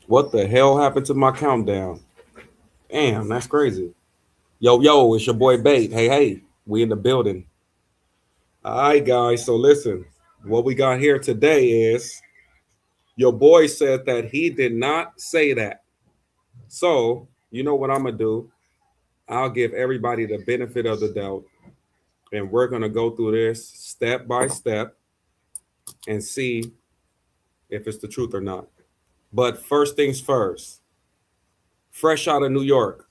What the hell happened to my countdown? Damn, that's crazy. Yo, yo, it's your boy Bait. Hey, hey, we in the building. All right, guys. So listen, what we got here today is your boy said that he did not say that. So you know what I'm gonna do? I'll give everybody the benefit of the doubt, and we're gonna go through this step by step and see if it's the truth or not. But first things first, fresh out of New York.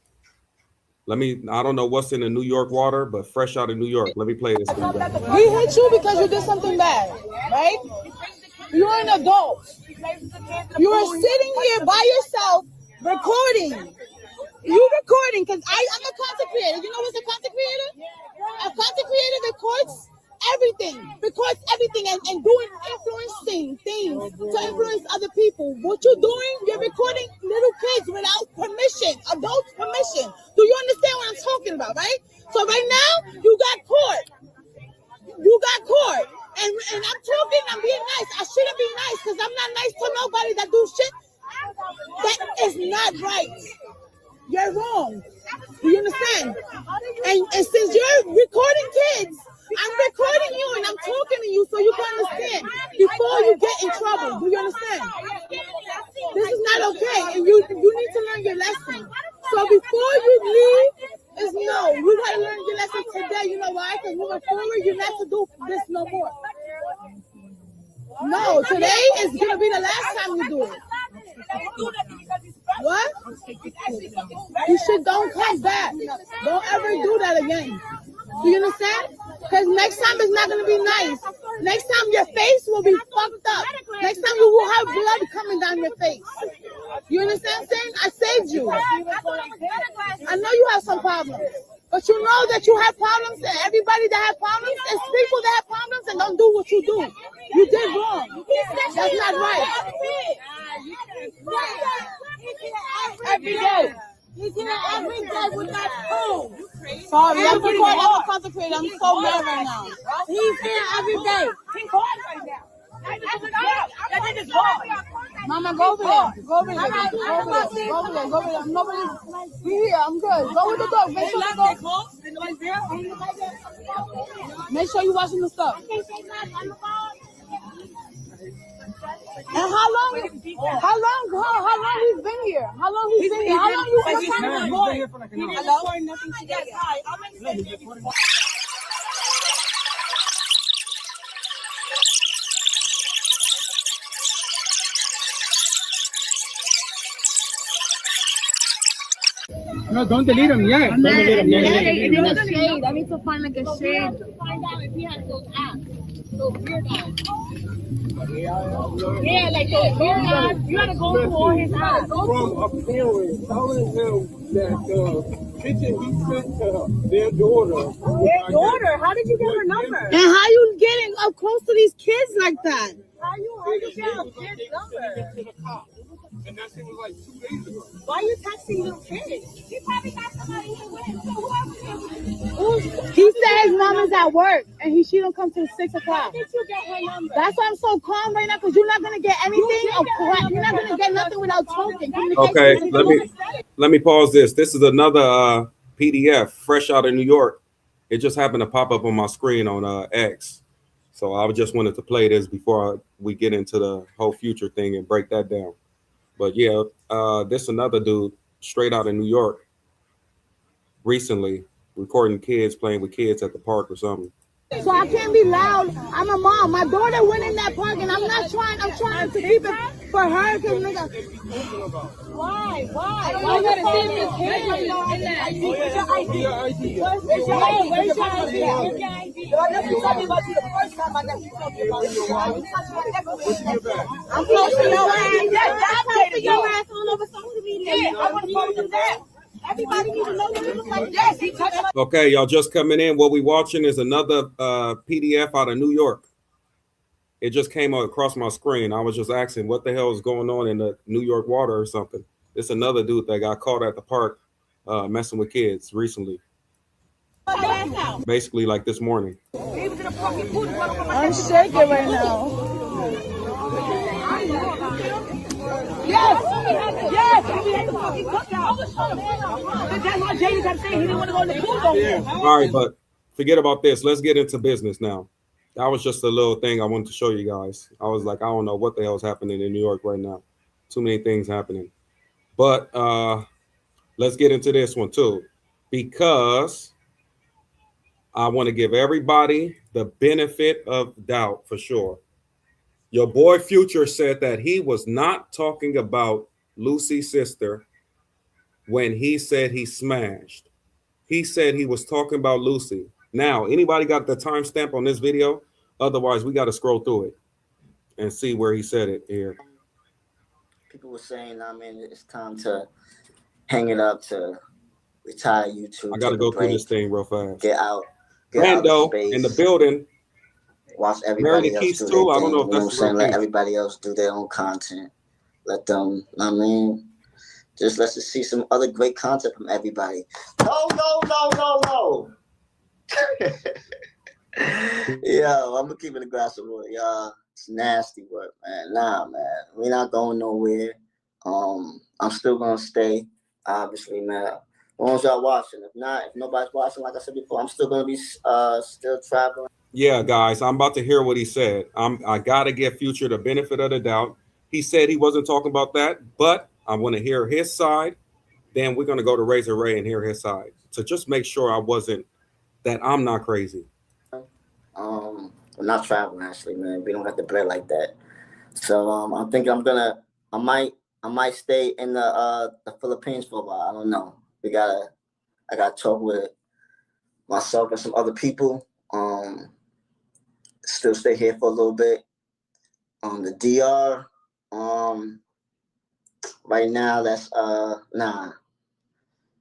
I don't know what's in the New York water, but fresh out of New York. Let me play this for you guys. We hit you because you did something bad, right? You're an adult. You are sitting here by yourself recording. You recording because I'm a content creator. You know what's a content creator? A content creator records everything and doing influencing things to influence other people. What you're doing, you're recording little kids without permission, adults' permission. Do you understand what I'm talking about, right? So right now, you got caught. You got caught. And I'm talking, I'm being nice. I shouldn't be nice because I'm not nice to nobody that do shit. That is not right. You're wrong. Do you understand? And since you're recording kids, I'm recording you and I'm talking to you so you can understand before you get in trouble. Do you understand? This is not okay. And you need to learn your lesson. So before you leave, you gotta learn your lesson today. You know why? Because moving forward, you're not to do this no more. No, today is gonna be the last time you do it. What? You should don't come back. Don't ever do that again. Do you understand? Because next time it's not gonna be nice. Next time your face will be fucked up. Next time you will have blood coming down your face. You understand what I'm saying? I saved you. I know you have some problems. But you know that you have problems, and everybody that has problems is people that have problems and don't do what you do. You did wrong. That's not right. Every day. He's here every day with that phone. Sorry, I'm a concentrator. I'm so mad right now. He's here every day. He's hard right now. Mama, go over there. Go over there. Go over there. Go over there. Go over there. Nobody. We here. I'm good. Go with the dog. Make sure you go. Make sure you washing the stuff. And how long he's been here? How long he's been here? How long you been here? Hello? Nothing together. No, don't delete them yet. Don't delete them yet. Shade. I need to find like a shade. To find out if he has those apps, those weird apps. Yeah, like those weird apps. You gotta go through all his apps. From a parent telling him that the picture he sent to their daughter. Their daughter? How did you get her number? And how you getting up close to these kids like that? How you get a kid's number? And that shit was like 2 days ago. Why are you texting little kids? He probably got somebody he with. Whoever He said his mom is at work and she don't come till 6 o'clock. How did you get her number? That's why I'm so calm right now because you're not gonna get anything. You're not gonna get nothing without talking. Okay, let me pause this. This is another PDF fresh out of New York. It just happened to pop up on my screen on X. So I just wanted to play this before we get into the whole future thing and break that down. But yeah, this another dude straight out of New York recently recording kids playing with kids at the park or something. So I can't be loud. I'm a mom. My daughter went in that park and I'm trying to keep it for her because nigga. Why? I gotta see this kid. Where's your ID? Where's your ID? You told me about you the first time. I never told you about you. I'm posting your ass. I'm posting your ass all over social media. I want to post them there. Everybody needs to know that it was like this. Okay, y'all just coming in. What we watching is another PDF out of New York. It just came across my screen. I was just asking what the hell is going on in the New York water or something. It's another dude that got caught at the park messing with kids recently. Basically like this morning. I'm shaking right now. Yes. That's why Jay kept saying he didn't want to go in the pool no more. All right, but forget about this. Let's get into business now. That was just a little thing I wanted to show you guys. I was like, I don't know what the hell is happening in New York right now. Too many things happening. But let's get into this one too, because I want to give everybody the benefit of doubt for sure. Your boy Future said that he was not talking about Lucy's sister when he said he smashed. He said he was talking about Lucy. Now, anybody got the timestamp on this video? Otherwise, we got to scroll through it and see where he said it here. People were saying, I mean, it's time to hang it up, to retire YouTube. I got to go through this thing real fast. Get out. Brando space, in the building. Watch everybody else do their too. I thing. don't know if you know that's what I'm saying? Let everybody else do their own content. Let them, I mean, let's just see some other great content from everybody. No. Yo, I'm gonna keep it the grass of wood, y'all. It's nasty work, man. Nah, man. We're not going nowhere. I'm still gonna stay, obviously, man. As long as y'all watching. If not, if nobody's watching, like I said before, I'm still gonna be still traveling. Yeah, guys, I'm about to hear what he said. I gotta give Future the benefit of the doubt. He said he wasn't talking about that, but I want to hear his side. Then we're gonna go to Razor Ray and hear his side. So just make sure I'm not crazy. We're not traveling actually, man. We don't have to play like that. So I'm thinking I might stay in the Philippines for a while. I don't know. I gotta talk with myself and some other people. Still stay here for a little bit. The DR, right now that's nah.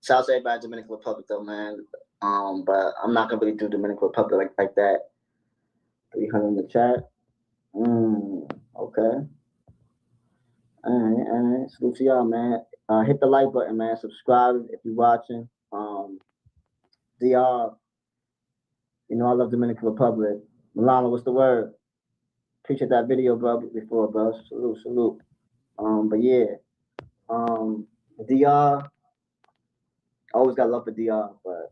Shout out to everybody in Dominican Republic though, man. But I'm not gonna really do Dominican Republic like that. 300 in the chat. Okay. All right. Salute to y'all, man. Hit the like button, man. Subscribe if you're watching. DR, you know I love Dominican Republic. Milano, what's the word? Appreciate that video, bro. Before, bro. Salute. But yeah, DR. Always got love for DR, but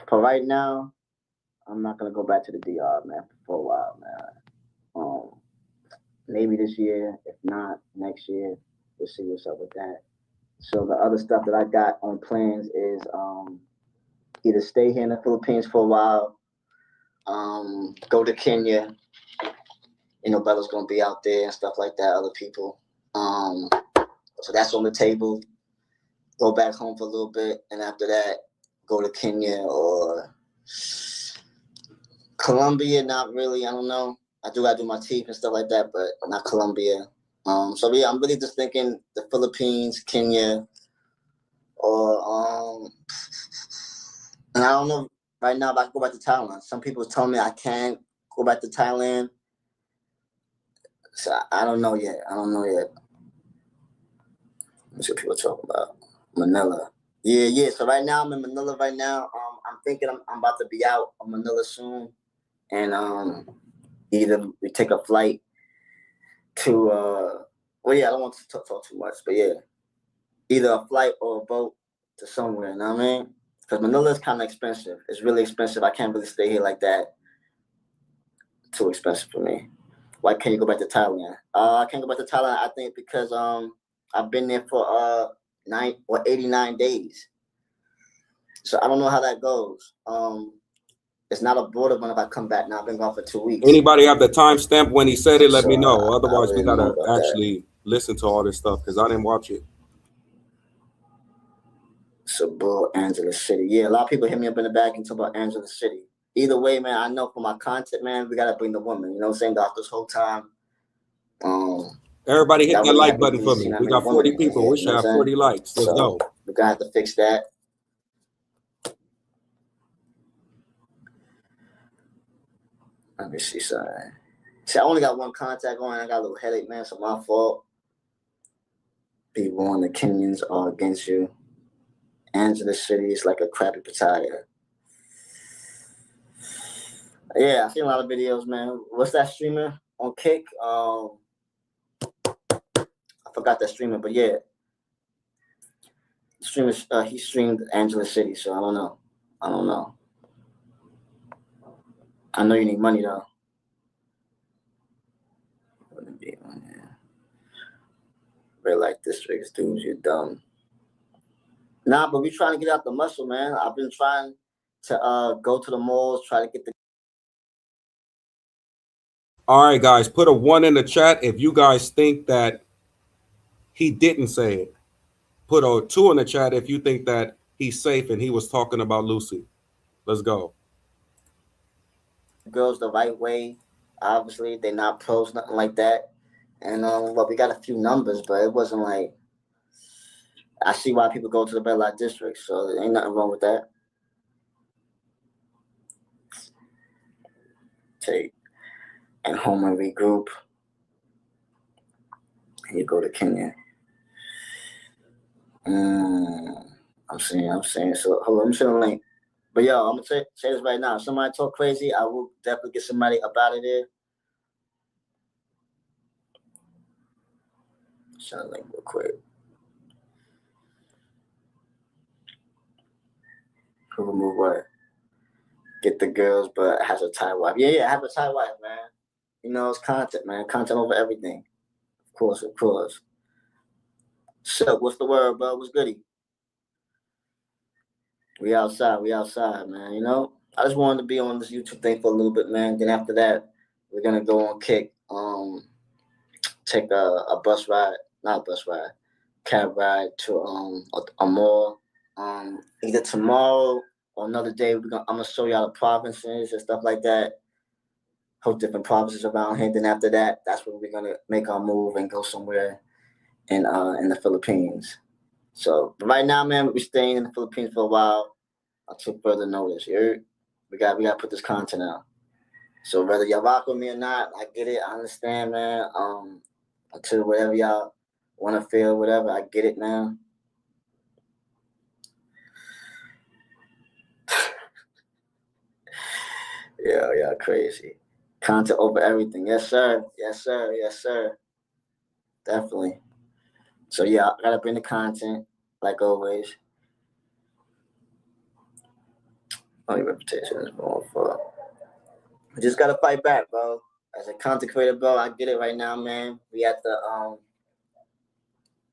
for right now, I'm not gonna go back to the DR, man, for a while, man. Maybe this year, if not next year, we'll see what's up with that. So the other stuff that I got on plans is either stay here in the Philippines for a while, go to Kenya. You know, Bella's gonna be out there and stuff like that. Other people, so that's on the table. Go back home for a little bit, and after that, go to Kenya or Colombia. Not really. I don't know. I do gotta do my teeth and stuff like that, but not Colombia. So yeah, I'm really just thinking the Philippines, Kenya, or and I don't know right now if I can go back to Thailand. Some people tell me I can't go back to Thailand. So I don't know yet. Let's see what people talk about. Manila. Yeah. So right now I'm in Manila right now. I'm thinking I'm about to be out of Manila soon. And either we take a flight to I don't want to talk too much, but yeah. Either a flight or a boat to somewhere, you know what I mean? Because Manila is kind of expensive. It's really expensive. I can't really stay here like that. Too expensive for me. Why can't you go back to Thailand? I can't go back to Thailand, I think, because I've been there for 89 days. So I don't know how that goes. It's not a border when if I come back now. I've been gone for 2 weeks. Anybody have the timestamp when he said it? Let me know. Otherwise, we gotta actually listen to all this stuff because I didn't watch it. So, Angeles City. Yeah, a lot of people hit me up in the back and talk about Angeles City. Either way, man, I know for my content, man, we gotta bring the woman. You know what I'm saying? Throughout this whole time. Everybody hit that like button for me. We got 40 people. We should have 40 likes. Let's go. We're gonna have to fix that. Let me see something. See, I only got one contact on. I got a little headache, man. So my fault. People on the Kenyans are against you. Angeles City is like a crappy potato. Yeah, I've seen a lot of videos, man. What's that streamer on Kick? I forgot that streamer, but yeah. He streamed Angela City, so I don't know. I know you need money though. Red light districts, dudes, you're dumb. Nah, but we trying to get out the muscle, man. I've been trying to go to the malls, try to get the. All right, guys, put a 1 in the chat if you guys think that he didn't say it. Put a 2 in the chat if you think that he's safe and he was talking about Lucy. Let's go. Girls the right way. Obviously, they're not pros, nothing like that. And well, we got a few numbers, but it wasn't like. I see why people go to the red light district, so there ain't nothing wrong with that. Take and home and regroup. And you go to Kenya. I'm saying. So hold on, let me send a link. But yo, I'm gonna say this right now. If somebody talk crazy, I will definitely get somebody up out of there. Send a link real quick. Who remove what? Get the girls, but has a tie wife. Yeah, I have a tie wife, man. You know, it's content, man. Content over everything. Of course. So, what's the word, bro? What's goody? We outside, man. You know, I just wanted to be on this YouTube thing for a little bit, man. Then after that, we're gonna go on kick. Take a bus ride, not a bus ride, cab ride to a mall. Either tomorrow or another day. I'm gonna show y'all the provinces and stuff like that. Whole different provinces around here. Then after that, that's when we're gonna make our move and go somewhere in the Philippines. So right now, man, we're staying in the Philippines for a while until further notice. We got to put this content out. So whether y'all rock with me or not, I get it. I understand, man. Until whatever y'all want to feel, whatever, I get it, man. Yeah, crazy. Content over everything. Yes, sir. Definitely. So yeah, I gotta bring the content, like always. Only reputation is going for. I just gotta fight back, bro. As a content creator, bro, I get it right now, man. We had to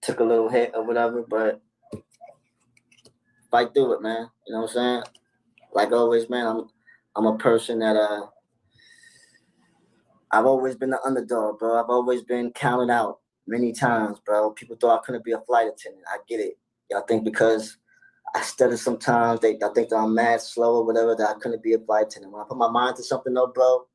took a little hit or whatever, but fight through it, man. You know what I'm saying? Like always, man, I'm a person that I've always been the underdog, bro. I've always been counted out many times, bro. People thought I couldn't be a flight attendant. I get it. Y'all think because I stutter sometimes, y'all think that I'm mad slow or whatever, that I couldn't be a flight attendant. When I put my mind to something though, bro,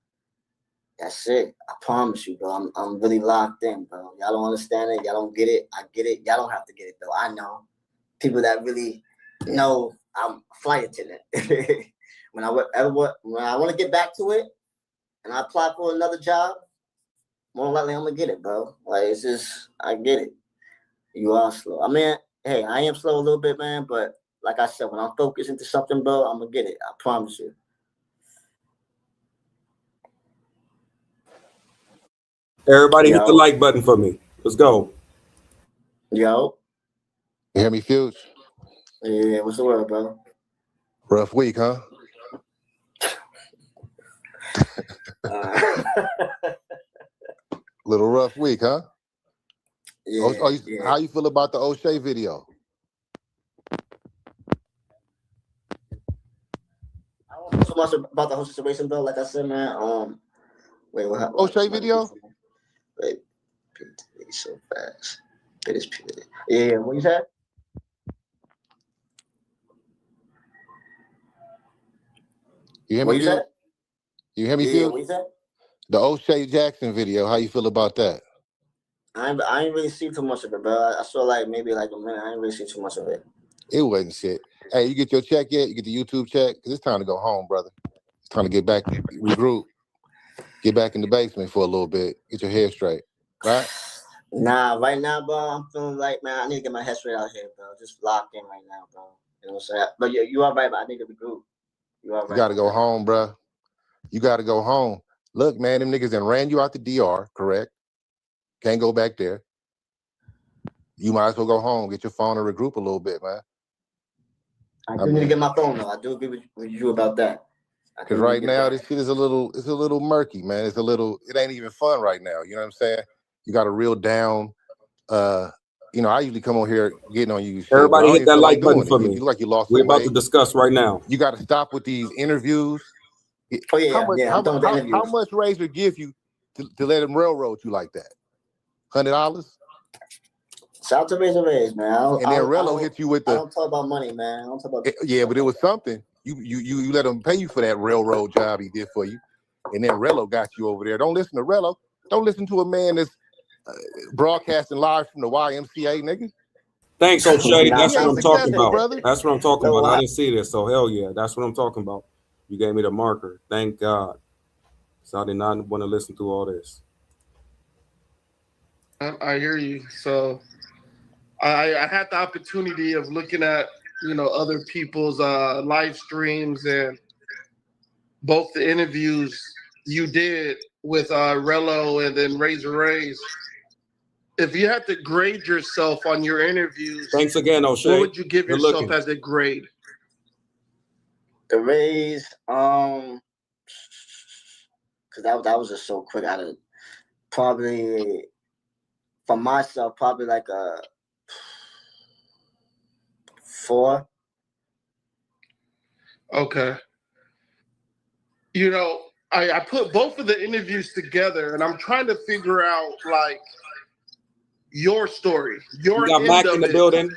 that's it. I promise you, bro. I'm really locked in, bro. Y'all don't understand it. Y'all don't get it. I get it. Y'all don't have to get it, though. I know. People that really know I'm a flight attendant. When I want to get back to it and I apply for another job, more likely I'm going to get it, bro. Like, it's just, I get it. You are slow. I mean, hey, I am slow a little bit, man, but like I said, when I'm focused into something, bro, I'm going to get it. I promise you. Everybody hit the like button for me. Let's go. Yo. You hear me, Fuge? Yeah, what's the word, bro? Rough week, huh? Little rough week, huh? Yeah, How you feel about the O'Shea video? I don't know so much about the whole situation, though. Like I said, man, wait, what happened? O'Shea video? Wait, PTV so fast. It is PTV. Yeah, what you said? You hear me, Fuge? You hear me, Fuge? Yeah, what you said? The O'Shea Jackson video, how you feel about that? I ain't really see too much of it, bro. I saw like maybe like a minute. I ain't really see too much of it. It wasn't shit. Hey, you get your check yet? You get the YouTube check? Because it's time to go home, brother. It's time to get back, regroup, get back in the basement for a little bit, get your hair straight, right? Nah, right now, bro, I'm feeling like, man, I need to get my head straight out here, bro. Just locked in right now, bro. You know what I'm saying? But you are right, but I need to regroup. You are right. You got to go home, bro. You got to go home. Look, man, them niggas done ran you out the DR, correct? Can't go back there. you might as well go home, get your phone and regroup a little bit, man. I do need to get my phone though. I do agree with you about that. Because right now this shit is a little murky, man. It ain't even fun right now. You know what I'm saying? You got a real down. You know, I usually come on here getting on you. Shit, Everybody hit that like button for you me. look like you lost We're some about weight. to discuss right now. You got to stop with these interviews. Oh yeah, How much Razor give you to let him railroad you like that? $100? Shout out to Razor, man. And then Rello hit you with the. I don't talk about money, man. I don't talk about. Yeah, but it was something. You let him pay you for that railroad job he did for you, and then Rello got you over there. Don't listen to Rello. Don't listen to a man that's broadcasting live from the YMCA, nigga. Thanks, O'Shea. That's what I'm talking about. Brother. That's what I'm talking about. I didn't see this, so hell yeah, that's what I'm talking about. You gave me the marker. Thank God. So I did not want to listen to all this. I hear you. So I had the opportunity of looking at, you know, other people's live streams, and both the interviews you did with Rello and then Razor Rays. If you had to grade yourself on your interviews, thanks again, O'Shea. What would you give yourself as a grade? The Rays, because that was just so quick. Out of probably for myself, probably like a 4. Okay. You know, I put both of the interviews together, and I'm trying to figure out like your story, your got Mac in the building.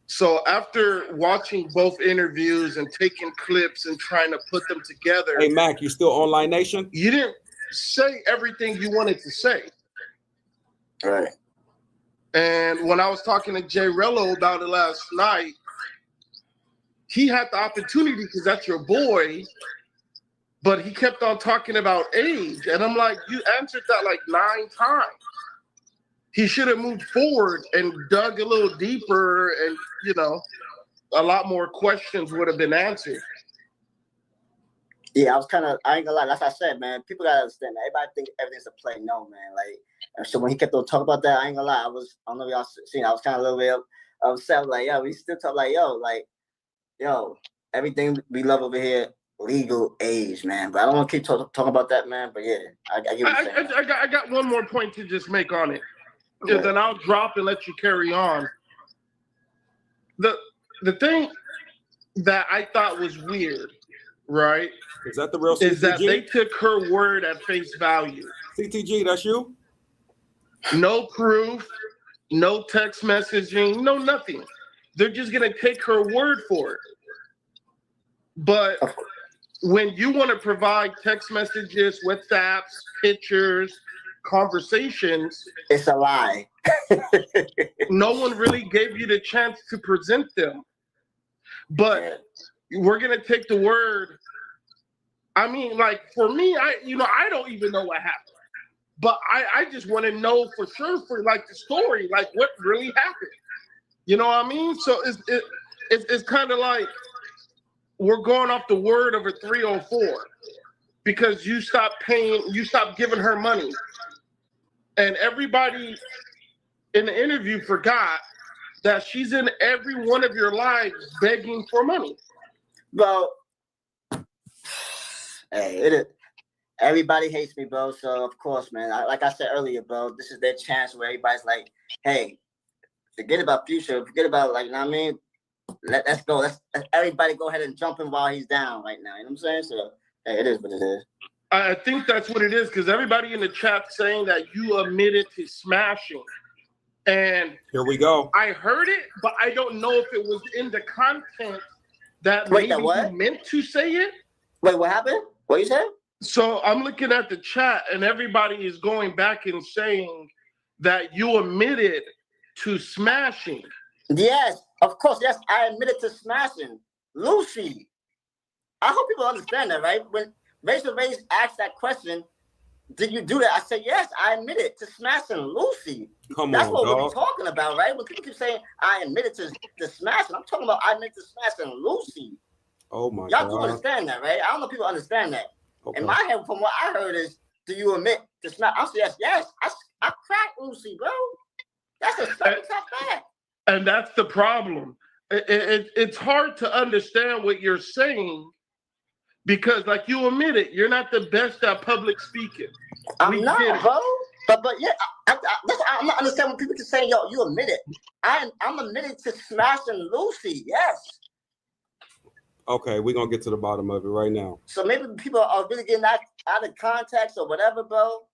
So after watching both interviews and taking clips and trying to put them together, hey Mac, you still on Live Nation? You didn't say everything you wanted to say. Right. And when I was talking to Jay Rello about it last night, he had the opportunity because that's your boy, but he kept on talking about age. And I'm like, you answered that like 9 times. He should have moved forward and dug a little deeper, and, you know, a lot more questions would have been answered. Yeah, I ain't gonna lie, like I said, man, people gotta understand that. Everybody think everything's a play. No, man. Like, so when he kept on talking about that, I ain't gonna lie, I don't know if y'all seen, I was kind of a little bit upset. Like, yo, we still talk like, yo, everything we love over here, legal age, man. But I don't want to keep talking about that, man. But yeah, I get what you're saying. I got one more point to just make on it. And then I'll drop and let you carry on. The thing that I thought was weird, right? Is that the real CTG? Is that they took her word at face value. CTG, that's you? No proof, no text messaging, no nothing. They're just gonna take her word for it. But when you want to provide text messages, WhatsApps, pictures, conversations, it's a lie. No one really gave you the chance to present them. But we're gonna take the word. I mean, like, for me, I don't even know what happened. But I just want to know for sure, for like the story, like what really happened. You know what I mean? So it's kind of like we're going off the word of a 304 because you stopped giving her money. And everybody in the interview forgot that she's in every one of your lives begging for money. Well, hey, everybody hates me, bro. So of course, man, like I said earlier, bro, this is their chance where everybody's like, hey, forget about Future, forget about, like, you know what I mean? Let's go. Let's everybody go ahead and jump him while he's down right now. You know what I'm saying? So hey, it is what it is. I think that's what it is, because everybody in the chat saying that you admitted to smashing. And here we go. I heard it, but I don't know if it was in the content that maybe you meant to say it. Wait, what happened? What you said? So I'm looking at the chat, and everybody is going back and saying that you admitted to smashing. Yes, of course. Yes, I admitted to smashing Lucy. I hope people understand that, right? When Rachel Reyes asked that question, did you do that? I said, yes, I admitted to smashing Lucy. That's what we're talking about, right? When people keep saying I admitted to smashing, I'm talking about I admitted to smashing Lucy. Oh my God. Y'all do understand that, right? I don't know if people understand that. Okay. In my head, from what I heard is, do you admit to smash? I said, yes, I cracked Lucy, bro. That's a tough fact. And that's the problem. It's hard to understand what you're saying because, like you admit it, you're not the best at public speaking. I'm not, bro. But yeah, I'm not understanding when people can say, yo, you admit it. I'm admitted to smashing Lucy, yes. Okay, we're gonna get to the bottom of it right now. So maybe people are really getting that out of context or whatever, bro.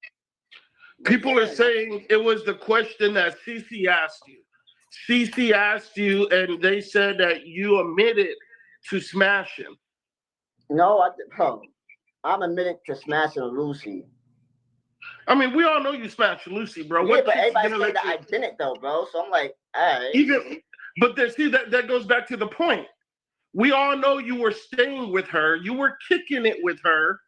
People are saying it was the question that CC asked you. CC asked you, and they said that you admitted to smashing. No, bro. I'm admitted to smashing Lucy. I mean, we all know you smashed Lucy, bro. Yeah, but everybody said that I didn't, though, bro. So I'm like, all right. But see, that goes back to the point. We all know you were staying with her. You were kicking it with her.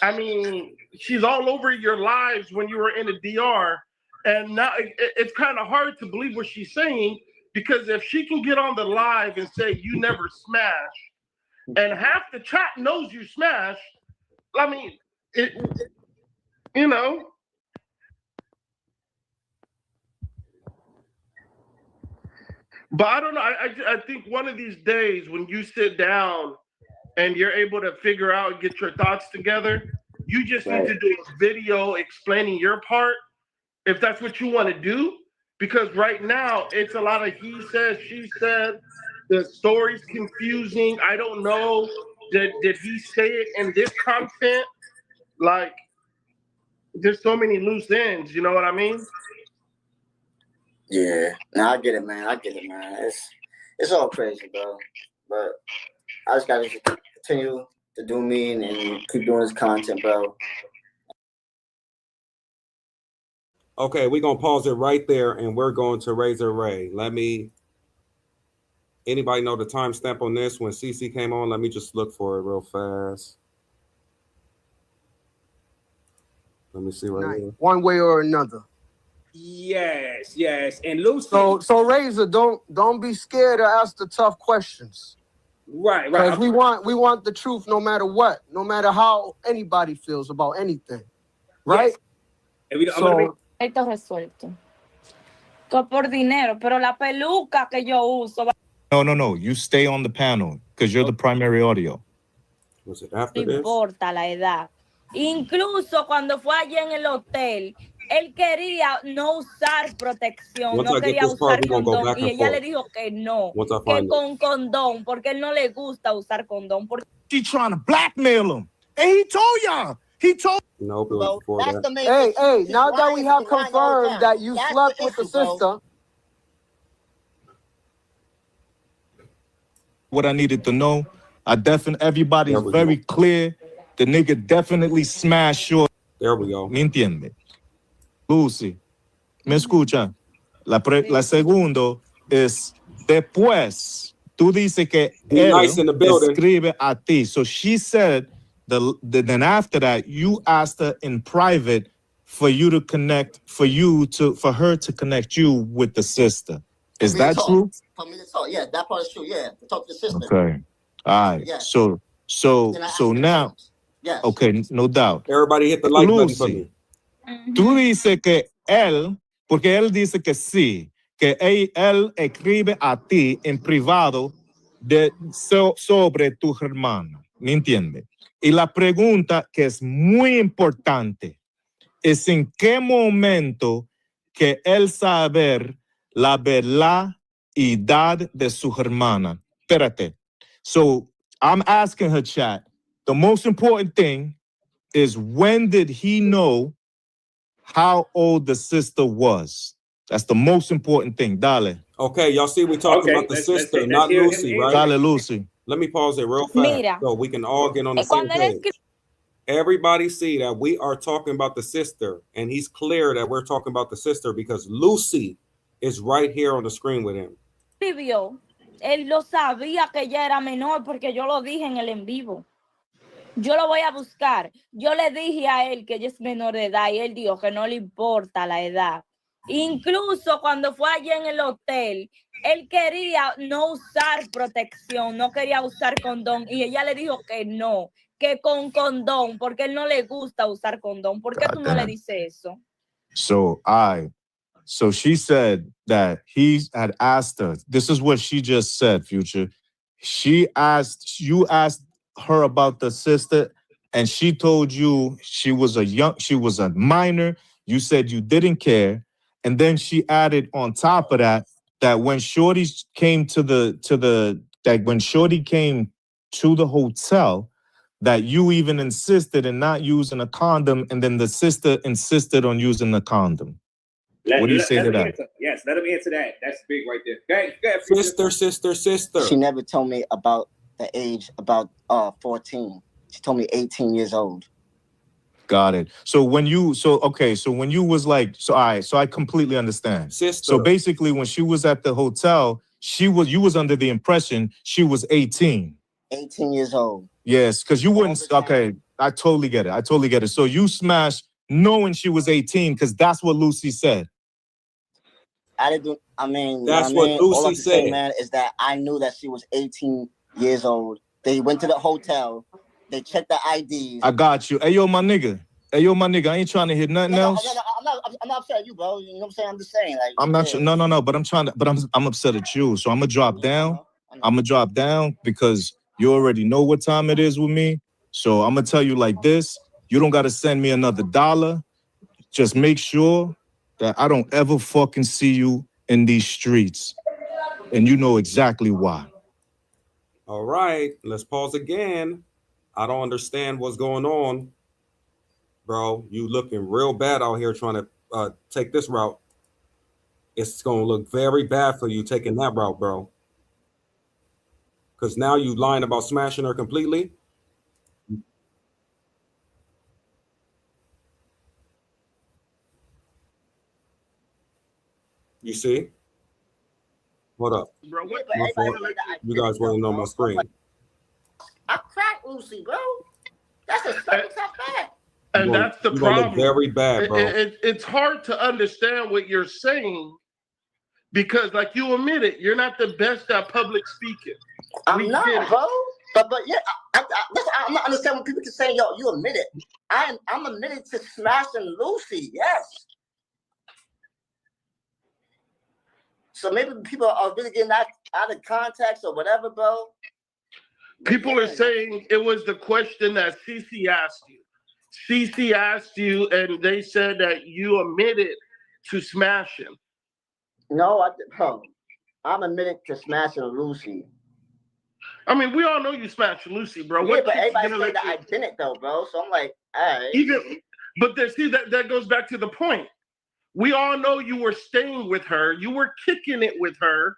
I mean, she's all over your lives when you were in the DR. And now it's kind of hard to believe what she's saying, because if she can get on the live and say you never smashed, and half the chat knows you smashed, I mean, you know. But I don't know. I think one of these days when you sit down and you're able to figure out and get your thoughts together, you just need to do a video explaining your part, if that's what you want to do. Because right now, it's a lot of he said, she said. The story's confusing. I don't know. Did he say it in this content? Like, there's so many loose ends. You know what I mean? Yeah. No, I get it, man. It's all crazy, bro. But I just gotta continue to do me and keep doing this content, bro. Okay, we're gonna pause it right there, and we're going to Razor Ray. Anybody know the timestamp on this when CC came on? Let me just look for it real fast. Let me see right here. One way or another. Yes. And Lucy. So Razor, don't be scared to ask the tough questions. Right. Because we want the truth no matter what, no matter how anybody feels about anything. Right? Yes. Esto resuelto. Por dinero, pero la peluca que yo uso. No. You stay on the panel because you're the primary audio. Was it after this? No importa la edad. Incluso cuando fue allí en el hotel, él quería no usar protección, no quería usar condón. Y ella le dijo que no, que con condón, porque él no le gusta usar condón. She trying to blackmail him. And he told y'all. He told. No, before that. Hey, now that we have confirmed that you slept with the sister. What I needed to know, everybody's very clear. The nigga definitely smashed your. There we go. ¿Me entiende? Lucy, ¿me escucha? La segundo es después. Tú dices que él escribe a ti. So she said, then after that, you asked her in private for her to connect you with the sister. Is that true? For me to talk. Yeah, that part is true. Yeah, to talk to the sister. Okay. All right. Yeah. So now. Yes. Okay, no doubt. Everybody hit the like button for me. Tú dices que porque él dice que sí, que él escribe a ti en privado sobre tu hermana. ¿Me entiendes? Y la pregunta que es muy importante es en qué momento que él sabe la verdad de su hermana. Espérate. So I'm asking her, chat, the most important thing is when did he know how old the sister was? That's the most important thing. Dale. Okay, y'all see, we're talking about the sister, not Lucy, right? Dale, Lucy. Let me pause it real fast so we can all get on the same page. Everybody see that we are talking about the sister, and he's clear that we're talking about the sister because Lucy is right here on the screen with him. Él lo sabía que ella era menor porque yo lo dije en el en vivo. Yo lo voy a buscar. Yo le dije a él que ella es menor de edad y él dijo que no le importa la edad. Incluso cuando fue allí en el hotel, él quería no usar protección, no quería usar condón y ella le dijo que no, que con condón, porque él no le gusta usar condón. ¿Por qué tú no le dices eso? So she said that he had asked her. This is what she just said, Future. You asked her about the sister, and she told you she was a minor. You said you didn't care. And then she added on top of that when Shorty came to when Shorty came to the hotel, that you even insisted in not using a condom, and then the sister insisted on using the condom. What do you say to that? Yes, let him answer that. That's big right there. Go ahead, Sister. She never told me about the age, about 14. She told me 18 years old. Got it. So when you was like, all right, so I completely understand. Sister. So basically when she was at the hotel, you was under the impression she was 18. 18 years old. Yes, because you wouldn't, okay, I totally get it. So you smashed knowing she was 18, because that's what Lucy said. That's what Lucy all I can said. say, man, is that I knew that she was 18 years old. They went to the hotel. They checked the IDs. I got you. Hey, yo, my nigga. I ain't trying to hit nothing else. I'm not upset at you, bro. You know what I'm saying? I'm just saying, like. I'm not sure. No. But I'm upset at you. So I'm gonna drop down. I'm gonna drop down because you already know what time it is with me. So I'm gonna tell you like this. You don't gotta send me another $1. Just make sure that I don't ever fucking see you in these streets. And you know exactly why. All right, let's pause again. I don't understand what's going on. Bro, you looking real bad out here trying to take this route. It's going to look very bad for you taking that route, bro. Because now you lying about smashing her completely. You see? What up? Bro, what? You guys want to know my screen. I cracked Lucy, bro. That's a tough fact. And that's the problem. Look very bad, bro. It's hard to understand what you're saying because, like you admitted, you're not the best at public speaking. I'm not, bro. But yeah, I'm not understanding when people can say, "Yo, you admit it." I'm admitted to smashing Lucy. Yes. So maybe people are really getting out of context or whatever, bro. People are saying it was the question that CC asked you. CC asked you, and they said that you admitted to smashing. No, I'm admitted to smashing Lucy. I mean, we all know you smashed Lucy, bro. Yeah, but everybody said that I didn't, though, bro. So I'm like, all right. But that goes back to the point. We all know you were staying with her. You were kicking it with her.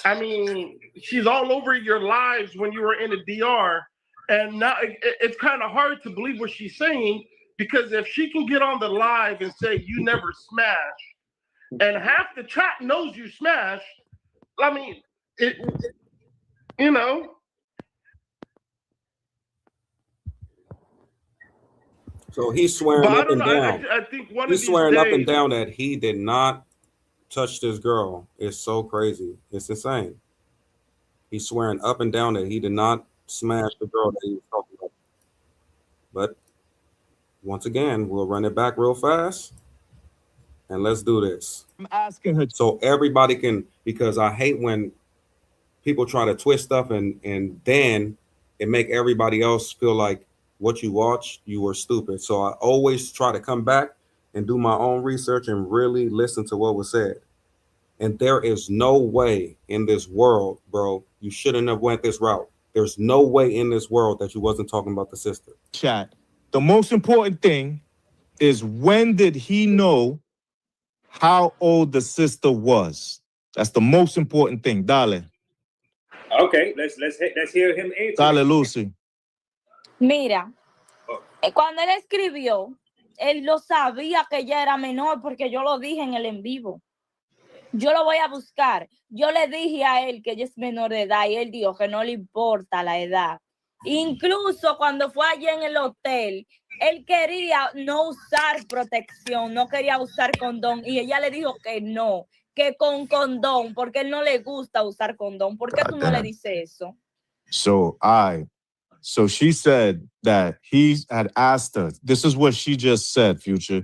I mean, she's all over your lives when you were in the DR. And now it's kind of hard to believe what she's saying, because if she can get on the live and say you never smashed, and half the chat knows you smashed, I mean, you know. So he's swearing up and down. I think he's swearing up and down that he did not touch this girl. It's so crazy. It's insane. He's swearing up and down that he did not smash the girl that he was talking about. But once again, we'll run it back real fast. And let's do this. I'm asking her. So everybody can, because I hate when people try to twist stuff and then it make everybody else feel like what you watched, you were stupid. So I always try to come back and do my own research and really listen to what was said. And there is no way in this world, bro, you shouldn't have went this route. There's no way in this world that you wasn't talking about the sister. Chat. The most important thing is, when did he know how old the sister was? That's the most important thing. Dale. Okay, let's hear him answer. Dale, Lucy. Mira, cuando él escribió, él lo sabía que ella era menor porque yo lo dije en el en vivo. Yo lo voy a buscar. Yo le dije a él que ella es menor de edad y él dijo que no le importa la edad. Incluso cuando fue allí en el hotel, él quería no usar protección, no quería usar condón y ella le dijo que no, que con condón, porque él no le gusta usar condón. ¿Por qué tú no le dices eso? So she said that he had asked her. This is what she just said, Future.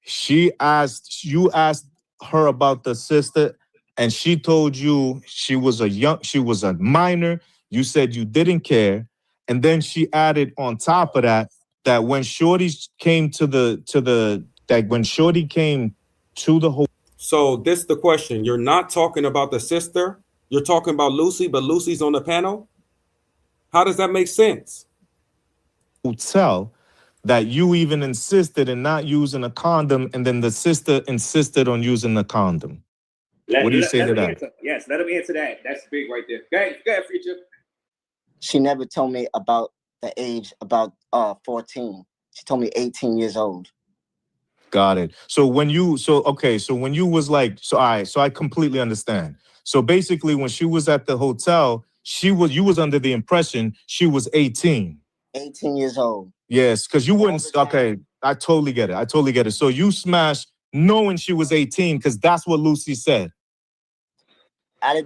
You asked her about the sister, and she told you she was a minor. You said you didn't care, and then she added on top of that when Shorty came to the whole. So this is the question. You're not talking about the sister. You're talking about Lucy, but Lucy's on the panel. How does that make sense? Hotel, that you even insisted in not using a condom, and then the sister insisted on using the condom. What do you say to that? Answer. Yes, let him answer that. That's big right there. Go ahead, Future. She never told me about the age, about 14. She told me 18 years old. Got it. So when you was like, all right, so I completely understand. So basically when she was at the hotel, you was under the impression she was 18. 18 years old. Yes, because you wouldn't, okay, I totally get it. So you smashed knowing she was 18, because that's what Lucy said. All I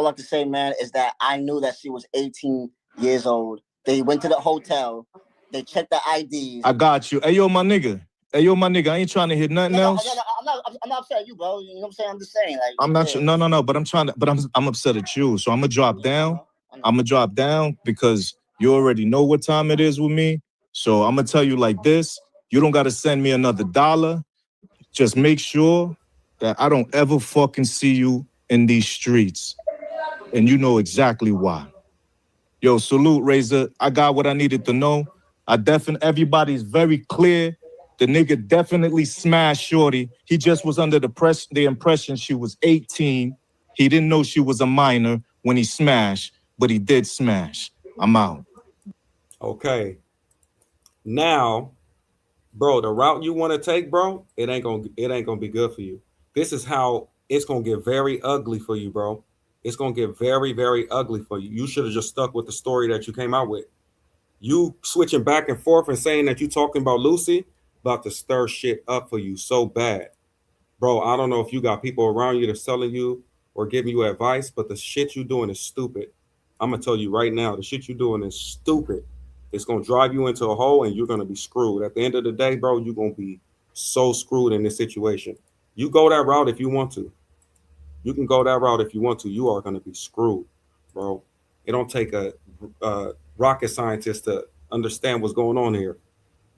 have to say, man, is that I knew that she was 18 years old. They went to the hotel. They checked the IDs. I got you. Hey, yo, my nigga. I ain't trying to hit nothing else. I'm not upset at you, bro. You know what I'm saying? I'm just saying. Like, I'm not sure. No, but I'm upset at you. So I'm going to drop down. I'm going to drop down because you already know what time it is with me. So I'm going to tell you like this. You don't got to send me another $1. Just make sure that I don't ever fucking see you in these streets. And you know exactly why. Yo, salute, Razor. I got what I needed to know. Everybody's very clear. The nigga definitely smashed Shorty. He just was under the impression she was 18. He didn't know she was a minor when he smashed, but he did smash. I'm out. Okay. Now, bro, the route you want to take, bro, it ain't gonna be good for you. This is how it's gonna get very ugly for you, bro. It's gonna get very, very ugly for you. You should have just stuck with the story that you came out with. You switching back and forth and saying that you talking about Lucy, about to stir shit up for you so bad. Bro, I don't know if you got people around you that's telling you or giving you advice, but the shit you doing is stupid. I'm going to tell you right now, the shit you doing is stupid. It's going to drive you into a hole and you're going to be screwed. At the end of the day, bro, you're going to be so screwed in this situation. You go that route if you want to. You can go that route if you want to. You are going to be screwed, bro. It don't take a rocket scientist to understand what's going on here.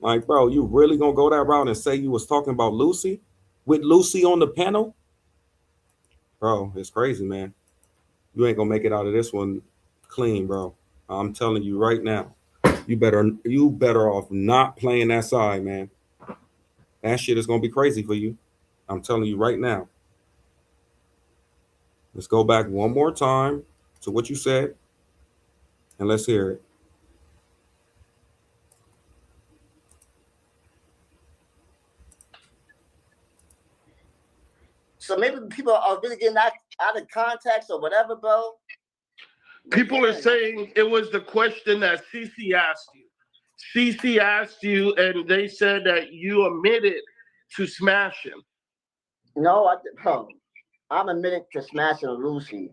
Like, bro, you really gonna go that route and say you was talking about Lucy with Lucy on the panel? Bro, it's crazy, man. You ain't gonna make it out of this one clean, bro. I'm telling you right now. You better off not playing that side, man. That shit is gonna be crazy for you. I'm telling you right now. Let's go back one more time to what you said, and let's hear it. So maybe people are really getting out of context or whatever, bro. People are saying it was the question that CC asked you. CC asked you, and they said that you admitted to smashing. No, I'm admitted to smashing Lucy.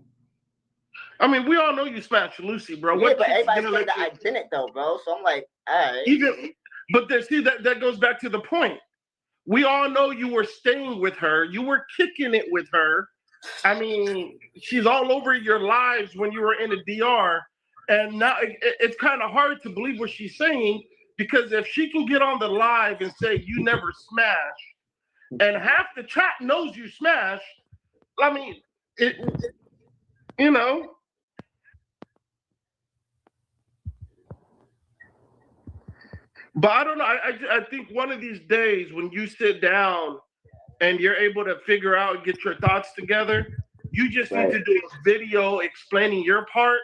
I mean, we all know you smashed Lucy, bro. Yeah, but everybody said that I didn't, though, bro. So I'm like, all right. But that goes back to the point. We all know you were staying with her. You were kicking it with her. I mean, she's all over your lives when you were in the DR. And now it's kind of hard to believe what she's saying, because if she can get on the live and say you never smashed, and half the chat knows you smashed, I mean, you know. But I don't know. I think one of these days when you sit down and you're able to figure out and get your thoughts together, you just need to do a video explaining your part,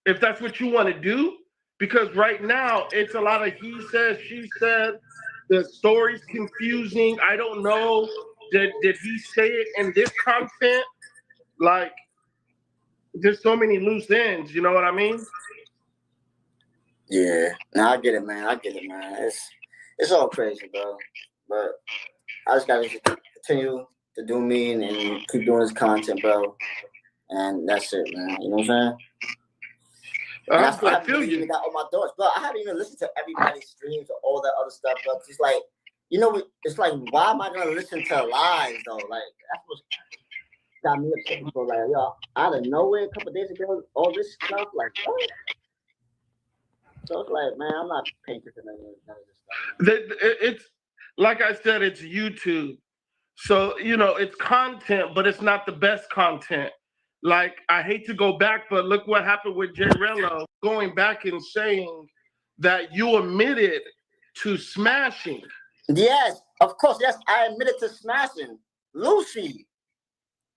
if that's what you want to do. Because right now it's a lot of he said, she said. The story's confusing. I don't know. Did he say it in this content? Like, there's so many loose ends. You know what I mean? Yeah, no, I get it, man. It's all crazy, bro. But I just gotta continue to do me and keep doing this content, bro. And that's it, man. You know what I'm saying? And I still haven't even got all my thoughts, bro. I haven't even listened to everybody's streams or all that other stuff, bro. Just like, you know, it's like, why am I gonna listen to lies though? Like that's what got me upset. People like, yo, out of nowhere, a couple days ago, all this stuff, like, what? So it's like, man, I'm not paying attention to none of this stuff. It's like I said, it's YouTube. So, you know, it's content, but it's not the best content. Like, I hate to go back, but look what happened with Jay Rello going back and saying that you admitted to smashing. Yes, of course. Yes, I admitted to smashing Lucy.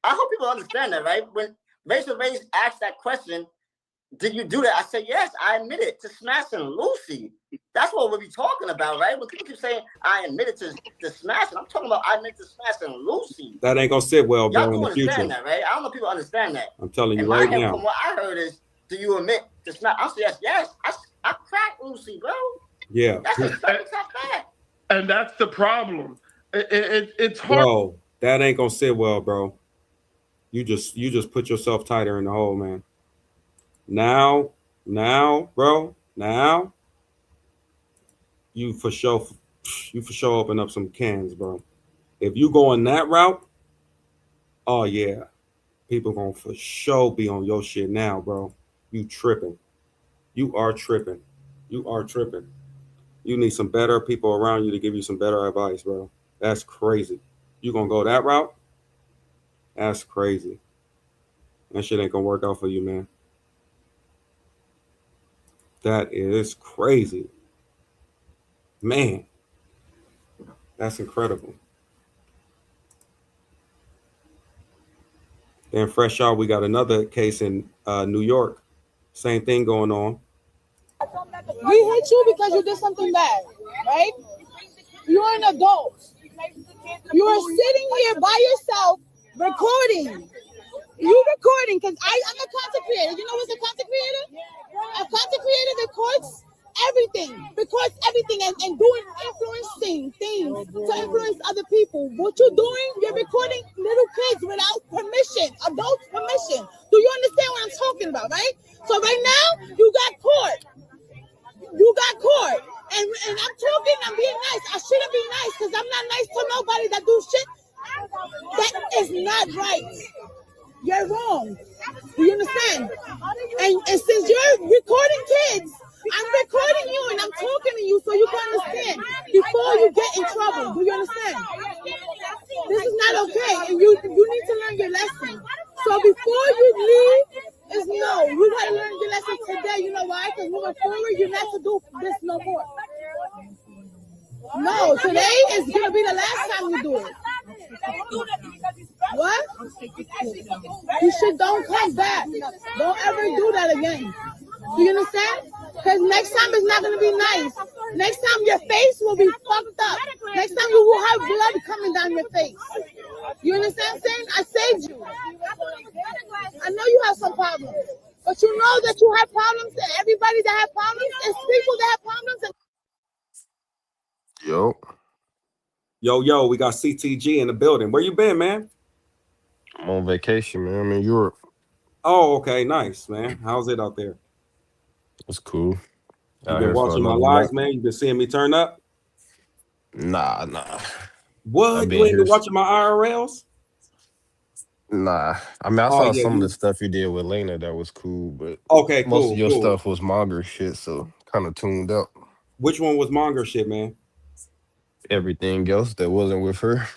I hope people understand that, right? When Rachel Reyes asked that question, did you do that? I said, yes, I admitted to smashing Lucy. That's what we'll be talking about, right? When people keep saying I admitted to smashing, I'm talking about I admitted to smashing Lucy. That ain't gonna sit well, bro, Y'all in do the future. understand that, right? I don't know if people understand that. I'm telling you in right my head, now. from what I heard is, do you admit to smash? I said, yes, I cracked Lucy, bro. Yeah. That's a tough fact. And that's the problem. It's hard. Bro, that ain't gonna sit well, bro. You just put yourself tighter in the hole, man. Now, bro, now you for sure open up some cans, bro. If you go on that route, oh yeah, people gonna for sure be on your shit now, bro. You tripping. You are tripping. You are tripping. You need some better people around you to give you some better advice, bro. That's crazy. You gonna go that route? That's crazy. That shit ain't gonna work out for you, man. That is crazy. Man, that's incredible. Then fresh out, we got another case in New York. Same thing going on. We hit you because you did something bad, right? You're an adult. You are sitting here by yourself recording. You recording because I'm a content creator. You know what's a content creator? A content creator records everything and doing influencing things to influence other people. What you're doing, you're recording little kids without permission, adult permission. Do you understand what I'm talking about, right? So right now, you got caught. And I'm talking, I'm being nice. I shouldn't be nice because I'm not nice to nobody that do shit that is not right. You're wrong. Do you understand? And since you're recording kids, I'm recording you and I'm talking to you so you can understand before you get in trouble. Do you understand? This is not okay. And you need to learn your lesson. So before you leave, you gotta learn your lesson today. You know why? Because moving forward, you're not to do this no more. No, today is gonna be the last time you do it. What? You should don't come back. Don't ever do that again. Do you understand? Because next time it's not gonna be nice. Next time your face will be fucked up. Next time you will have blood coming down your face. You understand what I'm saying? I saved you. I know you have some problems. But you know that you have problems, and everybody that have problems is people that have problems. Yo, we got CTG in the building. Where you been, man? I'm on vacation, man. I'm in Europe. Oh, okay, nice, man. How's it out there? It's cool. You been watching my lives, man? You been seeing me turn up? Nah. What? You ain't been watching my IRLs? Nah. I mean, I saw some of the stuff you did with Lena that was cool, but most of your stuff was manga shit, so kind of tuned up. Which one was manga shit, man? Everything else that wasn't with her.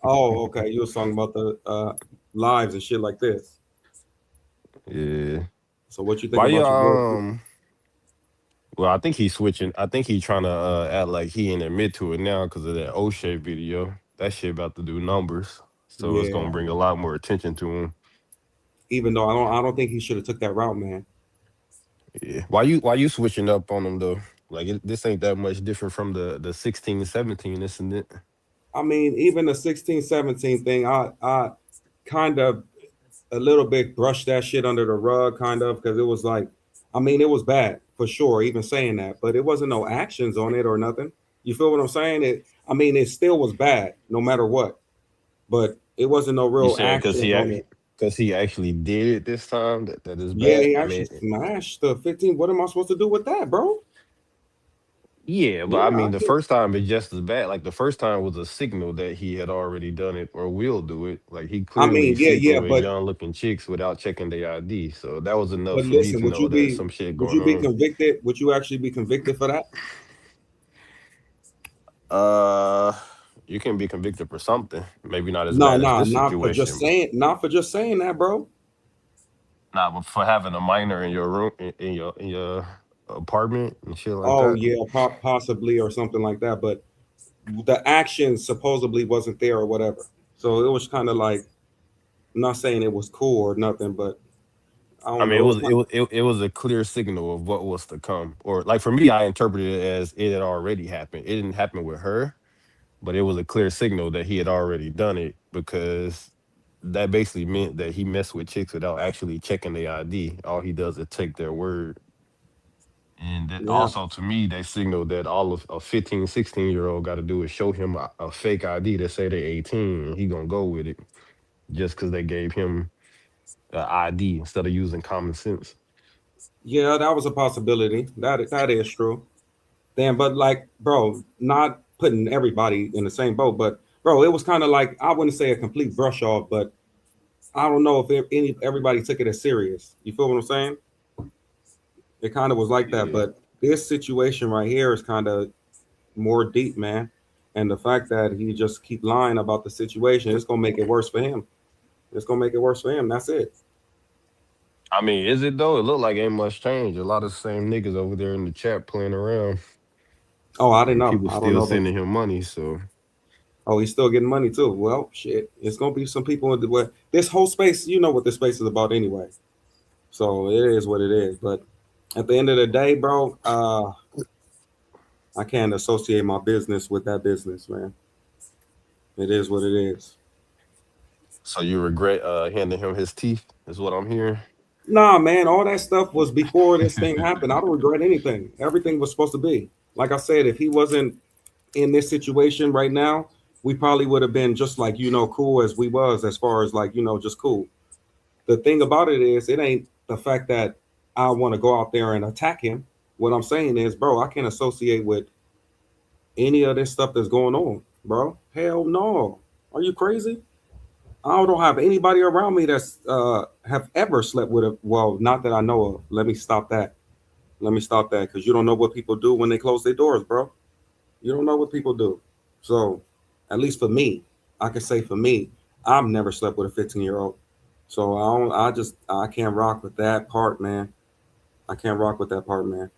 Oh, okay. You was talking about the lives and shit like this. Yeah. So what you think about your Well, I think he's switching. I think he's trying to act like he ain't admit to it now because of that O'Shea video. That shit about to do numbers. So it's gonna bring a lot more attention to him. Even though I don't think he should have took that route, man. Yeah. Why you switching up on him though? Like this ain't that much different from the 16, 17, isn't it? I mean, even the 16, 17 thing, I kind of a little bit brushed that shit under the rug, kind of, because it was like, I mean, it was bad for sure, even saying that, but it wasn't no actions on it or nothing. You feel what I'm saying? It still was bad, no matter what, but it wasn't no real action on it. Because he actually did it this time. That is bad. Yeah, he actually smashed the 15. What am I supposed to do with that, bro? Yeah, but Yeah, I I mean, the get. first time is just as bad. Like the first time was a signal that he had already done it or will do it. Like he I clearly mean, yeah, signaling young looking chicks without checking their ID. So that was enough but for me listen, to know that some shit would going you be on. convicted? Would you actually be convicted for that? Uh, you can be convicted for something. Maybe not as No, bad as no, this situation, but not for just saying that, bro. nah, but for having a minor in your room, in your apartment and shit like Oh that. yeah, possibly or something like that. But the action supposedly wasn't there or whatever. So it was kind of like, I'm not saying it was cool or nothing, but I I don't mean, know. It's not, it was a clear signal of what was to come. Or like for me, I interpreted it as it had already happened. It didn't happen with her, but it was a clear signal that he had already done it because that basically meant that he messed with chicks without actually checking their ID. All he does is take their word. And that yeah, also to me, they signaled that all of a 15, 16-year-old got to do is show him a fake ID that say they're 18 and he gonna go with it just because they gave him an ID instead of using common sense. yeah, that was a possibility. That is true. Damn, but like, bro, not putting everybody in the same boat, but bro, it was kind of like, I wouldn't say a complete brush off, but I don't know if everybody took it as serious. You feel what I'm saying? It kind of was like that, Yeah. but this situation right here is kind of more deep, man. And the fact that he just keep lying about the situation, it's gonna make it worse for him. It's gonna make it worse for him. That's it. I mean, is it though? It looked like ain't much change. A lot of the same niggas over there in the chat playing around Oh, I didn't and know. people I don't still know, but sending him money. So oh, he's still getting money too. Well, shit, it's gonna be some people in the what this whole space. You know what this space is about anyway. So it is what it is. But at the end of the day, bro, I can't associate my business with that business, man. It is what it is. so you regret handing him his teeth, is what I'm hearing. Nah, man, all that stuff was before this thing happened. I don't regret anything. Everything was supposed to be. Like I said, if he wasn't in this situation right now, we probably would have been just like, cool as we was as far as like, just cool. The thing about it is, it ain't the fact that I want to go out there and attack him. What I'm saying is, bro, I can't associate with any of this stuff that's going on, bro. Hell no. Are you crazy? I don't have anybody around me that's have ever slept with a, well, not that I know of. Let me stop that. Let me stop that because you don't know what people do when they close their doors, bro. You don't know what people do. So, at least for me, I can say for me, I've never slept with a 15-year-old. So I can't rock with that part, man. I can't rock with that part, man.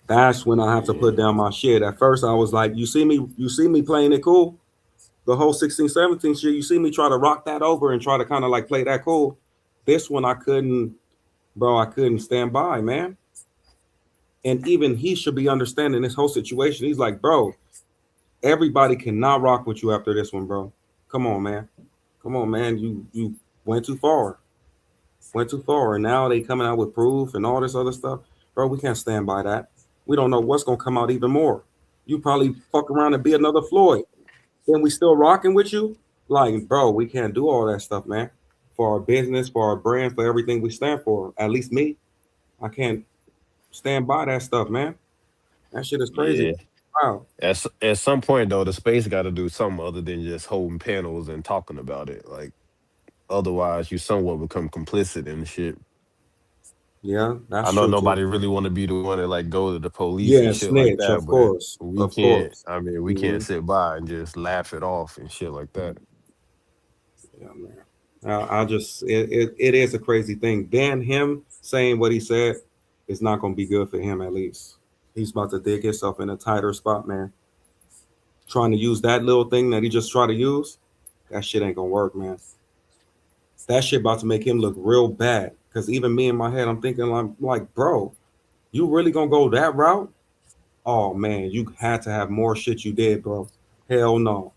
That's when I have to put Yeah. down my shit. At first I was like, you see me playing it cool. The whole 16, 17 shit, you see me try to rock that over and try to kind of like play that cool. This one I couldn't, bro, I couldn't stand by, man. And even he should be understanding this whole situation. He's like, bro, everybody cannot rock with you after this one, bro. Come on, man. Come on, man. You went too far. Went too far. And now they coming out with proof and all this other stuff. Bro, we can't stand by that. We don't know what's gonna come out even more. You probably fuck around and be another Floyd. Then we still rocking with you? Like, bro, we can't do all that stuff, man. For our business, for our brand, for everything we stand for. At least me. I can't stand by that stuff, man. That shit is crazy. Yeah. Wow. At some point though, the space got to do something other than just holding panels and talking about it. Like otherwise, you somewhat become complicit in the shit. Yeah, I that's know true too. nobody really want to be the one to like go to the police and Yeah, shit like snitch, that, of but course. we Of can't. course. I mean, we Hmm. can't sit by and just laugh it off and shit like that. Yeah, man. I just it is a crazy thing. Then him saying what he said is not gonna be good for him at least. He's about to dig himself in a tighter spot, man. Trying to use that little thing that he just tried to use, that shit ain't gonna work, man. That shit about to make him look real bad. Cause even me in my head, I'm thinking like, bro, you really gonna go that route? Oh man, you had to have more shit you did, bro. Hell no.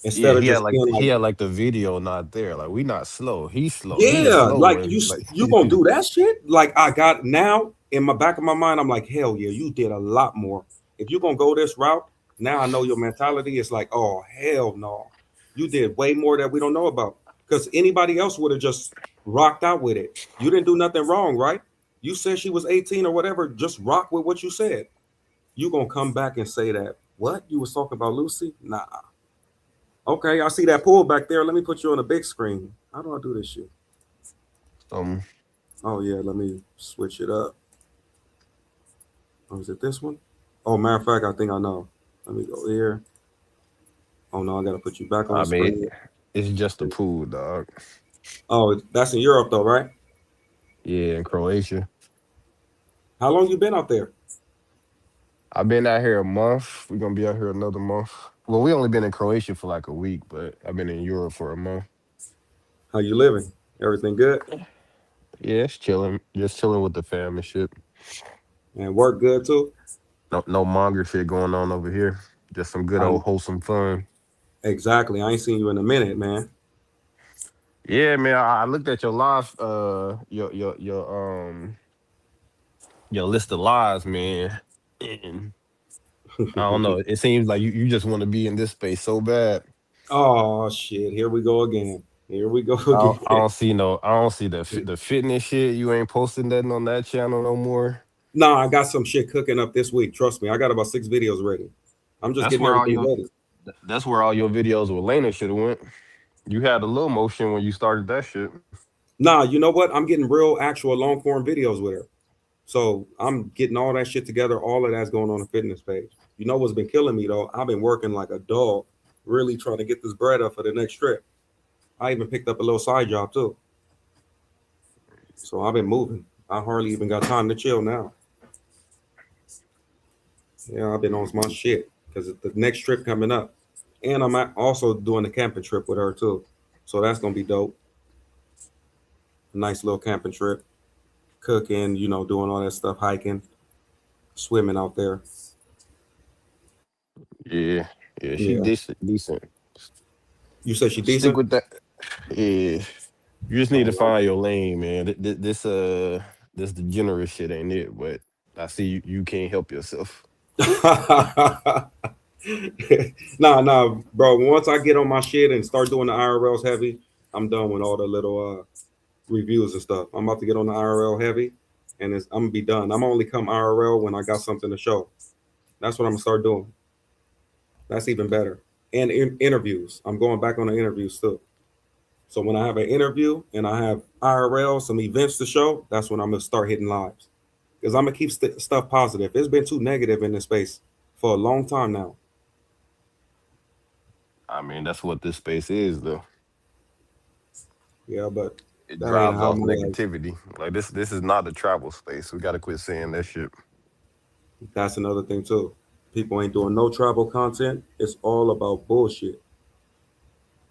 Yeah, Instead of just being he like, had like the video not there. Like we not slow. He's slow. He is yeah, slow like and like you gonna do that shit? Like I got now in my back of my mind, I'm like, hell yeah, you did a lot more. If you're gonna go this route, now I know your mentality is like, oh hell no, you did way more that we don't know about. Because anybody else would have just rocked out with it. You didn't do nothing wrong, right? You said she was 18 or whatever. Just rock with what you said. you gonna come back and say that what you was talking about Lucy? Nah. Okay, I see that pool back there. Let me put you on a big screen. How do I do this shit? Oh yeah, let me switch it up. Oh, is it this one? Oh, matter of fact, I think I know. Let me go here. Oh no, I gotta put you back on I the mean, screen. it's just a pool, dog. Oh, that's in Europe though, right? Yeah, in Croatia. How long you been out there? I've been out here a month. We're gonna be out here another month. Well, we only been in Croatia for like a week, but I've been in Europe for a month. How you living? Everything good? Yeah, it's chilling. Just chilling with the fam and shit. And work good too? No monger shit going on over here. Just some good I old wholesome fun. exactly. I ain't seen you in a minute, man. Yeah, man. I looked at your live, your list of lives, man. And I don't know. It seems like you just want to be in this space so bad. Oh shit! Here we go again. Here we go I again. don't see no. I don't see the fitness shit. You ain't posting nothing on that channel no more. Nah, I got some shit cooking up this week. Trust me, I got about 6 videos ready. I'm just That's getting where all everything your ready. that's where all your videos with Lena should have went. You had a little motion when you started that shit. Nah, you know what? I'm getting real, actual long form videos with her. So I'm getting all that shit together. All of that's going on the fitness page. You know what's been killing me though? I've been working like a dog, really trying to get this bread up for the next trip. I even picked up a little side job too. So I've been moving. I hardly even got time to chill now. Yeah, I've been on my shit because the next trip coming up, and also doing the camping trip with her too. So that's gonna be dope. A nice little camping trip, cooking, doing all that stuff, hiking, swimming out there. Yeah, yeah, she Yeah. decent. You said she Stick decent? with that. Yeah, you just need to All find your lane, man. This degenerate shit ain't it. But I see you can't help yourself. right. Nah, bro. Once I get on my shit and start doing the IRLs heavy, I'm done with all the little reviews and stuff. I'm about to get on the IRL heavy, and I'm gonna be done. I'm only come IRL when I got something to show. That's what I'm gonna start doing. That's even better. And interviews. I'm going back on the interviews too. So when I have an interview and I have IRL, some events to show, that's when I'm gonna start hitting lives. Because I'm gonna keep stuff positive. It's been too negative in this space for a long time now. I mean, that's what this space is, though. Yeah, but It that ain't drives how off my life. negativity. Like this is not a travel space. We got to quit saying that shit. That's another thing too. People ain't doing no travel content. It's all about bullshit.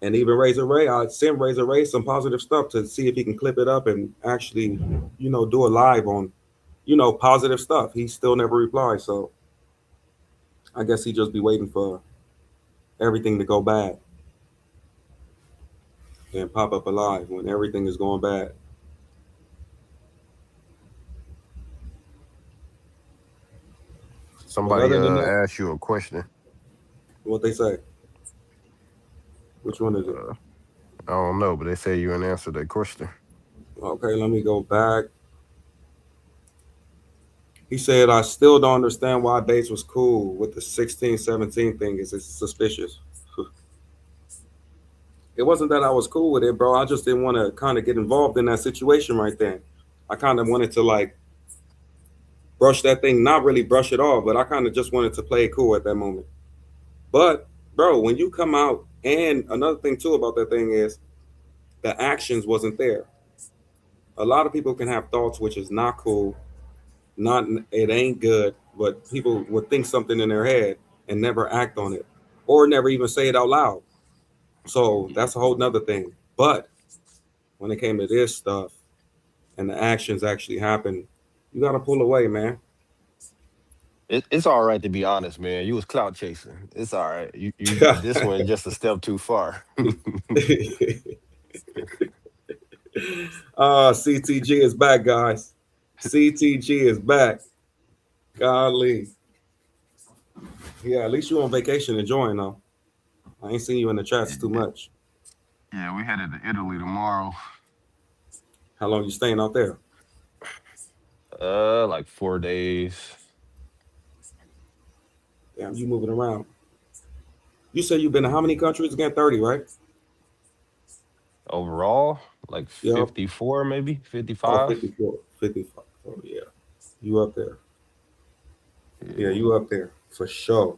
And even Razor Ray, I sent Razor Ray some positive stuff to see if he can clip it up and actually, do a live on, positive stuff. He still never replied. So I guess he just be waiting for everything to go bad and pop up alive when everything is going bad. But Somebody other than that, asked you a question. what they say? Which one is it? I don't know, but they say you didn't answer that question. Okay, let me go back. He said, I still don't understand why Bates was cool with the 16-17 thing. It's suspicious. It wasn't that I was cool with it, bro. I just didn't want to kind of get involved in that situation right then. I kind of wanted to like brush that thing, not really brush it off, but I kind of just wanted to play it cool at that moment. But, bro, when you come out, and another thing too about that thing is the actions wasn't there. A lot of people can have thoughts which is not cool, not it ain't good, but people would think something in their head and never act on it or never even say it out loud. So that's a whole nother thing. But when it came to this stuff and the actions actually happen, you got to pull away, man. It's all right to be honest, man. You was clout chasing. It's all right. But this one is just a step too far. CTG is back, guys. CTG is back. Golly. Yeah, at least you on vacation enjoying though. I ain't seen you in the chats too much. Yeah, we headed to Italy tomorrow. How long you staying out there? Like 4 days. Damn, you moving around. You said you've been to how many countries again? 30, right? Overall, like Yep. 54, maybe Oh, 55. 54. 55. Oh, yeah. You up there. Yeah, Yeah. you up there for sure.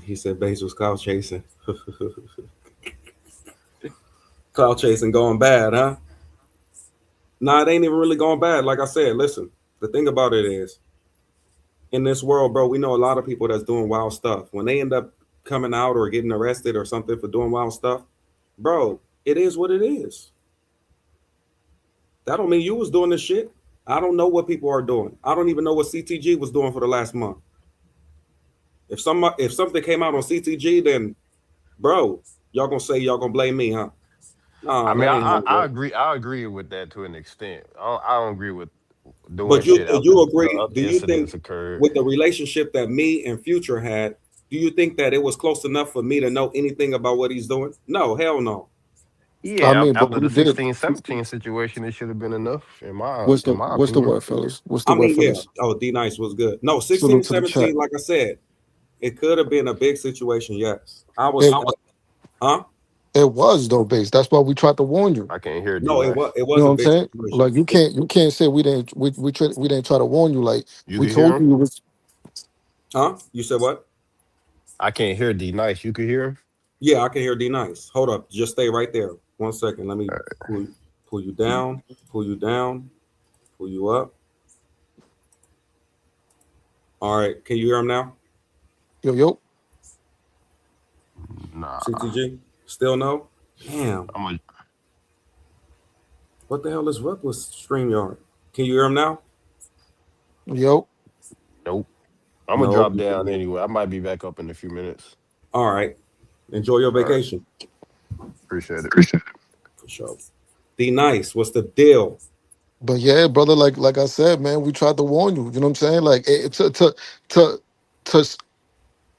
He said Bass was cloud chasing. Cloud chasing going bad, huh? Nah, it ain't even really going bad. Like I said, listen, the thing about it is, in this world, bro, we know a lot of people that's doing wild stuff. When they end up coming out or getting arrested or something for doing wild stuff, bro, it is what it is. That don't mean you was doing this shit. I don't know what people are doing. I don't even know what CTG was doing for the last month. If something came out on CTG, then bro, y'all gonna say y'all gonna blame me, huh? I Nah, mean, that ain't how it I works. agree. I agree with that to an extent. I don't agree with doing But you shit do after you the agree? other Do you think incidents occurred. with the relationship that me and Future had, do you think that it was close enough for me to know anything about what he's doing? No, hell no. I Yeah, mean, but after we the did. 16-17 situation, it should have been enough What's in the my what's the opinion. word, fellas? What's the I word, mean, yeah. fellas? Oh, D Nice was good. No, Salute 16, to the chat. 17, like I said, it could have been a big situation. Yes. I was, It huh? it was though, base. That's why we tried to warn you. I can't hear D No, nice. it You was know a what I'm big saying? situation. Like you can't say we didn't try to warn you. Like You we can hear told him? you it was. Huh? You said what? I can't hear D nice. You can hear him? Yeah, I can hear D Nice. Hold up. Just stay right there. 1 second. Let me pull you, pull you down, pull you down, pull you up. All right. Can you hear him now? Yo. Nah. CTG? Still no? Damn. I'm a What the hell is up with StreamYard? Can you hear him now? Yo. nope. I'm gonna No. drop down anyway. I might be back up in a few minutes. All right. Enjoy your All right. vacation. Appreciate it. For sure. D Nice, what's the deal? But yeah, brother, like I said, man, we tried to warn you. You know what I'm saying? Like to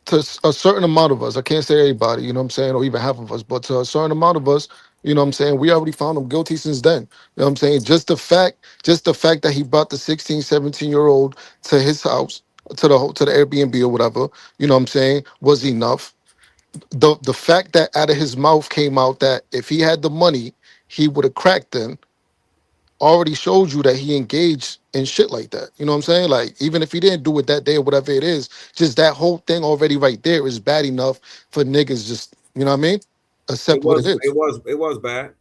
to a certain amount of us, I can't say everybody, you know what I'm saying, or even half of us, but to a certain amount of us, you know what I'm saying, we already found him guilty since then. You know what I'm saying? Just the fact that he brought the 16, 17-year-old to his house, to the Airbnb or whatever, you know what I'm saying, was enough. The fact that out of his mouth came out that if he had the money, he would have cracked them already shows you that he engaged in shit like that. You know what I'm saying? Like, even if he didn't do it that day or whatever it is, just that whole thing already right there is bad enough for niggas just, you know what I mean? It Accept what it was is. it was bad.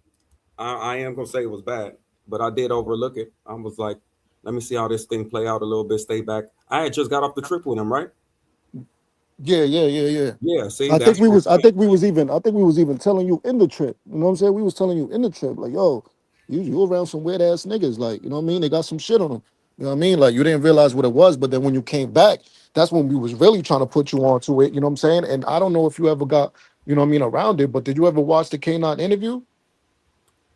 I am gonna say it was bad, but I did overlook it. I was like, let me see how this thing play out a little bit, stay back. I had just got off the trip with him, right? Yeah. Yeah, see, I think that's we what I'm was I saying. think we was even I think we was even telling you in the trip. You know what I'm saying? We was telling you in the trip, like, yo, you around some weird ass niggas, like, you know what I mean? They got some shit on them. You know what I mean? Like you didn't realize what it was, but then when you came back, that's when we was really trying to put you onto it. You know what I'm saying? And I don't know if you ever got, you know what I mean, around it, but did you ever watch the K9 interview?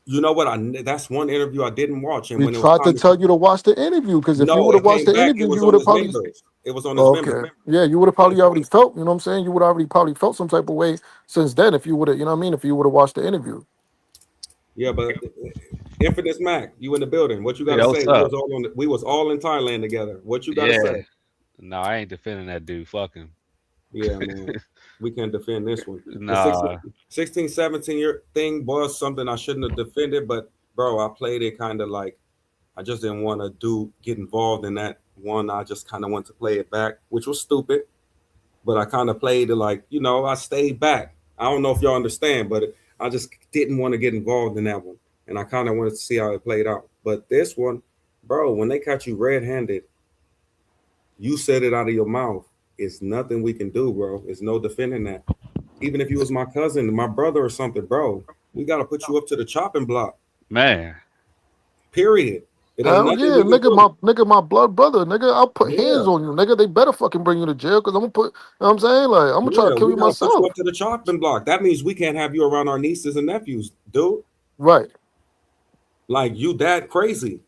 You know what? That's one interview I didn't watch, and We when it was tried to time to tell you to watch the interview because if you no, would have it watched came the back. It interview, was you would on have his probably members. It was on his members. okay. Yeah, you would have probably already felt, you know what I'm saying? You would already probably felt some type of way since then if you would have, you know what I mean, if you would have watched the interview. Yeah, but Infamous Mac, you in the building? What you got to Yeah, say? what's up? We was all in Thailand together. What you got to Yeah. say? No, I ain't defending that dude. Fuck him. Yeah, man, we can defend this one. The Nah. 16, 17-year thing was something I shouldn't have defended, but bro, I played it kind of like I just didn't want to get involved in that one. I just kind of went to play it back, which was stupid, but I kind of played it like, I stayed back. I don't know if y'all understand, but I just didn't want to get involved in that one. And I kind of wanted to see how it played out. But this one, bro, when they catch you red handed, you said it out of your mouth. It's nothing we can do, bro. It's no defending that. Even if you was my cousin, my brother or something, bro, we got to put you up to the chopping block, Man. period. It ain't Hell nothing yeah, we can do. nigga, my blood brother, nigga. I'll put hands Yeah. on you, nigga. They better fucking bring you to jail because I'm gonna put, you know what I'm saying? Like, I'm gonna try to Yeah, kill we you gotta put you myself. up to the chopping block. That means we can't have you around our nieces and nephews, dude. Right. Like you that crazy.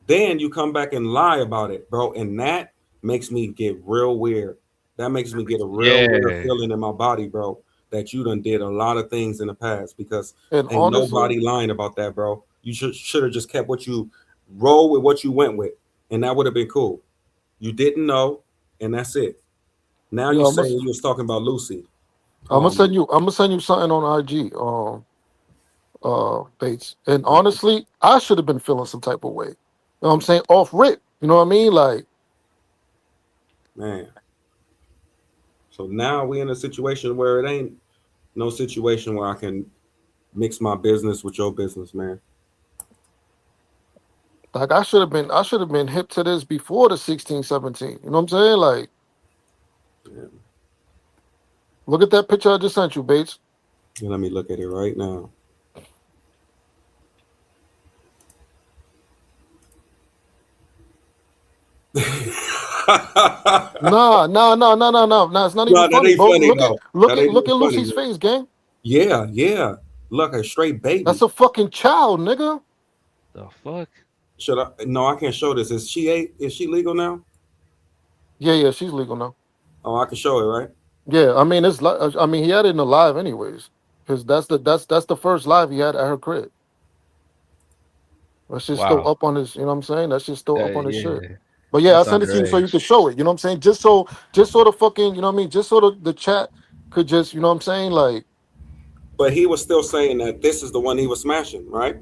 Then you come back and lie about it, bro. And that makes me get real weird. That makes me get a real weird Yeah. feeling in my body, bro. That you done did a lot of things in the past because And ain't honestly, nobody lying about that, bro. You should have just kept what you roll with what you went with, and that would have been cool. You didn't know. and that's it. Now you Yo, saying you was talking about Lucy. Oh my, I'm gonna send you something on IG. Bates. And honestly, I should have been feeling some type of way. You know what I'm saying? Off rip. You know what I mean? Like, man. So now we in a situation where it ain't no situation where I can mix my business with your business, man. I should have been hip to this before the 16, 17. You know what I'm saying? Like, Yeah. look at that picture I just sent you, Bates. Let me look at it right now. Nah, it's not even No, that funny, ain't bro. funny though. That ain't Look even at funny, Lucy's man. face, gang. Yeah, yeah. Look, a straight That's baby. a fucking child, nigga. The fuck? Should I? No, I can't show this. Is she eight? Is she legal now? Yeah, she's legal now. Oh, I can show it, right? Yeah, I mean I mean he had it in the live anyways. Because that's the first live he had at her crib. That shit's still Wow. up on his, you know what I'm saying? That shit's still up on his shit. Yeah, But yeah, I'll that's send it to you so you underage. can show it. You know what I'm saying? Just so the fucking, you know what I mean? Just so the chat could just, you know what I'm saying? Like, But he was still saying that this is the one he was smashing, right?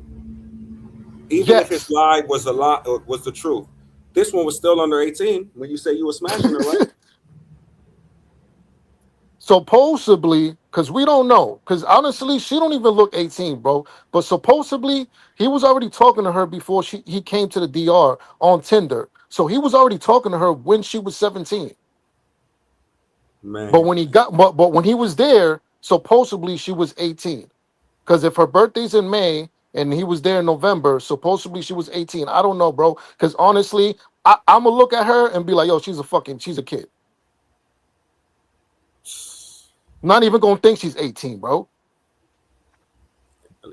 Even if his yes. lie was a lie, was the truth. This one was still under 18 when you say you were smashing her, right? Supposedly, because we don't know, because honestly, she don't even look 18, bro. But supposedly, he was already talking to her before he came to the DR on Tinder. So he was already talking to her when she was 17. But Man, when he got but when he was there, supposedly she was 18. Because if her birthday's in May and he was there in November, supposedly she was 18. I don't know, bro. Because honestly, I'm gonna look at her and be like, yo, she's a kid. Not even gonna think she's 18, bro.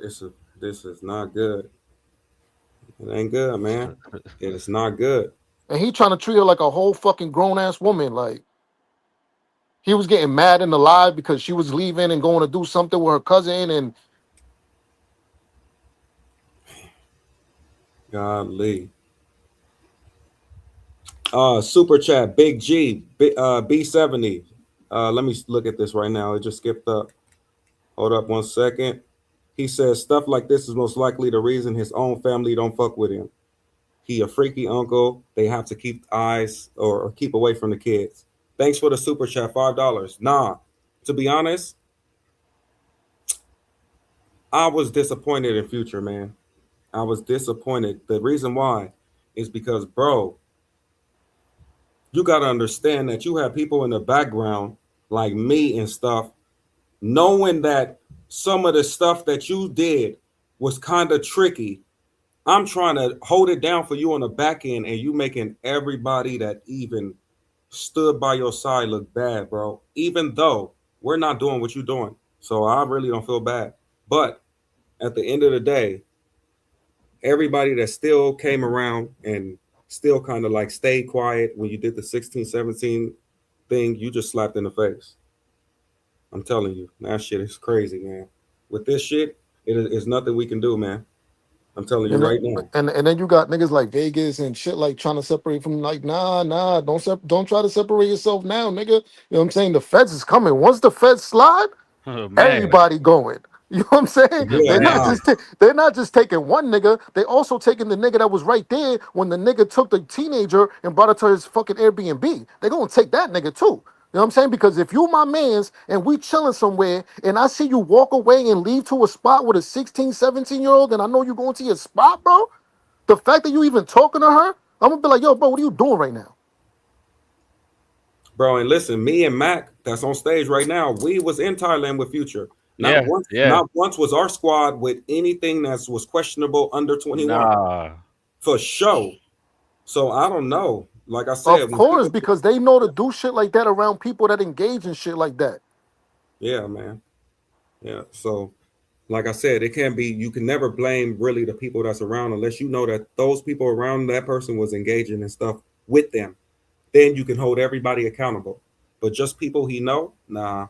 this is this is not good. It ain't good, man. It is not good. And he trying to treat her like a whole fucking grown ass woman. Like he was getting mad in the live because she was leaving and going to do something with her cousin. And Golly. Super chat, Big G, B70. Let me look at this right now. It just skipped up. Hold up 1 second. He says stuff like this is most likely the reason his own family don't fuck with him. He a freaky uncle. They have to keep eyes or keep away from the kids. Thanks for the super chat, $5. Nah, to be honest, I was disappointed in Future, man. I was disappointed. The reason why is because, bro, you got to understand that you have people in the background like me and stuff, knowing that some of the stuff that you did was kind of tricky. I'm trying to hold it down for you on the back end, and you making everybody that even stood by your side look bad, bro. Even though we're not doing what you're doing. So I really don't feel bad. But at the end of the day, everybody that still came around and still kind of like stayed quiet when you did the 16, 17 thing, you just slapped in the face. I'm telling you, that shit is crazy, man. With this shit, it is nothing we can do, man. I'm telling you and then, right now. and then you got niggas like Vegas and shit like trying to separate from like don't try to separate yourself now, nigga. You know what I'm saying? The feds is coming. Once the feds slide, Oh man, everybody going. You know what I'm saying? Yeah, nah. man. They're not just taking one nigga. They also taking the nigga that was right there when the nigga took the teenager and brought her to his fucking Airbnb. They gonna take that nigga too. You know what I'm saying? Because if you my mans and we chilling somewhere and I see you walk away and leave to a spot with a 16, 17-year-old and I know you going to your spot, bro, the fact that you even talking to her, I'm gonna be like, yo, bro, what are you doing right now? Bro, and listen, me and Mac, that's on stage right now, we was in Thailand with Future. Yeah, yeah. Not once was our squad with anything that was questionable under 21. Nah. For sure. So I don't know. Like I Of said, when course, people, because they know to do shit like that around people that engage in shit like that. yeah, man. Yeah. So like I said, it can't be, you can never blame really the people that's around unless you know that those people around that person was engaging in stuff with them. Then you can hold everybody accountable. But just people he know, nah.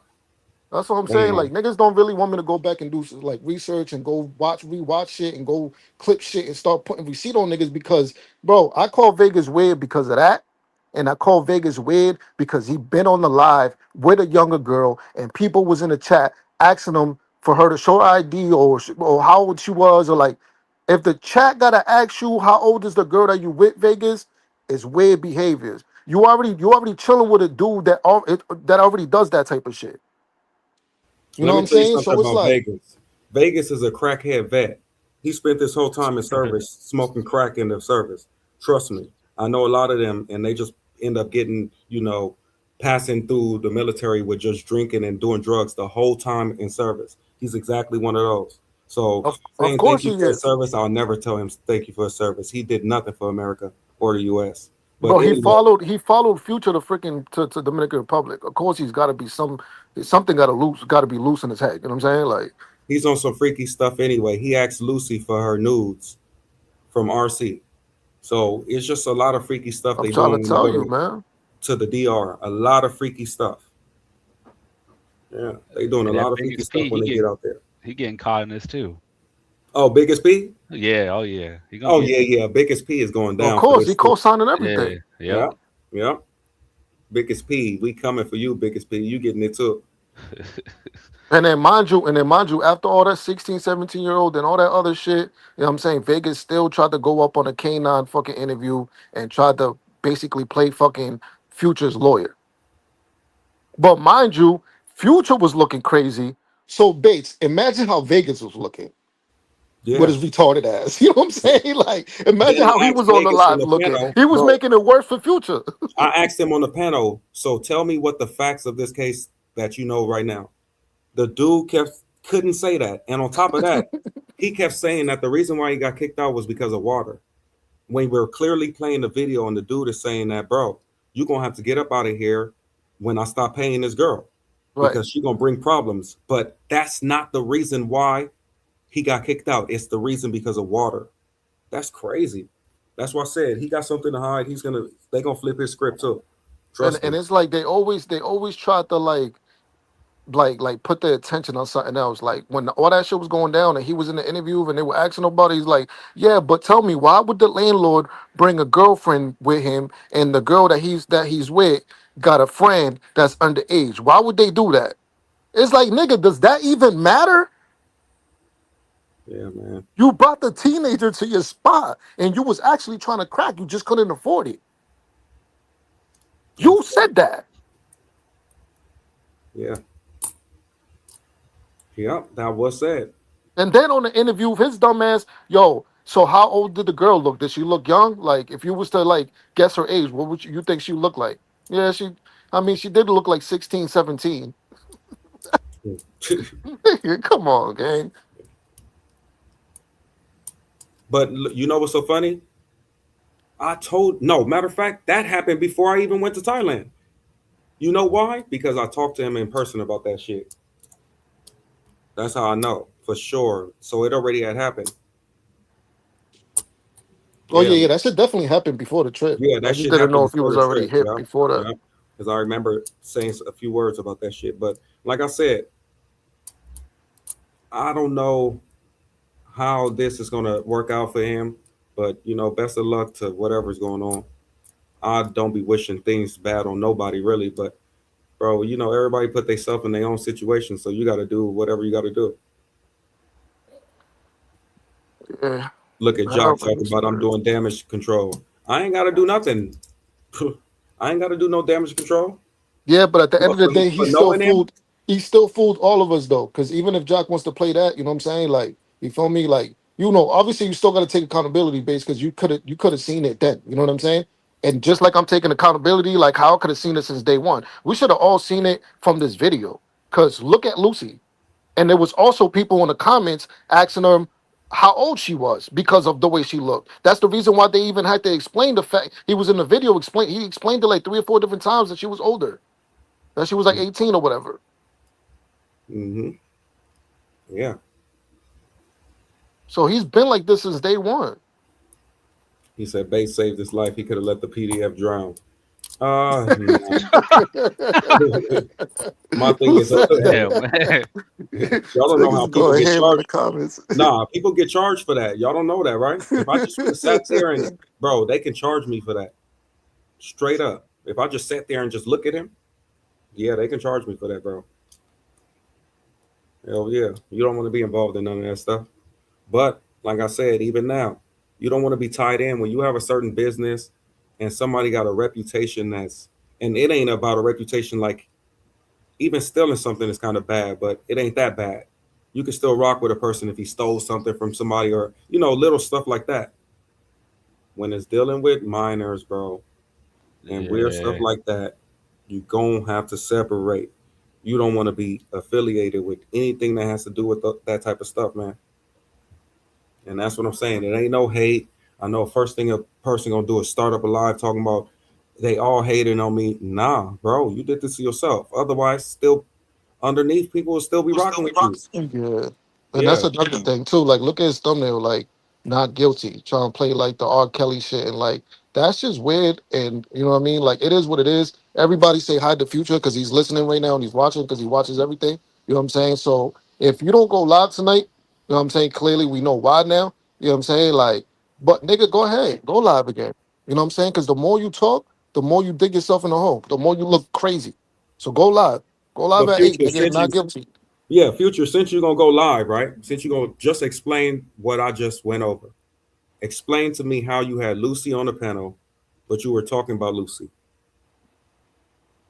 That's what I'm saying. Damn. Like niggas don't really want me to go back and do like research and go rewatch shit and go clip shit and start putting receipt on niggas because, bro, I call Vegas weird because of that. And I call Vegas weird because he been on the live with a younger girl, and people was in the chat asking him for her to show her ID or how old she was, or like, if the chat gotta ask you how old is the girl that you with, Vegas, it's weird behaviors. You already chilling with a dude that already does that type of shit. You know Let what me I'm tell you saying? something So it's about like, Vegas. Vegas is a crackhead vet. He spent this whole time in service smoking crack in the service. Trust me. I know a lot of them, and they just end up getting, passing through the military with just drinking and doing drugs the whole time in service. He's exactly one of those. So of saying thank course you he for his is. service, I'll never tell him thank you for his service. He did nothing for America or the US. But Bro, he anyway, followed Future to Dominican Republic. Of course, he's got to be something got to be loose in his head. You know what I'm saying? Like, he's on some freaky stuff anyway. He asked Lucy for her nudes from RC. So it's just a lot of freaky stuff I'm they trying to doing when they tell go you, man. to the DR. A lot of freaky stuff. Yeah, they doing a And that lot of freaky biggest stuff P, when they get out there. he getting caught in this too. Oh, Biggest P? Yeah, oh yeah, he gonna Oh get. yeah, yeah. Biggest P is going Of down for course, this he too. co-signing Yeah, everything. yep. Yeah, yeah. Biggest P, we coming for you, Biggest P. You getting it too. And then mind you, after all that 16, 17-year-old and all that other shit, you know what I'm saying? Vegas still tried to go up on a K9 fucking interview and tried to basically play fucking Future's lawyer. But mind you, Future was looking crazy. So Bates, imagine how Vegas was looking with Yeah. his retarded ass. You know what I'm saying? Like, imagine Then how I he asked was on the Vegas on live the looking. panel, He was bro. making it worse for Future. I asked him on the panel. So tell me what the facts of this case that you know right now. The dude couldn't say that, and on top of that, he kept saying that the reason why he got kicked out was because of water. When we're clearly playing the video, and the dude is saying that, bro, you're gonna have to get up out of here when I stop paying this girl Right. because she's gonna bring problems. But that's not the reason why he got kicked out. It's the reason because of water. That's crazy. That's why I said he got something to hide. They're gonna flip his script too. And Trust and me. it's like they always try to like put their attention on something else. Like when all that shit was going down and he was in the interview and they were asking about it, he's like, yeah, but tell me, why would the landlord bring a girlfriend with him and the girl that he's with got a friend that's underage? Why would they do that? It's like, nigga, does that even matter? Yeah, man. You brought the teenager to your spot and you was actually trying to crack, you just couldn't afford it. You That's said that. yeah. Yeah, that was said. And then on the interview, his dumb ass, yo, so how old did the girl look? Did she look young? Like, if you was to like guess her age, what would you think she looked like? Yeah, she did look like 16, 17. Come on, gang. But you know what's so funny? No, matter of fact, that happened before I even went to Thailand. You know why? Because I talked to him in person about that shit. That's how I know for sure. So it already had happened. Oh Yeah, yeah, that should definitely happen before the trip. yeah, I that just shit didn't know happened if he before was the already trip. hip Yeah, before that. yeah. Because I remember saying a few words about that shit. But like I said, I don't know how this is gonna work out for him. But best of luck to whatever's going on. I don't be wishing things bad on nobody really, but bro, everybody put themselves in their own situation, so you got to do whatever you got to do. Yeah. Look at Oh, Jock man, talking it's about I'm weird. doing damage control. I ain't got to do nothing. I ain't got to do no damage control. Yeah, but at the end But of the day, for knowing him, he still fooled all of us though. Because even if Jock wants to play that, you know what I'm saying? Like, you feel me? Like, obviously you still gotta take accountability base because you could have seen it then. You know what I'm saying? And just like I'm taking accountability, like how I could have seen it since day one. We should have all seen it from this video. Cause look at Lucy. And there was also people in the comments asking her how old she was because of the way she looked. That's the reason why they even had to explain the fact he was in the video. He explained it like 3 or 4 different times that she was older. That she was like 18 or whatever. hmm yeah, So he's been like this since day one. he said Bates saved his life. He could have let the PDF drown. Nah. My thing Who is, said that? Damn, man. y'all don't know how Niggas people going get ham in the charged. comments. Nah, people get charged for that. Y'all don't know that, right? If I just would have sat there and, bro, they can charge me for that. Straight up. If I just sat there and just look at him, yeah, they can charge me for that, bro. Hell yeah. You don't want to be involved in none of that stuff. But like I said, even now, you don't want to be tied in when you have a certain business and somebody got a reputation and it ain't about a reputation like even stealing something is kind of bad, but it ain't that bad. You can still rock with a person if he stole something from somebody or, little stuff like that. When it's dealing with minors, bro, and weird stuff Yeah. like that, you gonna have to separate. You don't want to be affiliated with anything that has to do with that type of stuff, man. And that's what I'm saying. It ain't no hate. I know first thing a person gonna do is start up a live talking about they all hating on me. Nah, bro, you did this to yourself. Otherwise, still underneath, people will still be rocking with you. Yeah, and Yeah, that's another thing too. Like, look at his thumbnail, like not guilty, trying to play like the R. Kelly shit, and like that's just weird. And you know what I mean? Like, it is what it is. Everybody say hi to Future because he's listening right now and he's watching because he watches everything. You know what I'm saying? So if you don't go live tonight, you know what I'm saying? Clearly, we know why now. You know what I'm saying? Like, but nigga, go ahead, go live again. You know what I'm saying? Because the more you talk, the more you dig yourself in the hole. The more you look crazy. So go live. Go live but at 8, future, nigga. since Not you, guilty. yeah, future, since you're gonna go live, right? Since you're gonna just explain what I just went over, explain to me how you had Lucy on the panel, but you were talking about Lucy.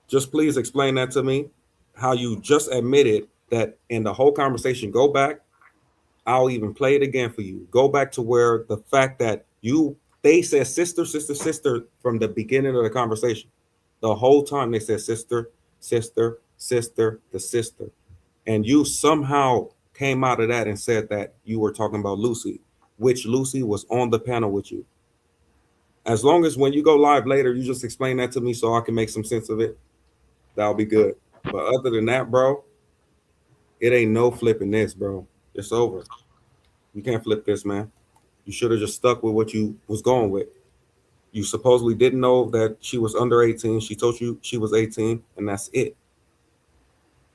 Just please explain that to me. How you just admitted that in the whole conversation. Go back. I'll even play it again for you. Go back to where the fact that they said sister, sister, sister from the beginning of the conversation. The whole time they said sister, sister, sister, the sister. And you somehow came out of that and said that you were talking about Lucy, which Lucy was on the panel with you. As long as when you go live later, you just explain that to me so I can make some sense of it, that'll be good. But other than that, bro, it ain't no flipping this, bro. It's over. You can't flip this, man. You should have just stuck with what you was going with. You supposedly didn't know that she was under 18. She told you she was 18, and that's it.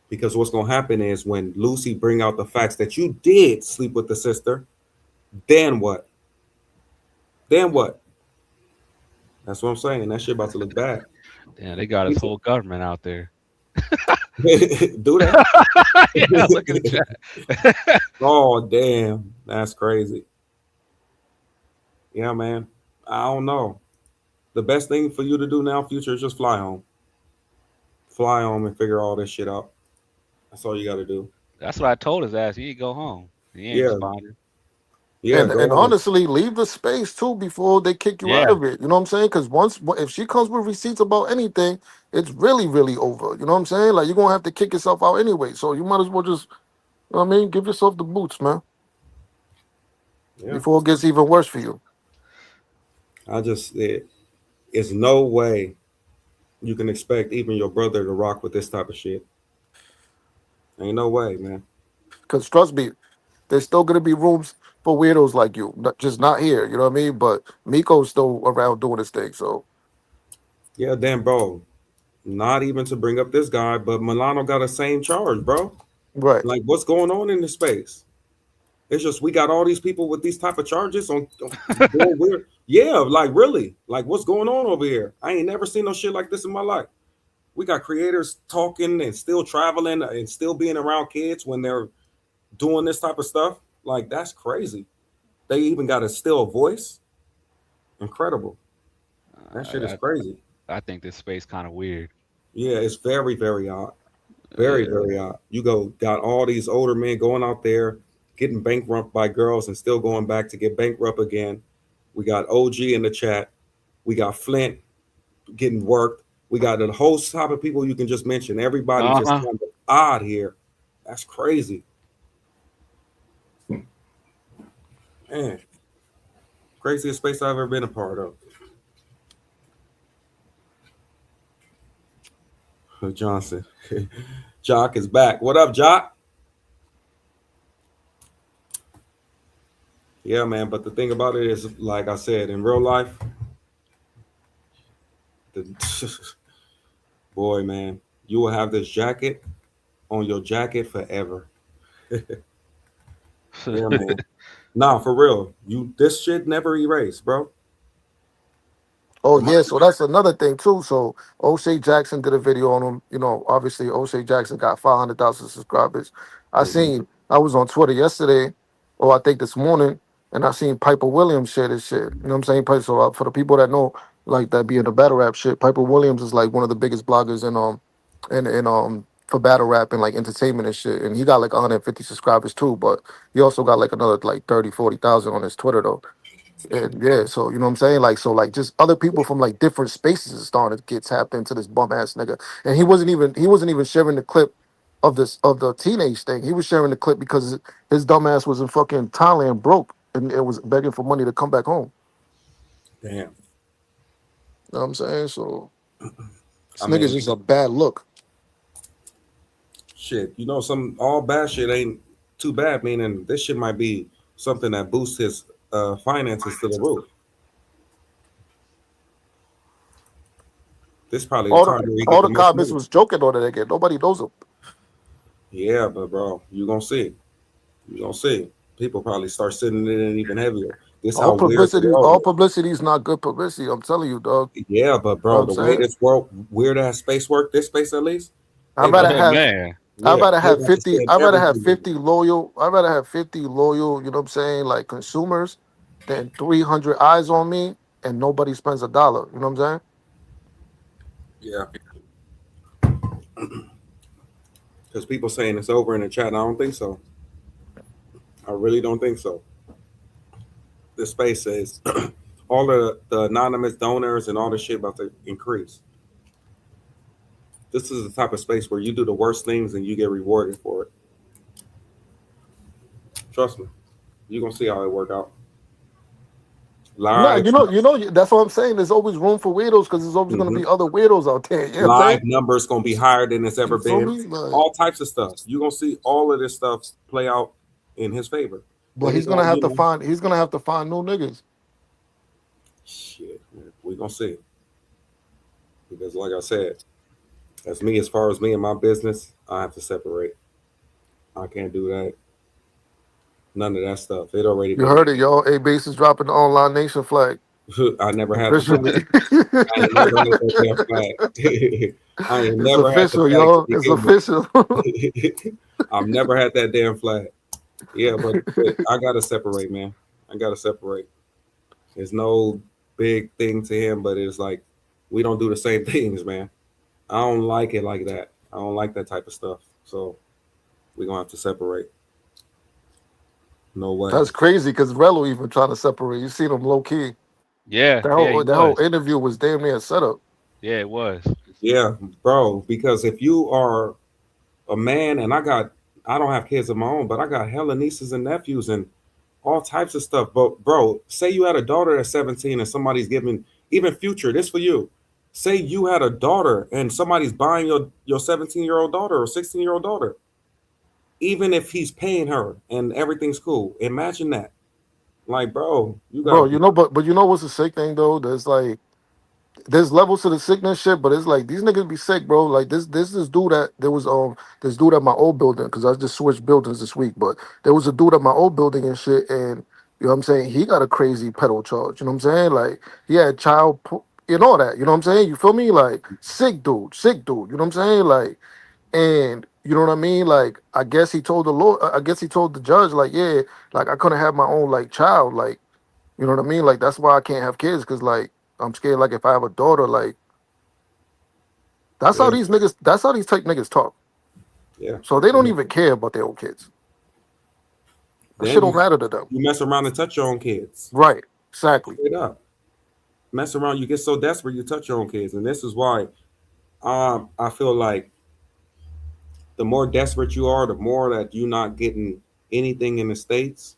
Because what's gonna happen is when Lucy bring out the facts that you did sleep with the sister, then what? Then what? That's what I'm saying. That shit about to look bad. Damn, they got his whole government out there. Do they? Yeah, look at the chat. Oh damn, that's crazy. Yeah, man. I don't know. The best thing for you to do now, future, is just fly home. Fly home and figure all this shit out. That's all you got to do. That's what I told his ass. He go home. He ain't Yeah, responding. yeah. And Go home. honestly, leave the space too before they kick you out Yeah. of it. You know what I'm saying? Because if she comes with receipts about anything, it's really, really over. You know what I'm saying? Like, you're gonna have to kick yourself out anyway. So you might as well just, you know what I mean, give yourself the boots, man, Yeah. before it gets even worse for you. It's no way you can expect even your brother to rock with this type of shit. Ain't no way, man. Because trust me, there's still gonna be rooms for weirdos like you, just not here. You know what I mean? But Miko's still around doing his thing. So Yeah, damn, bro. Not even to bring up this guy, but Milano got the same charge, bro. right. Like, what's going on in this space? It's just we got all these people with these type of charges on doing weird. Yeah, like really, like what's going on over here? I ain't never seen no shit like this in my life. We got creators talking and still traveling and still being around kids when they're doing this type of stuff. Like that's crazy. They even got a still voice. Incredible. That shit is I, crazy. I think this space kind of weird. Yeah, it's very, very odd. Very, Yeah. very odd. You got all these older men going out there getting bankrupt by girls and still going back to get bankrupt again. We got OG in the chat. We got Flint getting worked. We got the whole type of people you can just mention. Everybody just Uh-huh. kind of odd here. That's crazy. Man, craziest space I've ever been a part of. Johnson. Jock is back. What up, Jock? Yeah, man. But the thing about it is, like I said, in real life, the boy, man, you will have this jacket on your jacket forever. Yeah, man. Nah, for real. This shit never erased, bro. Oh The money. yeah, so that's another thing too. So O'Shea Jackson did a video on him. You know, obviously O'Shea Jackson got 500,000 subscribers. Mhm. I was on Twitter yesterday, or I think this morning, and I seen Piper Williams share this shit. You know what I'm saying? So for the people that know, like that be in the battle rap shit, Piper Williams is like one of the biggest bloggers in for battle rap and like entertainment and shit. And he got like 150 subscribers too, but he also got like another like 30, 40,000 on his Twitter though. And yeah, so you know what I'm saying? Like, so like just other people from like different spaces is starting to get tapped into this bum ass nigga. And he wasn't even sharing the clip of the teenage thing. He was sharing the clip because his dumb ass was in fucking Thailand broke and it was begging for money to come back home. Damn. You know what I'm saying? So this I nigga's mean, just a bad look. shit. You know, some all bad shit ain't too bad. Meaning this shit might be something that boosts his finances to the roof. This probably the All time the where he get all the the most comments money. was joking on it again. Nobody knows him. Yeah, but bro, you gonna see. You gonna see. People probably start sitting in it even heavier. This how weird the world All is. publicity is not good publicity. I'm telling you, dog. Yeah, but You know what bro, I'm the way saying? this world weird ass space work, this space at least, I'd they rather about to Oh have man. I'd yeah, rather they have about to 50, send I'd rather have everything in 50 loyal, I'd rather have 50 loyal, you know what I'm saying, like consumers than 300 eyes on me and nobody spends a dollar. You know what I'm saying? there. Yeah, because people saying it's over in the chat, and I don't think so. I really don't think so. This space says all the anonymous donors and all this shit about to increase. This is the type of space where you do the worst things and you get rewarded for it. Trust me, you're gonna see how it work out. No, Live, that's what I'm saying. There's always room for weirdos because there's always gonna mhm. be other weirdos out there. You know what I'm Live saying? numbers gonna be higher than it's ever You feel been. me? Like, All types of stuff. You're gonna see all of this stuff play out in his favor. but Then he gonna, you know, he's gonna have to find new niggas. shit. We gonna see because, like I said, as far as me and my business, I have to separate. I can't do that. None of that stuff. It already You been. heard it, y'all. A base is dropping the online nation flag. I never had the flag. Officially. I ain't never had that damn flag. I ain't It's never had the official, flag to y'all. It's begin official. with. I've never had that damn flag. Yeah, but I gotta separate, man. I gotta separate. There's no big thing to him, but it's like we don't do the same things, man. I don't like it like that. I don't like that type of stuff. So we're gonna have to separate. No way. That's crazy because Relo even trying to separate. You see them low key. Yeah, yeah, he That whole was. interview was damn near a setup. Yeah, it was. Yeah, bro. Because if you are a man, and I don't have kids of my own, but I got hella nieces and nephews and all types of stuff. But bro, say you had a daughter that's 17 and somebody's giving even future, this for you. Say you had a daughter and somebody's buying your 17-year-old daughter or 16-year-old daughter, even if he's paying her and everything's cool. Imagine that. Like, bro, you gotta Bro, be but you know what's the sick thing though? There's levels to the sickness shit, but it's like these niggas be sick, bro. Like this dude that there was this dude at my old building because I just switched buildings this week, but there was a dude at my old building and shit, and you know what I'm saying, he got a crazy pedal charge. You know what I'm saying? Like he had and all that. You know what I'm saying? You feel me? Like sick dude, sick dude. You know what I'm saying? Like, and you know what I mean? Like I guess he told the Lord, I guess he told the judge, like, yeah, like I couldn't have my own like child, like. You know what I mean? Like that's why I can't have kids because like I'm scared. Like if I have a daughter, like that's how yeah, these niggas. That's how these type niggas talk. yeah. So they don't even care about their own kids. That shit Then don't matter to them. you mess around and touch your own kids. Right? Exactly. Straight up. Mess around, you get so desperate you touch your own kids. And this is why I feel like the more desperate you are, the more that you're not getting anything in the States,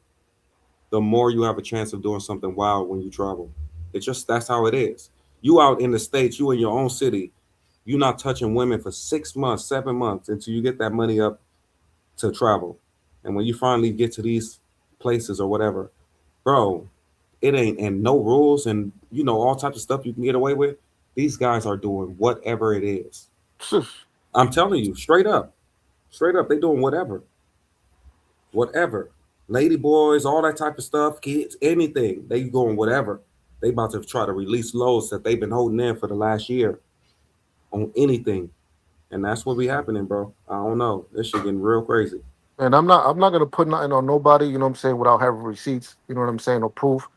the more you have a chance of doing something wild when you travel. It's just that's how it is. You out in the States, you in your own city, you're not touching women for 6 months, 7 months until you get that money up to travel. And when you finally get to these places or whatever, bro, it ain't and no rules and all types of stuff you can get away with. These guys are doing whatever it is. I'm telling you, straight up, they doing whatever. Lady boys, all that type of stuff, kids, anything. They going whatever. They about to try to release loads that they've been holding in for the last year on anything. And that's what be happening, bro. I don't know. This shit getting real crazy. And I'm not gonna put nothing on nobody, you know what I'm saying, without having receipts, you know what I'm saying, or proof,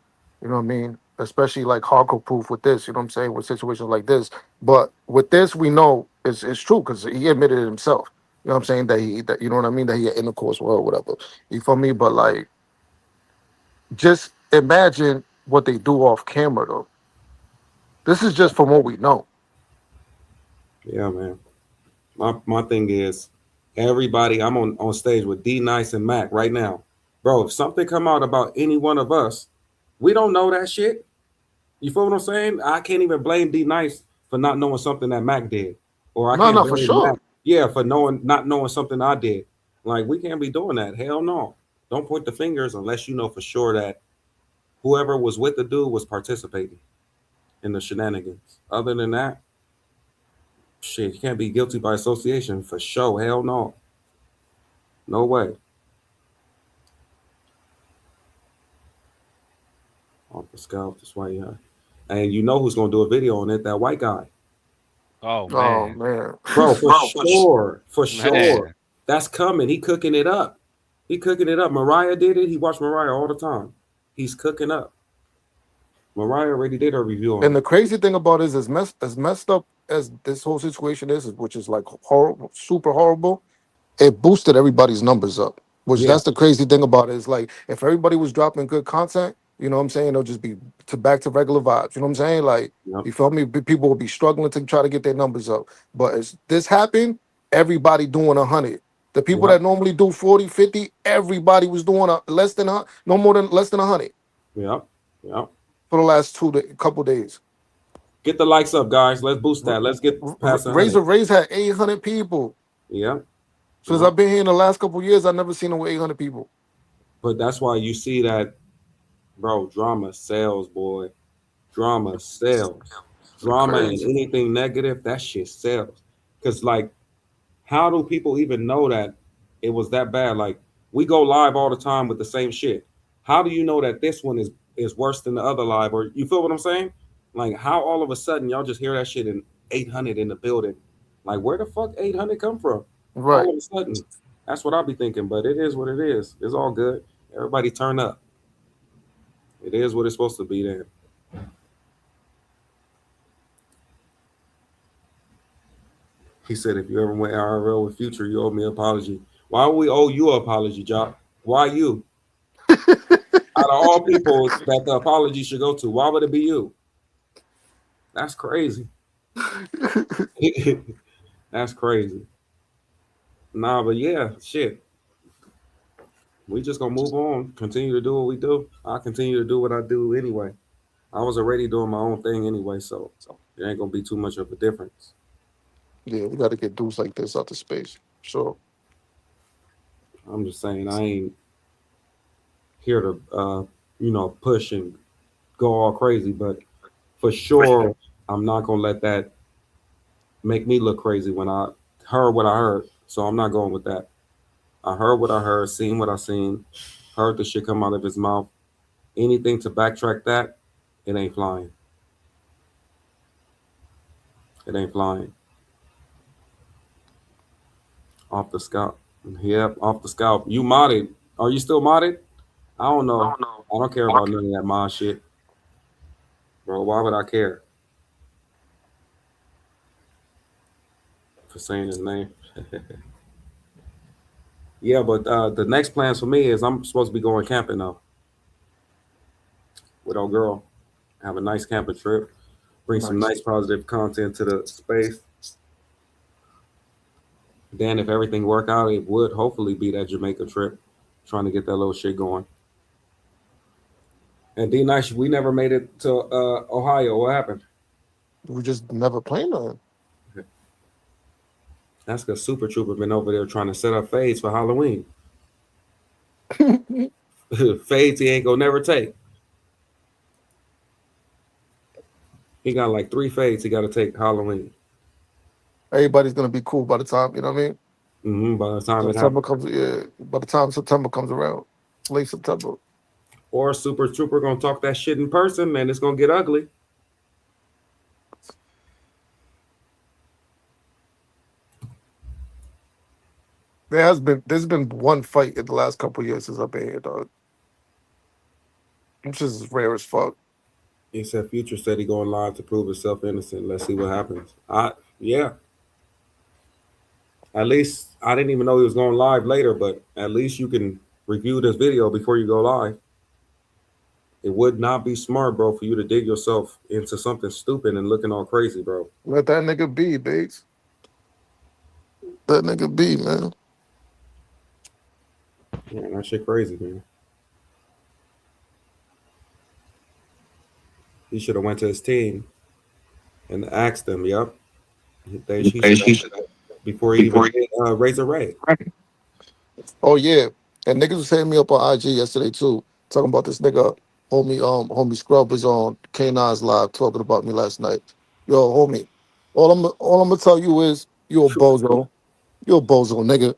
you know what I mean? Especially like hardcore proof with this, you know what I'm saying, with situations like this. But with this, we know it's true because he admitted it himself. You know what I'm saying? That you know what I mean, that he had intercourse with her or whatever. You feel me? But like just imagine what they do off camera though. This is just from what we know. Yeah, man. My thing is everybody, I'm on stage with D Nice and Mac right now. Bro, if something come out about any one of us, we don't know that shit. You feel what I'm saying? I can't even blame D Nice for not knowing something that Mac did. Or I No, can't no, for blame Mac, sure. yeah, for not knowing something I did. Like we can't be doing that. Hell no. Don't point the fingers unless you know for sure that whoever was with the dude was participating in the shenanigans. Other than that, shit, you can't be guilty by association for sure. Hell no. No way. Off the scalp, that's why yeah. And you know who's gonna do a video on it? That white guy. Oh Oh man, man. Bro, for sure. For sure. man. That's coming. He cooking it up. He cooking it up. Mariah did it. He watched Mariah all the time. He's cooking up. Mariah already did her review on And it. the crazy thing about it is as messed up as this whole situation is, which is like horrible, super horrible, it boosted everybody's numbers up. Which Yeah. that's the crazy thing about it is like if everybody was dropping good content, you know what I'm saying, it'll just be to back to regular vibes. You know what I'm saying? Like Yep. you feel me? People will be struggling to try to get their numbers up. But as this happened, everybody doing 100. The people Yep. that normally do 40, 50, everybody was doing less than no more than less than 100 Yep. Yep. for the last couple days. Get the likes up, guys. Let's boost that. Let's get past 100. Razor Rays had 800 people. Yep. Since Yep. I've been here in the last couple of years, I've never seen over 800 people. But that's why you see that, bro, drama sells, boy. Drama sells. Drama and Crazy. anything negative, that shit sells. Cause like, how do people even know that it was that bad? Like, we go live all the time with the same shit. How do you know that this one is worse than the other live? Or you feel what I'm saying? Like, how all of a sudden y'all just hear that shit in 800 in the building? Like, where the fuck 800 come from? All Right. of a sudden, that's what I'll be thinking. But it is what it is. It's all good. Everybody turn up. It is what it's supposed to be. Then he said, if you ever went IRL with Future, you owe me an apology. Why would we owe you an apology, Jock? Why you? Out of all people that the apology should go to, why would it be you? That's crazy. That's crazy. Nah, but yeah, shit. We just gonna move on, continue to do what we do. I continue to do what I do anyway. I was already doing my own thing anyway, so it ain't gonna be too much of a difference. Yeah, we got to get dudes like this out of space. Sure. I'm just saying I ain't here to push and go all crazy, but for sure I'm not gonna let that make me look crazy when I heard what I heard. So I'm not going with that. I heard what I heard, seen what I seen, heard the shit come out of his mouth. Anything to backtrack that, it ain't flying. It ain't flying. Off the scalp. Yep, off the scalp. You modded. Are you still modded? I don't know. I don't care about none of that mod shit. Bro, why would I care for saying his name? Yeah, but the next plans for me is I'm supposed to be going camping though with our girl. Have a nice camping trip. Bring some Nice. nice positive content to the space. Then if everything work out, it would hopefully be that Jamaica trip. Trying to get that little shit going. And D Nice, we never made it to Ohio. What happened? We just never planned on That's because Super Trooper been over there trying to set up fades for Halloween. it. Fades he ain't gonna never take. He got like 3 fades he got to take Halloween. Everybody's gonna be cool by the time, you know what I mean? By the time it September happens. comes, yeah. By the time September comes around, late September. Or Super Trooper gonna talk that shit in person, and it's gonna get ugly. There's been one fight in the last couple of years since I've been here, dog. Which is rare as fuck. He said Future said he going live to prove himself innocent. Let's see what happens. Yeah. At least I didn't even know he was going live later, but at least you can review this video before you go live. It would not be smart, bro, for you to dig yourself into something stupid and looking all crazy, bro. Let that nigga be, Bates. That nigga be, man. Yeah, that shit crazy, man. He should have went to his team and asked them, yep. He should have before he even did Razor Ray. Oh yeah. And niggas was hitting me up on IG yesterday too, talking about this nigga, homie Scrub was on K9's live talking about me last night. Yo, homie, all I'm gonna tell you is you a bozo. You a bozo, nigga.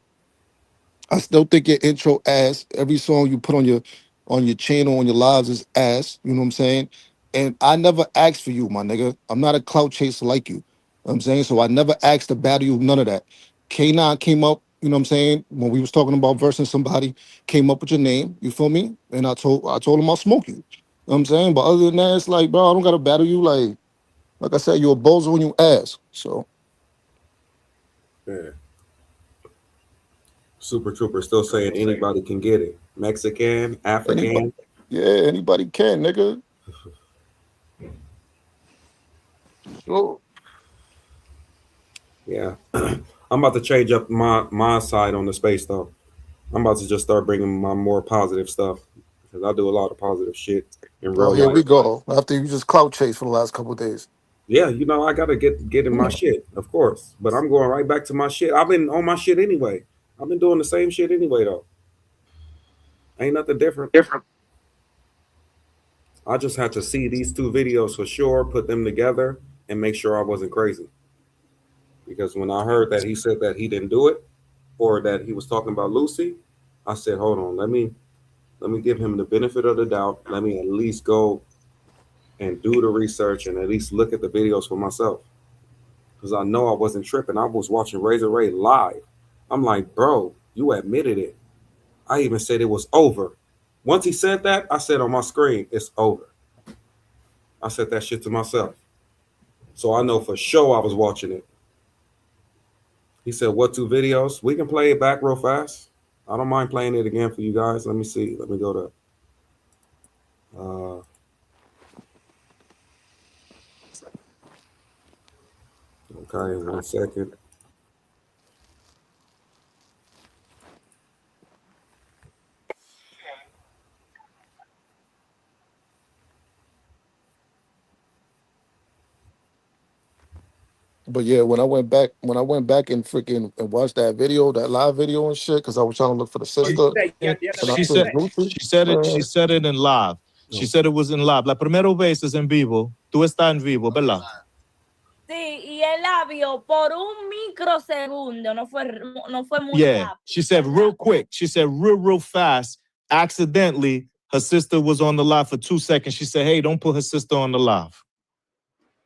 I still think your intro ass. Every song you put on your channel, on your lives is ass. You know what I'm saying? And I never asked for you, my nigga. I'm not a clout chaser like you. You know what I'm saying? So I never asked to battle you, none of that. K9 came up, you know what I'm saying, when we was talking about versing somebody, came up with your name, you feel me? And I told him I'll smoke you. You know what I'm saying? But other than that, it's like, bro, I don't gotta battle you. Like I said, you're a bozo when you ask. So Yeah. Super Trooper still saying anybody can get it. Mexican, African. Anybody can, nigga. So, yeah. I'm about to change up my side on the space though. I'm about to just start bringing my more positive stuff because I do a lot of positive shit in real here life. we go. After you just clout chase for the last couple of days. Yeah, I gotta get in my shit, of course. But I'm going right back to my shit. I've been on my shit anyway. I've been doing the same shit anyway though. Ain't nothing different. I just had to see these two videos for sure, put them together, and make sure I wasn't crazy. Because when I heard that he said that he didn't do it, or that he was talking about Lucy, I said, hold on, let me give him the benefit of the doubt. Let me at least go and do the research and at least look at the videos for myself. Because I know I wasn't tripping. I was watching Razor Ray live. I'm like, bro, you admitted it. I even said it was over. Once he said that, I said on my screen, it's over. I said that shit to myself. So I know for sure I was watching it. He said, what two videos? We can play it back real fast. I don't mind playing it again for you guys. Let me see. Let me go to okay, 1 second. But yeah, when I went back and freaking and watched that video, that live video and shit, because I was trying to look for the sister. She said it in live. She said it was in live. La primera vez es en vivo. Tú estás en vivo, ¿verdad? Sí, y el labio por un microsegundo, no fue muy Yeah, rápido. she said real quick. She said real fast. Accidentally, her sister was on the live for 2 seconds. She said, hey, don't put her sister on the live.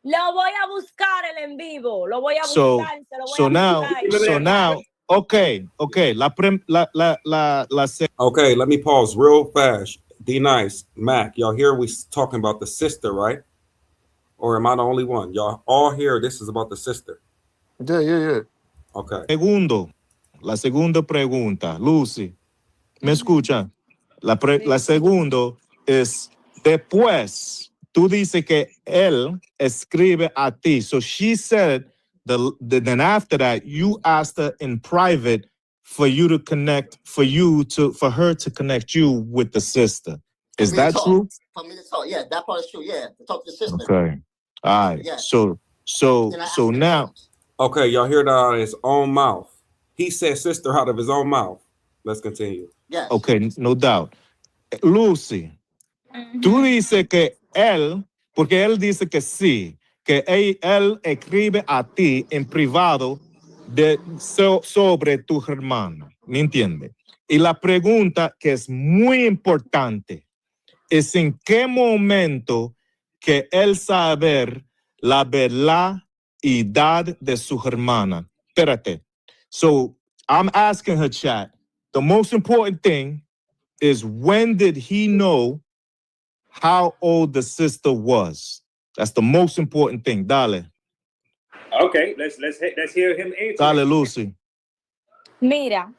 Lo voy a buscar el en vivo. Lo voy a buscar. So now, okay. Okay, let me pause real fast. D Nice, Mac, y'all hear we talking about the sister, right? Or am I the only one? Y'all all hear this is about the sister. Yeah. Okay. La segunda pregunta, Lucy, ¿me escucha? La segundo es, después, tú dices que él escribe a ti. So she said, then after that, you asked her in private for you to connect, for her to connect you with the sister. Is that true? For me to talk, yeah, that part is true. Yeah, to talk to the sister. Okay. All right. Yeah. So now. Okay, y'all hear that out of his own mouth. He said sister out of his own mouth. Let's continue. Yes. Okay, no doubt. Lucy, tú dices que él, porque él dice que sí, que él escribe a ti en privado sobre tu hermano, ¿me entiendes? Y la pregunta que es muy importante, es en qué momento que él saber la verdad de su hermana. Espérate. So I'm asking her, chat, the most important thing is when did he know how old the sister was? That's the most important thing. Dale. Okay, let's hear him answer. Dale, Lucy. Mira,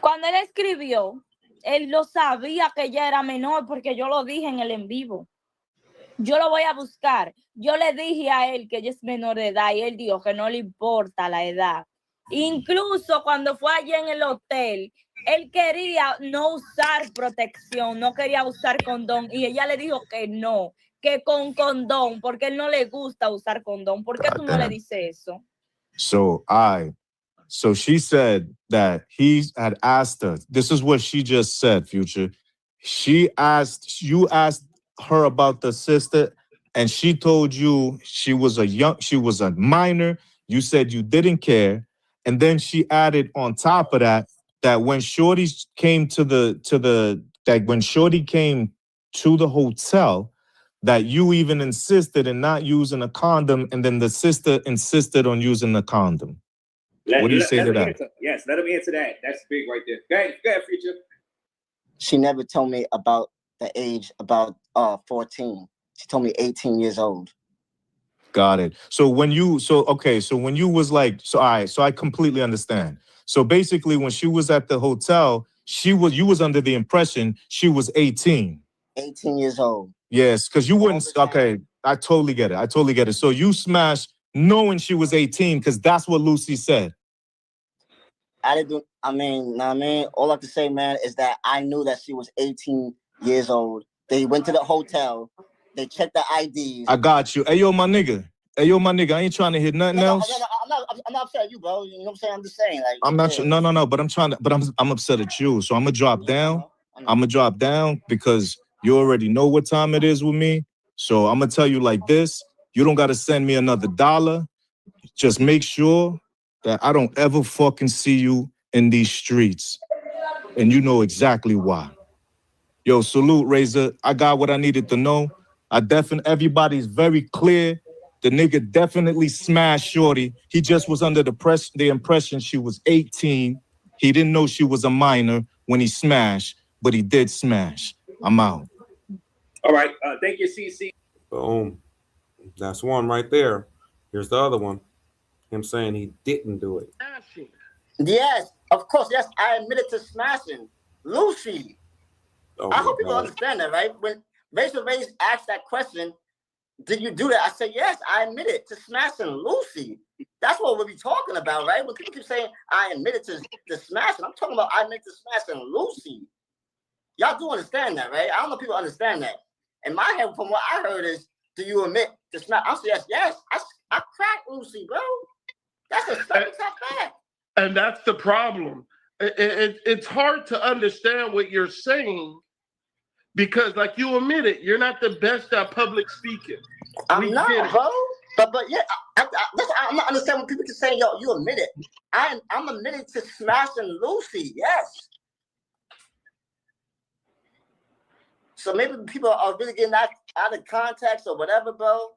cuando él escribió, él lo sabía que ella era menor porque yo lo dije en el en vivo. Yo lo voy a buscar. Yo le dije a él que ella es menor de edad y él dijo que no le importa la edad. Incluso cuando fue allá en el hotel, él quería no usar protección, no quería usar condón y ella le dijo que no, que con condón, porque él no le gusta usar condón. ¿Por qué tú no le dices eso? So she said that he had asked her. This is what she just said, Future. You asked her about the sister, and she told you she was a minor. You said you didn't care. And then she added on top of that when Shorty came to the hotel, that you even insisted in not using a condom, and then the sister insisted on using the condom. What do you say to that? Answer. Yes, let him answer that. That's big right there. Go ahead, Future. She never told me about the age, about 14. She told me 18 years old. Got it. So when you was like, all right, so I completely understand. So basically when she was at the hotel, you was under the impression she was 18. 18 years old. Yes, because you wouldn't, okay, I totally get it. So you smashed knowing she was 18, because that's what Lucy said. All I can say, man, is that I knew that she was 18 years old. They went to the hotel. They checked the IDs. I got you. Hey, yo, my nigga. I ain't trying to hit nothing else. I'm not upset at you, bro. You know what I'm saying? I'm just saying. Like, I'm not. No. But I'm upset at you. So I'm gonna drop down. I'm gonna drop down because you already know what time it is with me. So I'm gonna tell you like this. You don't gotta send me another $1. Just make sure that I don't ever fucking see you in these streets. And you know exactly why. Yo, salute, Razor. I got what I needed to know. Everybody's very clear. The nigga definitely smashed Shorty. He just was under the impression she was 18. He didn't know she was a minor when he smashed, but he did smash. I'm out. All right. Thank you, CC. Boom. That's one right there. Here's the other one. Him saying he didn't do it. Yes, of course. Yes, I admitted to smashing Lucy. I hope people understand that, right? When Rachel Reyes asked that question, did you do that? I said, yes, I admitted to smashing Lucy. That's what we'll be talking about, right? When people keep saying I admitted to smashing, I'm talking about I admitted to smashing Lucy. Y'all do understand that, right? I don't know if people understand that. In my head, from what I heard is, do you admit to smash? I said, yes, I cracked Lucy, bro. That's a tough fact. And that's the problem. It's hard to understand what you're saying because, like you admit it, you're not the best at public speaking. I'm not, bro. But yeah, I'm not understanding when people can say, yo, you admit it. I'm admitted to smashing Lucy, yes. So maybe people are really getting out of context or whatever, bro.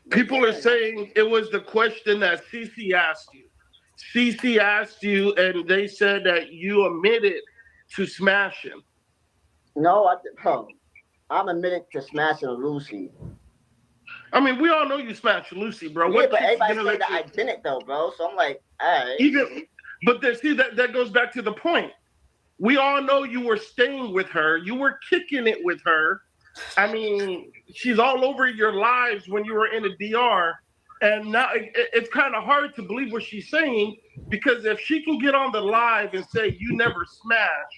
People are saying it was the question that CC asked you. CC asked you, and they said that you admitted to smashing. No, I'm admitted to smashing Lucy. I mean, we all know you smashed Lucy, bro. Yeah, but everybody say that I didn't, though, bro. So I'm like, all right. But that goes back to the point. We all know you were staying with her. You were kicking it with her. I mean, she's all over your lives when you were in the DR. And now it's kind of hard to believe what she's saying, because if she can get on the live and say you never smashed,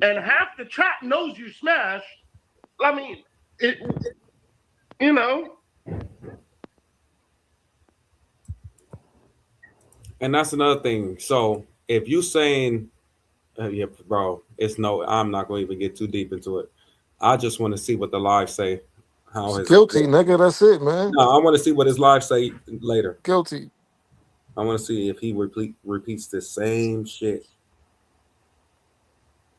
and half the chat knows you smashed, I mean, you know. And that's another thing. So if you saying, yeah, bro, I'm not going to even get too deep into it. I just want to see what the live say. Guilty, nigga. That's it, man. No, I want to see what his live say later. Guilty. I want to see if he repeats the same shit.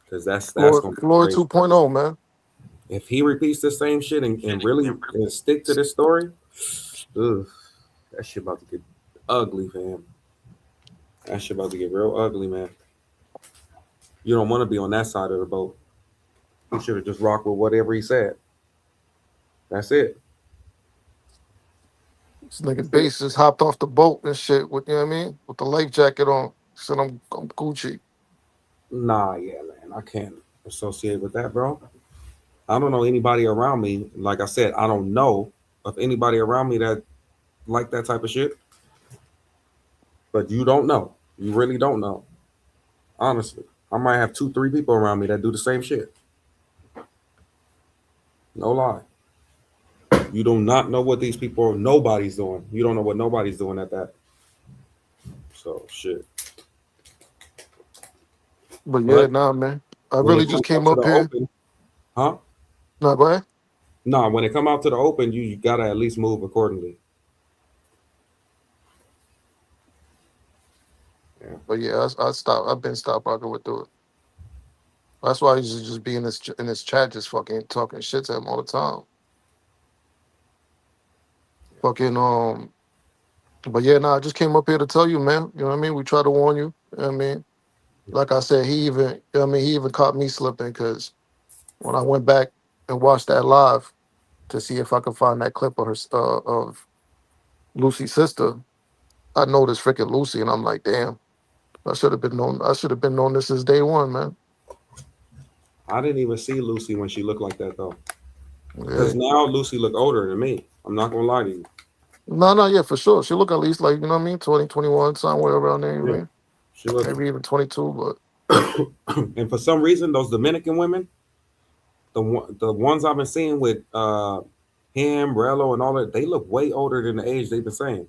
Because that's Glory 2.0, man. If he repeats the same shit and really stick to this story, ugh, that shit about to get ugly, fam. That shit about to get real ugly, man. You don't want to be on that side of the boat. You should have just rocked with whatever he said. That's it. This nigga Bass just hopped off the boat and shit with, you know what I mean? With the life jacket on. Said I'm Gucci. Nah, yeah, man. I can't associate with that, bro. I don't know anybody around me. Like I said, I don't know of anybody around me that like that type of shit. But you don't know. You really don't know. Honestly. I might have 2, 3 people around me that do the same shit. No lie. You do not know what these people, nobody's doing. You don't know what nobody's doing at that. So shit. But yeah, But nah, man. I when really it just comes out came to up the here. open, huh? Nah, go ahead. Nah, when it come out to the open, you gotta at least move accordingly. Yeah. But yeah, I stopped. I've been stopped rocking with it. That's why I used to just be in this chat, just fucking talking shit to him all the time. Fucking But yeah, nah, I just came up here to tell you, man. You know what I mean? We try to warn you. You know what I mean? Like I said, he even, you know what I mean, he even caught me slipping because when I went back and watched that live to see if I could find that clip of her of Lucy's sister, I noticed freaking Lucy, and I'm like, damn, I should have been known. I should have been known this since day one, man. I didn't even see Lucy when she looked like that though. Yeah. Because now Lucy look older than me. I'm not gonna lie to you. No, no, yeah, for sure. She look at least like, you know what I mean, 2021, somewhere around there, you know what I Yeah. mean? She look Maybe even 22, but and for some reason those Dominican women, the ones I've been seeing with him, Rello, and all that, they look way older than the age they've been saying.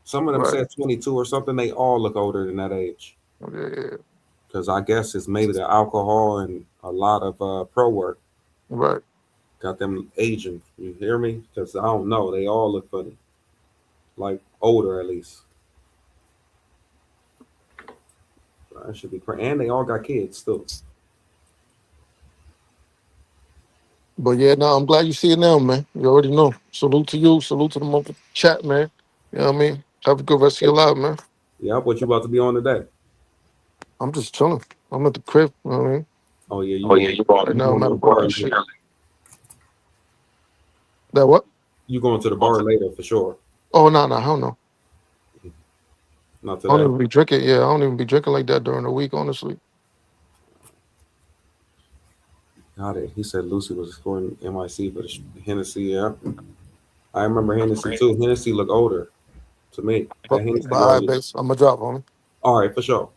Some of them right. said 22 or something. They all look older than that age. Yeah, Because I guess it's maybe the alcohol and a lot of pro work right. got them aging. You hear me? Because I don't know. They all look funny. Like older at least. That should be crazy. And they all got kids still. But yeah, no, I'm glad you see it now, man. You already know. Salute to you. Salute to the mother chat, man. You know what I mean? Have a good rest of your life, man. Yeah, what you about to be on today? I'm just chilling. I'm at the crib, you know what I mean? Oh yeah, Right you now, going I'm to at the a bar bar? and shit. That what? You going to the bar later for sure? Oh, no, no, hell no. Not I don't today. even be drinking. Yeah, I don't even be drinking like that during the week, honestly. Got it. He said Lucy was scoring NYC, but Hennessy, yeah. I remember Hennessy too. Hennessy look older to me. That Hennessy But all girl. right, bitch. I'm going to drop on him. All right, for sure.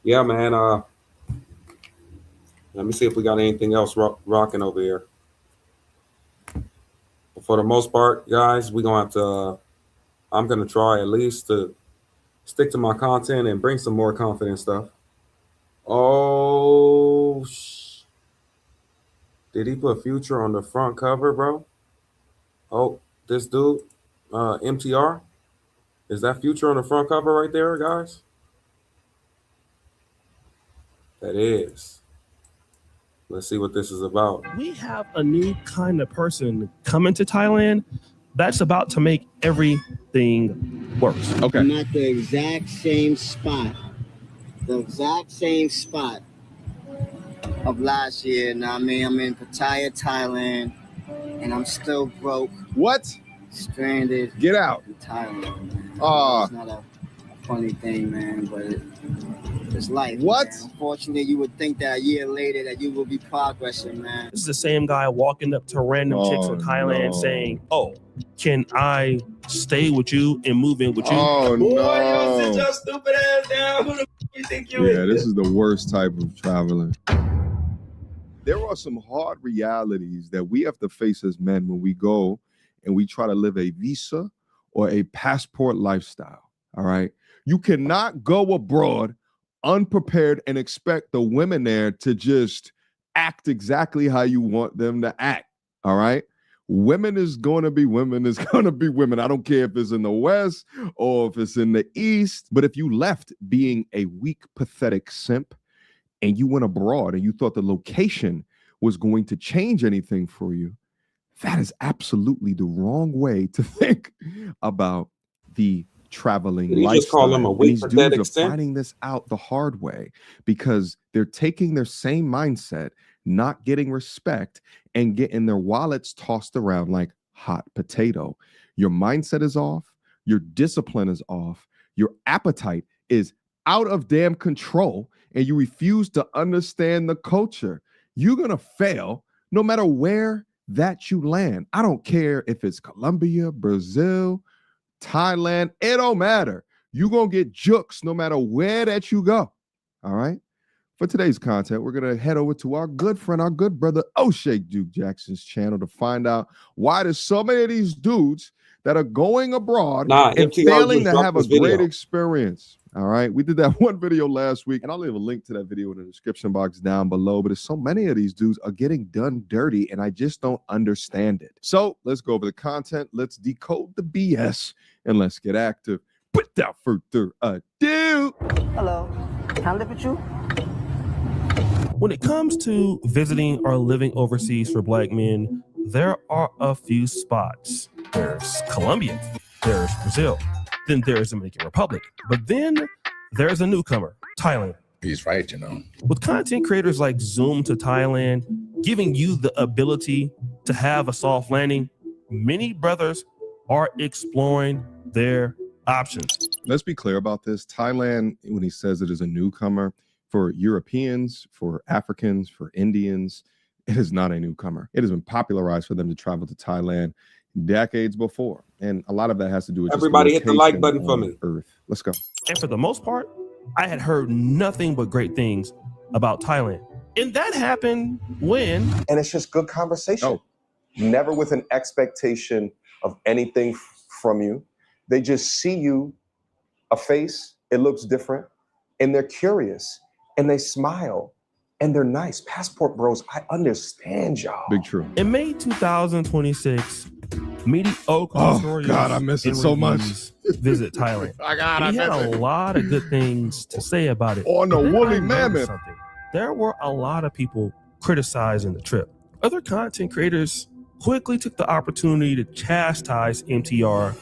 Yeah, man. Let me see if we got anything else rocking over here. But for the most part, guys, we're gonna have to. I'm gonna try at least to stick to my content and bring some more confident stuff. Oh, did he put Future on the front cover, bro? Oh, this dude, MTR. Is that Future on the front cover right there, guys? That is. Let's see what this is about. We have a new kind of person coming to Thailand that's about to make everything worse. Okay. I'm at the exact same spot. The exact same spot of last year. Now, I mean, I'm in Pattaya, Thailand, and I'm still broke. What? Stranded. Get out. In Thailand, man. Ah. It's not a funny thing, man, but it's life. What? Man. Unfortunately, you would think that a year later that you will be progressing, man. This is the same guy walking up to random chicks in Thailand saying, "Oh, can I stay with you and move in with you?" Oh, Boy, no. you sit your stupid ass down. Who the f you think you is? Yeah, this is the worst type of traveling. There are some hard realities that we have to face as men when we go and we try to live a visa or a passport lifestyle. All right. You cannot go abroad unprepared and expect the women there to just act exactly how you want them to act. All right. Women is going to be women is going to be women. I don't care if it's in the West or if it's in the East. But if you left being a weak, pathetic simp and you went abroad and you thought the location was going to change anything for you, that is absolutely the wrong way to think about the traveling Did you lifestyle. just call him a And weak these dudes pathetic are simp? finding this out the hard way because they're taking their same mindset, not getting respect, and getting their wallets tossed around like hot potato. Your mindset is off. Your discipline is off. Your appetite is out of damn control, and you refuse to understand the culture. You're going to fail no matter where that you land. I don't care if it's Colombia, Brazil, Thailand, it don't matter. You're going to get jukes no matter where that you go. All right? For today's content, we're going to head over to our good friend, our good brother, O'Shea Duke Jackson's channel to find out why there's so many of these dudes that are going abroad and MTR failing just to dropped have a this video. great experience. All right. We did that one video last week, and I'll leave a link to that video in the description box down below. But there's so many of these dudes are getting done dirty, and I just don't understand it. So let's go over the content. Let's decode the BS, and let's get active. Without further ado. Hello. Can I live with you? When it comes to visiting or living overseas for Black men, there are a few spots. There's Colombia, there's Brazil, then there's Dominican Republic, but then there's a newcomer, Thailand. He's right, you know. With content creators like Zoom to Thailand, giving you the ability to have a soft landing, many brothers are exploring their options. Let's be clear about this. Thailand, when he says it is a newcomer, for Europeans, for Africans, for Indians, it is not a newcomer. It has been popularized for them to travel to Thailand decades before. And a lot of that has to do with everybody hit the like button for me. Earth. Let's go. And for the most part, I had heard nothing but great things about Thailand. And that happened when... And it's just good conversation. Oh. Never with an expectation of anything from you. They just see you, a face, it looks different, and they're curious, and they smile, and they're nice. Passport bros, I understand y'all. Big true. In May 2026, mediocre Oh, God, I miss it so much. Visit Thailand. And he had a lot of good things to say about it. On the But then woolly I noticed mammoth. something. There were a lot of people criticizing the trip. Other content creators quickly took the opportunity to chastise MTR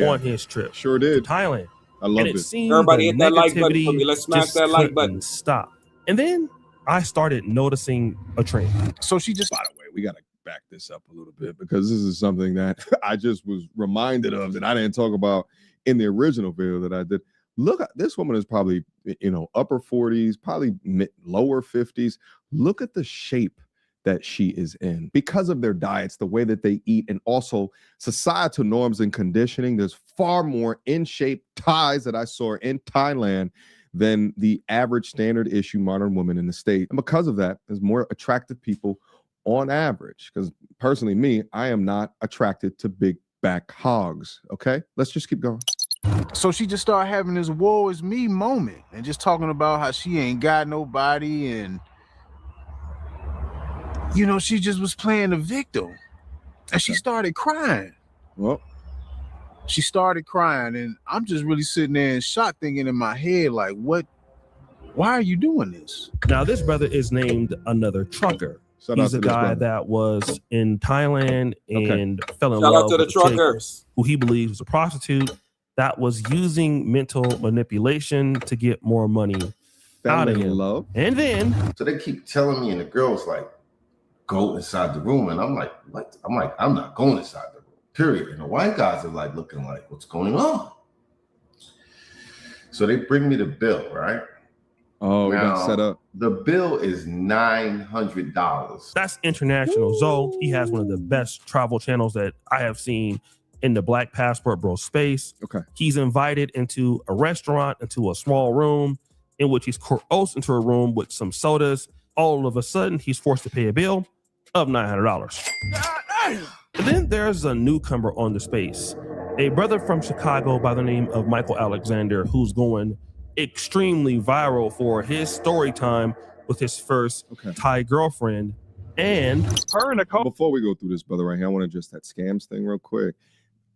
on his trip. Sure did. To Thailand. I love And it. it seemed Everybody the hit that like button for negativity me. Let's smash just that like couldn't button. stop. And then I started noticing a trend. So she just, by the way, we got to back this up a little bit because this is something that I just was reminded of that I didn't talk about in the original video that I did. Look, this woman is probably, upper 40s, probably lower 50s. Look at the shape that she is in because of their diets, the way that they eat, and also societal norms and conditioning. There's far more in shape Thais that I saw in Thailand than the average standard issue modern woman in the state. And because of that, there's more attractive people on average. Because personally, me, I am not attracted to big back hogs. Okay, let's just keep going. So she just started having this woe is me moment and just talking about how she ain't got nobody, and she just was playing the victim, and she started crying. Well, she started crying, and I'm just really sitting there in shock, thinking in my head, like, what? Why are you doing this? Now, this brother is named Another Trucker. He's a guy that was in Thailand and fell in Shout out love to the with a chick truckers. who he believes was a prostitute that was using mental manipulation to get more money out of him. Love. And then so they keep telling me, and the girl's like, go inside the room, and I'm like, what? I'm not going inside the room. Period. And the white guys are like looking like, what's going on? So they bring me the bill, right? Oh, we got set up. The bill is $900. That's International Zoe. He has one of the best travel channels that I have seen in the Black Passport Bro space. Okay. He's invited into a restaurant, into a small room, in which he's coerced into a room with some sodas. All of a sudden, he's forced to pay a bill of $900. And then there's a newcomer on the space, a brother from Chicago by the name of Michael Alexander, who's going extremely viral for his story time with his first Thai girlfriend. And her and before we go through this, brother, right here, I want to address that scams thing real quick.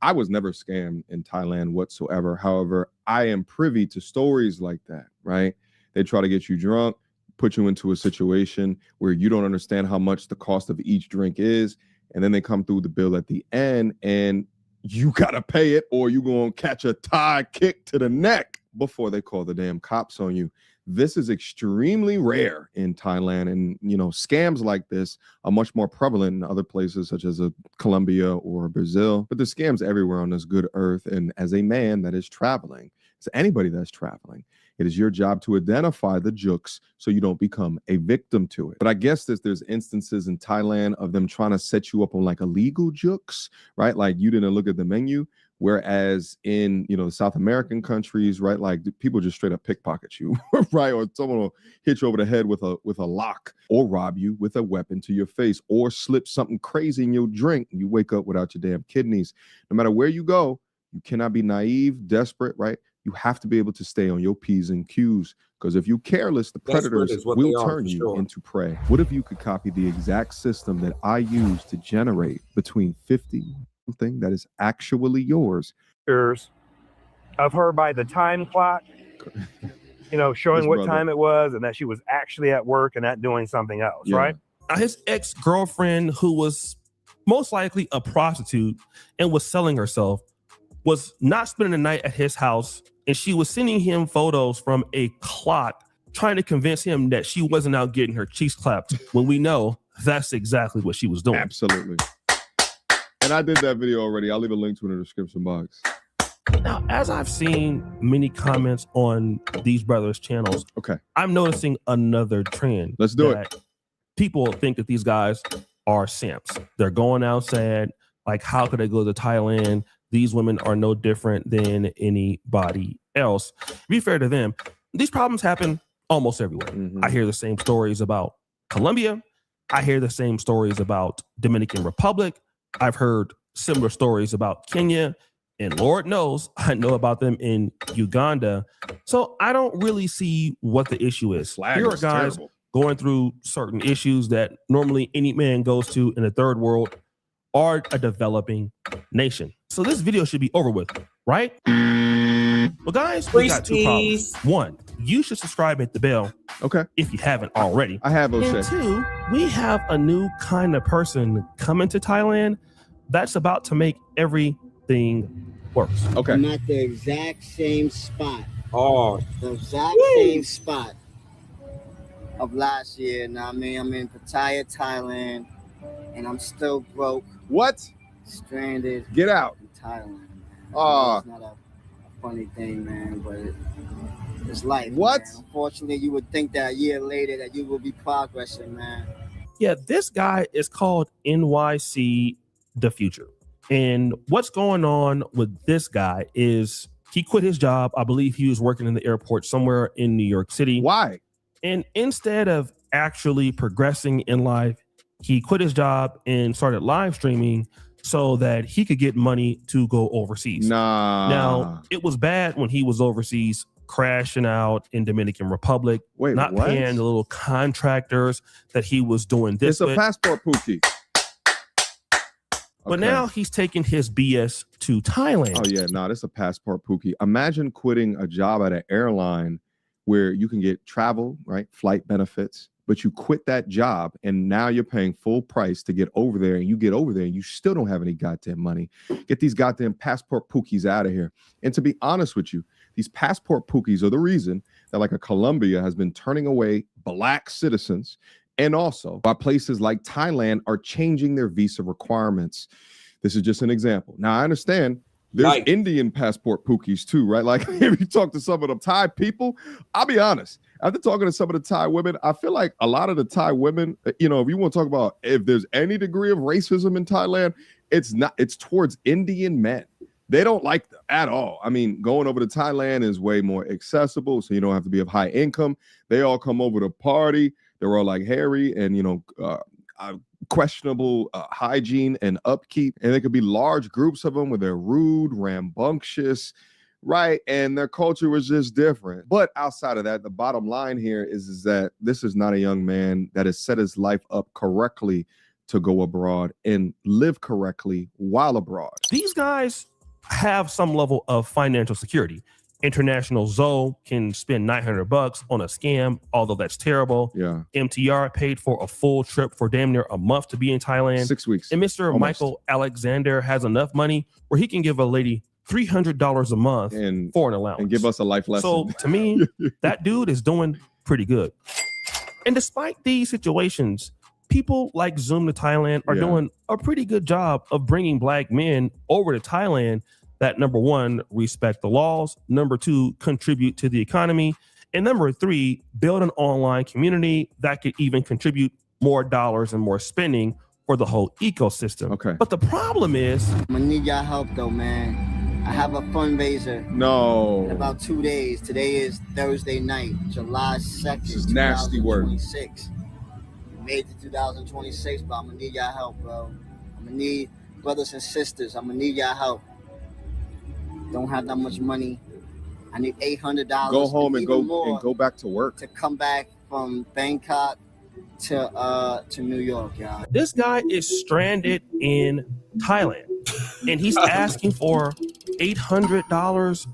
I was never scammed in Thailand whatsoever. However, I am privy to stories like that, right? They try to get you drunk, put you into a situation where you don't understand how much the cost of each drink is, and then they come through the bill at the end, and you gotta pay it, or you gonna catch a Thai kick to the neck before they call the damn cops on you. This is extremely rare in Thailand, and scams like this are much more prevalent in other places such as Colombia or Brazil. But there's scams everywhere on this good earth, and as a man that is traveling, as anybody that's traveling, it is your job to identify the jooks so you don't become a victim to it. But I guess there's instances in Thailand of them trying to set you up on like illegal jooks, right? Like you didn't look at the menu. Whereas in, the South American countries, right, like people just straight up pickpocket you, right? Or someone will hit you over the head with a lock, or rob you with a weapon to your face, or slip something crazy in your drink and you wake up without your damn kidneys. No matter where you go, you cannot be naive, desperate, right? You have to be able to stay on your P's and Q's, because if you're careless, the predators will turn you into prey. What if you could copy the exact system that I use to generate between 50 something that is actually yours of her by the time clock, showing what time it was and that she was actually at work and not doing something else, right? His ex-girlfriend, who was most likely a prostitute and was selling herself, was not spending the night at his house, and she was sending him photos from a clock trying to convince him that she wasn't out getting her cheeks clapped, when we know that's exactly what she was doing. Absolutely. And I did that video already. I'll leave a link to it in the description box. Now, as I've seen many comments on these brothers' channels, I'm noticing another trend. Let's do it. People think that these guys are simps. They're going out sad. Like, how could they go to Thailand? These women are no different than anybody else. To be fair to them, these problems happen almost everywhere. I hear the same stories about Colombia. I hear the same stories about Dominican Republic. I've heard similar stories about Kenya, and Lord knows I know about them in Uganda. So I don't really see what the issue is. Here are guys going through certain issues that normally any man goes to in a third world or a developing nation. So this video should be over with, right? Well, guys, we got two problems. One, you should subscribe and hit the bell. If you haven't already. I have, O'Shea. And two, we have a new kind of person coming to Thailand that's about to make everything worse. I'm at the exact same spot. The exact same spot of last year. Now, I'm in Pattaya, Thailand, and I'm still broke. What? Stranded. Get out. In Thailand. It's not a funny thing, man, but it's life. What? Man. Unfortunately, you would think that a year later that you will be progressing, man. Yeah, this guy is called NYCDAFUTURE. And what's going on with this guy is he quit his job. I believe he was working in the airport somewhere in New York City. Why? And instead of actually progressing in life, he quit his job and started live streaming so that he could get money to go overseas. Now, it was bad when he was overseas, crashing out in Dominican Republic, not paying the little contractors that he was doing this with. It's a passport pookie. But now he's taking his BS to Thailand. Oh, yeah. This is a passport pookie. Imagine quitting a job at an airline where you can get travel, right? Flight benefits, but you quit that job and now you're paying full price to get over there, and you get over there and you still don't have any goddamn money. Get these goddamn passport pookies out of here. And to be honest with you, these passport pookies are the reason that like a Colombia has been turning away black citizens, and also why places like Thailand are changing their visa requirements. This is just an example. Now, I understand there's Indian passport pookies too, right? Like if you talk to some of the Thai people, I'll be honest, after talking to some of the Thai women, I feel like a lot of the Thai women, if you want to talk about if there's any degree of racism in Thailand, it's towards Indian men. They don't like them at all. I mean, going over to Thailand is way more accessible, so you don't have to be of high income. They all come over to party. They're all like hairy and, questionable hygiene and upkeep. And there could be large groups of them where they're rude, rambunctious, right? And their culture was just different. But outside of that, the bottom line here is that this is not a young man that has set his life up correctly to go abroad and live correctly while abroad. These guys have some level of financial security. International Zoe can spend $900 on a scam, although that's terrible. Yeah. MTR paid for a full trip for damn near a month to be in Thailand. 6 weeks. And Mr. Almost. Michael Alexander has enough money where he can give a lady $300 a month for an allowance. And give us a life lesson. So to me, that dude is doing pretty good. And despite these situations, people like Zoom to Thailand are doing a pretty good job of bringing black men over to Thailand that, number one, respect the laws, number two, contribute to the economy, and number three, build an online community that could even contribute more dollars and more spending for the whole ecosystem. Okay. But the problem is, I'm gonna need y'all help though, man. I have a fundraiser. No. In about 2 days. Today is Thursday night, July 2nd. This is nasty work. 2026. We made it to 2026, but I'm gonna need y'all help, bro. I'm gonna need brothers and sisters. I'm gonna need y'all help. Don't have that much money. I need $800. Go home and more go back to work. to come back from Bangkok to New York, y'all. this guy is stranded in Thailand and he's asking for $800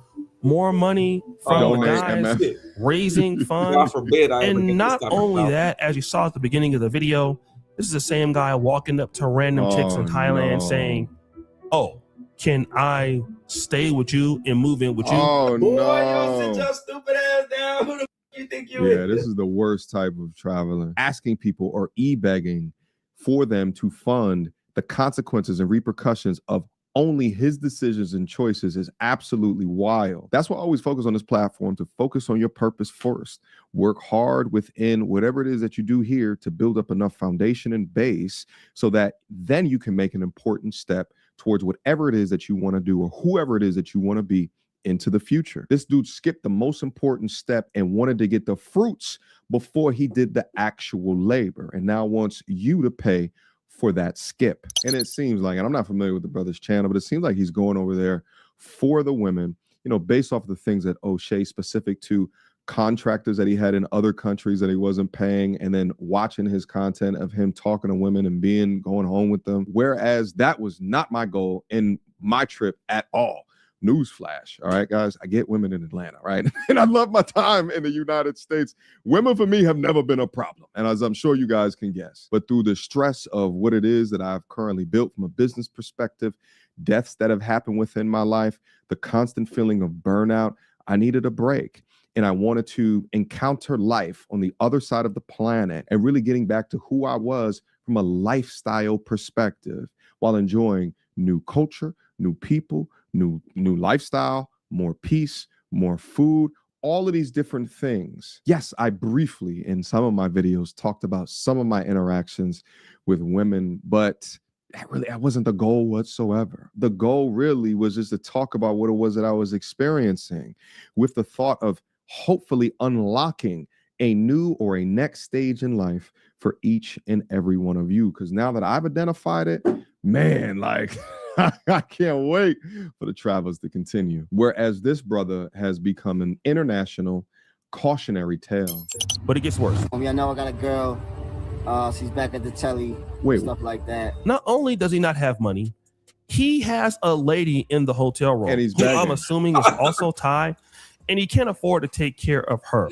more money from the guys raising funds. God forbid I ever get And this not type of only power. that, as you saw at the beginning of the video, this is the same guy walking up to random chicks in Thailand saying, "Oh, can I stay with you and move in with you?" Oh, Boy, no. yo, sit your stupid ass down. Who the f you think you Yeah, is? this is the worst type of traveling. Asking people or e-begging for them to fund the consequences and repercussions of only his decisions and choices is absolutely wild. That's why I always focus on this platform, to focus on your purpose first. Work hard within whatever it is that you do here to build up enough foundation and base so that then you can make an important step towards whatever it is that you want to do or whoever it is that you want to be into the future. This dude skipped the most important step and wanted to get the fruits before he did the actual labor, and now wants you to pay for that skip. And it seems like, and I'm not familiar with the brother's channel, but it seems like he's going over there for the women, you know, based off of the things that O'Shea specific to contractors that he had in other countries that he wasn't paying, and then watching his content of him talking to women and going home with them. Whereas that was not my goal in my trip at all. Newsflash. All right, guys, I get women in Atlanta, right? And I love my time in the United States. Women for me have never been a problem, and as I'm sure you guys can guess. But through the stress of what it is that I've currently built from a business perspective, deaths that have happened within my life, the constant feeling of burnout, I needed a break. And I wanted to encounter life on the other side of the planet and really getting back to who I was from a lifestyle perspective while enjoying new culture, new people, new lifestyle, more peace, more food, all of these different things. Yes, I briefly in some of my videos talked about some of my interactions with women, but that wasn't the goal whatsoever. The goal really was just to talk about what it was that I was experiencing, with the thought of hopefully unlocking a new or a next stage in life for each and every one of you. Because now that I've identified it, man, like I can't wait for the travels to continue. Whereas this brother has become an international cautionary tale. But it gets worse. I know I got a girl. She's back at the telly. Stuff like that. Not only does he not have money, he has a lady in the hotel room, and he's who begging. I'm assuming is also Thai, and he can't afford to take care of her.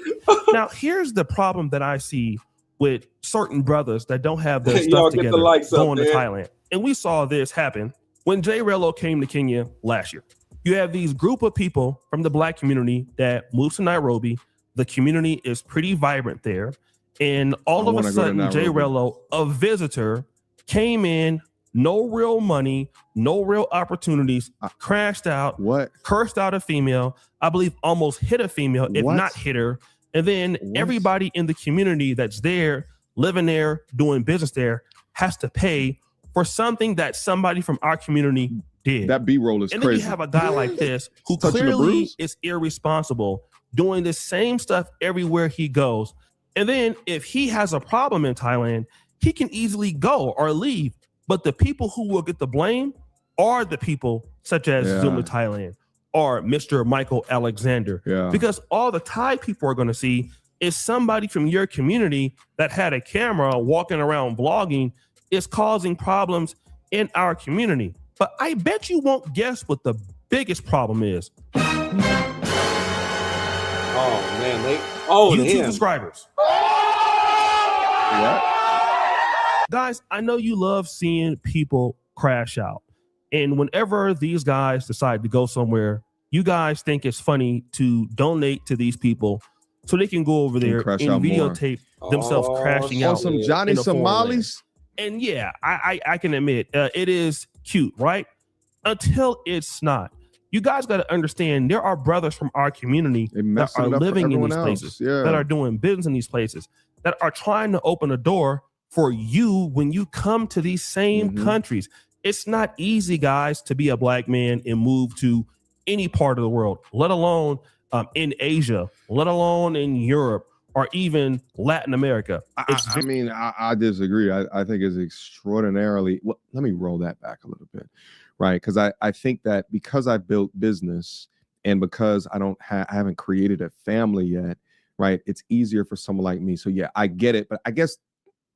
Now, here's the problem that I see with certain brothers that don't have their Y'all stuff get the together likes up, going to man. Thailand. And we saw this happen when Jay Rello came to Kenya last year. You have these group of people from the black community that moves to Nairobi. The community is pretty vibrant there. And all of a sudden, Jay Rello, a visitor, came in, no real money, no real opportunities, crashed out, cursed out a female, I believe almost hit a female, if not hit her. And then everybody in the community that's there, living there, doing business there, has to pay for something that somebody from our community did. That B-roll is and crazy. then you have a guy like this who Touching the clearly bruise? is irresponsible, doing the same stuff everywhere he goes. And then if he has a problem in Thailand, he can easily go or leave. But the people who will get the blame are the people such as Zuma Thailand or Mr. Michael Alexander. Because all the Thai people are going to see is somebody from your community that had a camera walking around vlogging is causing problems in our community. But I bet you won't guess what the biggest problem is. Oh man, they own YouTube him. subscribers. What? Guys, I know you love seeing people crash out. And whenever these guys decide to go somewhere, you guys think it's funny to donate to these people so they can go over there and crash out more. videotape themselves crashing On out some Johnny in a foreign land. Somalis. And yeah, I can admit it is cute, right? Until it's not. You guys got to understand there are brothers from our community that are living in these places, that are doing business in these places, that are trying to open a door for you when you come to these same countries. It's not easy, guys, to be a black man and move to any part of the world, let alone in Asia, let alone in Europe, or even Latin America. I disagree. I think it's extraordinarily. Well, let me roll that back a little bit, right? Because I think that because I built business and because I haven't created a family yet, right? It's easier for someone like me. So yeah, I get it. But I guess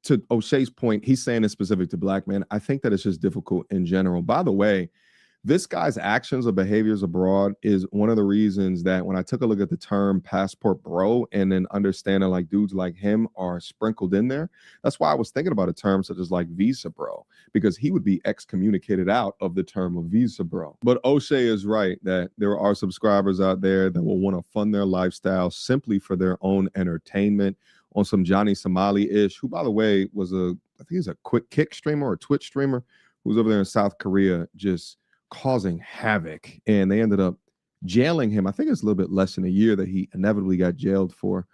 to O'Shea's point, he's saying it's specific to black men. I think that it's just difficult in general. By the way, this guy's actions or behaviors abroad is one of the reasons that when I took a look at the term passport bro and then understanding like dudes like him are sprinkled in there, that's why I was thinking about a term such as like visa bro, because he would be excommunicated out of the term of visa bro. But O'Shea is right that there are subscribers out there that will want to fund their lifestyle simply for their own entertainment on some Johnny Somali-ish, who, by the way, was I think he's a quick kick streamer or a Twitch streamer who was over there in South Korea just causing havoc. And they ended up jailing him. I think it's a little bit less than a year that he inevitably got jailed for.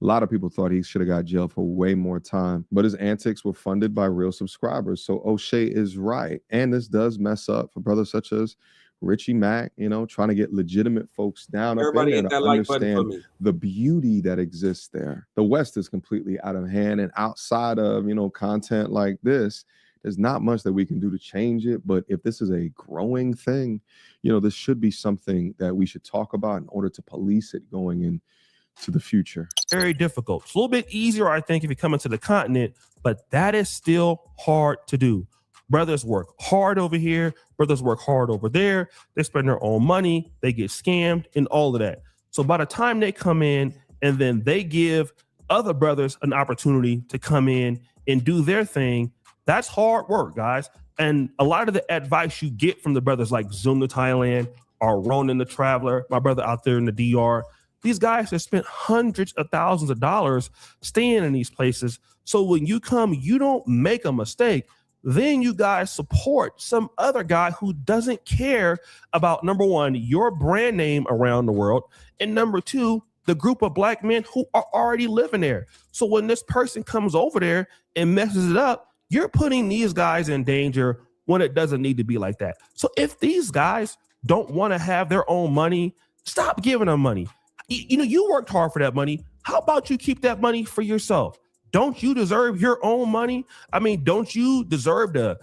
A lot of people thought he should have got jailed for way more time, but his antics were funded by real subscribers. So O'Shea is right. And this does mess up for brothers such as Richie Mack, trying to get legitimate folks down up in there to understand the beauty that exists there. The West is completely out of hand, and outside of, content like this, there's not much that we can do to change it. But if this is a growing thing, this should be something that we should talk about in order to police it going into the future. Very difficult. It's a little bit easier, I think, if you come into the continent, but that is still hard to do. Brothers work hard over here. Brothers work hard over there. They spend their own money. They get scammed and all of that. So by the time they come in and then they give other brothers an opportunity to come in and do their thing, that's hard work, guys. And a lot of the advice you get from the brothers like Zoom to Thailand or Ronan the Traveler, my brother out there in the DR, these guys have spent hundreds of thousands of dollars staying in these places. So when you come, you don't make a mistake. Then you guys support some other guy who doesn't care about, number one, your brand name around the world, and number two, the group of black men who are already living there. So when this person comes over there and messes it up, you're putting these guys in danger when it doesn't need to be like that. So if these guys don't want to have their own money, stop giving them money. You worked hard for that money. How about you keep that money for yourself? Don't you deserve your own money? I mean, don't you deserve to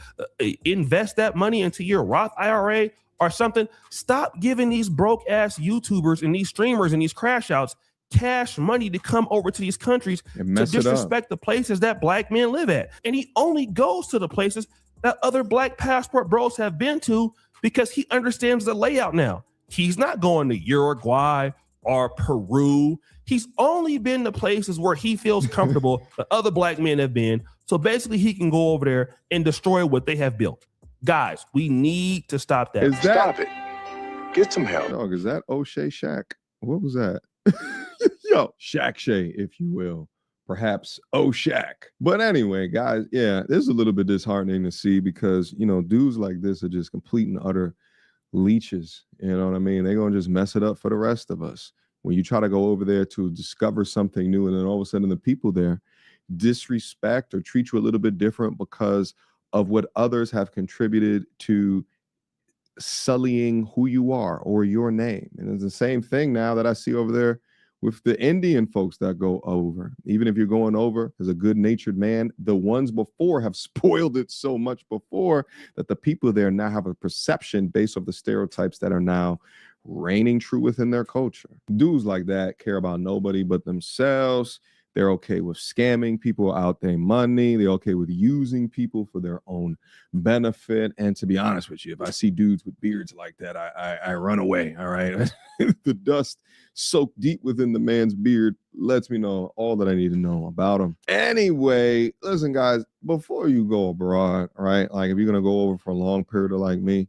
invest that money into your Roth IRA or something? Stop giving these broke ass YouTubers and these streamers and these crash outs cash money to come over to these countries to disrespect the places that black men live at. And he only goes to the places that other black passport bros have been to because he understands the layout now. He's not going to Uruguay or Peru. He's only been to places where he feels comfortable that other black men have been. So basically he can go over there and destroy what they have built. Guys, we need to stop that. Stop it. Get some help. Dog, is that O'Shea Shaq? What was that? Yo, Shaq Shay, if you will. Perhaps O'Shaq. But anyway, guys, yeah, this is a little bit disheartening to see because, dudes like this are just complete and utter leeches. You know what I mean? They're going to just mess it up for the rest of us. When you try to go over there to discover something new and then all of a sudden the people there disrespect or treat you a little bit different because of what others have contributed to sullying who you are or your name. And it's the same thing now that I see over there with the Indian folks that go over. Even if you're going over as a good-natured man, the ones before have spoiled it so much before that the people there now have a perception based off the stereotypes that are now reigning true within their culture. Dudes like that care about nobody but themselves. They're okay with scamming people out their money. They're okay with using people for their own benefit. And to be honest with you, if I see dudes with beards like that, I run away. All right. The dust soaked deep within the man's beard lets me know all that I need to know about him. Anyway, listen, guys, before you go abroad, all right, like if you're going to go over for a long period of like me,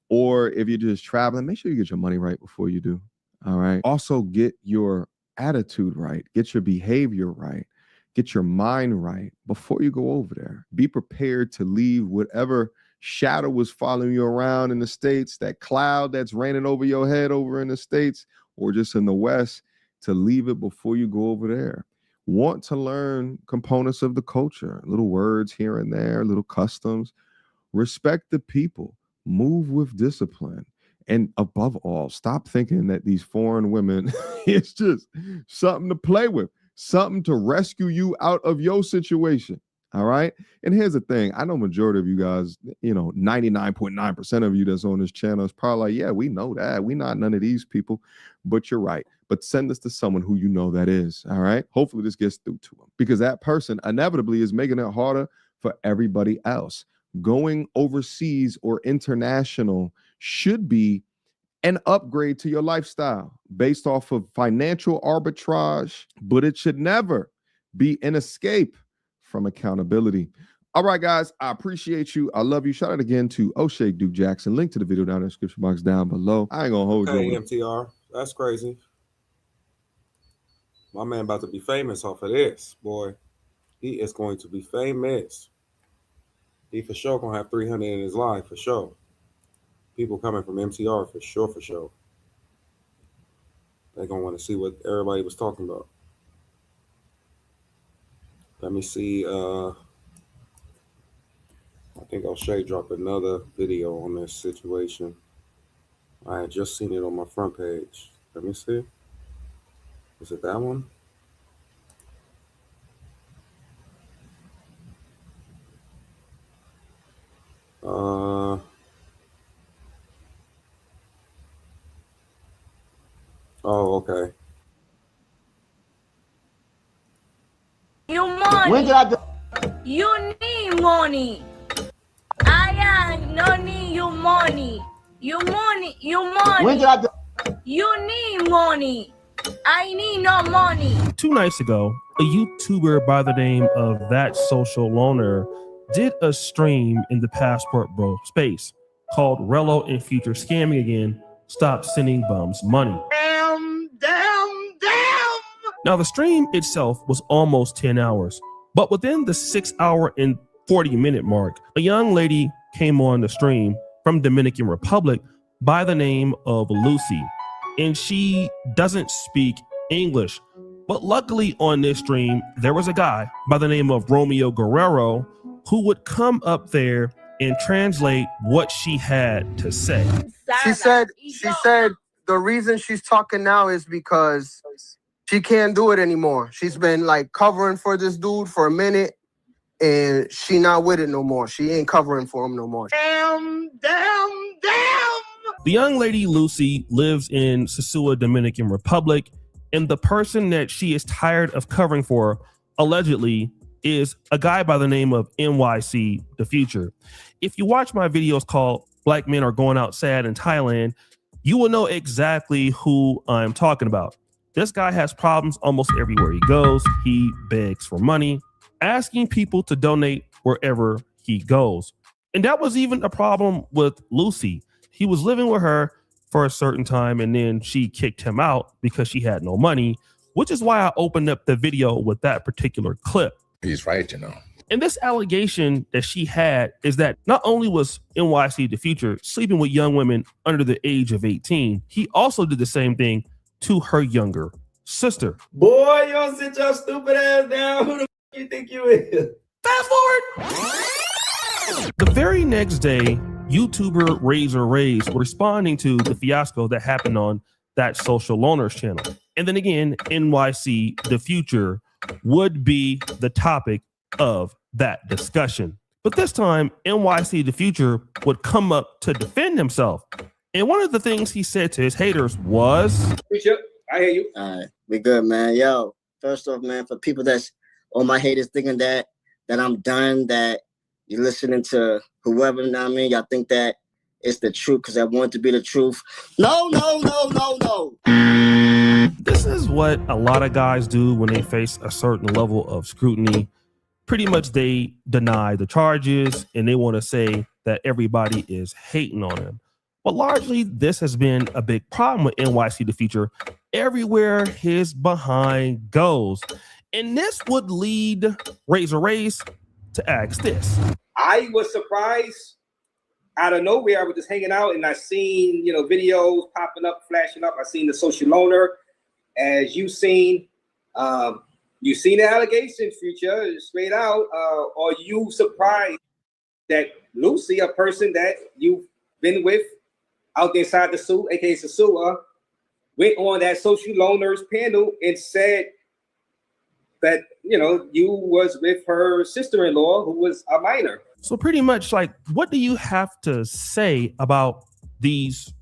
or if you're just traveling, make sure you get your money right before you do. All right. Also, get your attitude right, get your behavior right, get your mind right before you go over there. Be prepared to leave whatever shadow was following you around in the States, that cloud that's raining over your head over in the States or just in the West, to leave it before you go over there. Want to learn components of the culture, little words here and there, little customs. Respect the people, move with discipline. And above all, stop thinking that these foreign women is just something to play with, something to rescue you out of your situation. All right. And here's the thing. I know majority of you guys, 99.9% of you that's on this channel is probably like, yeah, we know that. We not none of these people, but you're right. But send this to someone who you know that is. All right. Hopefully this gets through to them, because that person inevitably is making it harder for everybody else. Going overseas or international should be an upgrade to your lifestyle based off of financial arbitrage, but it should never be an escape from accountability. All right, guys, I appreciate you. I love you. Shout out again to O'Shea Duke Jackson. Link to the video down in the description box down below. I ain't gonna hold you. MTR, that's crazy. My man about to be famous off of this, boy. He is going to be famous. He for sure gonna have 300 in his life, for sure. People coming from MTR, for sure, for sure. They're gonna want to see what everybody was talking about. Let me see. I think O'Shea dropped another video on this situation. I had just seen it on my front page. Let me see. Is it that one? Oh, okay. You money. When did I do? You need money. I no need you money. You money. You money. When did I do? You need money. I need no money. 2 nights ago, a YouTuber by the name of That Social Loner did a stream in the Passport Bro space called Rello and Future Scamming Again. Stop sending bums money. Damn. Now, the stream itself was almost 10 hours, but within the 6 hour and 40-minute mark, a young lady came on the stream from Dominican Republic by the name of Lucy, and she doesn't speak English. But luckily on this stream, there was a guy by the name of Romeo Guerrero who would come up there and translate what she had to say. She said the reason she's talking now is because she can't do it anymore. She's been like covering for this dude for a minute, and she not with it no more. She ain't covering for him no more. Damn. The young lady Lucy lives in Sosua, Dominican Republic, and the person that she is tired of covering for, allegedly, is a guy by the name of NYCDAFUTURE. If you watch my videos called Black Men Are Going Out Sad in Thailand, you will know exactly who I'm talking about. This guy has problems almost everywhere he goes. He begs for money, asking people to donate wherever he goes. And that was even a problem with Lucy. He was living with her for a certain time, and then she kicked him out because she had no money, which is why I opened up the video with that particular clip. He's right, And this allegation that she had is that not only was NYCDAFUTURE sleeping with young women under the age of 18, he also did the same thing to her younger sister. Boy, you don't sit your stupid ass down. Who the f you think you is? Fast forward. The very next day, YouTuber Razor Rays were responding to the fiasco that happened on That Social Loner's channel. And then again, NYCDAFUTURE would be the topic of that discussion. But this time, NYCDAFUTURE would come up to defend himself. And one of the things he said to his haters was, I hear you. All right, we good, man. Yo, First off, man, for people that's all my haters thinking that I'm done, that you're listening to whoever, you know what I mean? Y'all think that it's the truth because I want it to be the truth. No. This is what a lot of guys do when they face a certain level of scrutiny. Pretty much they deny the charges and they want to say that everybody is hating on him. But largely, this has been a big problem with NYC the Future everywhere his behind goes. And this would lead Razor Race to ask this. I was surprised out of nowhere. I was just hanging out and I seen, videos popping up, flashing up. I seen the social loaner. As you seen the allegation, Future, straight out. Are you surprised that Lucy, a person that you've been with out there inside the suit, aka Sasua, went on that social loaners panel and said that, you was with her sister-in-law who was a minor? So pretty much, what do you have to say about these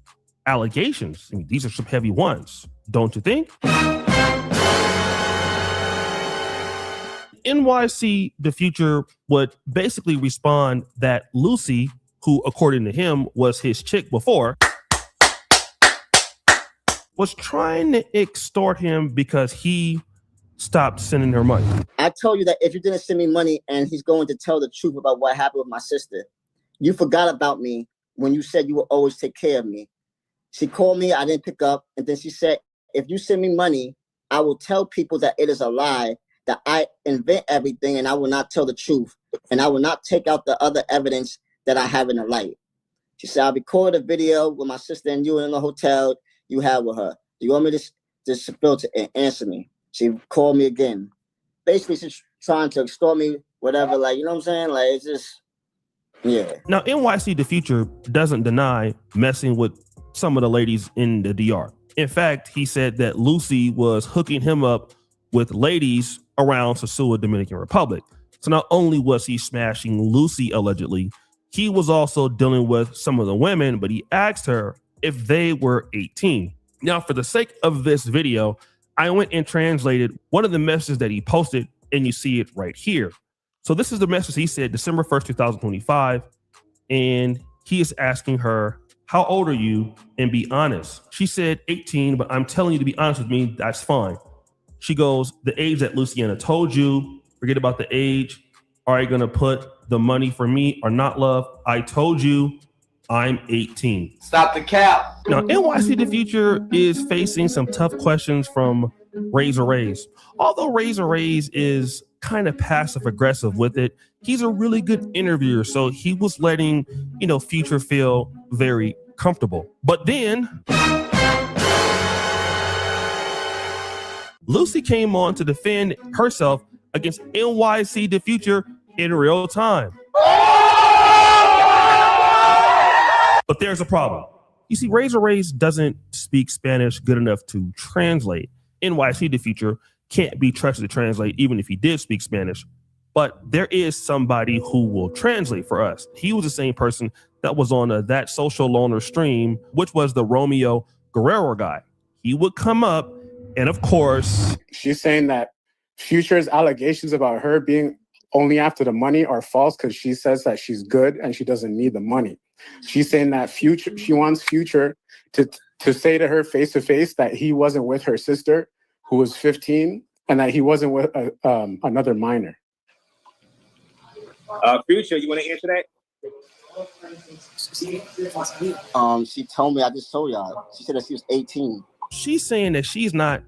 allegations? I mean, these are some heavy ones, don't you think? NYC the Future would basically respond that Lucy, who according to him was his chick before, was trying to extort him because he stopped sending her money. I told you that if you didn't send me money and he's going to tell the truth about what happened with my sister, you forgot about me when you said you would always take care of me. She called me, I didn't pick up, and then she said, if you send me money, I will tell people that it is a lie, that I invent everything and I will not tell the truth, and I will not take out the other evidence that I have in the light. She said, I'll record a video with my sister and you in the hotel you have with her. Do you want me to just filter and answer me? She called me again. Basically, she's trying to extort me, whatever, you know what I'm saying? It's just, yeah. Now, NYC the Future doesn't deny messing with some of the ladies in the DR. In fact, he said that Lucy was hooking him up with ladies around Sasua, Dominican Republic. So not only was he smashing Lucy allegedly, he was also dealing with some of the women, but he asked her if they were 18. Now, for the sake of this video, I went and translated one of the messages that he posted, and you see it right here. So this is the message he said December 1st, 2025. And he is asking her, how old are you? And be honest. She said 18, but I'm telling you to be honest with me, that's fine. She goes, the age that Luciana told you, forget about the age. Are you gonna put the money for me or not, love? I told you I'm 18. Stop the cap. Now, NYC the Future is facing some tough questions from Razor Rays. Although Razor Rays is kind of passive aggressive with it, he's a really good interviewer. So he was letting, Future feel very comfortable. But then Lucy came on to defend herself against NYC the Future in real time. But there's a problem. You see, Razor Rays doesn't speak Spanish good enough to translate. NYC the Future can't be trusted to translate even if he did speak Spanish. But there is somebody who will translate for us. He was the same person that was on That Social Loner stream, which was the Romeo Guerrero guy. He would come up, and of course... She's saying that Future's allegations about her being only after the money are false because she says that she's good and she doesn't need the money. She's saying that she wants Future to say to her face to face that he wasn't with her sister, who was 15, and that he wasn't with another minor. Future, you want to answer that? She told me, I just told y'all. She said that she was 18. She's saying that she's not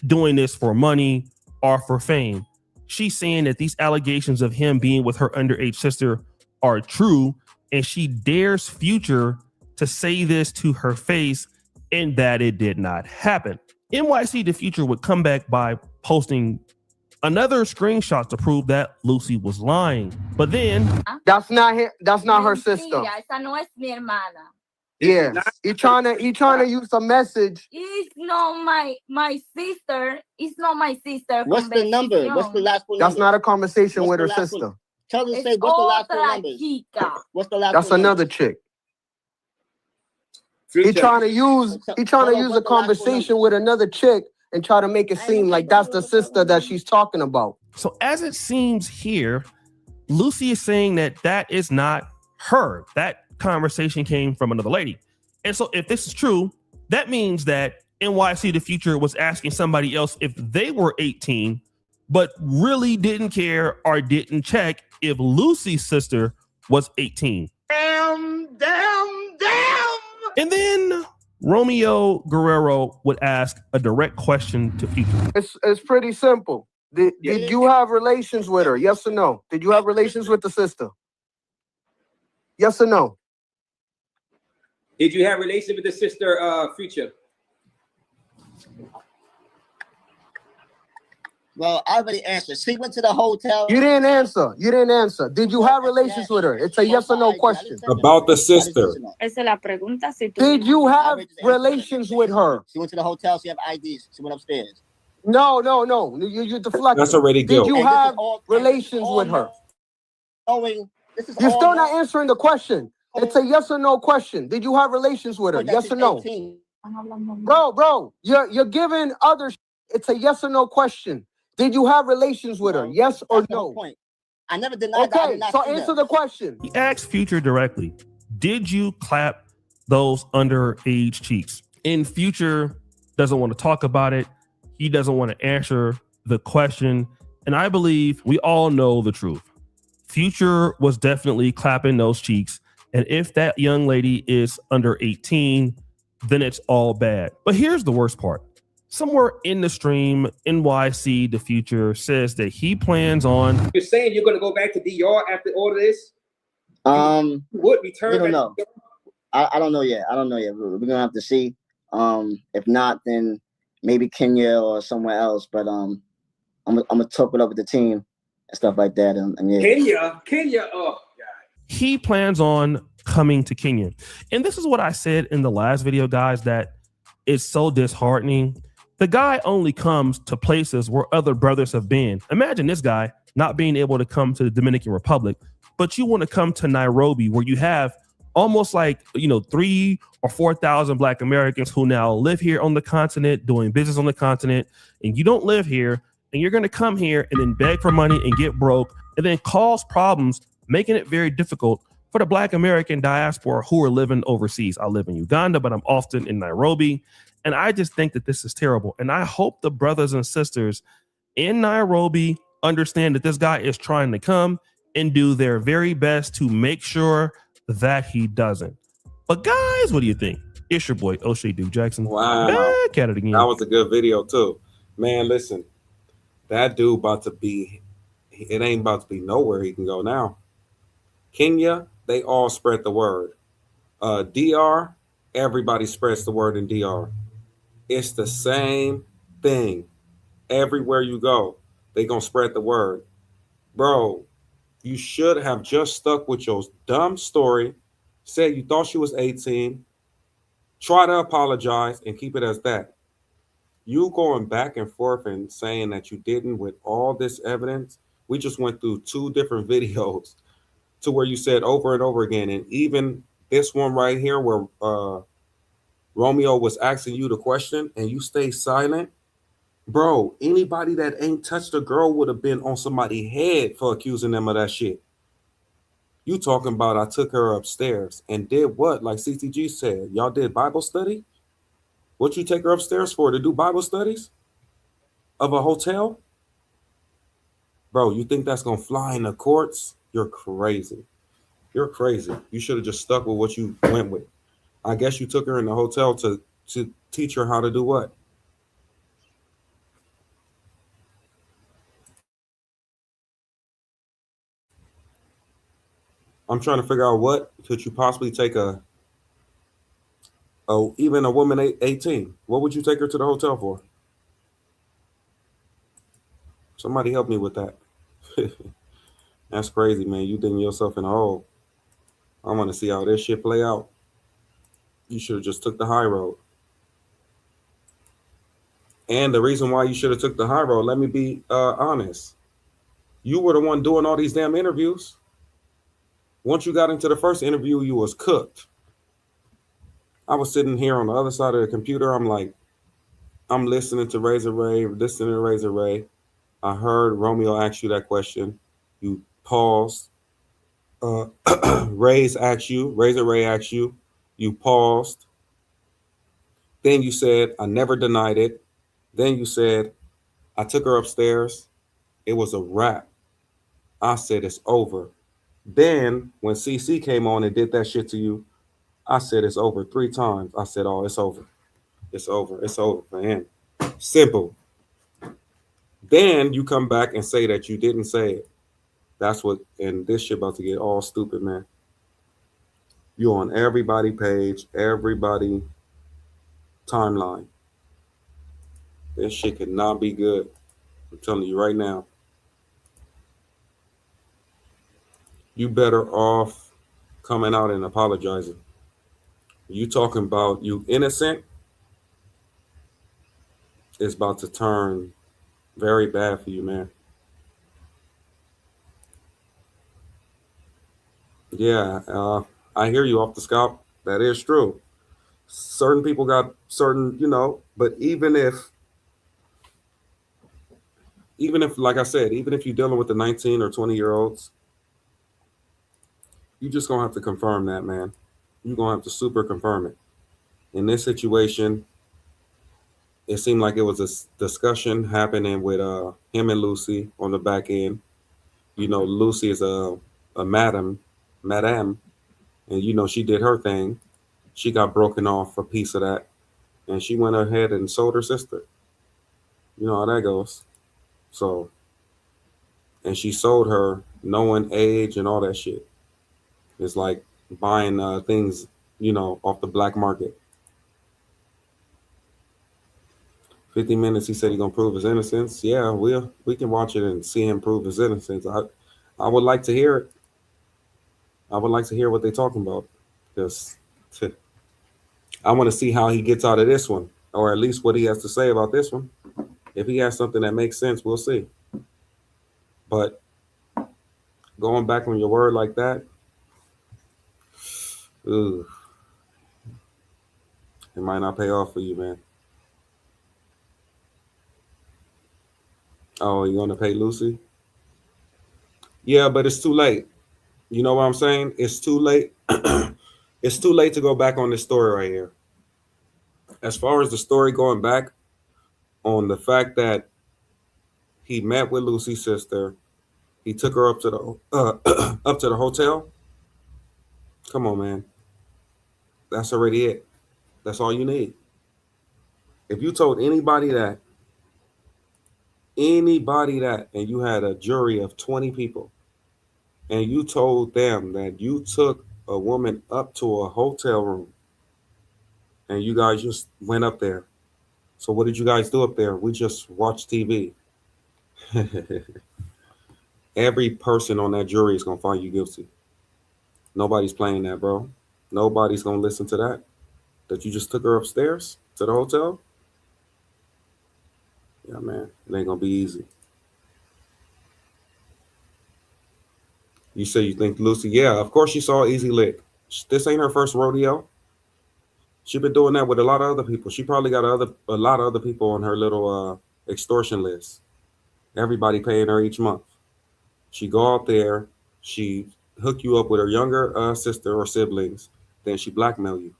doing this for money or for fame. She's saying that these allegations of him being with her underage sister are true, and she dares Future to say this to her face and that it did not happen. NYC the Future would come back by posting another screenshot to prove that Lucy was lying. But then... That's not her sister. Esa no es mi hermana. Yeah, he trying to use a message. It's not my sister. It's not my sister. What's the number? What's the last one? That's not a conversation with her sister. Tell her to say what's the last four numbers. What's the last? That's another chick. He trying to use a conversation with another chick and try to make it seem like that's the sister that she's talking about. So as it seems here, Lucy is saying that that is not her. That conversation came from another lady. And so if this is true, that means that NYC The Future was asking somebody else if they were 18, but really didn't care or didn't check if Lucy's sister was 18. Damn. And then Romeo Guerrero would ask a direct question to Future. It's pretty simple. Did you have relations with her? Yes or no? Did you have relations with the sister? Yes or no? Did you have relations with the sister, Future? Well, I already answered. She went to the hotel. You didn't answer. Did you have relations with her? It's a yes or no question. About the sister. Esa es la pregunta. Si tú Did you have relations with her? She went to the hotel. She had IDs. She went upstairs. No. You're deflecting. That's already Did guilt. you have relations with her? You're still not answering the question. It's a yes or no question. Did you have relations with her? Yes or no? Bro, you're giving other. It's a yes or no question. Did you have relations with her? Yes or no? I never denied that. Okay, so answer the question. He asked Future directly, did you clap those underage cheeks? And Future doesn't want to talk about it. He doesn't want to answer the question. And I believe we all know the truth. Future was definitely clapping those cheeks. And if that young lady is under 18, then it's all bad. But here's the worst part. Somewhere in the stream, NYC The Future says that he plans on. You're saying you're going to go back to DR after all of this? Would return? We don't know. I don't know yet. We're gonna have to see. If not, then maybe Kenya or somewhere else. But I'm gonna talk it up with the team and stuff like that. And yeah. Kenya. Oh God. He plans on coming to Kenya, and this is what I said in the last video, guys. That is so disheartening. The guy only comes to places where other brothers have been. Imagine this guy not being able to come to the Dominican Republic, but you want to come to Nairobi, where you have almost like 3,000 or 4,000 Black Americans who now live here on the continent, doing business on the continent, and you don't live here, and you're going to come here and then beg for money and get broke, and then cause problems, making it very difficult for the Black American diaspora who are living overseas. I live in Uganda, but I'm often in Nairobi. And I just think that this is terrible. And I hope the brothers and sisters in Nairobi understand that this guy is trying to come and do their very best to make sure that he doesn't. But guys, what do you think? It's your boy, O'Shea Duke Jackson. Wow. Back at it again. That was a good video too. Man, listen, that dude it ain't about to be nowhere he can go now. Kenya, they all spread the word. DR, everybody spreads the word in DR. It's the same thing. Everywhere you go, they gonna spread the word. Bro, you should have just stuck with your dumb story, said you thought she was 18, try to apologize and keep it as that. You going back and forth and saying that you didn't with all this evidence. We just went through 2 different videos to where you said over and over again. And even this one right here where Romeo was asking you the question and you stay silent. Bro, anybody that ain't touched a girl would have been on somebody's head for accusing them of that shit. You talking about I took her upstairs and did what? Like CTG said, y'all did Bible study? What you take her upstairs for? To do Bible studies? Of a hotel? Bro, you think that's going to fly in the courts? You're crazy. You're crazy. You should have just stuck with what you went with. I guess you took her in the hotel to teach her how to do what? I'm trying to figure out what could you possibly take even a woman 18. What would you take her to the hotel for? Somebody help me with that. That's crazy, man. You digging yourself in a hole. I want to see how this shit play out. You should have just took the high road. And the reason why you should have took the high road, let me be honest. You were the one doing all these damn interviews. Once you got into the first interview, you was cooked. I was sitting here on the other side of the computer. I'm like, I'm listening to Razor Ray, listening to Razor Ray. I heard Romeo ask you that question. You paused. Razor Ray asked you. You paused. Then you said, I never denied it. Then you said, I took her upstairs. It was a wrap. I said, it's over. Then when CC came on and did that shit to you, I said, it's over 3 times. I said, oh, it's over. It's over. It's over for him. Simple. Then you come back and say that you didn't say it. That's what, and this shit about to get all stupid, man. You on everybody page, everybody timeline. This shit cannot be good. I'm telling you right now. You better off coming out and apologizing. You talking about you innocent, it's about to turn very bad for you, man. Yeah, I hear you off the scalp. That is true. Certain people got certain, but even if, like I said, even if you're dealing with the 19 or 20-year-olds, you just gonna have to confirm that, man. You're gonna have to super confirm it. In this situation, it seemed like it was a discussion happening with him and Lucy on the back end. Lucy is a madam, and she did her thing. She got broken off a piece of that, and she went ahead and sold her sister. You know how that goes. So, and she sold her knowing age and all that shit. It's like buying things, off the black market. 50 minutes, he said he's gonna prove his innocence. Yeah, we can watch it and see him prove his innocence. I would like to hear it. I would like to hear what they're talking about. Because I want to see how he gets out of this one, or at least what he has to say about this one. If he has something that makes sense, we'll see. But going back on your word like that, ooh, it might not pay off for you, man. Oh, you want to pay Lucy? Yeah, but it's too late. You know what I'm saying? It's too late. It's too late to go back on this story right here. As far as the story going back on the fact that he met with Lucy's sister, he took her up to the up to the hotel. Come on, man. That's already it. That's all you need. If you told anybody that, and you had a jury of 20 people, and you told them that you took a woman up to a hotel room, and you guys just went up there. So what did you guys do up there? We just watched TV. Every person on that jury is gonna find you guilty. Nobody's playing that, bro. Nobody's gonna listen to that. That you just took her upstairs to the hotel. Yeah, man, it ain't gonna be easy. You say you think Lucy? Yeah, of course she saw Easy Lick. This ain't her first rodeo. She been doing that with a lot of other people. She probably got a lot of other people on her little extortion list. Everybody paying her each month. She go out there, she hook you up with her younger sister or siblings, then she blackmail you.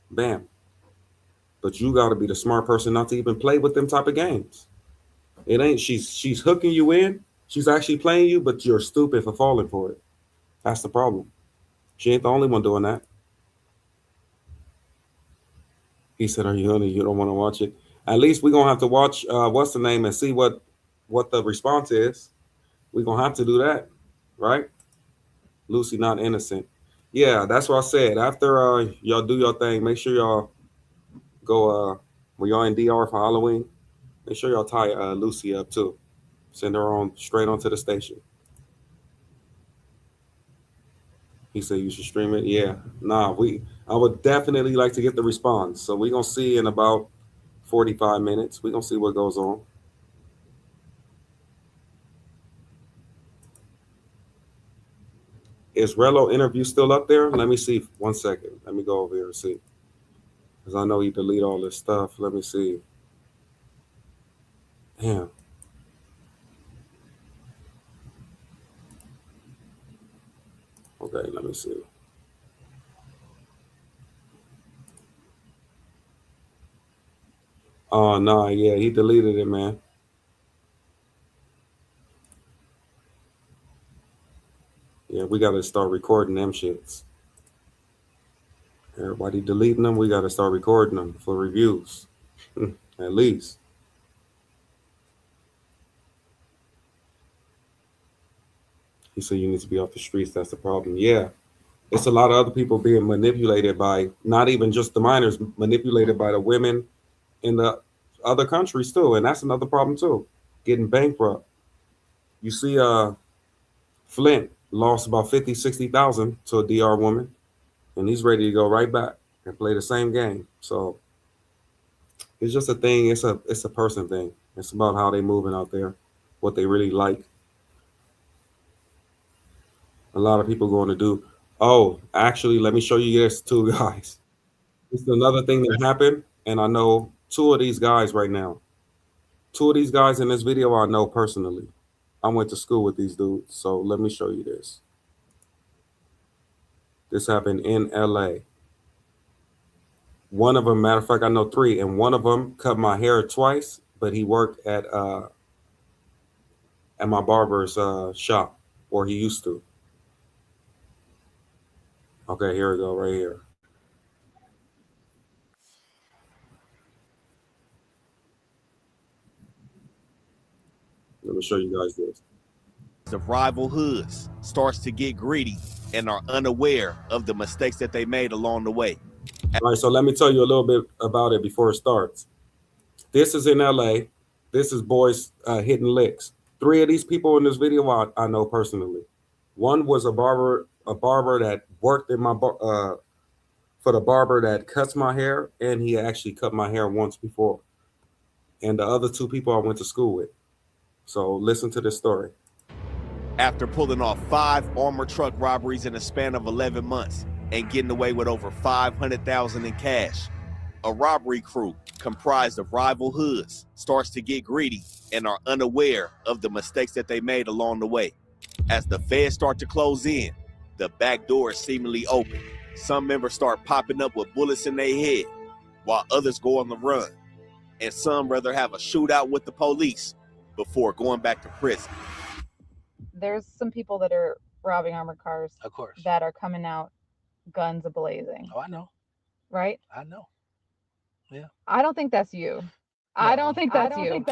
Bam. But you got to be the smart person not to even play with them type of games. It ain't she's hooking you in. She's actually playing you, but you're stupid for falling for it. That's the problem. She ain't the only one doing that. He said, "Are you honey? You don't want to watch it? At least we're gonna have to watch what's the name and see what the response is. We're gonna have to do that, right? Lucy not innocent. Yeah, that's what I said. After y'all do your thing, make sure y'all go when y'all in DR for Halloween. Make sure y'all tie Lucy up too. Send her on straight onto the station." He said you should stream it. Yeah, nah, I would definitely like to get the response. So we're gonna see in about 45 minutes. We're gonna see what goes on. Is Rello interview still up there? Let me see. 1 second. Let me go over here and see. Because I know he delete all this stuff. Let me see. Damn. Okay, let me see. Oh no, yeah, he deleted it, man. Yeah, we gotta start recording them shits. Everybody deleting them, we gotta start recording them for reviews. At least. He said you need to be off the streets, that's the problem. Yeah. It's a lot of other people being manipulated by not even just the minors, manipulated by the women in the other countries too. And that's another problem too. Getting bankrupt. You see Flint lost about 50, 60,000 to a DR woman, and he's ready to go right back and play the same game. So it's just a thing. It's a person thing. It's about how they moving out there, what they really like. A lot of people going to do. Oh, actually, let me show you this too, guys. It's another thing that happened, and I know two of these guys right now. Two of these guys in this video I know personally. I went to school with these dudes, so let me show you this. This happened in LA. One of them, matter of fact, I know three, and one of them cut my hair twice, but he worked at my barber's shop, or he used to. Okay, here we go, right here. Let me show you guys this. Of rival hoods starts to get greedy and are unaware of the mistakes that they made along the way. All right, so let me tell you a little bit about it before it starts. This is in LA. This is boys hitting licks. Three of these people in this video I know personally. One was a barber that worked in my for the barber that cuts my hair, and he actually cut my hair once before. And the other two people I went to school with. So listen to this story. After pulling off 5 armored truck robberies in a span of 11 months and getting away with over $500,000 in cash, a robbery crew comprised of rival hoods starts to get greedy and are unaware of the mistakes that they made along the way. As the feds start to close in, the back door is seemingly open. Some members start popping up with bullets in their head, while others go on the run. And some rather have a shootout with the police before going back to prison. There's some people that are robbing armored cars, of course, that are coming out guns a-blazing. Oh, I know. Right? I know. Yeah. I don't think that's you. I don't think that's you.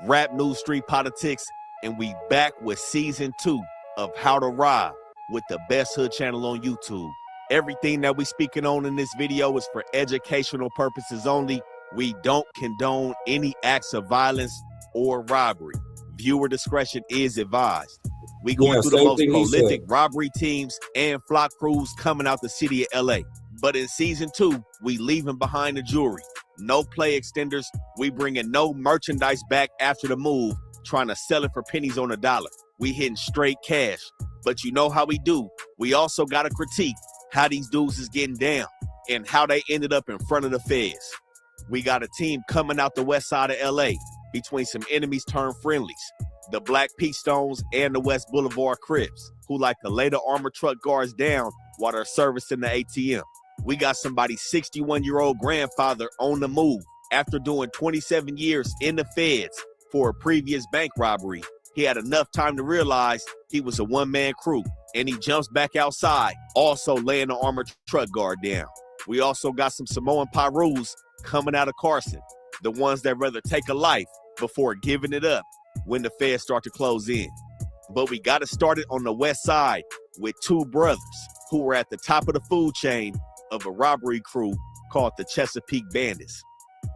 Rap news, street politics, and we back with season 2 of How to Rob with the best hood channel on YouTube. Everything that we speaking on in this video is for educational purposes only. We don't condone any acts of violence or robbery. Viewer discretion is advised. We going through the most prolific robbery teams and flock crews coming out the city of LA. But in season 2, we leaving behind the jewelry. No play extenders. We bringing no merchandise back after the move, trying to sell it for pennies on a dollar. We hitting straight cash. But you know how we do. We also got to critique how these dudes is getting down and how they ended up in front of the feds. We got a team coming out the west side of LA between some enemies turned friendlies, the Black Peach Stones and the West Boulevard Crips, who like to lay the armored truck guards down while they're servicing the ATM. We got somebody's 61-year-old grandfather on the move after doing 27 years in the feds for a previous bank robbery. He had enough time to realize he was a one-man crew, and he jumps back outside, also laying the armored truck guard down. We also got some Samoan Pirus coming out of Carson, the ones that rather take a life before giving it up when the feds start to close in. But we got to start it on the west side with 2 brothers who were at the top of the food chain of a robbery crew called the Chesapeake Bandits.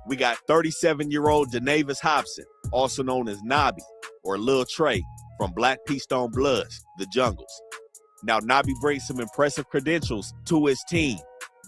We got 37-year-old Denavis Hobson, also known as Nobby or Lil Trey from Black Peach Stone Bloods, the Jungles. Now Nobby brings some impressive credentials to his team,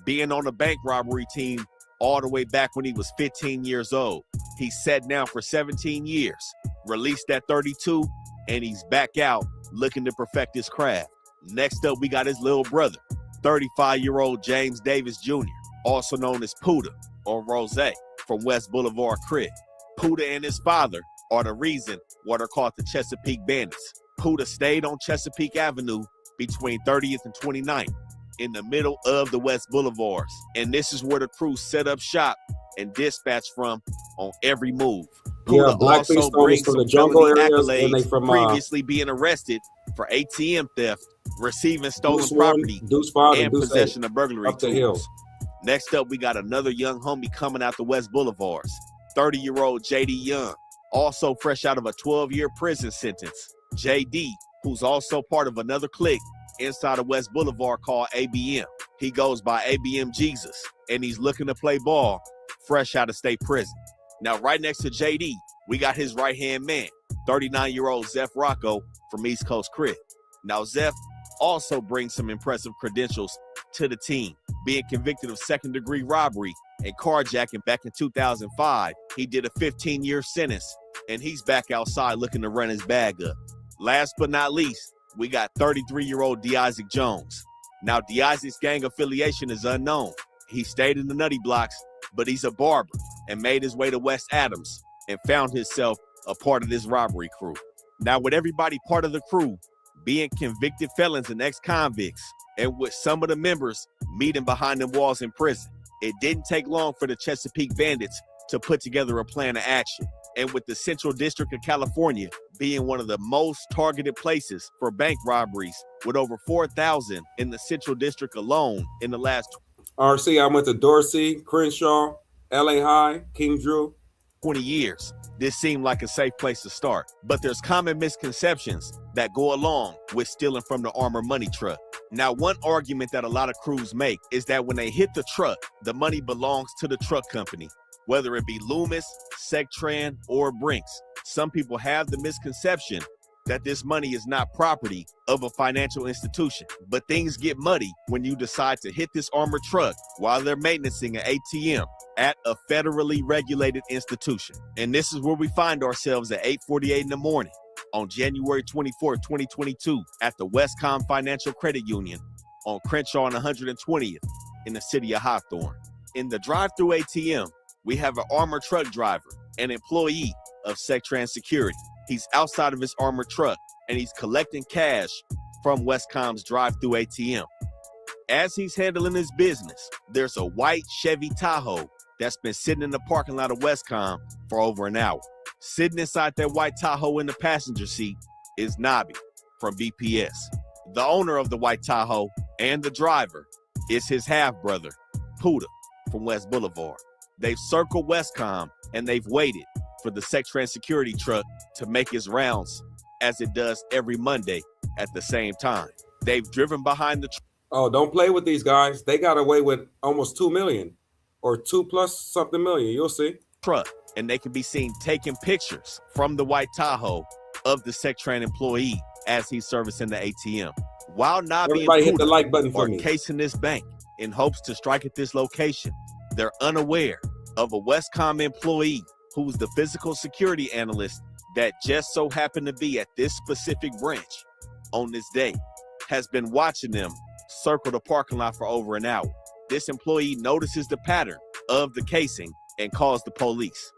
being on the bank robbery team all the way back when he was 15 years old. He sat down for 17 years, released at 32, and he's back out looking to perfect his craft. Next up, we got his little brother, 35-year-old James Davis Jr., also known as Puda or Rose from West Boulevard Crib. Puda and his father are the reason what are called the Chesapeake Bandits. Puda stayed on Chesapeake Avenue between 30th and 29th in the middle of the West Boulevards. And this is where the crew set up shop and dispatch from on every move. Puda also brings from the some jungle felony areas, and they accolades from previously being arrested for ATM theft, receiving stolen Deuce 1, property, Deuce 5, and Deuce 8, possession of burglary up the hill. tools. Next up, we got another young homie coming out the West Boulevards, 30-year-old JD Young, also fresh out of a 12-year prison sentence. JD, who's also part of another clique inside of West Boulevard called ABM. He goes by ABM Jesus, and he's looking to play ball fresh out of state prison. Now, right next to JD, we got his right-hand man, 39-year-old Zeph Rocco from East Coast Crib. Now, Zeph also brings some impressive credentials to the team. Being convicted of second-degree robbery and carjacking back in 2005, he did a 15-year sentence, and he's back outside looking to run his bag up. Last but not least, we got 33-year-old DeIsaac Jones. Now, DeIsaac's gang affiliation is unknown. He stayed in the Nutty Blocks, but he's a barber and made his way to West Adams and found himself a part of this robbery crew. Now, with everybody part of the crew being convicted felons and ex-convicts, and with some of the members meeting behind them walls in prison, it didn't take long for the Chesapeake Bandits to put together a plan of action. And with the Central District of California being one of the most targeted places for bank robberies, with over 4,000 in the Central District alone in the last RC, I went to Dorsey, Crenshaw, LA High, King Drew. 20 years, this seemed like a safe place to start. But there's common misconceptions that go along with stealing from the armored money truck. Now, one argument that a lot of crews make is that when they hit the truck, the money belongs to the truck company, whether it be Loomis, Sectran, or Brinks. Some people have the misconception that this money is not property of a financial institution. But things get muddy when you decide to hit this armored truck while they're maintaining an ATM at a federally regulated institution. And this is where we find ourselves at 8:48 in the morning on January 24, 2022 at the Westcom Financial Credit Union on Crenshaw and 120th in the city of Hawthorne. In the drive-through ATM, we have an armored truck driver, an employee of Sectran Security. He's outside of his armored truck and he's collecting cash from Westcom's drive-through ATM. As he's handling his business, there's a white Chevy Tahoe that's been sitting in the parking lot of Westcom for over an hour. Sitting inside that white Tahoe in the passenger seat is Nobby from BPS. The owner of the white Tahoe and the driver is his half-brother, Puda from West Boulevard. They've circled Westcom and they've waited for the Sectran security truck to make its rounds as it does every Monday at the same time. They've driven behind the truck. Oh, don't play with these guys. They got away with almost 2 million or 2 plus something million. You'll see. Truck, and they can be seen taking pictures from the white Tahoe of the Sectran employee as he's servicing the ATM. While Nobby and hit the like button for are me. casing this bank in hopes to strike at this location, they're unaware of a Westcom employee who's the physical security analyst that just so happened to be at this specific branch on this day, has been watching them circle the parking lot for over an hour. This employee notices the pattern of the casing and calls the police.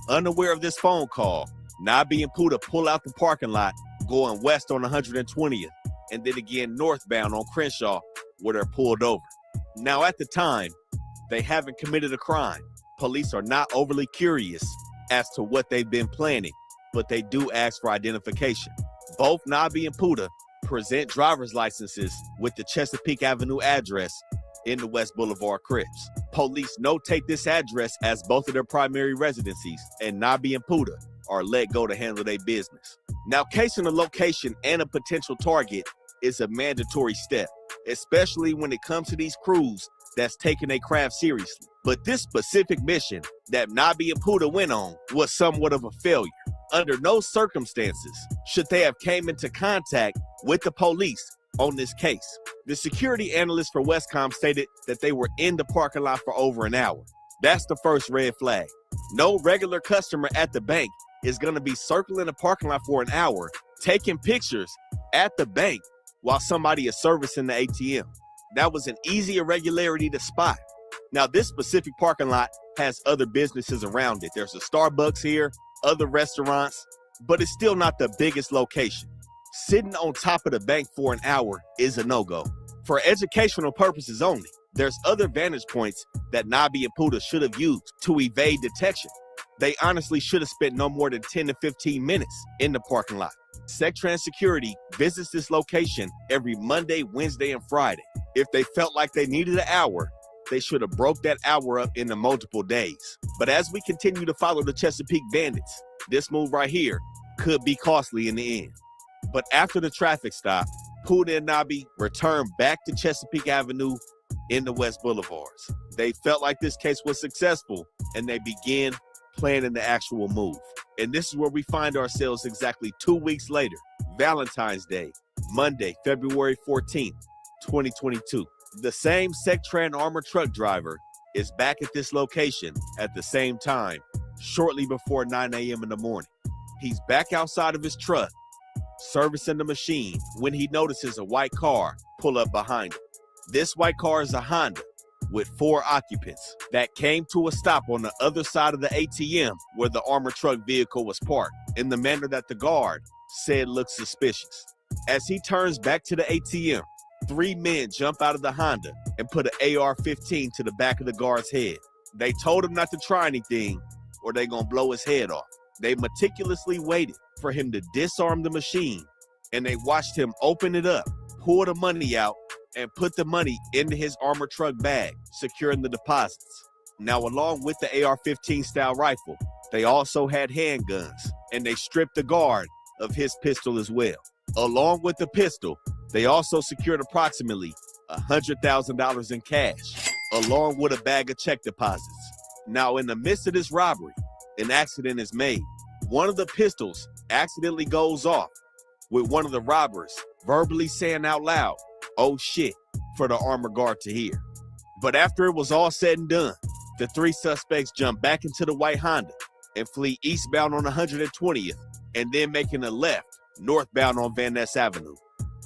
Unaware of this phone call, Nobby and Puda pull out the parking lot, going west on 120th, and then again northbound on Crenshaw, where they're pulled over. Now, at the time, they haven't committed a crime. Police are not overly curious as to what they've been planning, but they do ask for identification. Both Nobby and Puda present driver's licenses with the Chesapeake Avenue address in the West Boulevard Cribs. Police notate this address as both of their primary residencies, and Nobby and Puda are let go to handle their business. Now, casing a location and a potential target is a mandatory step, especially when it comes to these crews that's taking their craft seriously. But this specific mission that Nobby and Puda went on was somewhat of a failure. Under no circumstances should they have came into contact with the police on this case. The security analyst for Westcom stated that they were in the parking lot for over an hour. That's the first red flag. No regular customer at the bank is going to be circling the parking lot for an hour, taking pictures at the bank while somebody is servicing the ATM. That was an easy irregularity to spot. Now, this specific parking lot has other businesses around it. There's a Starbucks here, other restaurants, but it's still not the biggest location. Sitting on top of the bank for an hour is a no-go. For educational purposes only, there's other vantage points that Nabi and Puda should have used to evade detection. They honestly should have spent no more than 10 to 15 minutes in the parking lot. SecTrans Security visits this location every Monday, Wednesday, and Friday. If they felt like they needed an hour, they should have broke that hour up into multiple days. But as we continue to follow the Chesapeake Bandits, this move right here could be costly in the end. But after the traffic stop, Puda and Nabi returned back to Chesapeake Avenue in the West Boulevards. They felt like this case was successful, and they began planning the actual move. And this is where we find ourselves exactly 2 weeks later, Valentine's Day, Monday, February 14th, 2022. The same SecTran armored truck driver is back at this location at the same time, shortly before 9 a.m. in the morning. He's back outside of his truck, servicing the machine, when he notices a white car pull up behind him. This white car is a Honda with 4 occupants that came to a stop on the other side of the ATM where the armored truck vehicle was parked, in the manner that the guard said looked suspicious. As he turns back to the ATM, 3 men jump out of the Honda and put an AR-15 to the back of the guard's head. They told him not to try anything or they gonna blow his head off. They meticulously waited for him to disarm the machine, and they watched him open it up, pull the money out, and put the money into his armored truck bag, securing the deposits. Now, along with the AR-15 style rifle, they also had handguns, and they stripped the guard of his pistol as well. Along with the pistol, they also secured approximately $100,000 in cash, along with a bag of check deposits. Now, in the midst of this robbery, an accident is made. One of the pistols accidentally goes off, with one of the robbers verbally saying out loud, "Oh shit," for the armored guard to hear. But after it was all said and done, the 3 suspects jumped back into the white Honda and flee eastbound on 120th, and then making a left northbound on Van Ness Avenue.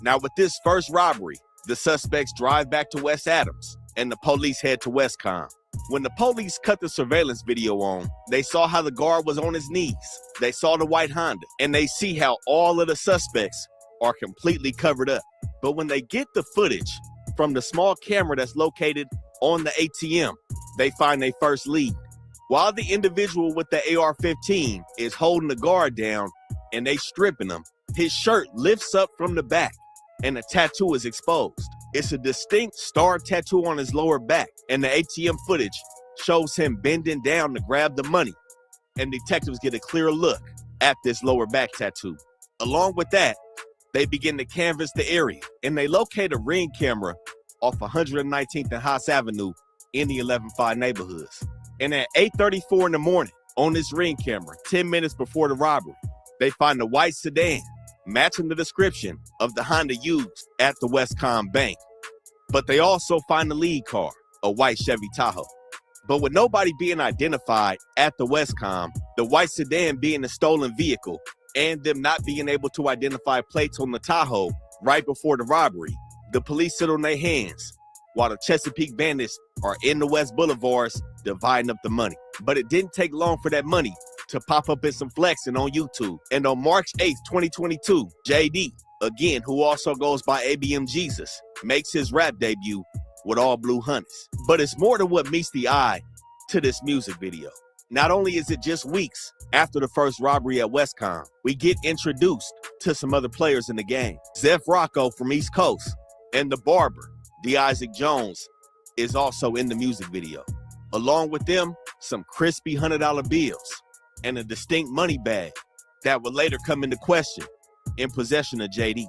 Now, with this first robbery, the suspects drive back to West Adams, and the police head to Westcom. When the police cut the surveillance video on, they saw how the guard was on his knees. They saw the white Honda, and they see how all of the suspects are completely covered up. But when they get the footage from the small camera that's located on the ATM, they find their first lead. While the individual with the AR-15 is holding the guard down and they stripping him, his shirt lifts up from the back and a tattoo is exposed. It's a distinct star tattoo on his lower back, and the ATM footage shows him bending down to grab the money, and detectives get a clear look at this lower back tattoo. Along with that, they begin to canvass the area, and they locate a Ring camera off 119th and Haas Avenue in the 11-5 neighborhoods. And at 8:34 in the morning, on this Ring camera, 10 minutes before the robbery, they find a white sedan matching the description of the Honda used at the Westcom Bank. But they also find the lead car, a white Chevy Tahoe. But with nobody being identified at the Westcom, the white sedan being a stolen vehicle, and them not being able to identify plates on the Tahoe right before the robbery, the police sit on their hands while the Chesapeake Bandits are in the West Boulevards dividing up the money. But it didn't take long for that money to pop up in some flexing on YouTube. And on March 8th, 2022, JD, again, who also goes by ABM Jesus, makes his rap debut with All Blue Hunnids. But it's more than what meets the eye to this music video. Not only is it just weeks after the first robbery at Westcom, we get introduced to some other players in the game. Zeph Rocco from East Coast and the barber, D. Isaac Jones, is also in the music video. Along with them, some crispy $100 bills and a distinct money bag that would later come into question in possession of JD.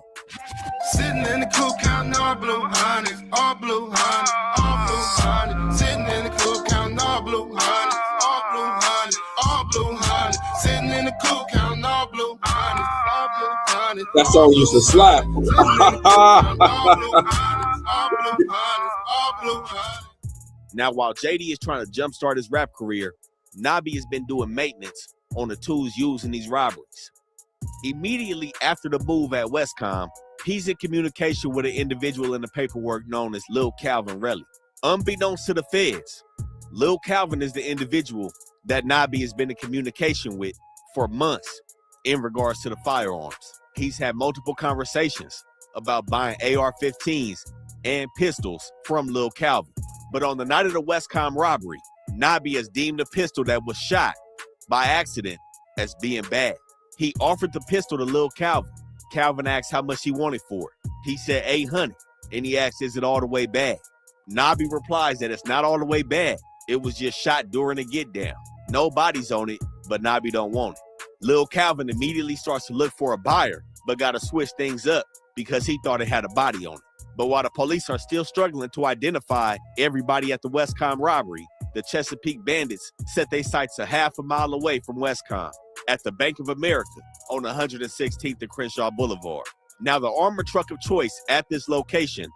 Sitting in the coupe counting all blue honey, all blue honey, all blue honey. Sitting in the coupe counting all blue honey, all blue honey, all blue honey. Sitting in the coupe counting all blue honey, all blue honey. That song used to slap. Now, while JD is trying to jumpstart his rap career, Nabi has been doing maintenance on the tools used in these robberies. Immediately after the move at Westcom, he's in communication with an individual in the paperwork known as Lil Calvin Relly. Unbeknownst to the feds, Lil Calvin is the individual that Nabi has been in communication with for months in regards to the firearms. He's had multiple conversations about buying AR-15s and pistols from Lil Calvin. But on the night of the Westcom robbery, Nabi has deemed the pistol that was shot by accident as being bad. He offered the pistol to Lil Calvin. Calvin asked how much he wanted for it. He said $800, and he asked, is it all the way bad? Nabi replies that it's not all the way bad. It was just shot during a get down. No bodies on it, but Nabi don't want it. Lil Calvin immediately starts to look for a buyer, but got to switch things up because he thought it had a body on it. But while the police are still struggling to identify everybody at the Westcom robbery, the Chesapeake bandits set their sights a half a mile away from Westcom at the Bank of America on 116th and Crenshaw Boulevard. Now, the armored truck of choice at this location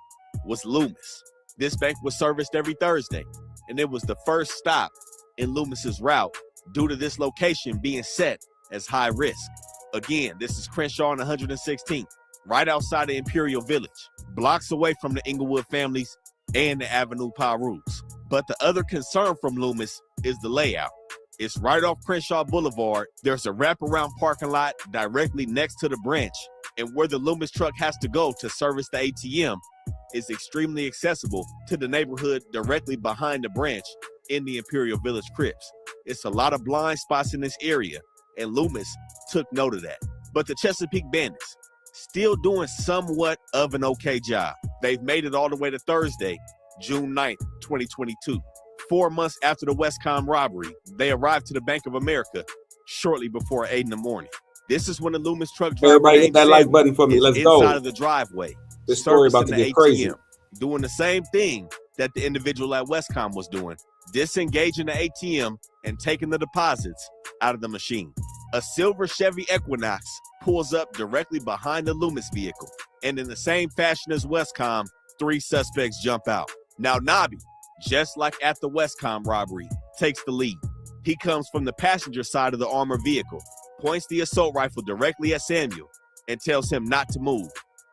was Loomis. This bank was serviced every Thursday, and it was the first stop in Loomis's route due to this location being set as high risk. Again, this is Crenshaw on 116th, right outside of Imperial Village, blocks away from the Inglewood families and the Avenue Pyrus. But the other concern from Loomis is the layout. It's right off Crenshaw Boulevard. There's a wraparound parking lot directly next to the branch, and where the Loomis truck has to go to service the ATM is extremely accessible to the neighborhood directly behind the branch in the Imperial Village Crips. It's a lot of blind spots in this area, and Loomis took note of that. But the Chesapeake bandits still doing somewhat of an okay job. They've made it all the way to Thursday, June 9th, 2022. 4 months after the Westcom robbery, they arrived to the Bank of America shortly before 8 in the morning. This is when the Loomis truck driver Everybody hit that like button for me. Let's go. inside of the driveway. This story about to servicing the get crazy. doing the same thing that the individual at Westcom was doing, disengaging the ATM and taking the deposits out of the machine. A silver Chevy Equinox pulls up directly behind the Loomis vehicle, and in the same fashion as Westcom, 3 suspects jump out. Now Nabi, just like at the Westcom robbery, takes the lead. He comes from the passenger side of the armored vehicle, points the assault rifle directly at Samuel, and tells him not to move.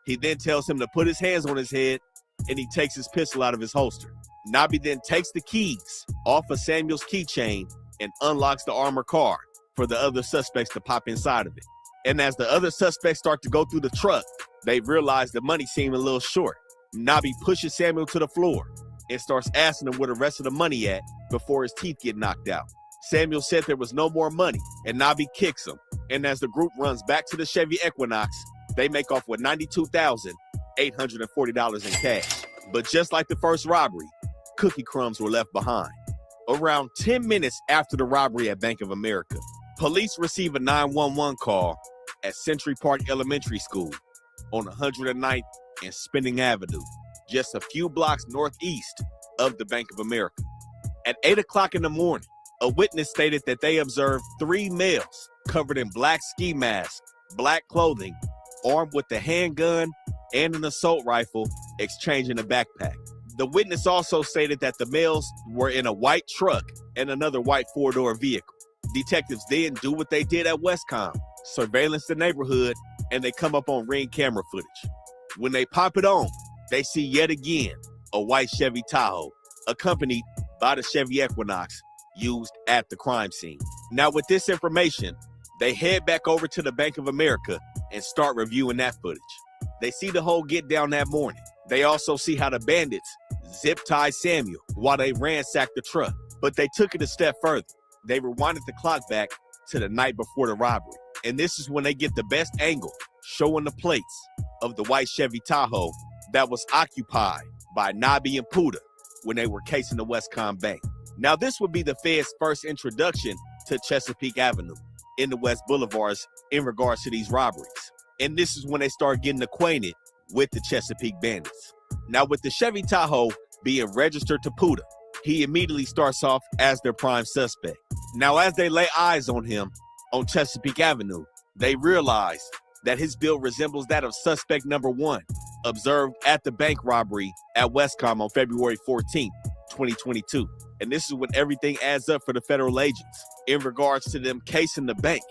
He then tells him to put his hands on his head, and he takes his pistol out of his holster. Nabi then takes the keys off of Samuel's keychain and unlocks the armored car for the other suspects to pop inside of it. And as the other suspects start to go through the truck, they realize the money seemed a little short. Nabi pushes Samuel to the floor and starts asking him where the rest of the money at before his teeth get knocked out. Samuel said there was no more money, and Nabi kicks him. And as the group runs back to the Chevy Equinox, they make off with $92,840 in cash. But just like the first robbery, cookie crumbs were left behind. Around 10 minutes after the robbery at Bank of America, police receive a 911 call at Century Park Elementary School on 109th and Spinning Avenue, just a few blocks northeast of the Bank of America. At 8 o'clock in the morning, a witness stated that they observed 3 males covered in black ski masks, black clothing, armed with a handgun and an assault rifle, exchanging a backpack. The witness also stated that the males were in a white truck and another white 4-door vehicle. Detectives then do what they did at Westcom, surveillance the neighborhood, and they come up on Ring camera footage. When they pop it on, they see yet again a white Chevy Tahoe, accompanied by the Chevy Equinox used at the crime scene. Now with this information, they head back over to the Bank of America and start reviewing that footage. They see the whole get down that morning. They also see how the bandits zip-tied Samuel while they ransacked the truck. But they took it a step further. They rewinded the clock back to the night before the robbery. And this is when they get the best angle, showing the plates of the white Chevy Tahoe that was occupied by Nabi and Puda when they were casing the Westcom Bank. Now this would be the Fed's first introduction to Chesapeake Avenue in the West Boulevards in regards to these robberies. And this is when they start getting acquainted with the Chesapeake bandits. Now with the Chevy Tahoe being registered to Puda, he immediately starts off as their prime suspect. Now as they lay eyes on him on Chesapeake Avenue, they realize that his build resembles that of suspect number 1, observed at the bank robbery at Westcom on February 14th, 2022. And this is when everything adds up for the federal agents in regards to them casing the bank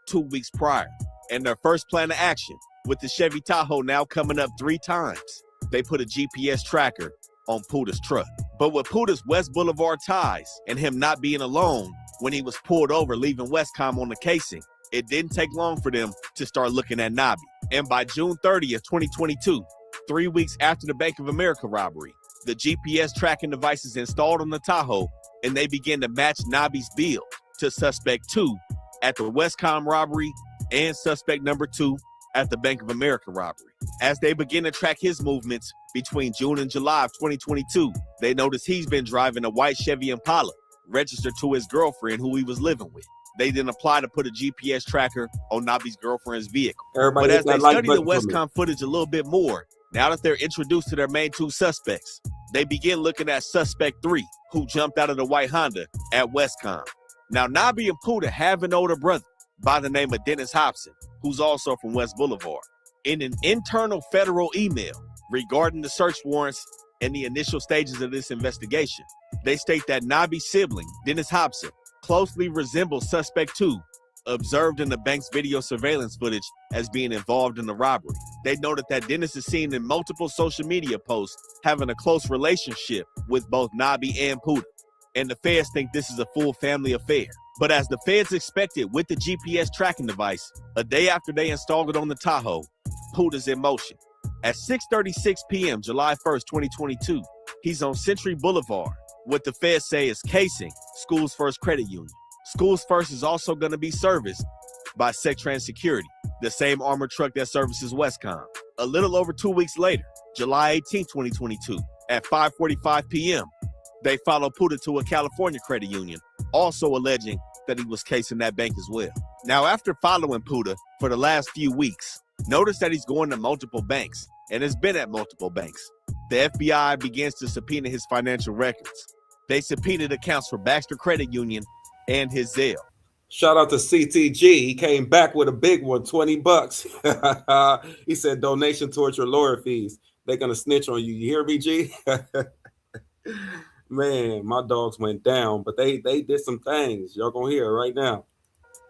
2 weeks prior. And their first plan of action, with the Chevy Tahoe now coming up 3 times, they put a GPS tracker on Puda's truck. But with Puda's West Boulevard ties and him not being alone when he was pulled over leaving Westcom on the casing, it didn't take long for them to start looking at Nabi. And by June 30th, 2022, 3 weeks after the Bank of America robbery, the GPS tracking devices installed on the Tahoe, and they began to match Nabi's bill to suspect 2 at the Westcom robbery and suspect number 2 at the Bank of America robbery. As they begin to track his movements between June and July of 2022, they notice he's been driving a white Chevy Impala registered to his girlfriend who he was living with. They then apply to put a GPS tracker on Nabi's girlfriend's vehicle. Everybody but as they study the button for me. Westcom footage a little bit more, now that they're introduced to their main 2 suspects, they begin looking at suspect 3, who jumped out of the white Honda at Westcom. Now, Nabi and Puda have an older brother by the name of Dennis Hobson, who's also from West Boulevard. In an internal federal email regarding the search warrants and the initial stages of this investigation, they state that Nabi's sibling, Dennis Hobson, closely resembles suspect 2, observed in the bank's video surveillance footage as being involved in the robbery. They noted that Dennis is seen in multiple social media posts having a close relationship with both Nabi and Puda, and the feds think this is a full family affair. But as the feds expected with the GPS tracking device, a day after they installed it on the Tahoe, Puda's in motion. At 6:36 p.m. July 1st, 2022, he's on Century Boulevard, what the feds say is casing Schools First Credit Union. Schools First is also going to be serviced by Sectrans Security, the same armored truck that services Westcom. A little over 2 weeks later, July 18, 2022, at 5:45 p.m., they follow Puda to a California credit union, also alleging that he was casing that bank as well. Now, after following Puda for the last few weeks, notice that he's going to multiple banks and has been at multiple banks. The FBI begins to subpoena his financial records. They subpoenaed accounts for Baxter Credit Union and his Zelle. Shout out to CTG. He came back with a big one, $20. He said donation towards your lawyer fees. They're going to snitch on you. You hear me, G? Man, my dogs went down, but they did some things. Y'all going to hear it right now.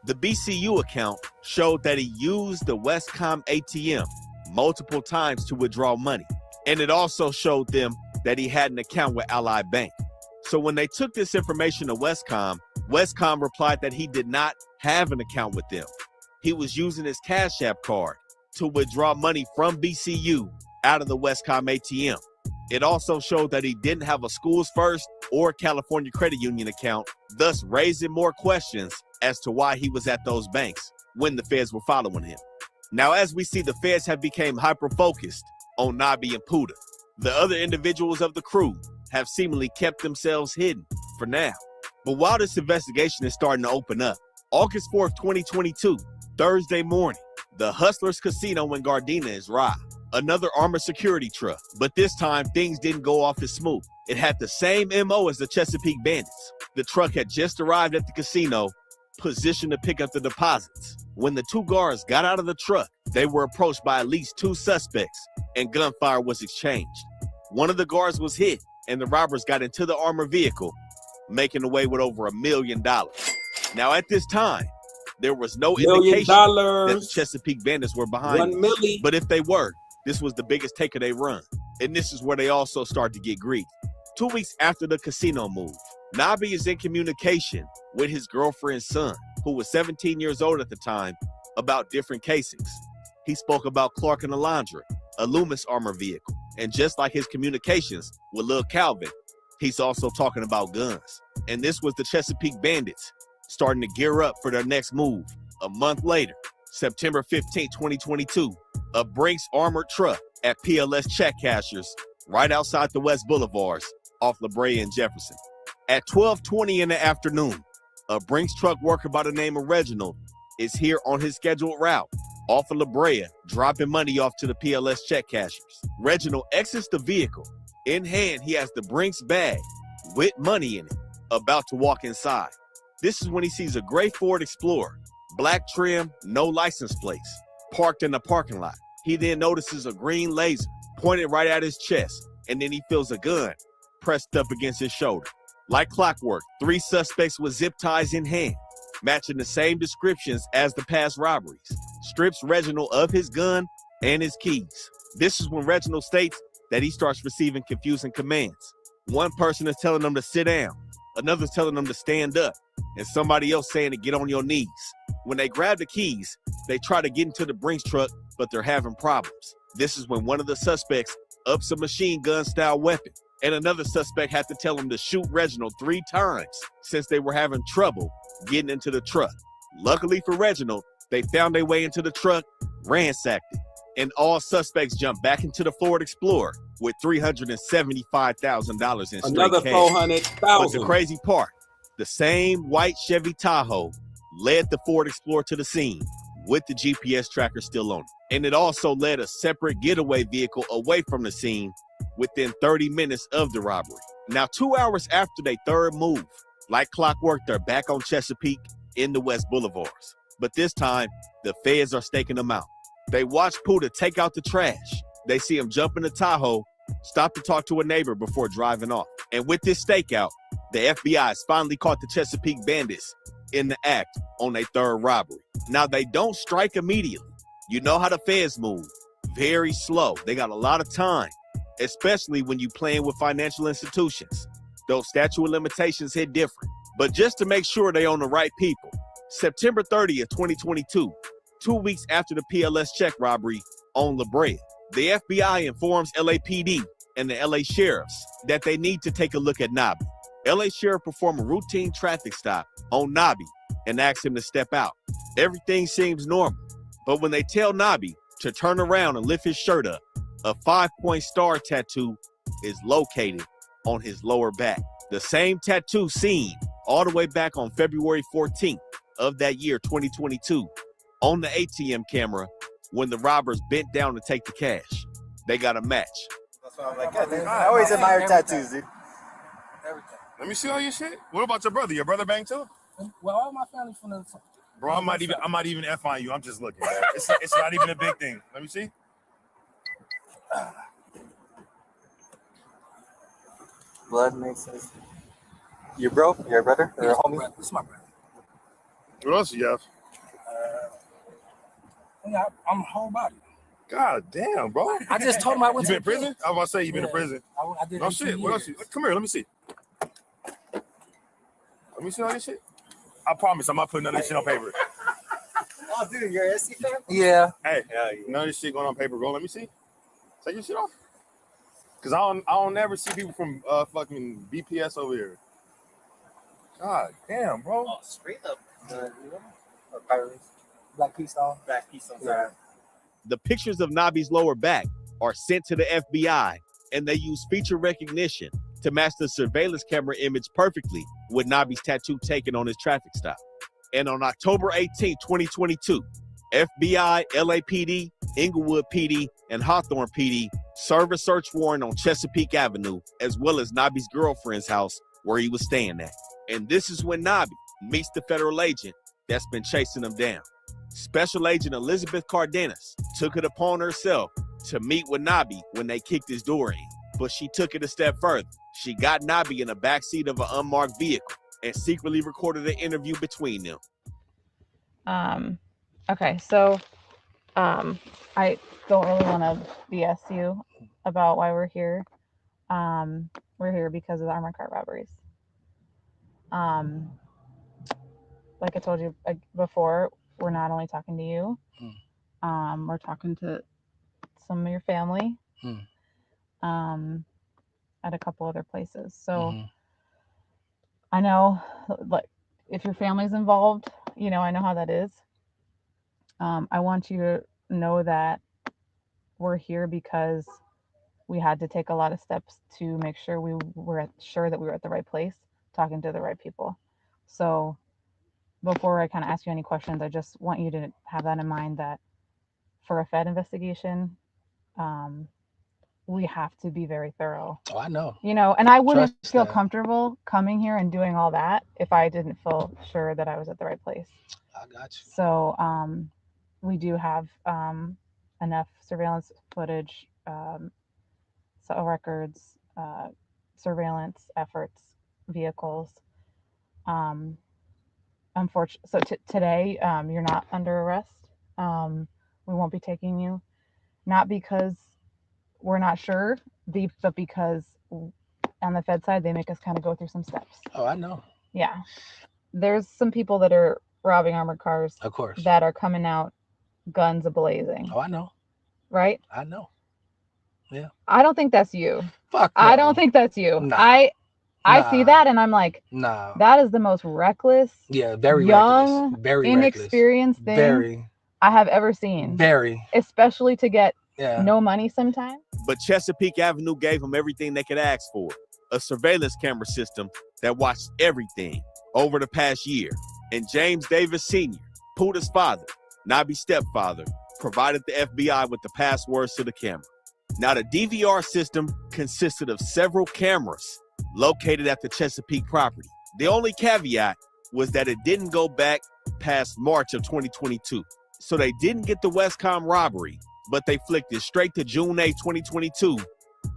The BCU account showed that he used the Westcom ATM multiple times to withdraw money. And it also showed them that he had an account with Ally Bank. So when they took this information to Westcom, Westcom replied that he did not have an account with them. He was using his Cash App card to withdraw money from BCU out of the Westcom ATM. It also showed that he didn't have a Schools First or California Credit Union account, thus raising more questions as to why he was at those banks when the feds were following him. Now, as we see, the feds have become hyper-focused on Nabi and Puda. The other individuals of the crew have seemingly kept themselves hidden for now. But while this investigation is starting to open up, August 4th, 2022, Thursday morning, the Hustlers Casino in Gardena is robbed. Another armored security truck, but this time things didn't go off as smooth. It had the same MO as the Chesapeake Bandits. The truck had just arrived at the casino, positioned to pick up the deposits. When the 2 guards got out of the truck, they were approached by at least 2 suspects, and gunfire was exchanged. One of the guards was hit, and the robbers got into the armored vehicle, making away with over $1 million. Now, at this time, there was no indication that the Chesapeake Bandits were behind them. But if they were, this was the biggest take of their run. And this is where they also start to get greedy. 2 weeks after the casino move, Nabi is in communication with his girlfriend's son, who was 17 years old at the time, about different casings. He spoke about Clark and Alondra, a Loomis armor vehicle. And just like his communications with Lil Calvin, he's also talking about guns. And this was the Chesapeake Bandits starting to gear up for their next move. A month later, September 15, 2022, a Brinks armored truck at PLS check cashers right outside the West Boulevards off La Brea and Jefferson. At 12:20 in the afternoon, a Brinks truck worker by the name of Reginald is here on his scheduled route off of La Brea, dropping money off to the PLS check cashers. Reginald exits the vehicle. In hand, he has the Brinks bag with money in it, about to walk inside. This is when he sees a gray Ford Explorer, black trim, no license plates, parked in the parking lot. He then notices a green laser pointed right at his chest, and then he feels a gun pressed up against his shoulder. Like clockwork, 3 suspects with zip ties in hand, matching the same descriptions as the past robberies, strips Reginald of his gun and his keys. This is when Reginald states that he starts receiving confusing commands. One person is telling them to sit down, another's telling them to stand up, and somebody else saying to get on your knees. When they grab the keys, they try to get into the Brinks truck, but they're having problems. This is when one of the suspects ups a machine gun style weapon, and another suspect had to tell him to shoot Reginald 3 times since they were having trouble getting into the truck. Luckily for Reginald, they found their way into the truck, ransacked it, and all suspects jumped back into the Ford Explorer with $375,000 in straight Another cash. 400,000. But the crazy part, the same white Chevy Tahoe led the Ford Explorer to the scene with the GPS tracker still on it. And it also led a separate getaway vehicle away from the scene within 30 minutes of the robbery. Now, 2 hours after their third move, like clockwork, they're back on Chesapeake in the West Boulevards. But this time, the feds are staking them out. They watch Puda take out the trash. They see him jump in the Tahoe, stop to talk to a neighbor before driving off. And with this stakeout, the FBI has finally caught the Chesapeake bandits in the act on their third robbery. Now, they don't strike immediately. You know how the feds move. Very slow. They got a lot of time, especially when you playing with financial institutions. Those statute of limitations hit different. But just to make sure they on the right people, September 30th, 2022, 2 weeks after the PLS check robbery on La Brea, the FBI informs LAPD and the LA sheriffs that they need to take a look at Nabi. LA sheriff performed a routine traffic stop on Nabi and asked him to step out. Everything seems normal, but when they tell Nabi to turn around and lift his shirt up, a 5-point star tattoo is located on his lower back. The same tattoo seen all the way back on February 14th of that year, 2022, on the ATM camera when the robbers bent down to take the cash. They got a match. That's why I'm like, God, man, I always admire tattoos, dude. Everything. Let me see all your shit. What about your brother? Your brother bang too? Well, all my family's from the. Bro, I might even F on you. I'm just looking. Man. It's not even a big thing. Let me see. Blood makes sense. Your bro? Your brother? Or homie? This is my brother. What else you have? Yeah, I'm whole body. God damn, bro. I just told him I went You to been in prison? I was about to say you been in prison. I did. No shit. What else? Come here. Let me see. Let me see all this shit. I promise I'm not putting none of this shit on paper. Oh, dude, you're an SC fan? Yeah. Hey, none of this shit going on paper, bro. Let me see. Take your shit off. Cause I don't never see people from fucking BPS over here. God damn, bro. Oh, straight up. Or pirates. Black Keystone. Black Keystone. Yeah. The pictures of Nabi's lower back are sent to the FBI, and they use feature recognition to match the surveillance camera image perfectly with Nabi's tattoo taken on his traffic stop. And on October 18, 2022, FBI, LAPD, Inglewood PD, and Hawthorne PD serve a search warrant on Chesapeake Avenue, as well as Nabi's girlfriend's house where he was staying at. And this is when Nabi meets the federal agent that's been chasing him down. Special Agent Elizabeth Cardenas took it upon herself to meet with Nabi when they kicked his door in. But she took it a step further. She got Nabi in the backseat of an unmarked vehicle and secretly recorded an interview between them. Okay, so I don't really want to BS you about why we're here. We're here because of the armored car robberies. Like I told you before, we're not only talking to you, we're talking to some of your family, at a couple other places. So I know, like, if your family's involved, you know, I know how that is. I want you to know that we're here because we had to take a lot of steps to make sure we were sure that we were at the right place, talking to the right people. So before I kind of ask you any questions, I just want you to have that in mind, that for a Fed investigation, we have to be very thorough. Oh, I know. You know, and I wouldn't Trust feel that. comfortable coming here and doing all that if I didn't feel sure that I was at the right place. I got you. So we do have enough surveillance footage, cell records, surveillance efforts, vehicles. Unfortunately, so today you're not under arrest. We won't be taking you, not because we're not sure, but because on the Fed side, they make us kind of go through some steps. Oh, I know. Yeah. There's some people that are robbing armored cars. Of course. That are coming out guns a-blazing. Oh, I know. Right? I know. Yeah. I don't think that's you. Fuck no. I don't think that's you. Nah. I see that and I'm like, nah. That is the most reckless, very young, reckless. Very inexperienced thing very I have ever seen. Very. Especially to get no money sometimes. But Chesapeake Avenue gave them everything they could ask for. A surveillance camera system that watched everything over the past year. And James Davis Sr., Puda's father, Nabi's stepfather, provided the FBI with the passwords to the camera. Now, the DVR system consisted of several cameras located at the Chesapeake property. The only caveat was that it didn't go back past March of 2022. So they didn't get the Westcom robbery, but they flicked it straight to June 8, 2022,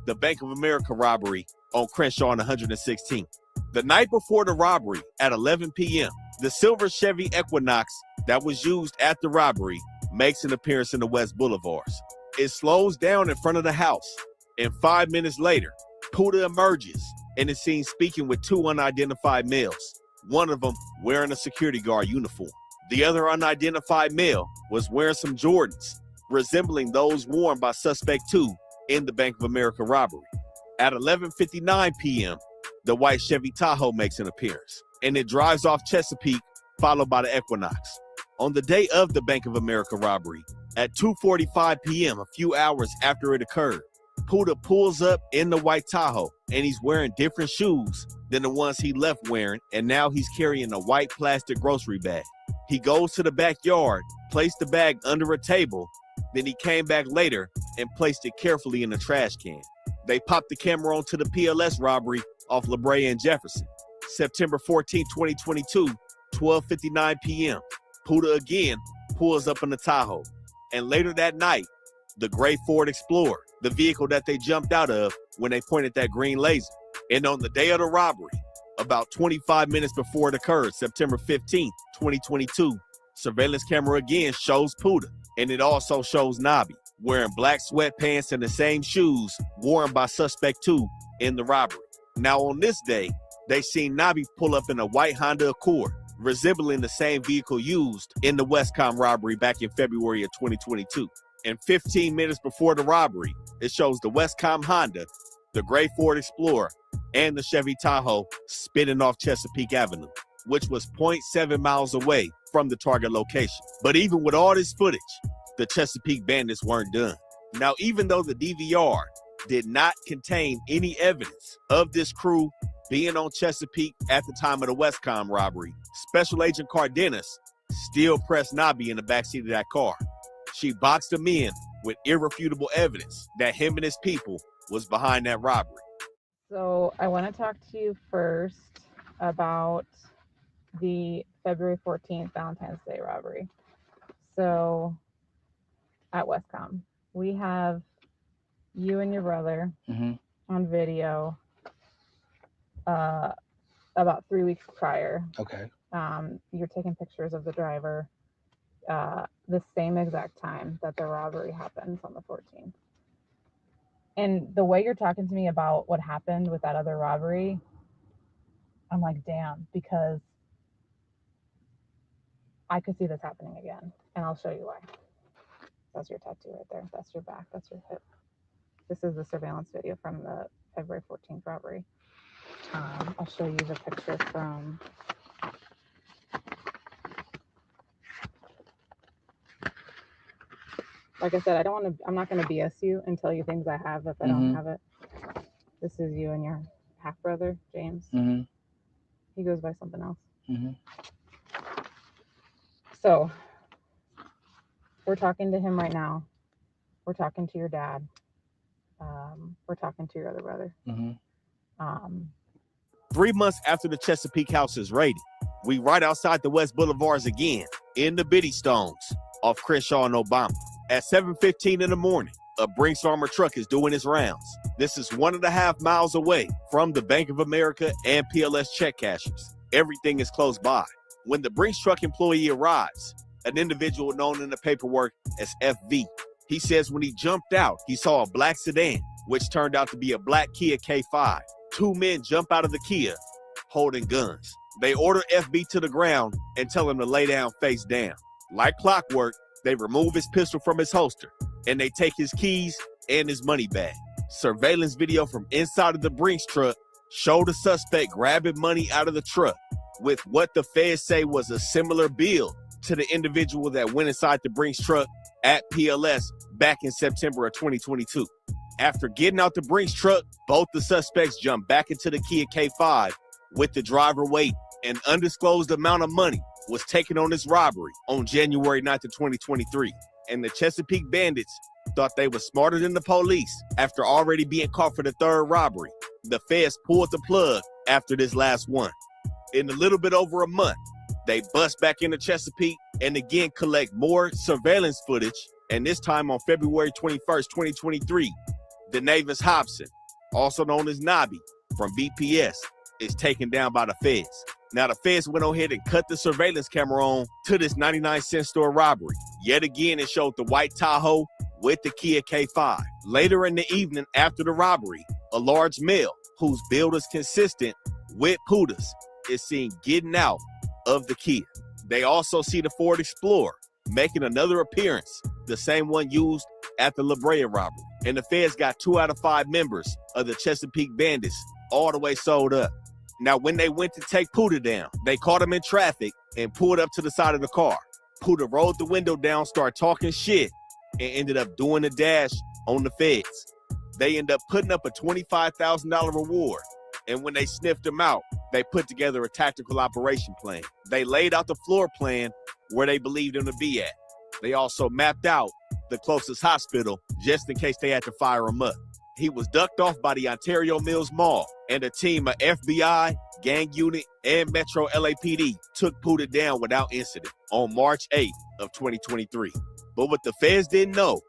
the Bank of America robbery on Crenshaw and 116th. The night before the robbery at 11 p.m., the silver Chevy Equinox that was used at the robbery makes an appearance in the West Boulevards. It slows down in front of the house, and 5 minutes later, Puda emerges and is seen speaking with two unidentified males, one of them wearing a security guard uniform. The other unidentified male was wearing some Jordans, resembling those worn by Suspect 2 in the Bank of America robbery. At 11:59 p.m., the white Chevy Tahoe makes an appearance, and it drives off Chesapeake, followed by the Equinox. On the day of the Bank of America robbery, at 2:45 p.m., a few hours after it occurred, Puda pulls up in the white Tahoe, and he's wearing different shoes than the ones he left wearing, and now he's carrying a white plastic grocery bag. He goes to the backyard, placed the bag under a table, then he came back later and placed it carefully in a trash can. They popped the camera onto the PLS robbery off La Brea and Jefferson. September 14, 2022, 12:59 p.m. Puda again pulls up in the Tahoe. And later that night, the gray Ford Explorer, the vehicle that they jumped out of when they pointed that green laser. And on the day of the robbery, about 25 minutes before it occurred, September 15, 2022, surveillance camera again shows Puda. And it also shows Nabi wearing black sweatpants and the same shoes worn by Suspect 2 in the robbery. Now on this day, they seen Nabi pull up in a white Honda Accord, resembling the same vehicle used in the Westcom robbery back in February of 2022. And 15 minutes before the robbery, it shows the Westcom Honda, the gray Ford Explorer, and the Chevy Tahoe spinning off Chesapeake Avenue, which was 0.7 miles away from the target location. But even with all this footage, the Chesapeake bandits weren't done. Now, even though the DVR did not contain any evidence of this crew being on Chesapeake at the time of the Westcom robbery, Special Agent Cardenas still pressed Nabi in the backseat of that car. She boxed him in with irrefutable evidence that him and his people was behind that robbery. So I want to talk to you first about the February 14th Valentine's Day robbery. So at Westcom, we have you and your brother on video about 3 weeks prior. Okay. You're taking pictures of the driver the same exact time that the robbery happens on the 14th. And the way you're talking to me about what happened with that other robbery, I'm like, damn, because I could see this happening again. And I'll show you why. That's your tattoo right there. That's your back. That's your hip. This is the surveillance video from the February 14th robbery. I'll show you the picture from... Like I said, I'm not going to BS you and tell you things I have if I don't have it. This is you and your half brother, James. He goes by something else. So we're talking to him right now. We're talking to your dad. We're talking to your other brother. 3 months after the Chesapeake house is raided, we right outside the West Boulevards again in the Biddy Stones off Crenshaw and Obama. At 7:15 in the morning, a Brinks armored truck is doing its rounds. This is 1.5 miles away from the Bank of America and PLS check cashers. Everything is close by. When the Brinks truck employee arrives, an individual known in the paperwork as FV, he says when he jumped out, he saw a black sedan, which turned out to be a black Kia K5. 2 men jump out of the Kia holding guns. They order FB to the ground and tell him to lay down face down. Like clockwork, they remove his pistol from his holster and they take his keys and his money bag. Surveillance video from inside of the Brinks truck showed the suspect grabbing money out of the truck with what the feds say was a similar build to the individual that went inside the Brinks truck at PLS back in September of 2022. After getting out the Brinks truck, both the suspects jumped back into the Kia K5 with the driver waiting. An undisclosed amount of money was taken on this robbery on January 9th of 2023. And the Chesapeake bandits thought they were smarter than the police after already being caught for the 3rd robbery. The feds pulled the plug after this last one. In a little bit over a month, they bust back into Chesapeake and again collect more surveillance footage. And this time on February 21st, 2023, Denavis Hobson, also known as Nobby from BPS, is taken down by the feds. Now the feds went on ahead and cut the surveillance camera on to this 99-cent store robbery. Yet again, it showed the white Tahoe with the Kia K5. Later in the evening after the robbery, a large male whose build is consistent with Puda's is seen getting out of the Kia. They also see the Ford Explorer making another appearance, the same one used at the La Brea robbery. And the feds got 2 out of 5 members of the Chesapeake bandits all the way sold up. Now, when they went to take Puda down, they caught him in traffic and pulled up to the side of the car. Puda rolled the window down, started talking shit, and ended up doing the dash on the feds. They ended up putting up a $25,000 reward. And when they sniffed him out, they put together a tactical operation plan. They laid out the floor plan where they believed him to be at. They also mapped out the closest hospital just in case they had to fire him up. He was ducked off by the Ontario Mills Mall, and a team of FBI, gang unit, and Metro LAPD took Puda down without incident on March 8th of 2023. But what the feds didn't know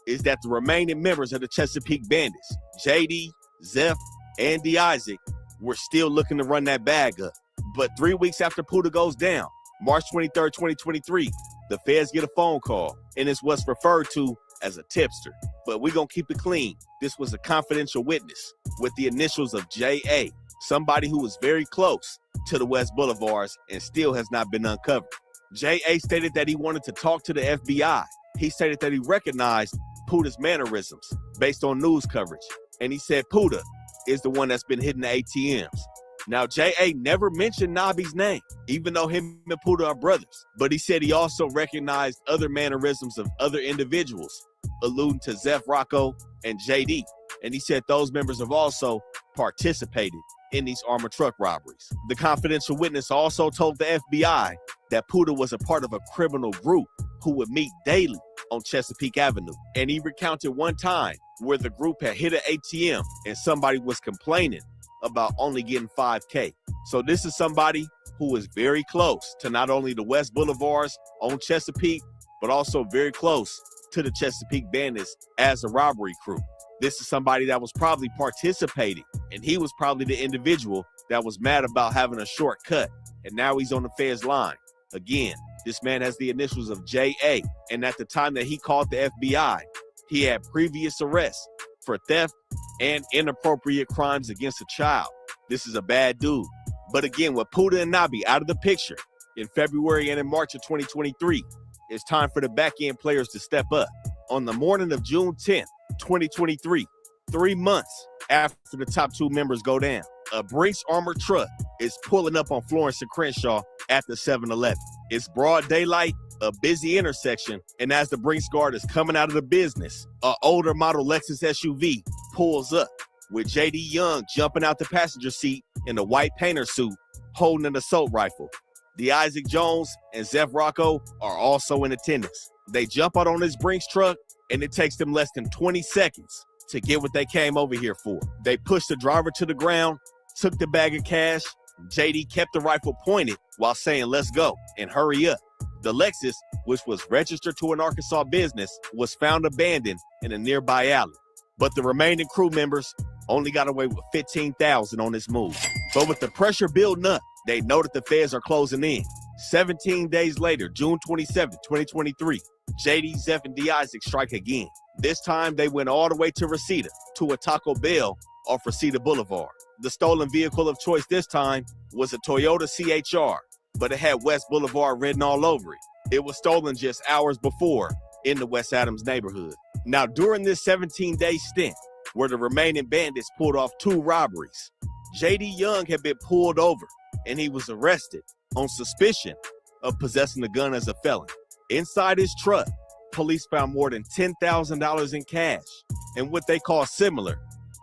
is that the remaining members of the Chesapeake bandits, JD, Zeph, and D. Isaac, were still looking to run that bag up. But 3 weeks after Puda goes down, March 23rd, 2023, the feds get a phone call, and it's what's referred to as a tipster. But we're going to keep it clean. This was a confidential witness with the initials of J.A., somebody who was very close to the West Boulevards and still has not been uncovered. J.A. stated that he wanted to talk to the FBI. He stated that he recognized Puda's mannerisms based on news coverage. And he said Puda is the one that's been hitting the ATMs. Now, J.A. never mentioned Nobby's name, even though him and Puda are brothers. But he said he also recognized other mannerisms of other individuals, alluding to Zeph Rocco and J.D. And he said those members have also participated in these armored truck robberies. The confidential witness also told the FBI that Puda was a part of a criminal group who would meet daily on Chesapeake Avenue. And he recounted one time where the group had hit an ATM and somebody was complaining about only getting $5K. So this is somebody who is very close to not only the West Boulevards on Chesapeake, but also very close to the Chesapeake bandits as a robbery crew. This is somebody that was probably participating, and he was probably the individual that was mad about having a shortcut, and now he's on the feds line. Again, this man has the initials of J.A., and at the time that he called the FBI, he had previous arrests for theft and inappropriate crimes against a child. This is a bad dude. But again, with Puda and Nobby out of the picture in February and in March of 2023, it's time for the back-end players to step up. On the morning of June 10th, 2023, 3 months after the top 2 members go down, a Brinks armored truck is pulling up on Florence and Crenshaw at the 7-Eleven. It's broad daylight, a busy intersection, and as the Brinks guard is coming out of the business, an older model Lexus SUV pulls up with J.D. Young jumping out the passenger seat in a white painter suit holding an assault rifle. The Isaac Jones and Zeph Rocco are also in attendance. They jump out on this Brinks truck, and it takes them less than 20 seconds to get what they came over here for. They pushed the driver to the ground, took the bag of cash. JD kept the rifle pointed while saying, "Let's go," and hurry up. The Lexus, which was registered to an Arkansas business, was found abandoned in a nearby alley. But the remaining crew members only got away with $15,000 on this move. But with the pressure building up, they know that the feds are closing in. 17 days later, June 27, 2023, JD, Zeph, and D. Isaac strike again. This time, they went all the way to Reseda, to a Taco Bell off Reseda Boulevard. The stolen vehicle of choice this time was a Toyota CHR, but it had West Boulevard written all over it. It was stolen just hours before in the West Adams neighborhood. Now, during this 17-day stint, where the remaining bandits pulled off 2 robberies, J.D. Young had been pulled over and he was arrested on suspicion of possessing a gun as a felon. Inside his truck, police found more than $10,000 in cash and what they call similar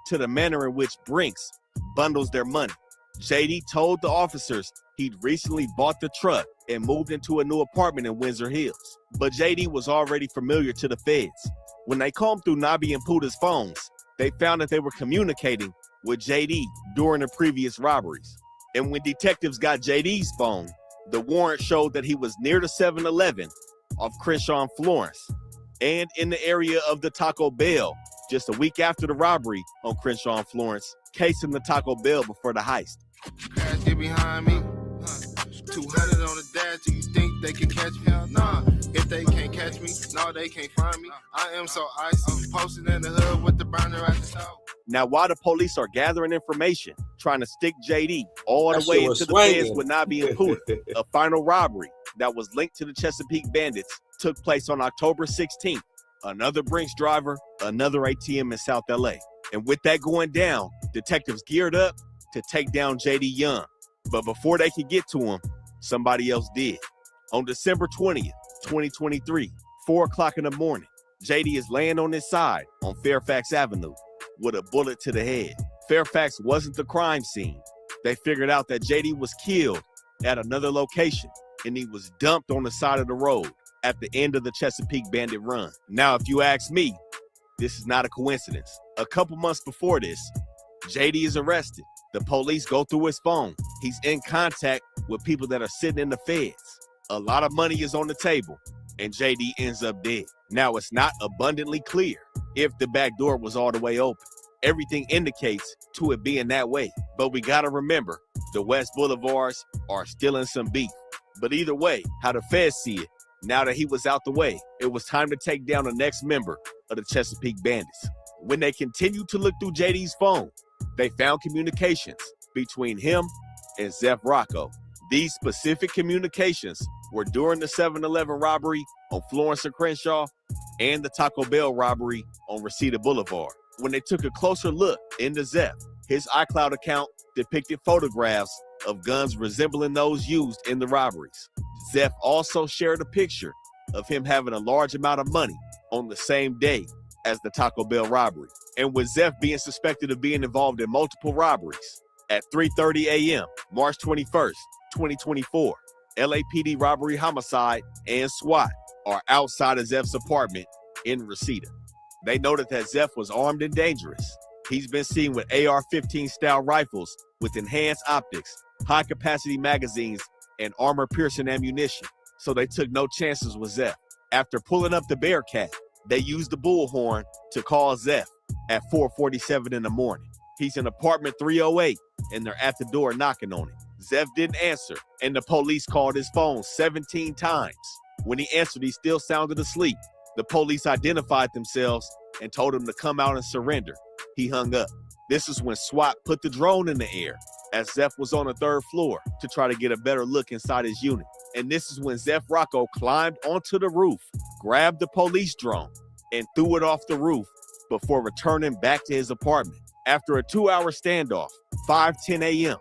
to the manner in which Brinks bundles their money. JD told the officers he'd recently bought the truck and moved into a new apartment in Windsor Hills. But JD was already familiar to the feds. When they combed through Nabi and Puda's phones, they found that they were communicating with JD during the previous robberies. And when detectives got JD's phone, the warrant showed that he was near the 7-Eleven off Crenshaw and Florence and in the area of the Taco Bell just a week after the robbery on Crenshaw and Florence, casing the Taco Bell before the heist. Crash, get behind me. 200 on the dash. Do you think they can catch me? Hell nah. If they can't catch me, no, they can't find me. I am so icy. Posted in the hood with the burner at the stove. Now, while the police are gathering information, trying to stick JD all That the way shit was into the feds swinging. with Nabi and Puda, a final robbery that was linked to the Chesapeake Bandits took place on October 16th. Another Brinks driver, another ATM in South LA. And with that going down, detectives geared up to take down JD Young. But before they could get to him, somebody else did. On December 20th, 2023, 4 o'clock in the morning, JD is laying on his side on Fairfax Avenue with a bullet to the head. Fairfax wasn't the crime scene. They figured out that JD was killed at another location and he was dumped on the side of the road at the end of the Chesapeake Bandit run. Now, if you ask me, this is not a coincidence. A couple months before this, JD is arrested. The police go through his phone. He's in contact with people that are sitting in the feds. A lot of money is on the table, and JD ends up dead. Now, it's not abundantly clear if the back door was all the way open. Everything indicates to it being that way. But we gotta remember, the West Boulevards are still in some beef. But either way, how the feds see it, now that he was out the way, it was time to take down the next member of the Chesapeake Bandits. When they continued to look through JD's phone, they found communications between him and Zeph Rocco. These specific communications were during the 7-Eleven robbery on Florence and Crenshaw and the Taco Bell robbery on Reseda Boulevard. When they took a closer look into Zeph, his iCloud account depicted photographs of guns resembling those used in the robberies. Zeph also shared a picture of him having a large amount of money on the same day as the Taco Bell robbery. And with Zeph being suspected of being involved in multiple robberies, at 3:30 a.m., March 21st, 2024, LAPD robbery, homicide, and SWAT are outside of Zeph's apartment in Reseda. They noted that Zeph was armed and dangerous. He's been seen with AR-15 style rifles with enhanced optics, high-capacity magazines, and armor-piercing ammunition. So they took no chances with Zeph. After pulling up the Bearcat, they used the bullhorn to call Zeph at 4:47 in the morning. He's in apartment 308, and they're at the door knocking on it. Zeph didn't answer, and the police called his phone 17 times. When he answered, he still sounded asleep. The police identified themselves and told him to come out and surrender. He hung up. This is when SWAT put the drone in the air, as Zeph was on the 3rd floor to try to get a better look inside his unit. And this is when Zeph Rocco climbed onto the roof, grabbed the police drone, and threw it off the roof before returning back to his apartment. After a 2-hour standoff, 5:10 a.m.,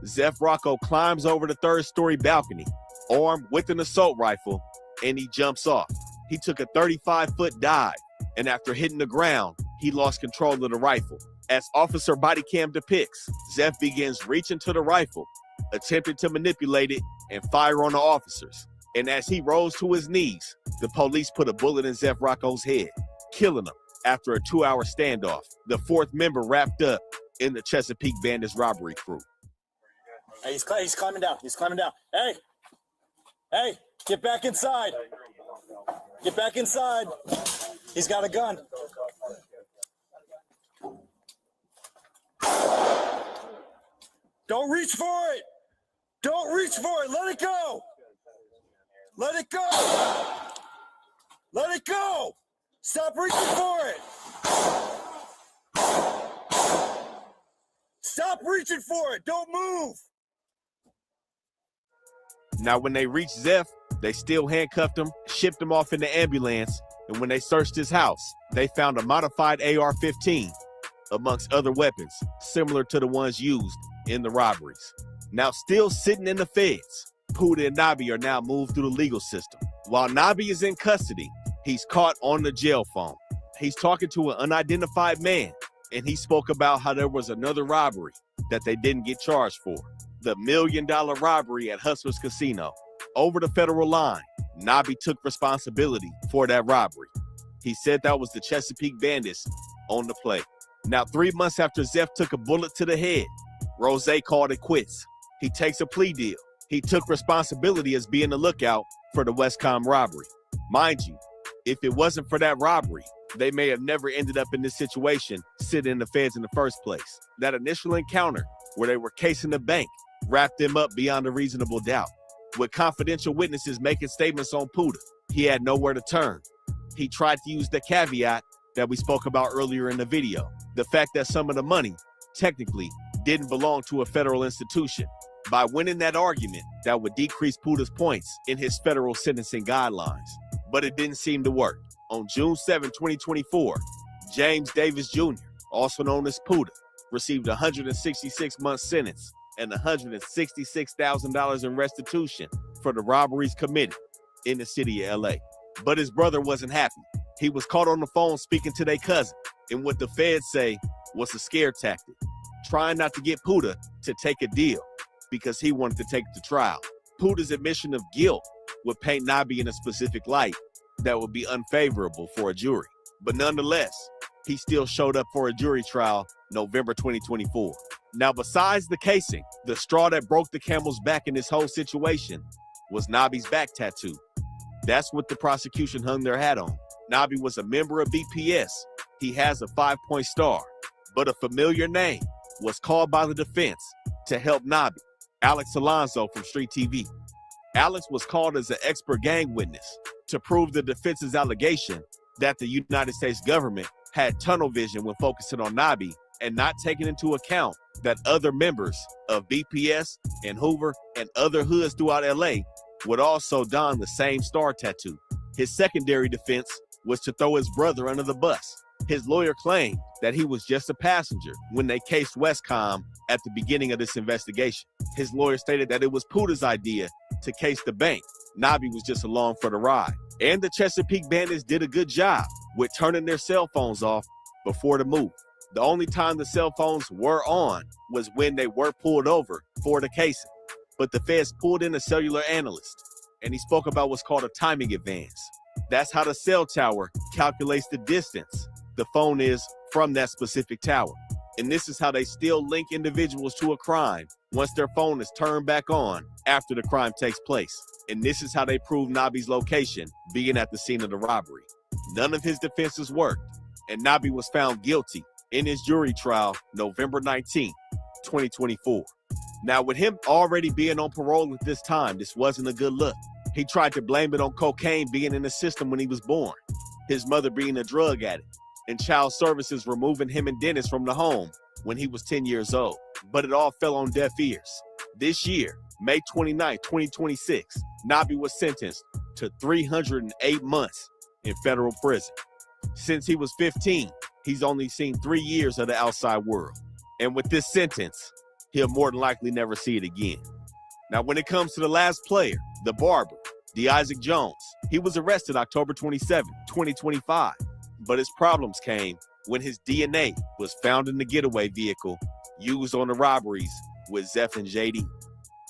Zeph Rocco climbs over the 3rd-story balcony, armed with an assault rifle, and he jumps off. He took a 35-foot dive, and after hitting the ground, he lost control of the rifle. As officer body cam depicts, Zeph begins reaching to the rifle, attempting to manipulate it and fire on the officers. And as he rose to his knees, the police put a bullet in Zeph Rocco's head, killing him after a 2-hour standoff. The 4th member wrapped up in the Chesapeake Bandits robbery crew. Hey, he's climbing down. He's climbing down. Hey, get back inside. Get back inside. He's got a gun. Don't reach for it. Don't reach for it. Let it go. Let it go. Let it go. Stop reaching for it. Stop reaching for it. Don't move. Now, when they reached Zeph, they still handcuffed him, shipped him off in the ambulance, and when they searched his house, they found a modified AR-15, amongst other weapons, similar to the ones used in the robberies. Now, still sitting in the feds, Puda and Nabi are now moved through the legal system. While Nabi is in custody, he's caught on the jail phone. He's talking to an unidentified man, and he spoke about how there was another robbery that they didn't get charged for. The $1 million robbery at Hustler's Casino. Over the federal line, Nabi took responsibility for that robbery. He said that was the Chesapeake Bandits on the play. Now, 3 months after Zeph took a bullet to the head, Rose called it quits. He takes a plea deal. He took responsibility as being the lookout for the Westcom robbery. Mind you, if it wasn't for that robbery, they may have never ended up in this situation sitting in the feds in the first place. That initial encounter where they were casing the bank wrapped them up beyond a reasonable doubt. With confidential witnesses making statements on Puda, he had nowhere to turn. He tried to use the caveat that we spoke about earlier in the video. The fact that some of the money, technically, didn't belong to a federal institution. By winning that argument, that would decrease Puda's points in his federal sentencing guidelines. But it didn't seem to work. On June 7, 2024, James Davis Jr., also known as Puda, received a 166-month sentence and $166,000 in restitution for the robberies committed in the city of LA. But his brother wasn't happy. He was caught on the phone speaking to their cousin in what the feds say was a scare tactic, trying not to get Puda to take a deal because he wanted to take it to trial. Puda's admission of guilt would paint Nabi in a specific light that would be unfavorable for a jury. But nonetheless, he still showed up for a jury trial November 2024. Now, besides the casing, the straw that broke the camel's back in this whole situation was Nabi's back tattoo. That's what the prosecution hung their hat on. Nabi was a member of BPS. He has a 5-point star, but a familiar name was called by the defense to help Nabi, Alex Alonso from Street TV. Alex was called as an expert gang witness to prove the defense's allegation that the United States government had tunnel vision when focusing on Nabi and not taking into account that other members of BPS and Hoover and other hoods throughout LA would also don the same star tattoo. His secondary defense was to throw his brother under the bus. His lawyer claimed that he was just a passenger when they cased Westcom at the beginning of this investigation. His lawyer stated that it was Puda's idea to case the bank. Nabi was just along for the ride. And the Chesapeake Bandits did a good job with turning their cell phones off before the move. The only time the cell phones were on was when they were pulled over for the casing. But the feds pulled in a cellular analyst, and he spoke about what's called a timing advance. That's how the cell tower calculates the distance the phone is from that specific tower. And this is how they still link individuals to a crime once their phone is turned back on after the crime takes place. And this is how they prove Nabi's location being at the scene of the robbery. None of his defenses worked, and Nabi was found guilty in his jury trial November 19, 2024. Now, with him already being on parole at this time, this wasn't a good look. He tried to blame it on cocaine being in the system when he was born, his mother being a drug addict, and child services removing him and Dennis from the home when he was 10 years old. But it all fell on deaf ears. This year, May 29, 2026, Nabi was sentenced to 308 months in federal prison. Since he was 15, he's only seen 3 years of the outside world. And with this sentence, he'll more than likely never see it again. Now, when it comes to the last player, the barber, Isaac Jones, he was arrested October 27, 2025. But his problems came when his DNA was found in the getaway vehicle used on the robberies with Zeph and JD.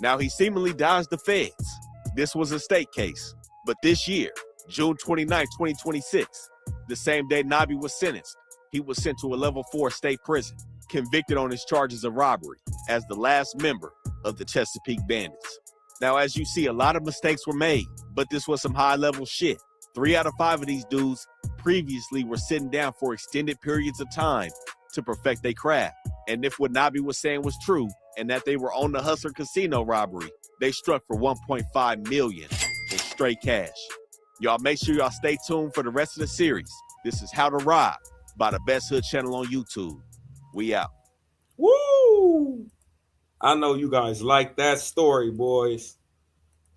Now, he seemingly dodged the feds. This was a state case. But this year, June 29, 2026, the same day Nabi was sentenced, he was sent to a level 4 state prison, convicted on his charges of robbery as the last member of the Chesapeake Bandits. Now, as you see, a lot of mistakes were made, but this was some high-level shit. 3 out of 5 of these dudes previously were sitting down for extended periods of time to perfect their craft. And if what Nabi was saying was true, and that they were on the Hustler Casino robbery, they struck for $1.5 million in straight cash. Y'all make sure y'all stay tuned for the rest of the series. This is How to Rob by the Best Hood channel on YouTube. We out. Woo! Woo! I know you guys like that story, boys.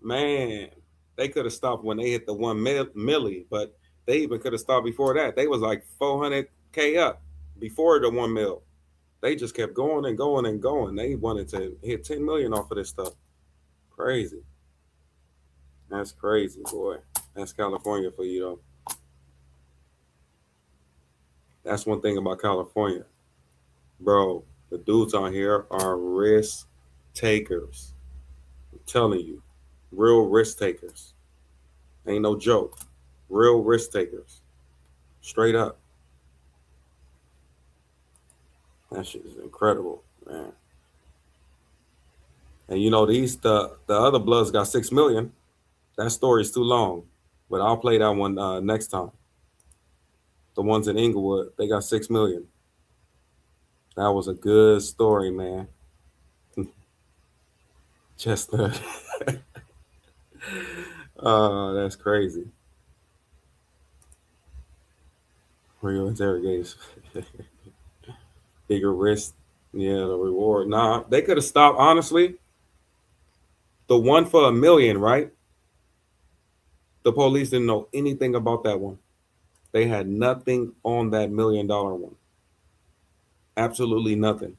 Man, they could have stopped when they hit the 1 milli, but they even could have stopped before that. They was like 400K up before the 1 mil. They just kept going and going and going. They wanted to hit 10 million off of this stuff. Crazy. That's crazy, boy. That's California for you, though. That's one thing about California. Bro, the dudes on here are risk takers. I'm telling you, real risk takers. Ain't no joke. Real risk takers. Straight up. That shit is incredible, man. And you know, the other Bloods got 6 million. That story is too long, but I'll play that one next time. The ones in Inglewood, they got 6 million. That was a good story, man. Chestnut. That's crazy. Real interrogation. Bigger risk. Yeah, the reward. Nah, they could have stopped, honestly. The one for 1 million, right? The police didn't know anything about that one. They had nothing on that $1 million one. Absolutely nothing.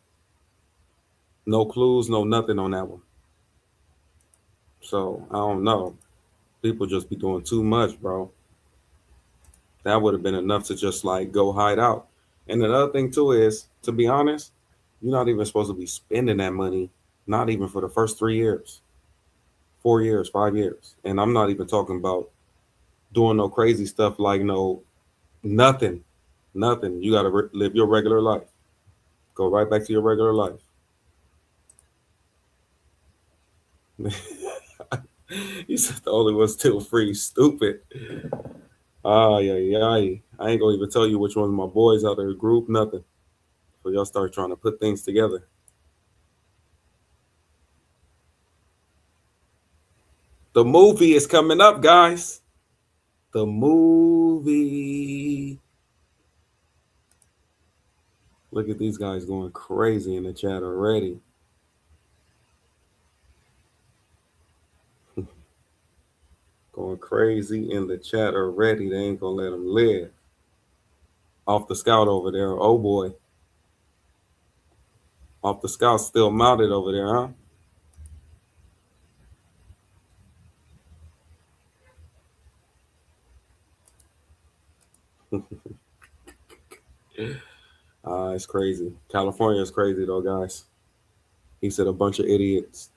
No clues, no nothing on that one. So I don't know. People just be doing too much, bro. That would have been enough to just like go hide out. And another thing too is, to be honest, you're not even supposed to be spending that money, not even for the first 3 years, 4 years, 5 years. And I'm not even talking about doing no crazy stuff like nothing. You got to live your regular life. Go right back to your regular life. You said the only one still free. Stupid. Yeah. I ain't gonna even tell you which one's my boys out of the group. Nothing. So y'all start trying to put things together. The movie is coming up, guys. The movie. Look at these guys going crazy in the chat already. Going crazy in the chat already. They ain't gonna let them live. Off the scout over there. Oh boy. Off the scout still mounted over there, huh? It's crazy. California is crazy though, guys. He said a bunch of idiots.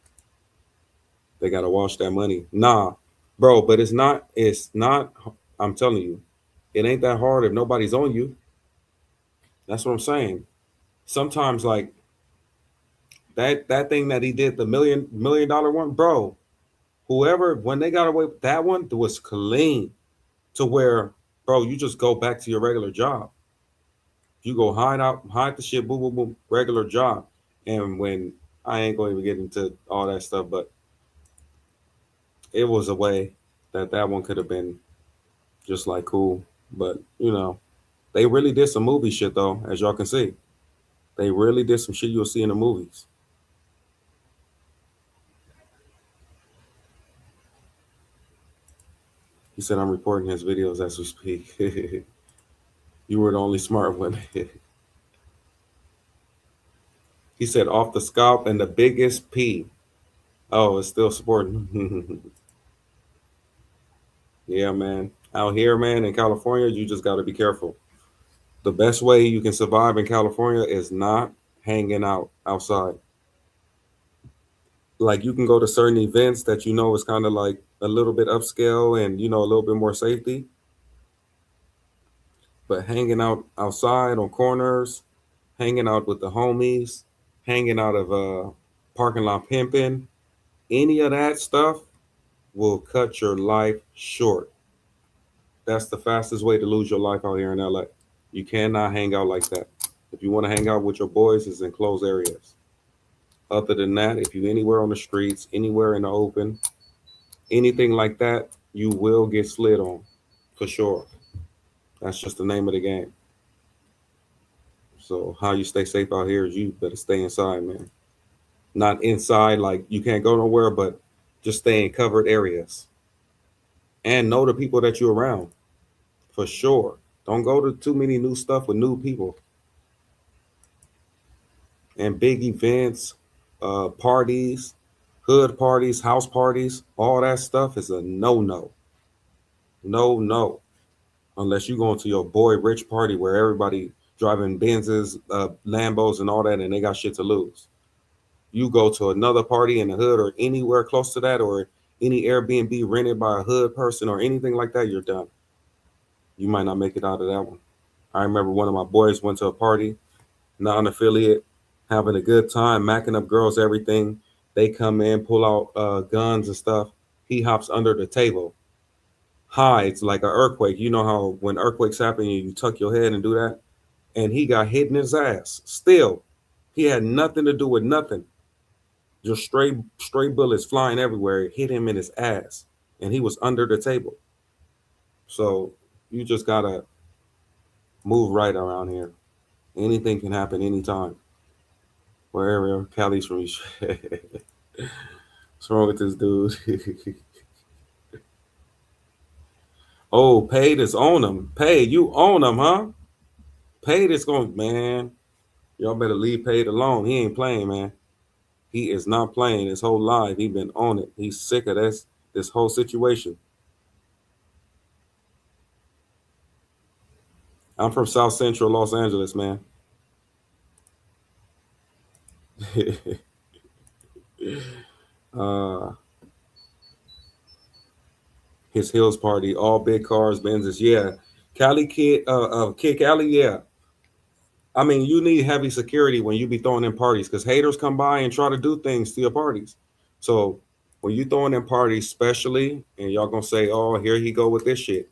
They gotta wash that money. Nah, bro, but it's not, I'm telling you, it ain't that hard if nobody's on you. That's what I'm saying. Sometimes like that thing that he did, the million dollar one, bro, whoever, when they got away with that one, it was clean to where, bro, you just go back to your regular job. You go hide the shit, boom, boom, boom, regular job. And when I ain't going to get into all that stuff, but it was a way that one could have been just like cool. But you know, they really did some movie shit though, as y'all can see. They really did some shit you'll see in the movies. He said I'm reporting his videos as we speak. You were the only smart one. He said off the scalp and the biggest P. Oh, it's still supporting. Yeah, man. Out here, man, in California, you just got to be careful. The best way you can survive in California is not hanging out outside. Like you can go to certain events that you know is kind of like a little bit upscale and you know a little bit more safety. But hanging out outside on corners, hanging out with the homies, hanging out of a parking lot pimping, any of that stuff will cut your life short. That's the fastest way to lose your life out here in LA. You cannot hang out like that. If you want to hang out with your boys, it's in closed areas. Other than that, if you're anywhere on the streets, anywhere in the open, anything like that, you will get slid on for sure. That's just the name of the game. So how you stay safe out here is you better stay inside, man. Not inside, like you can't go nowhere, but just stay in covered areas and know the people that you're around for sure. Don't go to too many new stuff with new people and big events, parties, hood parties, house parties. All that stuff is a no. No. Unless you go into your boy rich party where everybody driving Benzes, Lambos, and all that, and they got shit to lose. You go to another party in the hood or anywhere close to that, or any Airbnb rented by a hood person or anything like that, you're done. You might not make it out of that one. I remember one of my boys went to a party, non-affiliate, having a good time, macking up girls, everything. They come in, pull out guns and stuff. He hops under the table, hides like an earthquake. You know how when earthquakes happen, you tuck your head and do that? And he got hit in his ass. Still, he had nothing to do with nothing. Just straight bullets flying everywhere. It hit him in his ass. And he was under the table. So you just gotta move right around here. Anything can happen anytime. Wherever Cali's from. What's wrong with this dude? Oh, Paid is on him. Paid, you own him, huh? Paid is going, man. Y'all better leave Paid alone. He ain't playing, man. He is not playing his whole life. He been on it. He's sick of this whole situation. I'm from South Central Los Angeles, man. His Hills party, all big cars, Benzes. Yeah. Kid Cali, yeah. I mean, you need heavy security when you be throwing in parties because haters come by and try to do things to your parties. So when you throwing in parties, especially, and y'all gonna say, "Oh, here he go with this shit."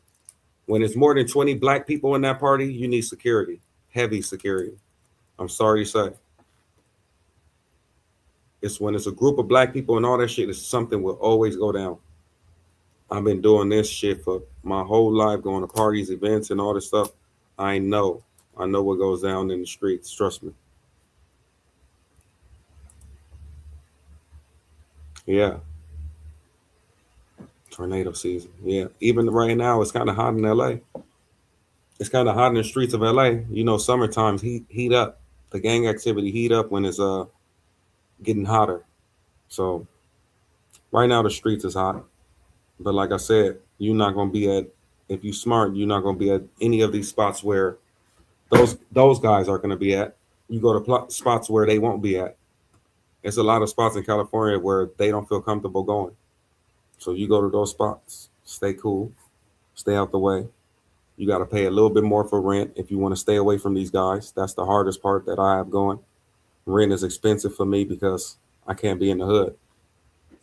When it's more than 20 black people in that party, you need security, heavy security. I'm sorry to say. It's when it's a group of black people and all that shit, it's something will always go down. I've been doing this shit for my whole life, going to parties, events, and all this stuff. I know what goes down in the streets. Trust me. Yeah. Tornado season. Yeah. Even right now, it's kind of hot in LA. It's kind of hot in the streets of LA. You know, summertime heat up. The gang activity heat up when it's getting hotter. So right now the streets is hot. But like I said, you're not gonna be at, if you smart, you're not gonna be at any of these spots where those guys are gonna be at. You go to spots where they won't be at. There's a lot of spots in California where they don't feel comfortable going. So you go to those spots, stay cool, stay out the way. You got to pay a little bit more for rent if you want to stay away from these guys. That's the hardest part that I have going. Rent is expensive for me because I can't be in the hood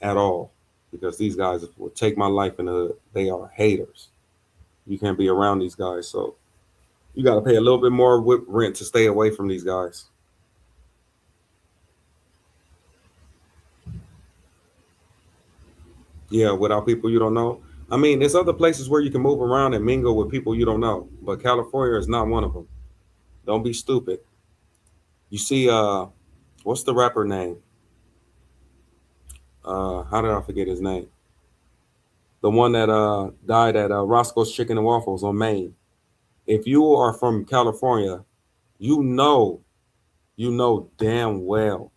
at all because these guys will take my life in the hood. They are haters. You can't be around these guys. So you got to pay a little bit more with rent to stay away from these guys. Yeah, without people you don't know. I mean, there's other places where you can move around and mingle with people you don't know, but California is not one of them. Don't be stupid. You see, what's the rapper name? How did I forget his name? The one that died at Roscoe's Chicken and Waffles on Main. If you are from California, you know damn well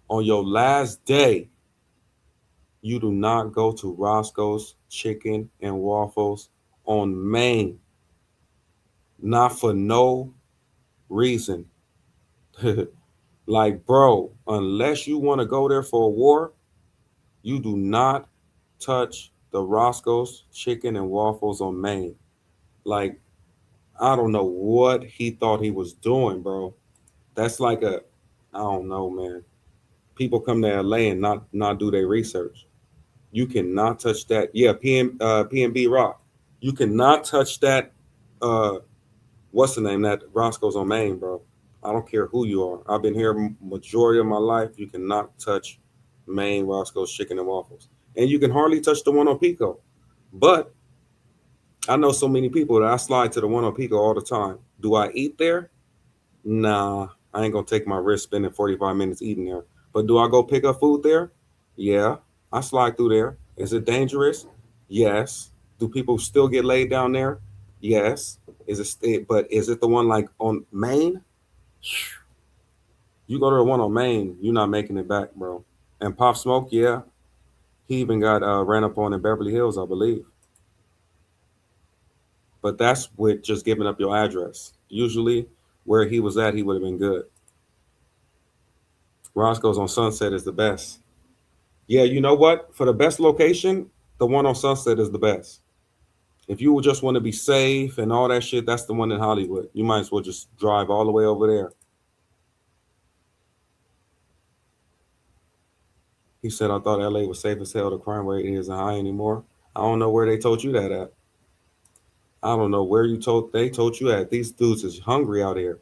on your last day, you do not go to Roscoe's Chicken and Waffles on Main. Not for no reason. Like, bro, unless you want to go there for a war, you do not touch the Roscoe's Chicken and Waffles on Main. Like, I don't know what he thought he was doing, bro. That's like I don't know, man. People come to LA and not do their research. You cannot touch that. Yeah, PNB Rock. You cannot touch that. What's the name? That Roscoe's on Main, bro. I don't care who you are. I've been here majority of my life. You cannot touch Main Roscoe's Chicken and Waffles, and you can hardly touch the one on Pico. But I know so many people that I slide to the one on Pico all the time. Do I eat there? Nah, I ain't gonna take my risk spending 45 minutes eating there. But do I go pick up food there? Yeah, I slide through there. Is it dangerous? Yes. Do people still get laid down there? Yes. But is it the one like on Maine? You go to the one on Maine, you're not making it back, bro. And Pop Smoke, yeah, he even got ran up on in Beverly Hills, I believe. But that's with just giving up your address. Usually, where he was at, he would have been good. Roscoe's on Sunset is the best. Yeah, you know what? For the best location, the one on Sunset is the best. If you just want to be safe and all that shit, that's the one in Hollywood. You might as well just drive all the way over there. He said, I thought LA was safe as hell. The crime rate isn't high anymore. I don't know where they told you that at. I don't know where they told you at. These dudes is hungry out here.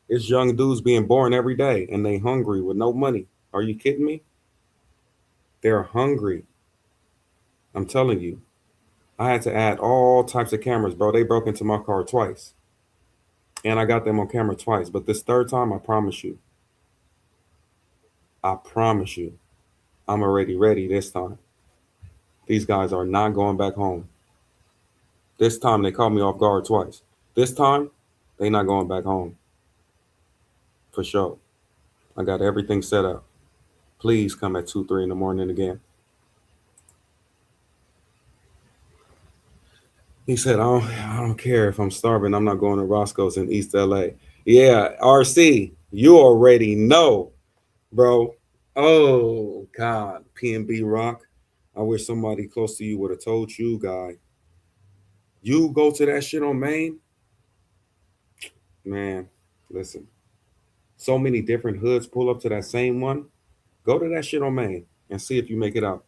It's young dudes being born every day and they hungry with no money. Are you kidding me? They're hungry. I'm telling you. I had to add all types of cameras, bro. They broke into my car twice. And I got them on camera twice. But this third time, I promise you, I'm already ready this time. These guys are not going back home. This time, they caught me off guard twice. This time, they not going back home. For sure. I got everything set up. Please come at 2, 3 in the morning again. He said, I don't care if I'm starving. I'm not going to Roscoe's in East LA. Yeah, RC, you already know, bro. Oh, God. PNB Rock. I wish somebody close to you would have told you, guy. You go to that shit on Maine? Man, listen. So many different hoods pull up to that same one. Go to that shit on Maine and see if you make it out.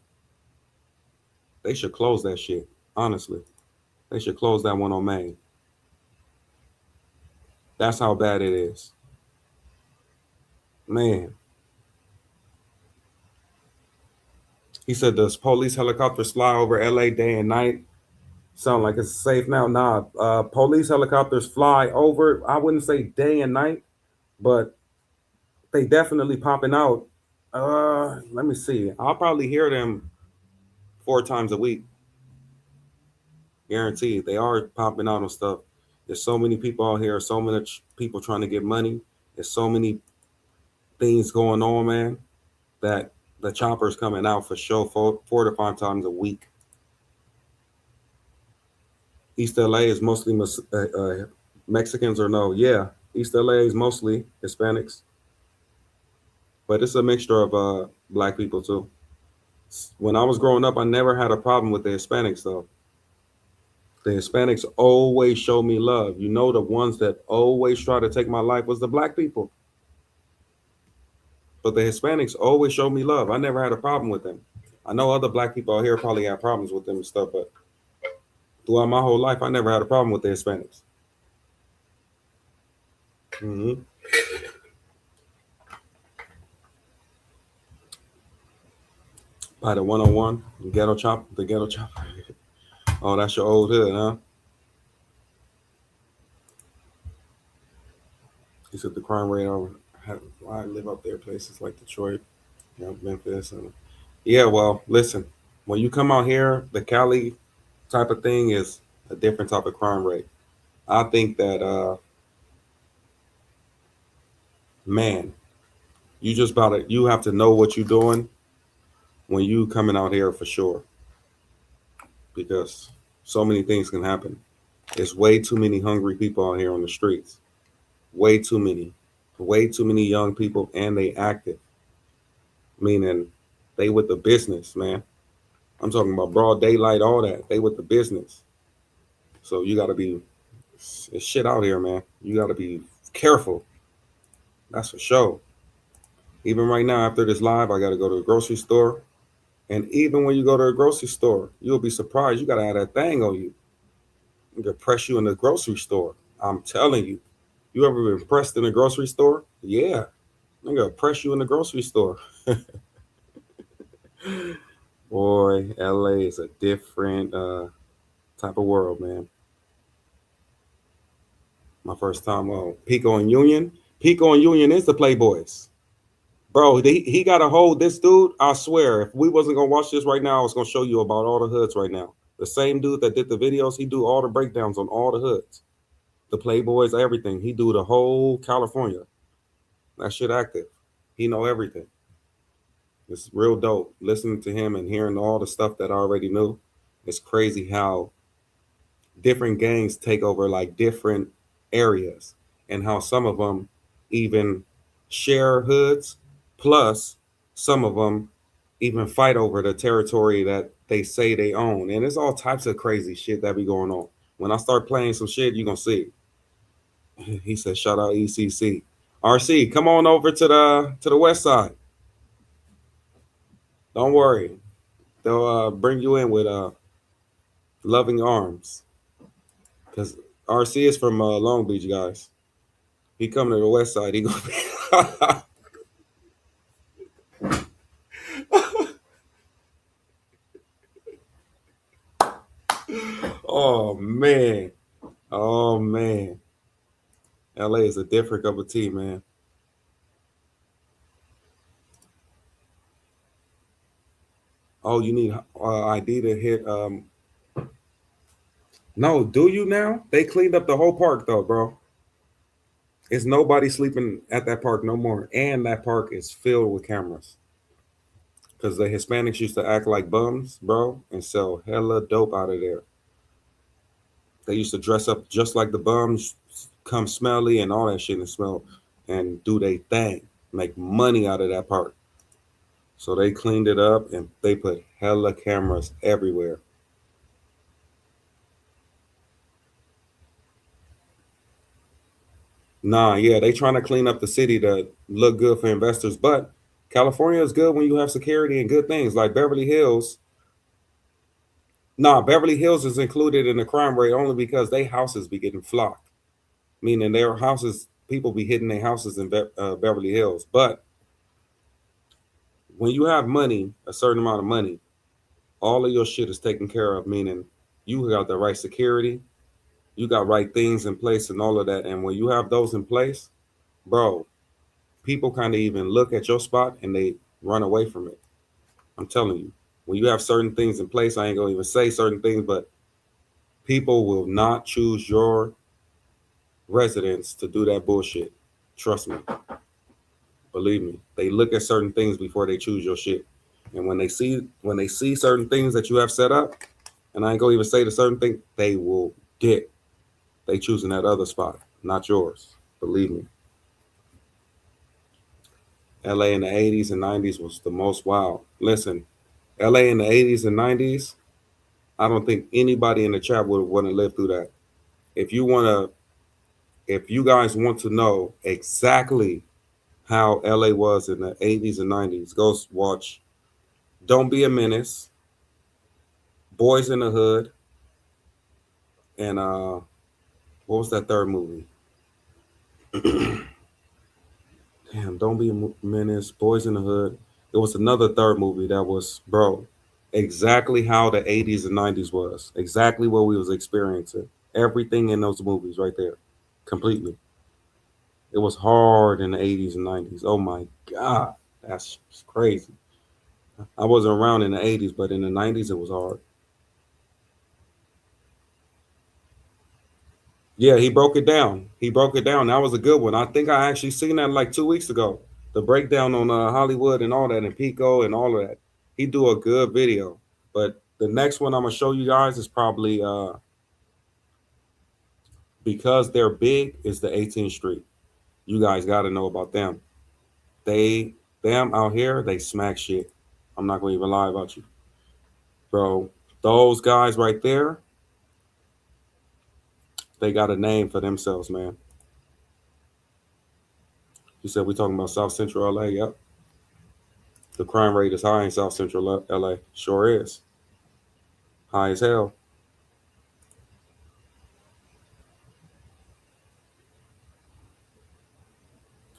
They should close that shit, honestly. They should close that one on Maine. That's how bad it is. Man. He said, does police helicopters fly over LA day and night? Sound like it's safe now? Nah, police helicopters fly over, I wouldn't say day and night, but they definitely popping out. Let me see. I'll probably hear them 4 times a week. Guaranteed. They are popping out on stuff. There's so many people out here, so many people trying to get money. There's so many things going on, man, that the chopper's coming out for sure 4 to 5 times a week. East LA is mostly Mexicans or no? Yeah, East LA is mostly Hispanics, but it's a mixture of black people too. When I was growing up, I never had a problem with the Hispanics though. The Hispanics always show me love. You know, the ones that always try to take my life was the black people. But the Hispanics always show me love. I never had a problem with them. I know other black people out here probably have problems with them and stuff, but throughout my whole life, I never had a problem with the Hispanics. Mm-hmm. By the 101, the ghetto chop. Oh, that's your old hood, huh? He said the crime rate over. I live up there, places like Detroit, Memphis. Yeah, well, listen, when you come out here, the Cali type of thing is a different type of crime rate. I think that, man, you have to know what you're doing when you coming out here for sure, because so many things can happen. There's way too many hungry people out here on the streets. Way too many. Way too many young people, and they active. Meaning they with the business, man. I'm talking about broad daylight, all that. They with the business. So you gotta be it's shit out here, man. You gotta be careful. That's for sure. Even right now, after this live, I gotta go to the grocery store. And even when you go to a grocery store, you'll be surprised. You gotta have that thing on you. You can press you in the grocery store. I'm telling you. You ever been pressed in a grocery store? Yeah. I'm gonna press you in the grocery store. Boy, LA is a different type of world, man. My first time, Pico and Union. Pico and Union is the Playboys. Bro, he got to hold this dude. I swear, if we wasn't going to watch this right now, I was going to show you about all the hoods right now. The same dude that did the videos, he do all the breakdowns on all the hoods. The Playboys, everything. He do the whole California. That shit active. He know everything. It's real dope. Listening to him and hearing all the stuff that I already knew. It's crazy how different gangs take over like different areas and how some of them even share hoods, plus some of them even fight over the territory that they say they own. And there's all types of crazy shit that be going on. When I start playing some shit, you're gonna see. He said, shout out ECC. RC, come on over to the west side. Don't worry. They'll bring you in with loving arms. Because RC is from Long Beach, guys. He coming to the west side. He gonna Oh man. Oh man. LA is a different cup of tea, man. Oh, you need ID to hit no, do you now? They cleaned up the whole park though, bro. It's nobody sleeping at that park no more. And that park is filled with cameras. Because the Hispanics used to act like bums, bro, and sell hella dope out of there. They used to dress up just like the bums, come smelly and all that shit and smell and do they thing, make money out of that park. So they cleaned it up and they put hella cameras everywhere. Nah, yeah, they trying to clean up the city to look good for investors, but California is good when you have security and good things like Beverly Hills. Nah, Beverly Hills is included in the crime rate only because they houses be getting flocked, meaning their houses, people be hitting their houses in Beverly Hills. But when you have money, a certain amount of money, all of your shit is taken care of, meaning you got the right security, you got right things in place and all of that. And when you have those in place, bro, people kind of even look at your spot and they run away from it. I'm telling you, when you have certain things in place, I ain't gonna even say certain things, but people will not choose your residents to do that bullshit. Trust me. Believe me. They look at certain things before they choose your shit. And when they see certain things that you have set up, and I ain't gonna even say the certain thing, they will get. They choosing that other spot, not yours. Believe me. LA in the 80s and 90s was the most wild. Listen, LA in the 80s and 90s, I don't think anybody in the chat would want to live through that. If you guys want to know exactly how LA was in the 80s and 90s, go watch Don't Be a Menace, Boys in the Hood, and what was that third movie? Damn, Don't Be a Menace, Boys in the Hood. There was another third movie that was, bro, exactly how the 80s and 90s was. Exactly what we was experiencing. Everything in those movies right there. Completely. It was hard in the 80s and 90s. Oh my God. That's crazy. I wasn't around in the 80s, but in the 90s it was hard. Yeah, he broke it down. He broke it down. That was a good one. I think I actually seen that like 2 weeks ago. The breakdown on Hollywood and all that, and Pico and all of that. He do a good video. But the next one I'm gonna show you guys is probably because they're big is the 18th Street. You guys got to know about them. Them out here, they smack shit. I'm not gonna even lie about you, bro. Those guys right there, they got a name for themselves, man. You said we talking about South Central LA. Yep. The crime rate is high in South Central LA. Sure is. High as hell.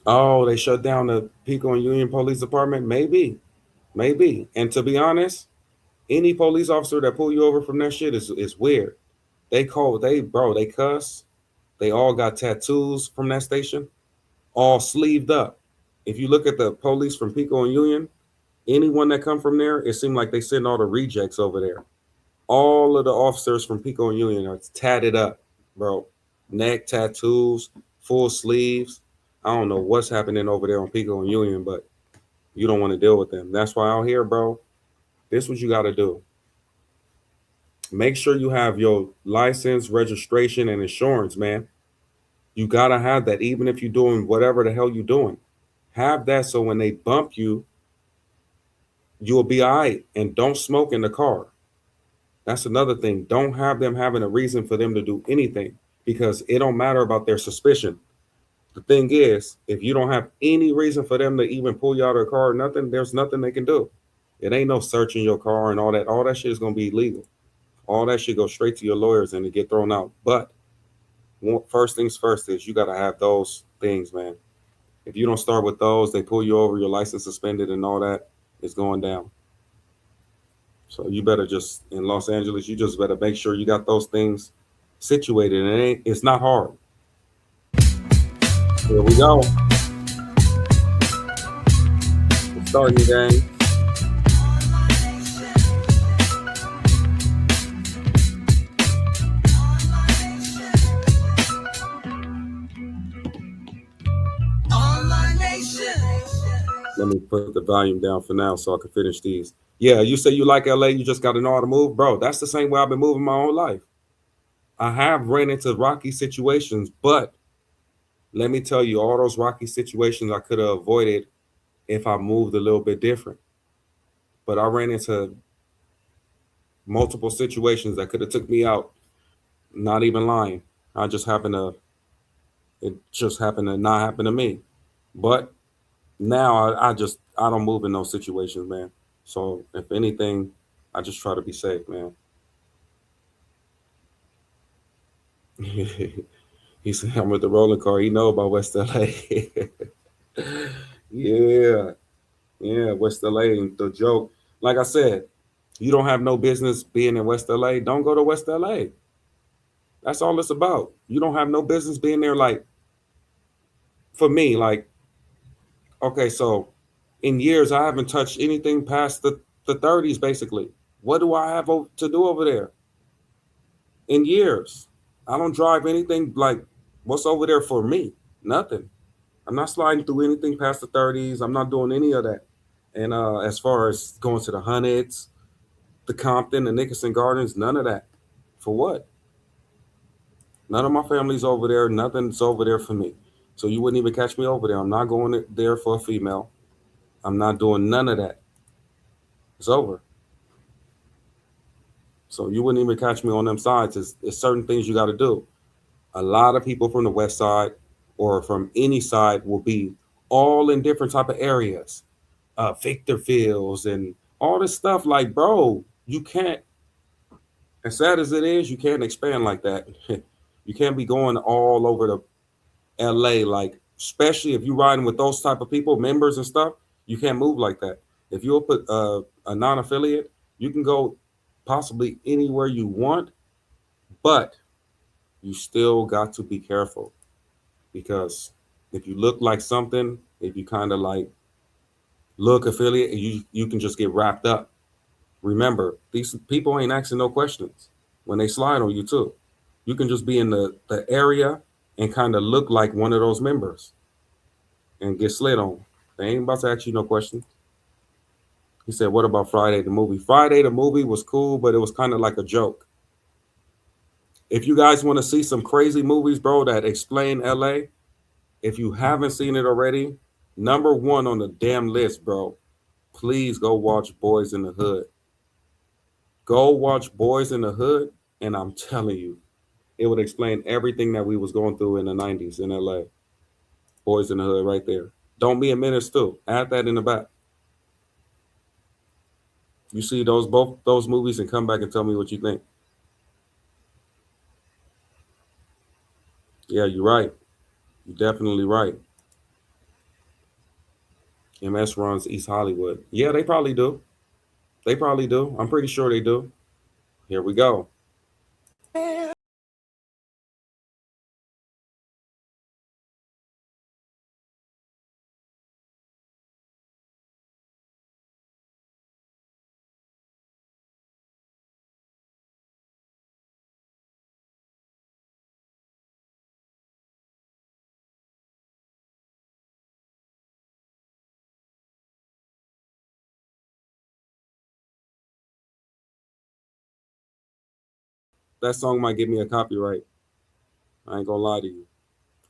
Oh, they shut down the Pico and Union Police Department? Maybe. Maybe. And to be honest, any police officer that pull you over from that shit is weird. They cuss. They all got tattoos from that station. all sleeved up. If you look at the police from Pico and Union, anyone that come from there, it seemed like they send all the rejects over there. All of the officers from Pico and Union are tatted up, bro. Neck tattoos, full sleeves. I don't know what's happening over there on Pico and Union, but you don't want to deal with them. That's why out here, bro, this is what you got to do. Make sure you have your license, registration, and insurance, man. You got to have that, even if you're doing whatever the hell you're doing. Have that so when they bump you, you'll be all right. And don't smoke in the car. That's another thing. Don't have them having a reason for them to do anything because it don't matter about their suspicion. The thing is, if you don't have any reason for them to even pull you out of the car or nothing, there's nothing they can do. It ain't no searching your car and all that. All that shit is going to be illegal. All that shit go straight to your lawyers and it get thrown out. But first things first is you got to have those things, man. If you don't start with those, they pull you over, your license suspended and all that, it's going down. So you better just, in Los Angeles, you just better make sure you got those things situated. And it's not hard. Here we go. It's starting game. Let me put the volume down for now so I can finish these. Yeah, you say you like LA, you just got to know how to move. Bro, that's the same way I've been moving my whole life. I have ran into rocky situations, but let me tell you, all those rocky situations I could have avoided if I moved a little bit different. But I ran into multiple situations that could have took me out. Not even lying. It just happened to not happen to me. But now I don't move in those situations, man. So if anything, I just try to be safe, man. He said I'm with the rolling car. He know about West LA. yeah, West LA. The joke, like I said, you don't have no business being in West LA. Don't go to West LA. That's all it's about. You don't have no business being there. Like for me, like okay, so in years I haven't touched anything past the 30s. Basically, what do I have to do over there? In years, I don't drive anything like what's over there for me. Nothing. I'm not sliding through anything past the 30s. I'm not doing any of that. And as far as going to the Hunnits, the Compton, the Nickerson Gardens, none of that. For what? None of my family's over there. Nothing's over there for me. So you wouldn't even catch me over there. I'm not going there for a female. I'm not doing none of that. It's over. So you wouldn't even catch me on them sides. It's certain things you got to do. A lot of people from the West Side or from any side will be all in different type of areas. Victor Fields and all this stuff. Like, bro, you can't, as sad as it is, you can't expand like that. You can't be going all over the LA, like, especially if you're riding with those type of people, members and stuff, you can't move like that. If you'll put a non-affiliate, you can go possibly anywhere you want, but you still got to be careful because if you look like something, if you kind of like look affiliate, you can just get wrapped up. Remember, these people ain't asking no questions when they slide on you too. You can just be in the area and kind of look like one of those members and get slid on. They ain't about to ask you no questions. He said, what about Friday the movie? Friday the movie was cool, but it was kind of like a joke. If you guys want to see some crazy movies, bro, that explain LA, if you haven't seen it already, number one on the damn list, bro, please go watch Boys in the Hood. Go watch Boys in the Hood, and I'm telling you, it would explain everything that we was going through in the 90s in LA. Boys in the Hood right there. Don't Be a Menace too. Add that in the back. You see both those movies and come back and tell me what you think. Yeah, you're right. You're definitely right. MS runs East Hollywood. Yeah, they probably do. They probably do. I'm pretty sure they do. Here we go. that song might give me a copyright. I ain't gonna lie to you.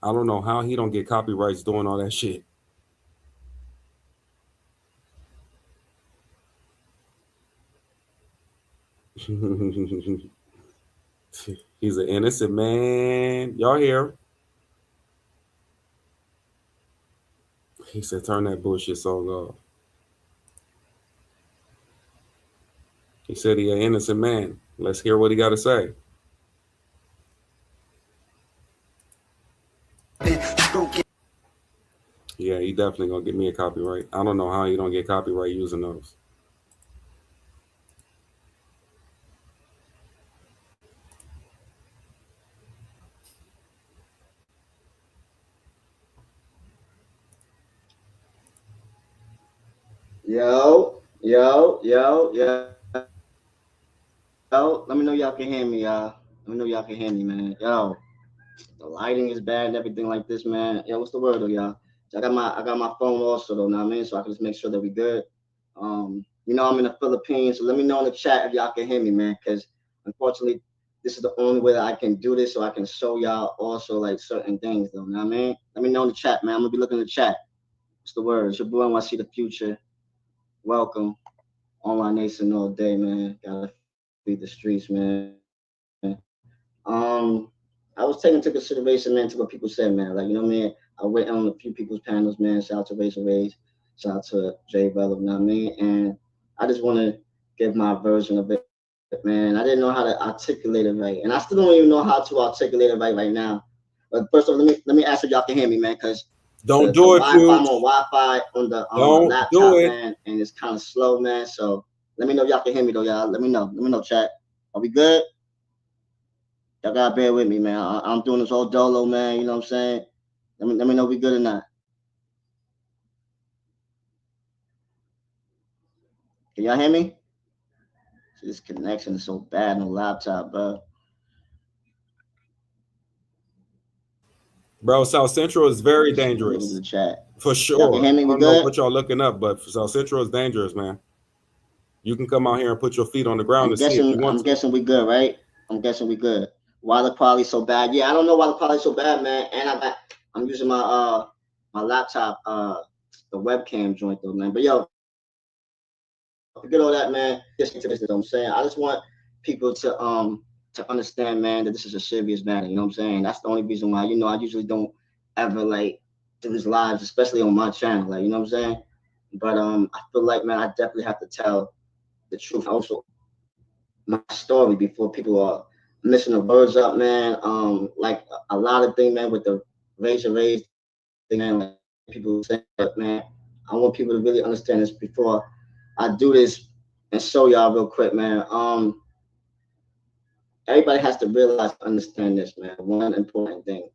I don't know how he don't get copyrights doing all that shit. He's an innocent man. Y'all hear? He said, turn that bullshit song off. He said he an innocent man. Let's hear what he got to say. Yeah, he definitely gonna get me a copyright. I don't know how he don't get copyright using those. Yo. Let me know y'all can hear me, y'all. Let me know y'all can hear me, man. Yo, the lighting is bad and everything like this, man. Yo, what's the word though, y'all? So I got my phone also though, know what I mean? So I can just make sure that we good. You know I'm in the Philippines, so let me know in the chat if y'all can hear me, man. Because unfortunately, this is the only way that I can do this, so I can show y'all also like certain things though, know what I mean? Let me know in the chat, man. I'm gonna be looking in the chat. What's the word? It's your boy NYCDAFUTURE. Welcome. Online Nation all day, man. Gotta feed the streets, man. I was taking into consideration, man, to what people said, man. Like, you know what I mean? I went on a few people's panels, man. Shout out to Razor Rays. Shout out to Jay Bella, you know what I mean? And I just want to give my version of it, man. I didn't know how to articulate it right. And I still don't even know how to articulate it right now. But first of all, let me ask if y'all can hear me, man, because don't do it, Wi-Fi, I'm on Wi-Fi on the laptop, man, and it's kind of slow, man. So let me know if y'all can hear me, though, y'all. Let me know, chat. Are we good? Y'all gotta bear with me, man. I'm doing this all dolo, man. You know what I'm saying? Let me know if we good or not. Can y'all hear me? See, this connection is so bad on the laptop, bro. Bro, South Central is very dangerous. The chat. For sure. Y'all can hear me? I We don't know good? what y'all looking up, but South Central is dangerous, man. You can come out here and put your feet on the ground and see if you want to. I'm guessing we good, right? I'm guessing we good. Why the quality so bad? Yeah, I don't know why the quality so bad, man. And I'm using my my laptop, the webcam joint though, man. But yo, forget all that, man. Just into this, you know what I'm saying? I just want people to understand, man, that this is a serious matter. You know what I'm saying? That's the only reason why, you know, I usually don't ever like do these lives, especially on my channel, like, you know what I'm saying? But I feel like, man, I definitely have to tell the truth. Also, my story before people are mixing the words up, man. Like a lot of things, man, with the Razor Rays thing, man. Like people say, man, I want people to really understand this before I do this and show y'all real quick, man. Everybody has to realize, understand this, man. One important thing.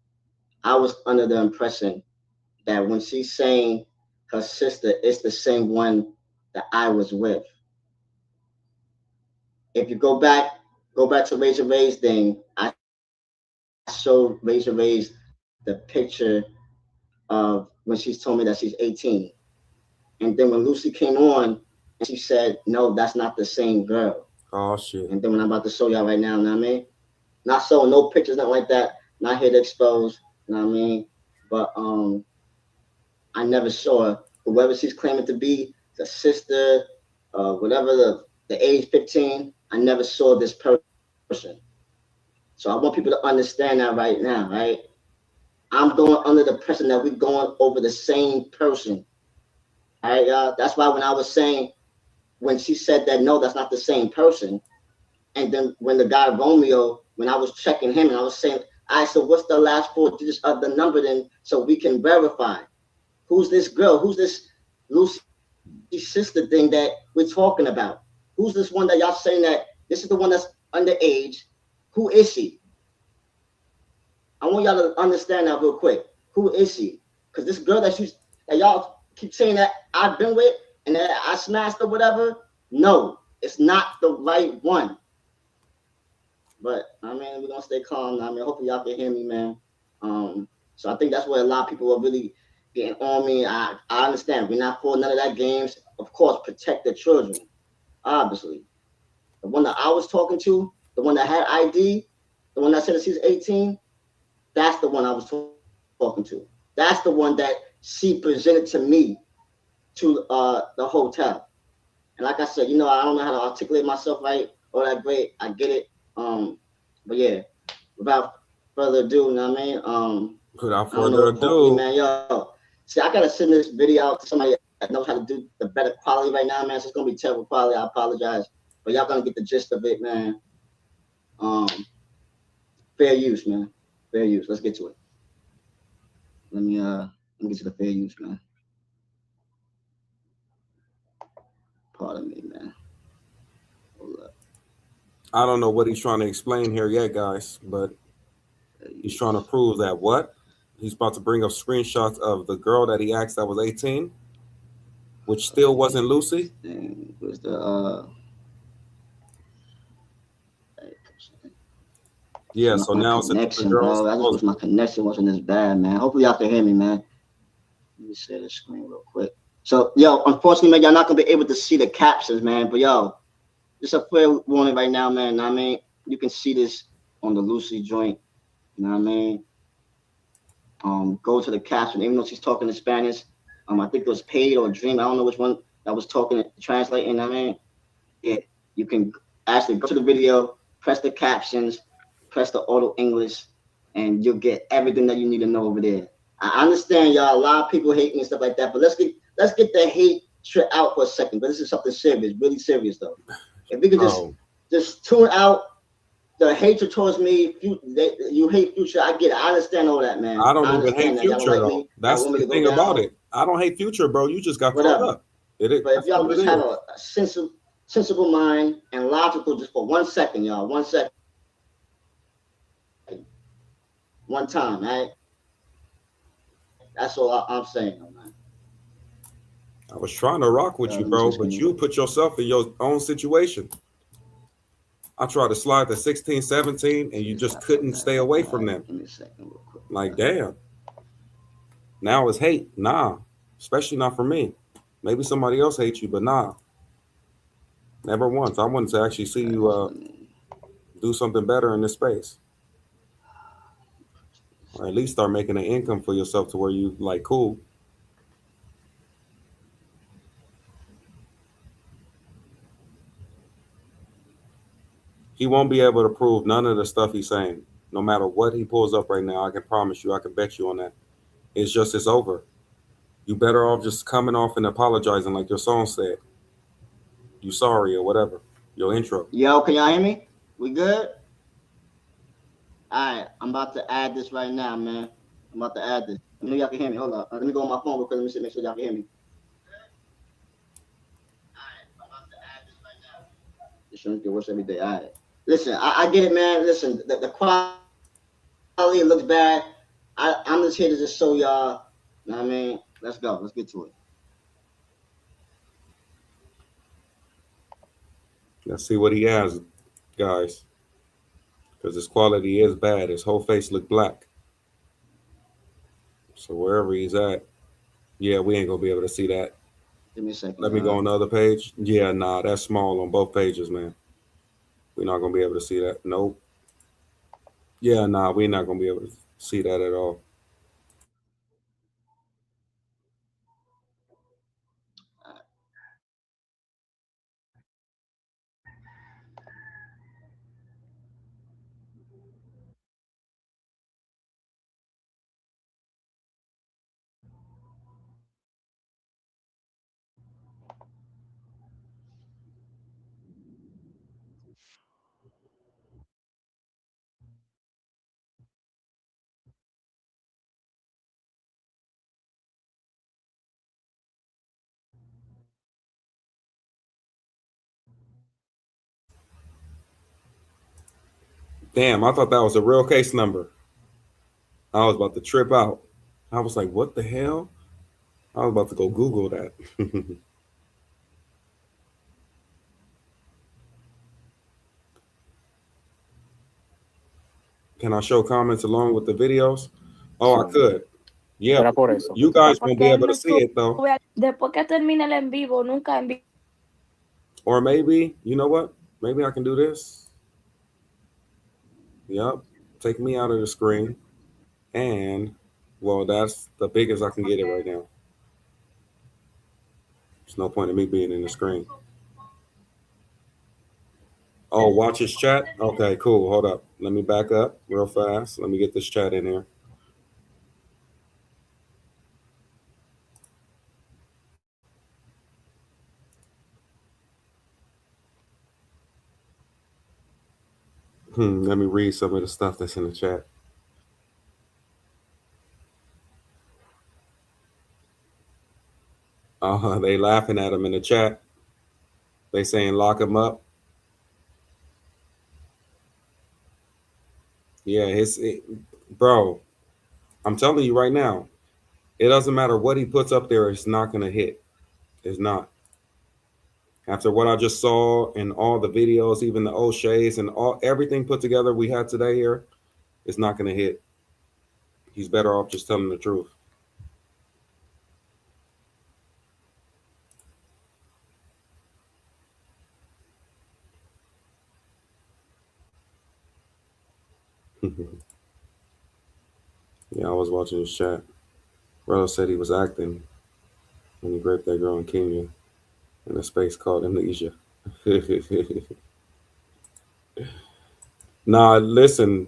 I was under the impression that when she's saying her sister is the same one that I was with. If you go back to Razor Ray's thing, I showed Razor Ray's the picture of when she's told me that she's 18. And then when Lucy came on and she said, no, that's not the same girl. Oh shit. And then when I'm about to show y'all right now, you know what I mean? Not showing no pictures, nothing like that. Not here to expose, you know what I mean? But I never saw her. Whoever she's claiming to be, the sister, whatever the age 15, I never saw this person. So I want people to understand that right now, right? I'm going under the impression that we're going over the same person. All right, y'all. That's why when I was saying, when she said that, no, that's not the same person. And then when the guy Romeo, when I was checking him and I was saying, all right, so what's the last 4 digits of the number then so we can verify? Who's this girl? Who's this Lucy sister thing that we're talking about? Who's this one that y'all saying that this is the one that's underage? Who is she? I want y'all to understand that real quick. Who is she? Because this girl that y'all keep saying that I've been with and that I smashed or whatever, no, it's not the right one. But I mean, we're gonna stay calm. I mean, hopefully y'all can hear me, man. So I think that's where a lot of people are really getting on me. I understand. We're not for none of that games. Of course, protect the children. Obviously. The one that I was talking to, the one that had ID, the one that said that she's 18, that's the one I was talking to. That's the one that she presented to me to the hotel. And like I said, you know, I don't know how to articulate myself right or that great. I get it. But yeah, without further ado, you know what I mean? Without further ado, man, yo, see, I gotta send this video out to somebody that knows how to do the better quality right now, man. So it's gonna be terrible quality. I apologize, but y'all gonna get the gist of it, man. Fair use, man. Fair use. Let's get to it. Let me get to the fair use, man. Pardon me, man. Hold up. I don't know what he's trying to explain here yet, guys, but he's trying to prove that what? He's about to bring up screenshots of the girl that he asked that was 18, which still wasn't Lucy. Where's the yeah, so now it's a connection, bro. I just wish my connection wasn't this bad, man. Hopefully y'all can hear me, man. Let me share the screen real quick. So, yo, unfortunately, man, y'all not gonna be able to see the captions, man. But yo, just a fair warning right now, man. Know what I mean, you can see this on the Lucy joint. You know what I mean? Go to the caption, even though she's talking in Spanish. I think it was Paid or Dream. I don't know which one that was talking, translating. You know what I mean? Yeah, you can actually go to the video, press the captions, press the auto English, and you'll get everything that you need to know over there. I understand, y'all. A lot of people hate me and stuff like that, but let's get the hate out for a second. But this is something serious, really serious, though. If we could just tune out the hatred towards me, you hate Future. I get it. I understand all that, man. I don't even hate Future, though. That's the thing about it. I don't hate Future, bro. You just got fucked up. But if y'all just have a sensible mind and logical, just for 1 second, y'all. 1 second. One time, right? That's all I'm saying, man. I was trying to rock with you, bro, but you put yourself in your own situation. I tried to slide to 16, 17, and you just couldn't stay away from them. Give me a second, real quick. Like, damn. Now it's hate. Nah. Especially not for me. Maybe somebody else hates you, but nah. Never once. I wanted to actually see you do something better in this space. Or at least start making an income for yourself to where you like cool. He won't be able to prove none of the stuff he's saying. No matter what he pulls up right now, I can promise you, I can bet you on that. It's over. You better off just coming off and apologizing like your song said. You sorry or whatever. Your intro. Yo, can y'all hear me? We good? All right, I'm about to add this right now, man. I'm about to add this. I know y'all can hear me. Hold up. Let me go on my phone real quick. Let me see, make sure y'all can hear me. All right, I'm about to add this right now. This shouldn't get worse every day. All right. Listen, I get it, man. Listen, the quality looks bad. I'm just here to just show y'all. You know what I mean? Let's go. Let's get to it. Let's see what he has, guys. Because his quality is bad. His whole face look black. So wherever he's at, yeah, we ain't gonna be able to see that. Give me a second. Let me go on the other page. Yeah, nah, that's small on both pages, man. We're not gonna be able to see that. Nope. Yeah, nah, we're not gonna be able to see that at all. Damn, I thought that was a real case number. I was about to trip out. I was like, what the hell? I was about to go Google that. Can I show comments along with the videos? Oh, I could. Yeah, you guys won't be able to see it though. Después que termine el en vivo, nunca en vivo. Or maybe, you know what? Maybe I can do this. Yep. Take me out of the screen. And, well, that's the biggest I can get it right now. There's no point in me being in the screen. Oh, watch his chat? Okay, cool. Hold up. Let me back up real fast. Let me get this chat in here. Let me read some of the stuff that's in the chat. They laughing at him in the chat. They saying lock him up. Yeah, bro, I'm telling you right now, it doesn't matter what he puts up there, it's not going to hit. It's not. After what I just saw and all the videos, even the O'Shea's and everything put together we had today here, it's not going to hit. He's better off just telling the truth. Yeah, I was watching his chat. Brother said he was acting when he raped that girl in Kenya in a space called Amnesia. Nah, listen,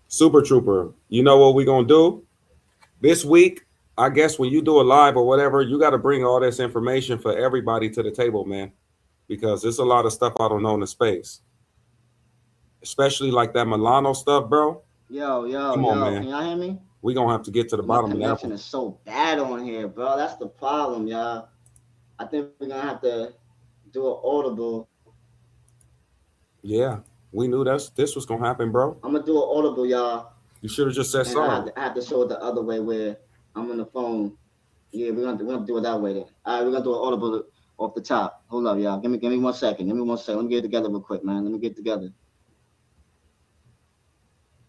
Super Trooper, you know what we're going to do? This week, I guess when you do a live or whatever, you got to bring all this information for everybody to the table, man, because there's a lot of stuff I don't know in the space, especially like that Milano stuff, bro. Yo, Come on, man. can y'all hear me? We're going to have to get to the bottom of that one. My connection is so bad on here, bro. That's the problem, y'all. I think we're going to have to do an audible. Yeah, we knew this was going to happen, bro. I'm going to do an audible, y'all. You should have just said sorry. I have to show it the other way where I'm on the phone. Yeah, we're gonna do it that way then. All right, we're gonna do an audible off the top. Hold up, y'all. Give me 1 second. Give me 1 second. Let me get it together real quick, man. Let me get it together.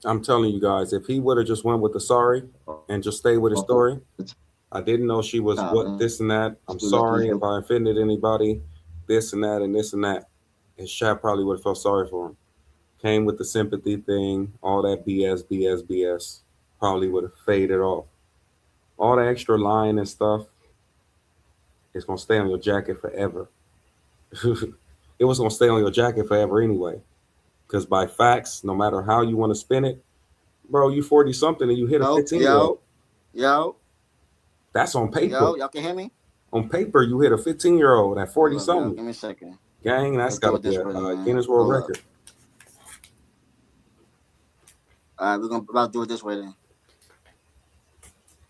I'm telling you guys, if he would have just went with the sorry and just stayed with his story, I didn't know she was this and that. I'm sorry if I offended anybody, this and that and this and that. His chat probably would have felt sorry for him. Came with the sympathy thing, all that BS, probably would have faded off. All the extra lying and stuff, it's going to stay on your jacket forever. It was going to stay on your jacket forever anyway. Because by facts, no matter how you want to spin it, bro, you 40-something and you hit a 15-year-old. Yo. That's on paper. Yo, y'all can hear me? On paper, you hit a 15-year-old at 40-something. Give me a second. Gang, that's got to be a Guinness World Record. All right, we're about to do it this way then.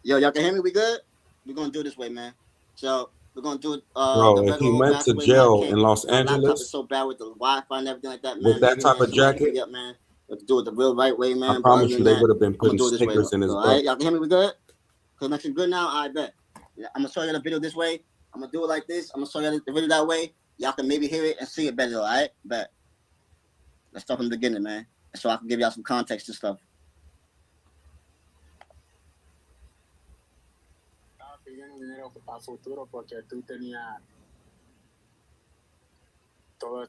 Yo, y'all can hear me? We good? We're going to do it this way, man. So we're going to do it. Bro, if he went to jail in Los My laptop Angeles is so bad with the Wi-Fi and everything like that, man. with that type of jacket, up, man. Let's do it the real right way, man. I promise you, they would have been putting stickers in his butt. All right, y'all can hear me? We good? Connection good now? I bet. I'm going to show you the video this way. I'm going to do it like this. I'm going to show you the video that way. Y'all can maybe hear it and see it better, all right? Bet. Let's start from the beginning, man. So I can give y'all some context and stuff. Pidiendo dinero a futuro porque tú tenías toda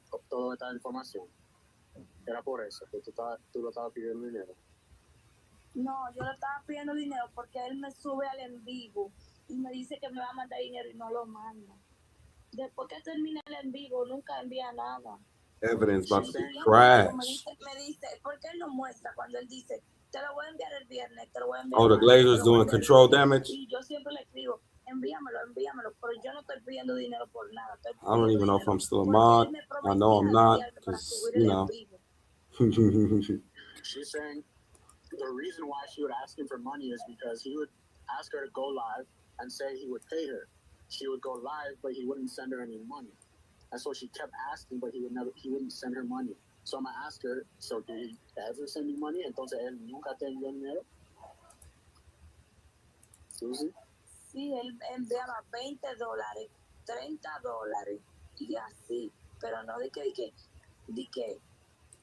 esta información. Era por eso que tú lo estabas pidiendo dinero. No, yo le estaba pidiendo dinero porque él me sube al en vivo y me dice que me va a mandar dinero y no lo manda. Después que termine el en vivo, nunca envía nada. Evidence about to be trash. Me dice, ¿por qué él no muestra cuando él dice, te lo voy a enviar el viernes, te lo voy a enviar? Oh, the Glazers doing control damage? Y yo siempre le escribo, envíamelo, pero yo no estoy pidiendo dinero por nada. I don't even know if I'm still a mod. I know I'm not, because, you know. She's saying the reason why she would ask him for money is because he would ask her to go live and say he would pay her. She would go live, but he wouldn't send her any money. And so she kept asking, but he wouldn't send her money. So I'm going to ask her, so did he ever send you money? Entonces él nunca te envió dinero. Susie? Sí, él enviaba $20, $30 y así, pero no de que.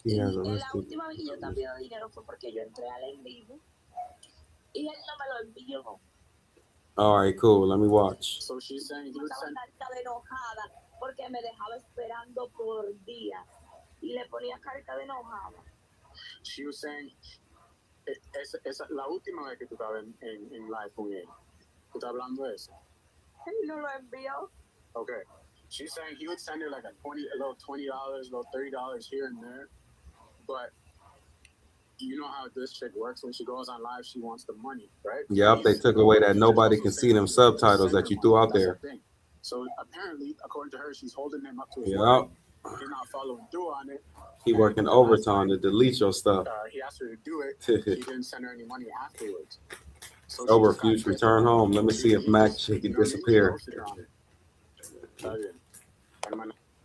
Y la última vez que yo estaba pidiendo dinero fue porque yo entré al en vivo y él no me lo envió. All right, cool. Let me watch. So she's saying he would send... Estaba enojada porque me dejaba esperando por días y le ponía carita de enojada. she was saying, esa la última vez que tú estabas en live con él. ¿Tú estás hablando de eso? Él no lo envió. Okay. She's saying he would send her like a little $20, a little $30 here and there. But you know how this chick works when she goes on live, she wants the money, right? Yep, they took away that nobody can see them subtitles that you threw out there. So apparently, according to her, she's holding him up to his Yep. word. He's not following through on it. He working overtime to delete your stuff. He asked her to do it. He didn't send her any money afterwards. So So refuse return home. Let me see if Mac she can disappear.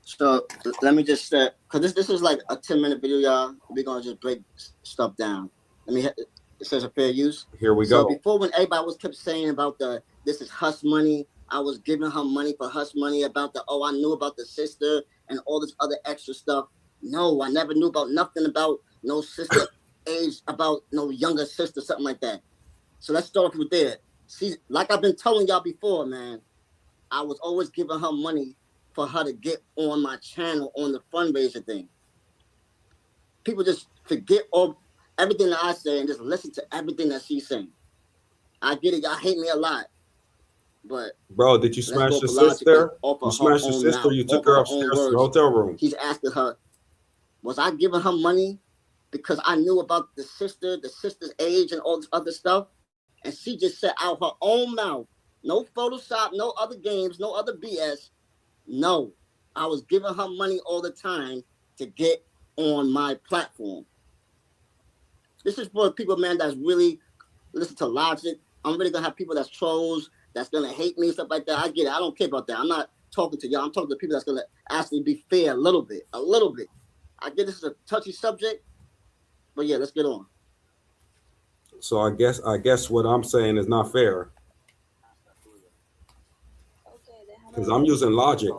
So let me just say, because this is like a 10-minute video, y'all. We're gonna just break stuff down. It says a fair use. Here we So go. before, when everybody kept saying about this is hush money, I was giving her money for hush money about I knew about the sister and all this other extra stuff. No, I never knew about nothing about no sister age, about no younger sister, something like that. So let's start off with there. See, like I've been telling y'all before, man, I was always giving her money for her to get on my channel on the fundraiser thing. People just forget everything that I say and just listen to everything that she's saying. I get it, y'all hate me a lot, but bro, did you smash your sister? You smashed your sister. You took her upstairs to the hotel room. He's asking her, was I giving her money because I knew about the sister's age and all this other stuff? And she just said out her own mouth, no Photoshop, no other games, no other BS. No, I was giving her money all the time to get on my platform. This is for people, man, that's really listen to logic. I'm really gonna have people that's trolls, that's gonna hate me, stuff like that. I get it. I don't care about that. I'm not talking to y'all. I'm talking to people that's gonna actually be fair a little bit. I get this is a touchy subject, but yeah, let's get on. So I guess what I'm saying is not fair. Because I'm using logic.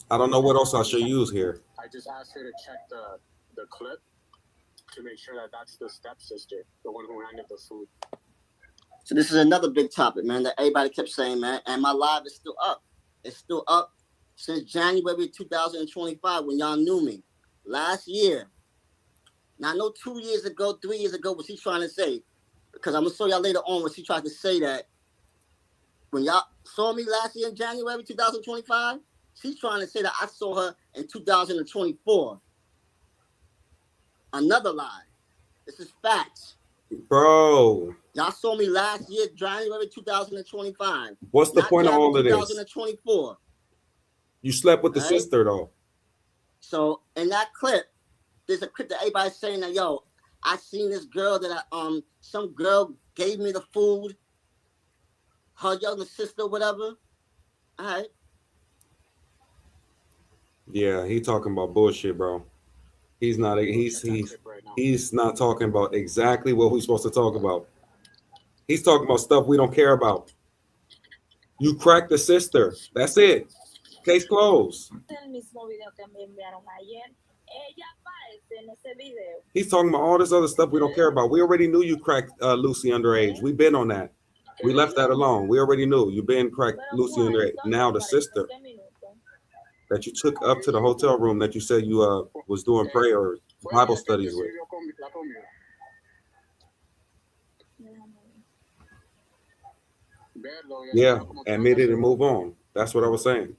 I don't know what else I should use here. I just asked her to check the clip to make sure that that's the stepsister, the one who handed the food. So this is another big topic, man, that everybody kept saying, man, and my live is still up. It's still up since January 2025 when y'all knew me. Last year. Now, I know 2 years ago, 3 years ago, what she's trying to say, because I'm going to show y'all later on when she tried to say that when y'all saw me last year in January 2025, she's trying to say that I saw her in 2024. Another lie. This is facts. Bro. Y'all saw me last year, January 2025. What's the point of all of this? 2024. You slept with the sister, though. So in that clip, there's a clip that everybody's saying that, yo, I seen this girl that some girl gave me the food, her younger sister, whatever. All right. Yeah, he talking about bullshit, bro. He's not talking about exactly what we're supposed to talk about. He's talking about stuff we don't care about. You cracked the sister. That's it. Case closed. He's talking about all this other stuff we don't care about. We already knew you cracked Lucy underage. We've been on that. We left that alone. We already knew you been cracked Lucy underage. Now the sister that you took up to the hotel room that you said you was doing prayer or Bible studies with. Yeah, admit it and move on. That's what I was saying.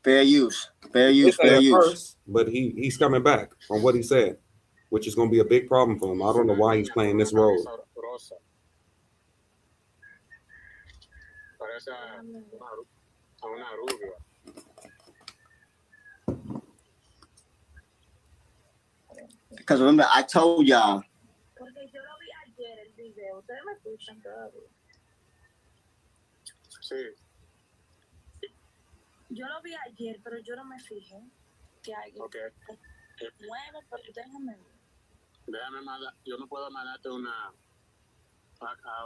Fair use. Fair use. Fair use. First, but he's coming back on what he said, which is going to be a big problem for him. I don't know why he's playing this role. Because remember, I told y'all. Yo lo vi ayer, pero yo no me fijé que alguien. Okay. Bueno, pero déjame ver. Déjame mandar, yo no puedo mandarte una.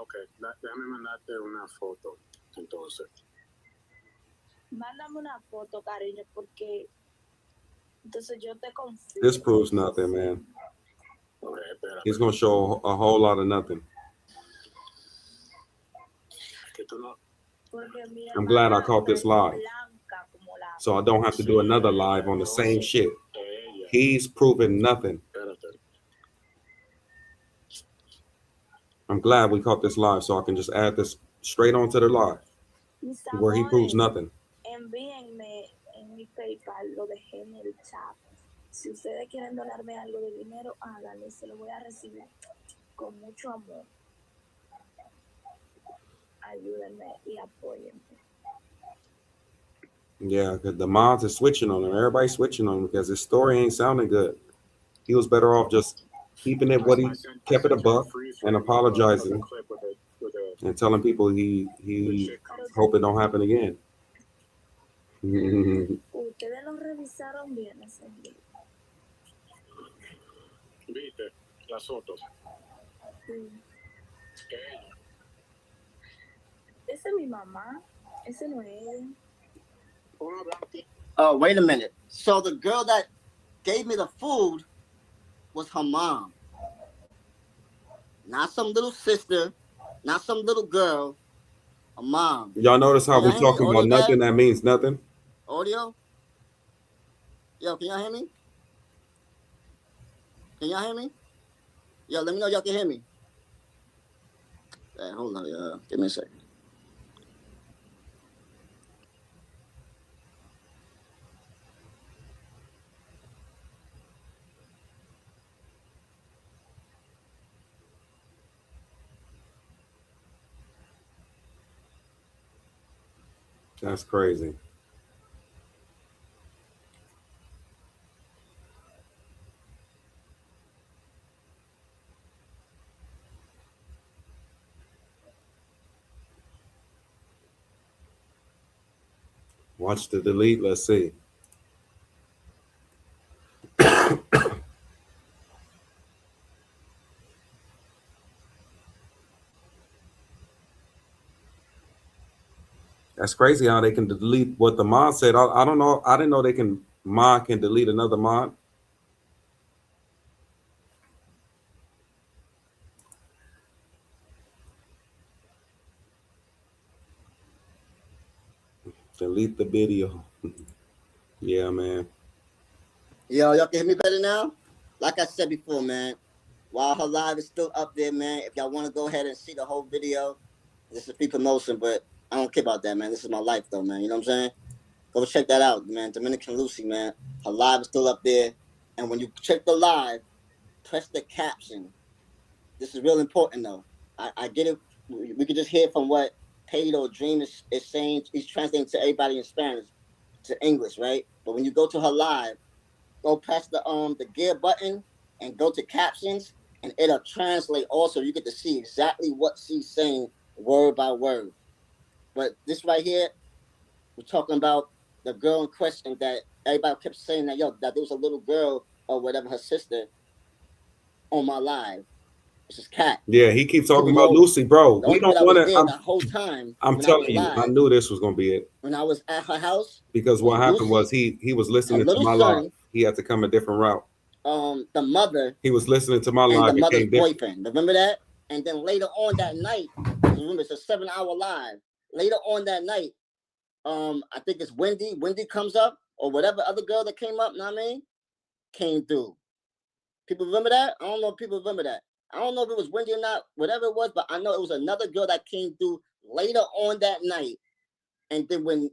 Okay. Déjame mandarte una foto, entonces. Mándame una foto, cariño, porque entonces yo te confío. This proves nothing, man. Okay, he's going to show a whole lot of nothing. I'm glad I caught this live, so I don't have to do another live on the same shit. He's proven nothing. I'm glad we caught this live so I can just add this straight onto the live Mis where he proves amores, nothing. envíenme en mi PayPal, lo dejé en el chat. Si ustedes quieren donarme algo de dinero, háganlo, se lo voy a recibir con mucho amor. Ayúdenme y apóyenme. Yeah, because the mods are switching on him. Everybody's switching on him because his story ain't sounding good. He was better off just keeping it what he kept it a buck and apologizing and telling people he hope it don't happen again. Ustedes lo revisaron bien ese video. Viste las fotos. Esa es mi mamá. Ese no es ella. Oh, wait a minute. So the girl that gave me the food was her mom. Not some little sister, not some little girl, a mom. Y'all notice how we talking about nothing that means nothing? Audio? Yo, can y'all hear me? Can y'all hear me? Yo, let me know y'all can hear me. Hey, hold on, give me a second. That's crazy. Watch the delete. Let's see. That's crazy how they can delete what the mod said. I don't know. I didn't know they can mod can delete another mod. Delete the video. Yeah, man. Yo, y'all can hear me better now? Like I said before, man, while her live is still up there, man, if y'all want to go ahead and see the whole video, this is free promotion, but I don't care about that, man. This is my life, though, man. You know what I'm saying? Go check that out, man. Dominican Lucy, man. Her live is still up there. And when you check the live, press the caption. This is real important, though. I get it. We can just hear from what Pedro Dream is saying. He's translating to everybody in Spanish to English, right? But when you go to her live, go press the gear button and go to captions, and it'll translate also. You get to see exactly what she's saying word by word. But this right here, we're talking about the girl in question that everybody kept saying that, that there was a little girl or whatever, her sister, on my live. It's just Cat. Yeah, he keeps talking about Lucy, bro. The We only people don't that was want there to. the whole time. I'm telling you, I knew this was gonna be it. When I was at her house, because what happened was he was listening to my live. He had to come a different route. The mother. He was listening to my and live. the mother's boyfriend. Remember that? And then later on that night, remember it's a 7-hour live. Later on that night, I think it's Wendy. Wendy comes up, or whatever other girl that came up. Know what I mean? Came through. People remember that? I don't know if people remember that. I don't know if it was Wendy or not, whatever it was, but I know it was another girl that came through later on that night. And then when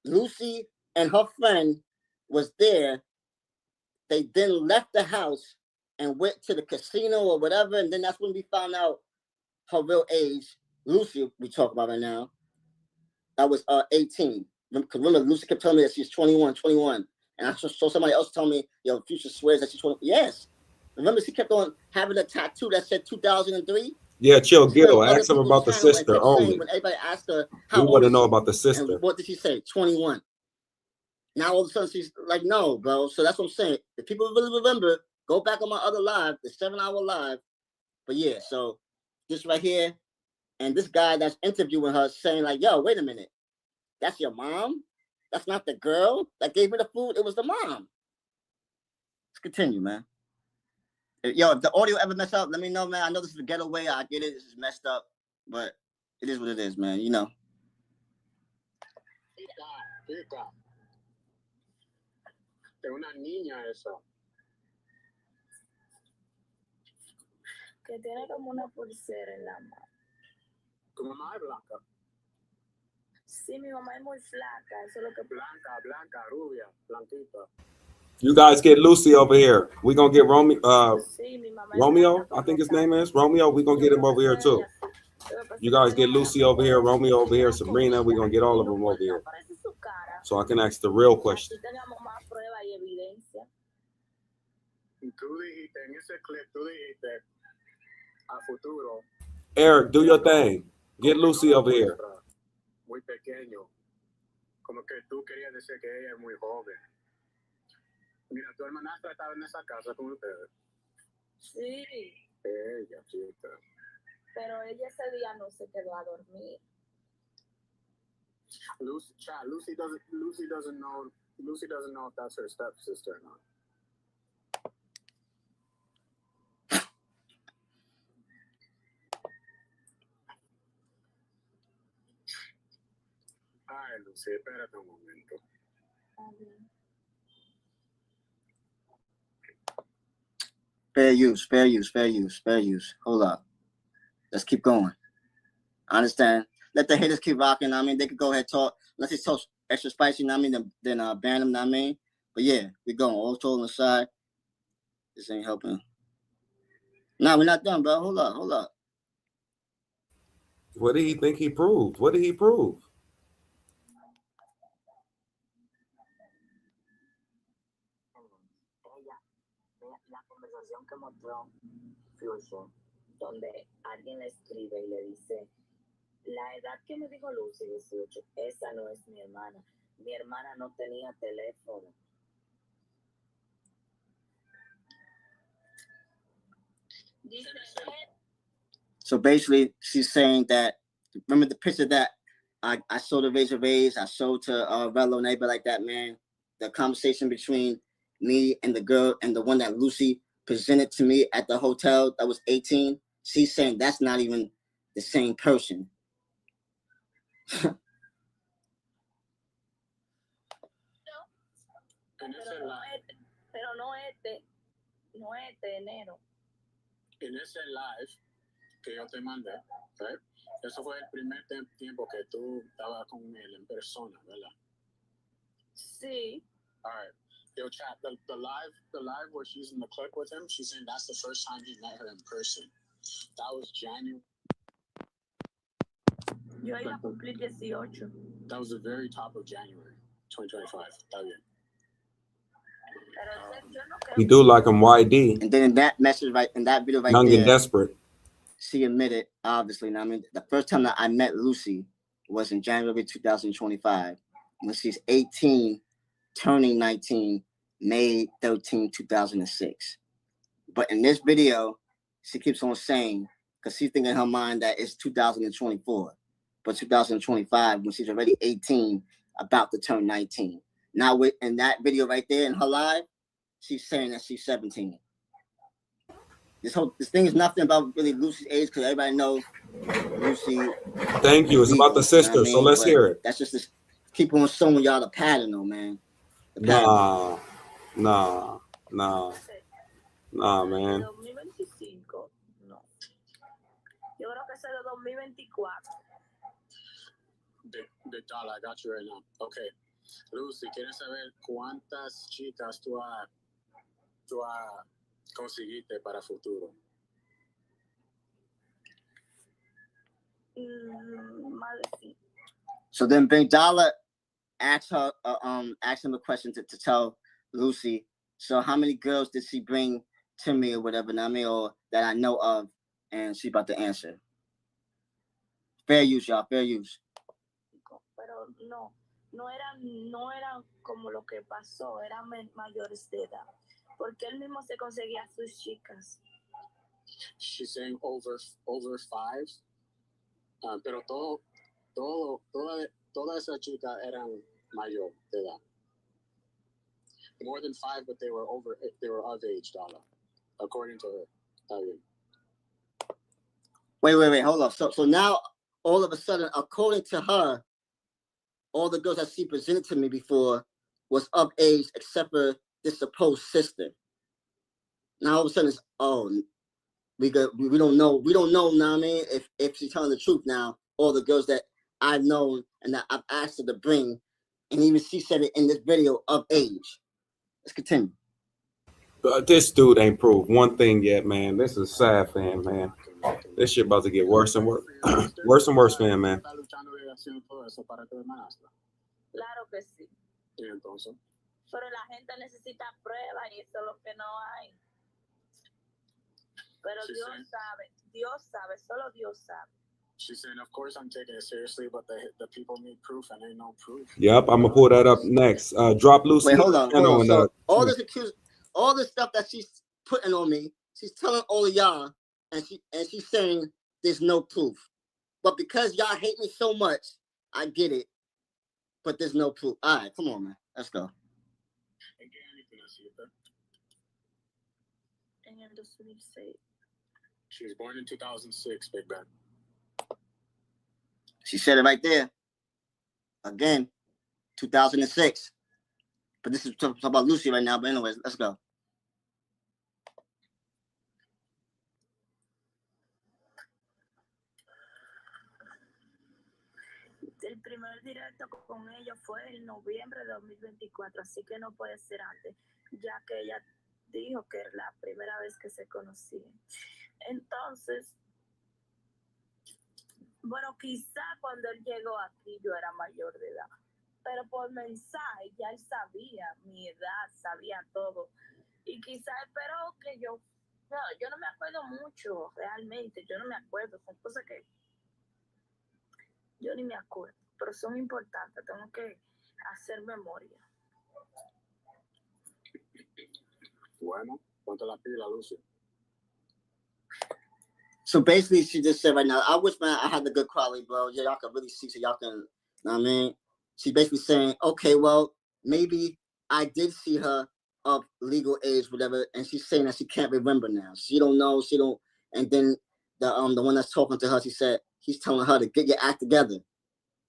Lucy and her friend was there, they then left the house and went to the casino or whatever. And then that's when we found out her real age. Lucy, we talk about right now, that was 18. Because remember, Lucy kept telling me that she's 21. And I saw somebody else tell me, Future swears that she's 20. Yes. Remember, she kept on having a tattoo that said 2003. Yeah, chill, Ghetto. Ask him about the sister only. When everybody asked her how we old want to is know she? about the sister. And what did she say? 21. Now all of a sudden she's like, no, bro. So that's what I'm saying. If people really remember, go back on my other live, the 7-hour live. But yeah, so this right here, and this guy that's interviewing her saying like, yo, wait a minute. That's your mom? That's not the girl that gave me the food. It was the mom. Let's continue, man. Yo, if the audio ever mess up, let me know, man. I know this is a getaway. I get it. This is messed up. But it is what it is, man. You know. Es una niña esa. Que tiene como una pulsera en la mano. Tu mamá es blanca. Sí, mi mamá es muy flaca. Eso es lo que... Blanca, rubia, blanquita. You guys get Lucy over here. We're gonna get Romeo. Sí, mi mamá es Romeo, blanca I como think his tal. name is Romeo. We're gonna get him over here too. You guys get Lucy over here, Romeo over here, Sabrina. We're gonna get all of them over here. So I can ask the real question. Así tengamos más prueba y evidencia. Tú dijiste en ese clip, tú dijiste a futuro. Eric, do your thing. Get Lucy over here. Muy pequeño. Como que tú querías decir que ella es muy joven. Mira, tu hermanastra estaba en esa casa con ustedes. Sí. Ella, chica. Pero ella ese día no se quedó a dormir. Lucy doesn't know if that's her stepsister or not. Ay, Lucy, espérate un momento. Fair use. Hold up. Let's keep going. I understand. Let the haters keep rocking. I mean, they could go ahead and talk. Unless it's talk extra spicy, I mean, then ban them, I mean. But yeah, we going. All told aside. This ain't helping. Nah, we're not done, bro. Hold up. What did he think he proved? What did he prove? La conversación que mostró Future, donde alguien le escribe y le dice, la edad que me dijo Lucy, 18, esa no es mi hermana. Mi hermana no tenía teléfono. So basically, she's saying that, remember the picture that I showed the Razor Rays, I showed to Rello and everybody like that, man. The conversation between me and the girl and the one that Lucy presented to me at the hotel that was 18. She's saying that's not even the same person. Pero no este enero. En ese live que yo te mandé, ¿okay? Eso fue el primer tiempo que tú estabas con él en persona, ¿verdad? Sí. All right. Yo, chat, the live where she's in the clip with him, she's saying that's the first time he met her in person. That was January. Yo iba a cumplir 18. That was the very top of January 2025. Está bien. He do like him YD. And then in that message, right in that video right Young there, and desperate. she admitted, obviously. Now, I mean, the first time that I met Lucy was in January 2025, when she's 18, turning 19, May 13, 2006. But in this video, she keeps on saying, because she's thinking in her mind that it's 2024, but 2025, when she's already 18, about to turn 19. Now, in that video right there in her live, she's saying that she's 17. This thing is nothing about really Lucy's age, because everybody knows Lucy. Thank you. It's about the sister, you know so let's but hear it. That's just this, keep on showing y'all the pattern, though, man. The Nah, pattern. nah, man. 2025, no. Yo creo que es de 2024. The dollar, I got you right now. Okay. Lucy, ¿quieres saber cuántas chicas tú conseguiste para futuro? So then Big Dollar asked him a question to tell Lucy. So how many girls did she bring to me or whatever, or that I know of? And she's about to answer. Fair use, y'all. Fair use. Pero no eran como lo que pasó, eran mayores de edad, porque él mismo se conseguía sus chicas. She's saying over 5, pero toda esa chica eran mayor de edad. More than 5, but they were of age, Dala, according to her. Wait, hold up. So now all of a sudden, according to her, all the girls that she presented to me before was of age except for this supposed sister. Now all of a sudden it's, we don't know. We don't know now. I mean, if she's telling the truth now, all the girls that I've known and that I've asked her to bring, and even she said it in this video, of age. Let's continue. This dude ain't proved one thing yet, man. This is sad, fam, man. This shit about to get worse and worse, worse and worse, fam, man. Claro que sí. Y entonces, Pero la gente necesita pruebas y eso es lo que no hay. Pero Dios sabe, solo Dios sabe. she's saying, of course I'm taking it seriously, but the people need proof and ain't no proof. Yep, I'm gonna pull that up next. Drop Lucy. Wait, hold on. So all this stuff that she's putting on me, she's telling all of y'all, and she's saying there's no proof. But because y'all hate me so much, I get it. But there's no proof. All right, come on, man. Let's go. She was born in 2006, Big Ben. She said it right there. Again, 2006. But this is talking about Lucy right now. But anyways, let's go. El primer directo con ella fue en noviembre de 2024, así que no puede ser antes, ya que ella dijo que era la primera vez que se conocían. Entonces, bueno, quizá cuando él llegó aquí yo era mayor de edad, pero por mensaje ya él sabía mi edad, sabía todo, y quizá esperó que yo no me acuerdo mucho realmente, yo no me acuerdo, son cosas que yo ni me acuerdo, pero son importantes, tengo que hacer memoria. Bueno, ponte la pila, Lucy. So basically, she just said right now, I wish, man, I had the good quality, bro. Yeah, y'all can really see, so y'all can, you know what I mean? She basically saying, okay, well, maybe I did see her of legal age, whatever, and she's saying that she can't remember now. She don't know, and then the one that's talking to her, she said, he's telling her to get your act together.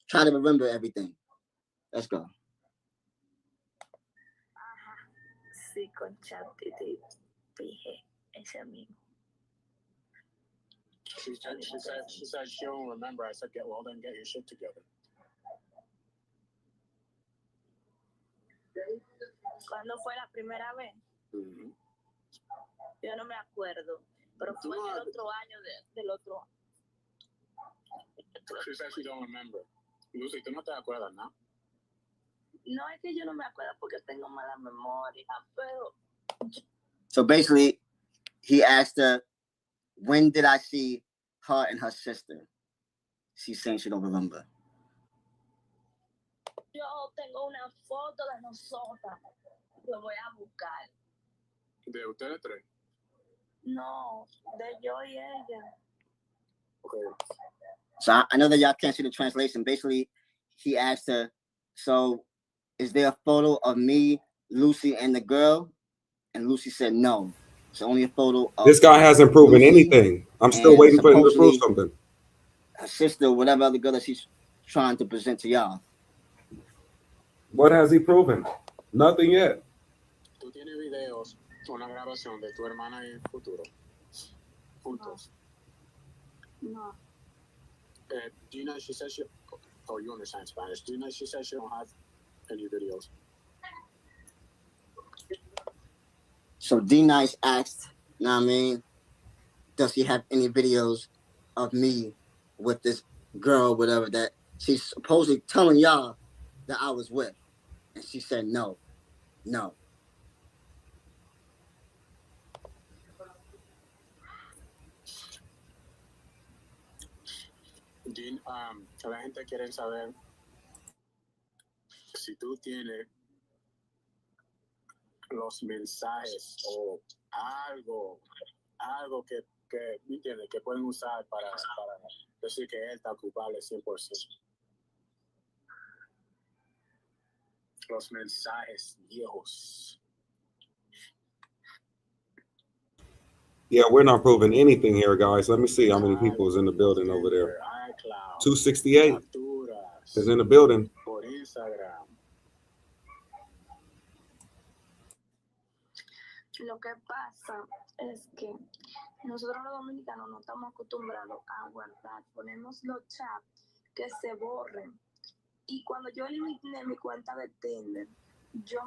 Try to remember everything. Let's go. Sí, con ChatGPT, dije ese mismo. She said she don't remember. I said, get your shit together. ¿Cuándo fue la primera vez? Yo no me acuerdo, pero fue el otro año del otro año. She said she don't remember. Lucy, tú no te acuerdas, ¿no? No es que yo no me acuerdo porque tengo mala memoria, pero... So basically, he asked her, when did I see her and her sister? She's saying she don't remember. Yo tengo una foto de nosotras. Lo voy a buscar. ¿De ustedes tres? No, de yo y ella. Okay. So I know that y'all can't see the translation. Basically, he asked her, so is there a photo of me, Lucy, and the girl? And Lucy said no. It's only a photo of this guy hasn't proven Lucy anything. I'm still waiting for him to prove something. Her sister, whatever other girl that she's trying to present to y'all. What has he proven? Nothing yet. ¿Tú tienes videos, una grabación de tu hermana y futuro? Juntos. No. Do you know she says she... Oh, you understand Spanish. Do you know she says she don't have any videos? So D-Nice asked, you know what I mean, does she have any videos of me with this girl, whatever, that she's supposedly telling y'all that I was with? And she said no. No. Dean, la gente quiere saber si tú tienes los mensajes o algo que ¿entiendes? Que pueden usar para decir que él está culpable 100%. Los mensajes viejos. Yeah, we're not proving anything here, guys. Let me see how many people is in the building over there. 268 is in the building. Por Instagram. Lo que pasa es que nosotros los dominicanos no estamos acostumbrados a guardar. Ponemos los chats que se borren. Y cuando yo eliminé mi cuenta de Tinder, yo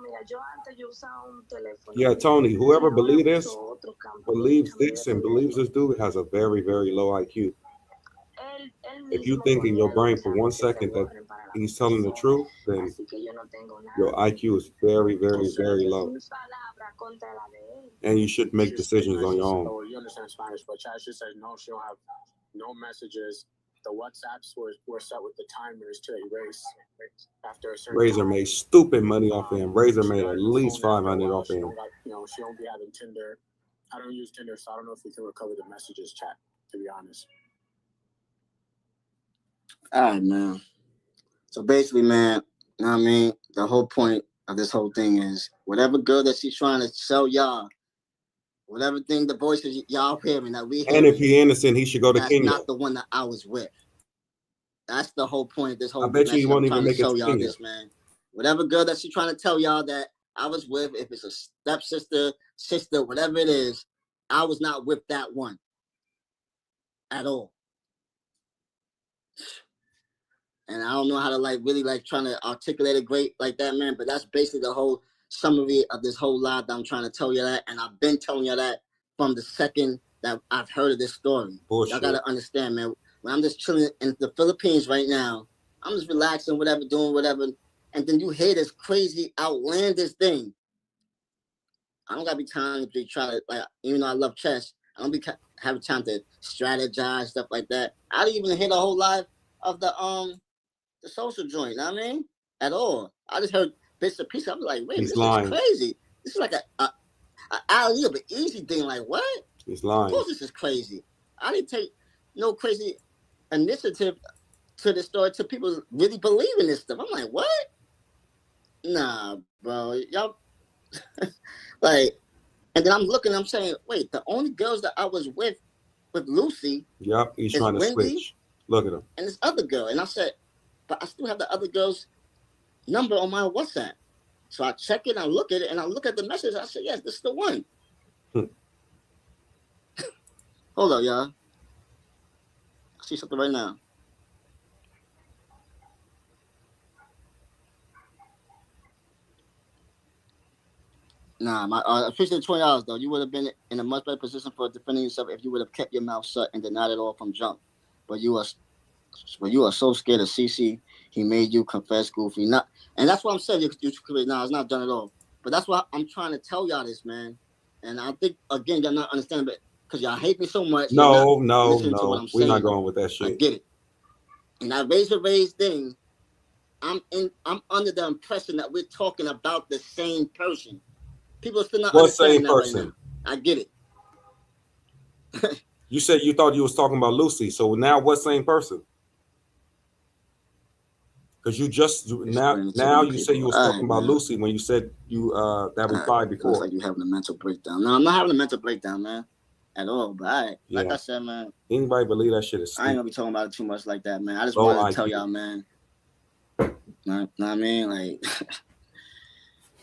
antes yo usaba un teléfono. Yeah, Tony, whoever believes this and believes this dude has a very, very low IQ. If you think in your brain for 1 second that he's telling the truth, then your IQ is very, very, very low. And you should make decisions on your own. Oh, you understand Spanish, but she said no, she don't have no messages. The WhatsApps were set with the timers to erase after a certain Razor time. made stupid money off him. Razor made at least 500 off him. She don't be having Tinder. I don't use Tinder, so I don't know if we can recover the messages chat, to be honest. All right, man. So basically, man, you know what I mean? The whole point of this whole thing is whatever girl that she's trying to sell y'all, whatever thing the voices y'all hearing that we hear. And if he's innocent, he should go to that's Kenya. Not the one that I was with. That's the whole point of this whole I bet you he won't even make it to y'all Kenya. this, man. Whatever girl that she's trying to tell y'all that I was with, if it's a stepsister, sister, whatever it is, I was not with that one at all. And I don't know how to really trying to articulate it great like that, man. But that's basically the whole summary of this whole lie that I'm trying to tell you that. And I've been telling you that from the second that I've heard of this story. Bullshit. Y'all gotta understand, man. When I'm just chilling in the Philippines right now, I'm just relaxing, whatever, doing whatever. And then you hear this crazy, outlandish thing. I don't gotta be trying to even though I love chess, I don't be having time to strategize, stuff like that. I didn't even hear the whole live of the social joint, you know what I mean? At all. I just heard bits and pieces. I was like, wait, He's this lying. is crazy. This is like a alley of an easy thing. Like, what? He's lying. Of course this is crazy. I didn't take no crazy initiative to the story to people really believe in this stuff. I'm like, what? Nah, bro. Y'all and then I'm looking, I'm saying, wait, the only girls that I was with Lucy. Yep, he's trying to Wendy switch. Look at him. And this other girl. And I said, but I still have the other girl's number on my WhatsApp. So I check it, I look at it, and I look at the message. I said, yes, this is the one. Hold on, y'all. I see something right now. Nah, I appreciate the $20 though. You would have been in a much better position for defending yourself if you would have kept your mouth shut and denied it all from jump. But you are so scared of CC. He made you confess, Goofy. Not, and that's what I'm saying. Nah, it's not done at all. But that's why I'm trying to tell y'all this, man. And I think again, y'all not understanding, but because y'all hate me so much. No. We're not going with that shit. I get it. And that razor thing, I'm under the impression that we're talking about the same person. People are still not understanding that right now. I get it. You said you thought you was talking about Lucy, so now what same person? Because you just now you say you was talking about Lucy when you said you that replied before. Looks like you having a mental breakdown. No, I'm not having a mental breakdown, man, at all. But like I said, man, anybody believe that shit is stupid. I ain't gonna be talking about it too much like that, man. I just wanted to tell y'all, man. Know what I mean? Like,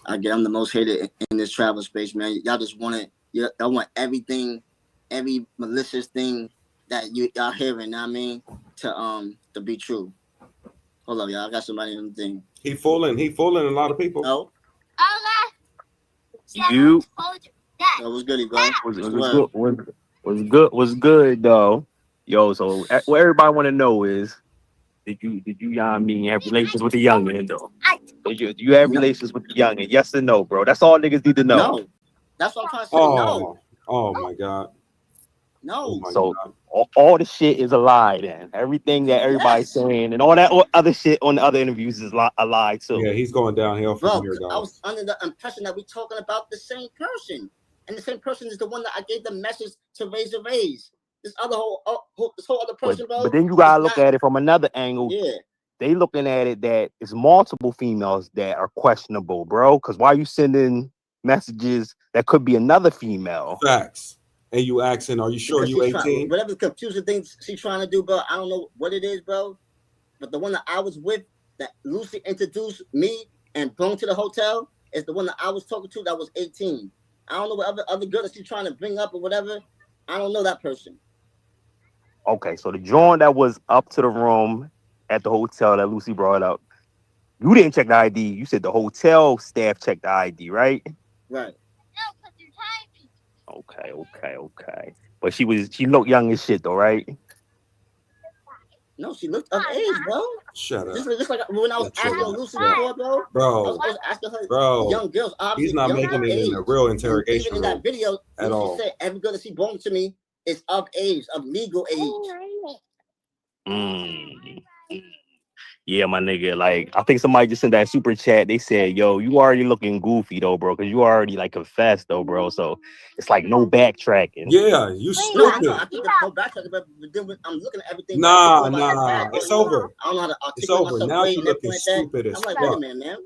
I'm the most hated in this travel space, man. Y'all just want y'all want everything, every malicious thing that y'all hearing, know what I mean, to be true. Hold up, y'all. I got somebody in the thing. He fooling a lot of people. Oh. You. What's good, bro? Was good though. Yo, so what everybody want to know is, did you I mean have relations with the youngin though? Did you have relations with the youngin? Yes or no, bro? That's all niggas need to know. No. That's what I'm trying to say. No. Oh my God. No. So all the shit is a lie then. Everything that everybody's saying and all that other shit on the other interviews is a lie too. Yeah, he's going downhill from here, dog. I was under the impression that we're talking about the same person. And the same person is the one that I gave the message to Razor Raise. This whole other person, bro. But then you gotta look at it from another angle. Yeah. They looking at it that it's multiple females that are questionable, bro. Because why are you sending messages that could be another female? Facts. And you asking, are you sure you 18? Whatever the confusing thing she's trying to do, bro, I don't know what it is, bro. But the one that I was with, that Lucy introduced me and brought to the hotel, is the one that I was talking to that was 18. I don't know what other girl that she's trying to bring up or whatever. I don't know that person. Okay, so the joint that was up to the room at the hotel that Lucy brought up, you didn't check the ID. You said the hotel staff checked the ID, right? Right. Okay. But she looked young as shit though, right? No, she looked of age, bro. Shut up. Just like when I was asking Lucy before, bro. I was asking her young girls, obviously he's not young making of it age. in a real And interrogation even in that room video, at Lucy all. said every girl that she brought to me is of age, of legal age. Yeah, my nigga. Like, I think somebody just sent that super chat. They said, "Yo, you already looking goofy though, bro, because you already like confessed though, bro. So it's like no backtracking." Yeah, you No, I stupid. know. I think there's no backtrack, but then I'm looking at everything. Nah, it's over. I don't know how to It's articulate over. myself Now great you and everything looking like that. stupid as I'm like, wait a fuck. minute, man.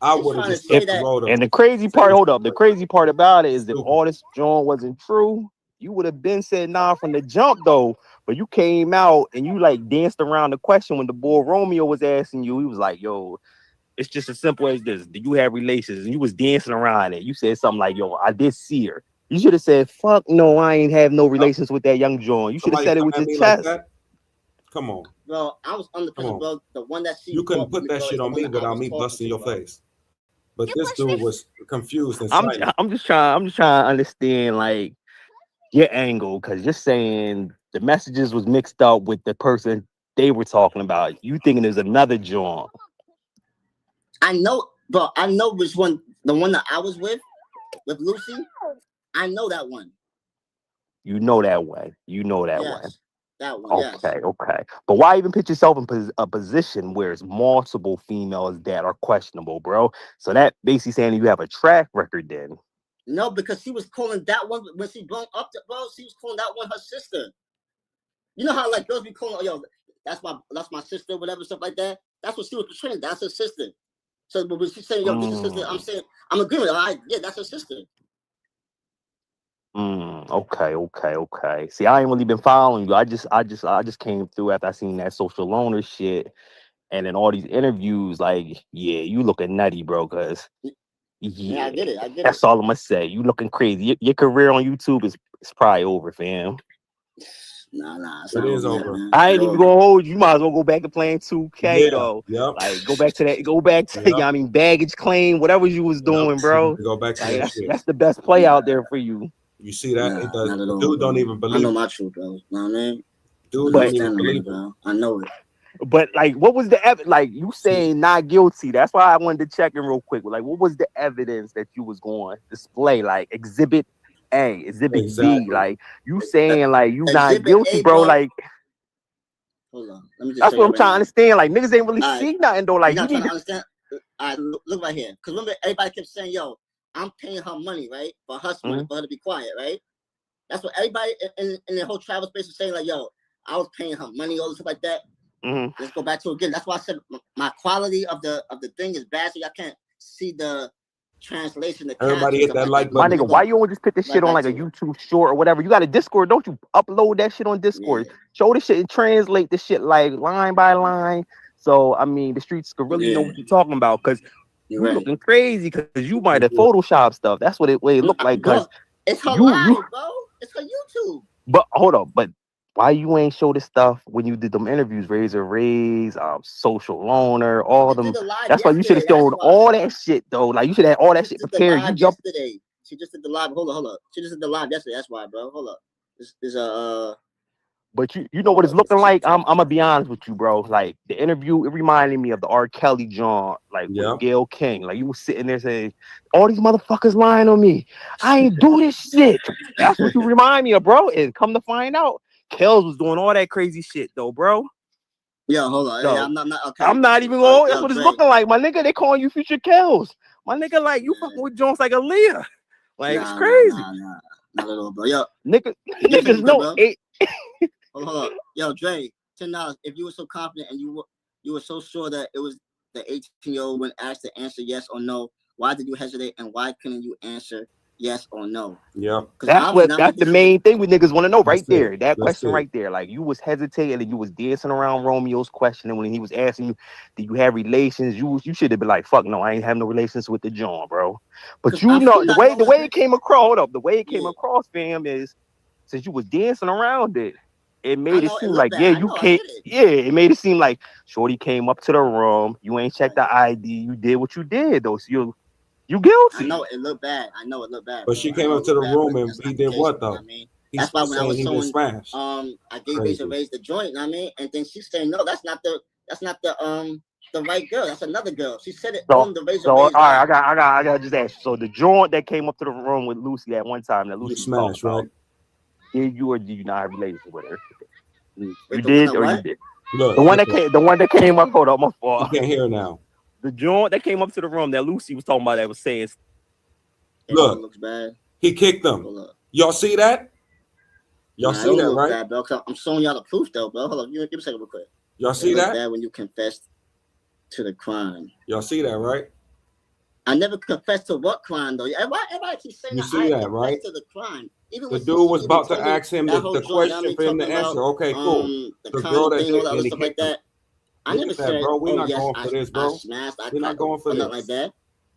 I She's would have trying to just say that. wrote him. And the crazy part, hold up. The crazy part about it is that all this John wasn't true. You would have been said nah from the jump though. But you came out and you like danced around the question when the boy Romeo was asking you. He was like, "Yo, it's just as simple as this. Do you have relations?" And you was dancing around it. You said something like, "Yo, I did see her." You should have said, "Fuck no, I ain't have no relations with that young John." You should have Somebody said it come with at your me like chest. that? Come on. Bro, I was under pressure, bro. The one that she You couldn't brought put me, that bro, shit is the on one me that I without was me talking busting to, your bro. face. But this dude was confused and I'm silent. just trying to understand like your angle, because you're saying the messages was mixed up with the person they were talking about. You thinking there's another John. I know, bro. I know which one. The one that I was with Lucy. I know that one. You know that one. You know that Yes, one. that one. Yes. Okay. But why even put yourself in a position where it's multiple females that are questionable, bro? So that basically saying you have a track record then. No, because she was calling that one when she blown up the bro. She was calling that one her sister. You know how like girls be calling, oh, yo, that's my sister, whatever, stuff like that. That's what she was portraying. That's her sister. So but when she's saying, yo, this is sister, I'm saying, I'm agreeing with her. Yeah, that's her sister. Okay. See, I ain't really been following you. I just came through after I seen that social loner shit, and then all these interviews. Like, yeah, you looking nutty, bro. Cause Yeah, I get it. that's all I'm gonna say. You looking crazy. Your career on YouTube is probably over, fam. Nah, it's It not is over yet, over. man. I ain't even gonna hold you. You might as well go back to playing 2K though. Yep. Like go back to that. Go back to Yep. I mean baggage claim, whatever you was doing, bro. Go back to Like that shit. that's the best play out there for you. You see that? Nah, It does. not at The all, dude bro. don't even I believe know it. my truth, bro. You know what I mean? Dude But- don't even believe it. Bro. I know it. But like, what was the like you saying not guilty? That's why I wanted to check in real quick. Like, what was the evidence that you was going to display? Like Exhibit A, Exhibit Exactly. B. Like you saying like you not Exhibit guilty, A, bro. bro. Like Hold on. Let me just that's show what you I'm right trying to now. understand. Like niggas ain't really All right. see nothing though. Like You're you not trying need to understand. All right, look right here. Because remember, everybody kept saying, yo, I'm paying her money, right? For her money, for her to be quiet, right? That's what everybody in the whole travel space was saying, like, yo, I was paying her money, all this stuff like that. Let's go back to it again. That's why I said my quality of the thing is bad, so y'all can't see the translation. The Everybody hit that like My button. nigga, why you don't just put this shit on like a YouTube short or whatever? You got a Discord, don't you? Upload that shit on Discord. Show the shit and translate the shit like line by line. So I mean, the streets could really know what you're talking about because you looking crazy because you might have Photoshop stuff. That's what it looked like. Because it's her live, bro. It's her YouTube. But hold up, but why you ain't show this stuff when you did them interviews? Razor Rays, social loner, all them. That's why you should have showed all that shit though. Like you should have all that shit prepared. You jump. Yesterday. She just did the live. Hold up. She just did the live yesterday. That's why, bro. Hold up. This But you know what it's looking like. I'm gonna be honest with you, bro. Like the interview, it reminded me of the R. Kelly John, like with Gail King. Like you was sitting there saying, "All these motherfuckers lying on me. I ain't do this shit." That's what you remind me of, bro. And come to find out, Kels was doing all that crazy shit, though, bro. Yo, hold on. No, Yeah, I'm not okay. I'm not even going. That's what it's Dre. looking like, my nigga. They calling you Future Kels, my nigga. Like you fucking with Jones like Aaliyah. Like it's crazy. Nah. Not at all, bro. Yo, niggas know it. Hold up. Yo, Dre, $10. If you were so confident and you were so sure that it was the 18-year-old when asked to answer yes or no, why did you hesitate and why couldn't you answer yes or no. Yeah. That's the main thing we niggas want to know right there. That That's question right there. Like you was hesitating and you was dancing around Romeo's question, and when he was asking you, do you have relations? You should have been like, fuck no, I ain't have no relations with the John, bro. But you know the way it came across, hold up, the way it came across, fam, is since you was dancing around it, it made it seem like you can't. Yeah, it made it seem like Shorty came up to the room, you ain't checked the ID, you did what you did though. So you guilty. I know it looked bad. But she came up to the room and he did what though? I mean, He's that's why when I was saying he didn't smash. I gave Razor the joint. You know what I mean, and then she's saying no, that's not the right girl. That's another girl. She said it on the Razor. So all right, I got just ask. So the joint that came up to the room with Lucy at one time that Lucy smashed, right? Did you or did you not have relations with her? You With did the or what? you did? Look, the one that came up. Hold up, my fault. You can't hear now. The joint that came up to the room that Lucy was talking about that was saying. Look, looks bad. He kicked them. Y'all see that? Y'all see that, right? Bad, bro. I'm showing y'all the proof, though, bro. Hold on, give me a second, real quick. Y'all see that? Bad when you confessed to the crime. Y'all see that, right? I never confessed to what crime, though. Everybody keeps saying you see that, right? To the crime. Even the dude was about to ask him the question for him to answer. Okay, cool. The girl that all that and he stuff like that. I never said, bro. We're not yes, going for this, bro. We're not going for this. Like that.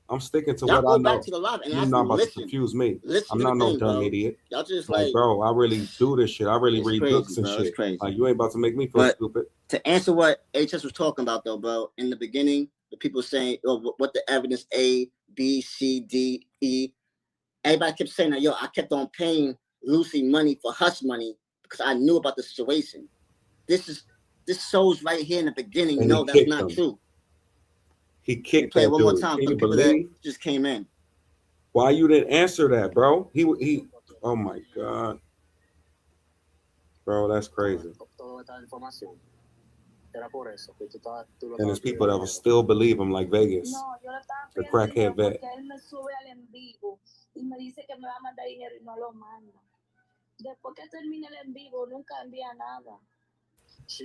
I'm sticking to y'all what I know. Back to the live and You're not about to confuse me. I'm not no dumb idiot. Y'all just bro, I really do this shit. I really read books and shit. Like, you ain't about to make me feel stupid. To answer what HS was talking about, though, bro, in the beginning, the people saying, oh, what the evidence A, B, C, D, E. Everybody kept saying that, yo, I kept on paying Lucy money for hush money because I knew about the situation. This shows right here in the beginning. And no, that's not true. He kicked play that it one dude. more time Can for you the people believe? that just came in. Why you didn't answer that, bro? He. Oh my god, bro, that's crazy. And there's people that will still believe him like Vegas. The crackhead vet.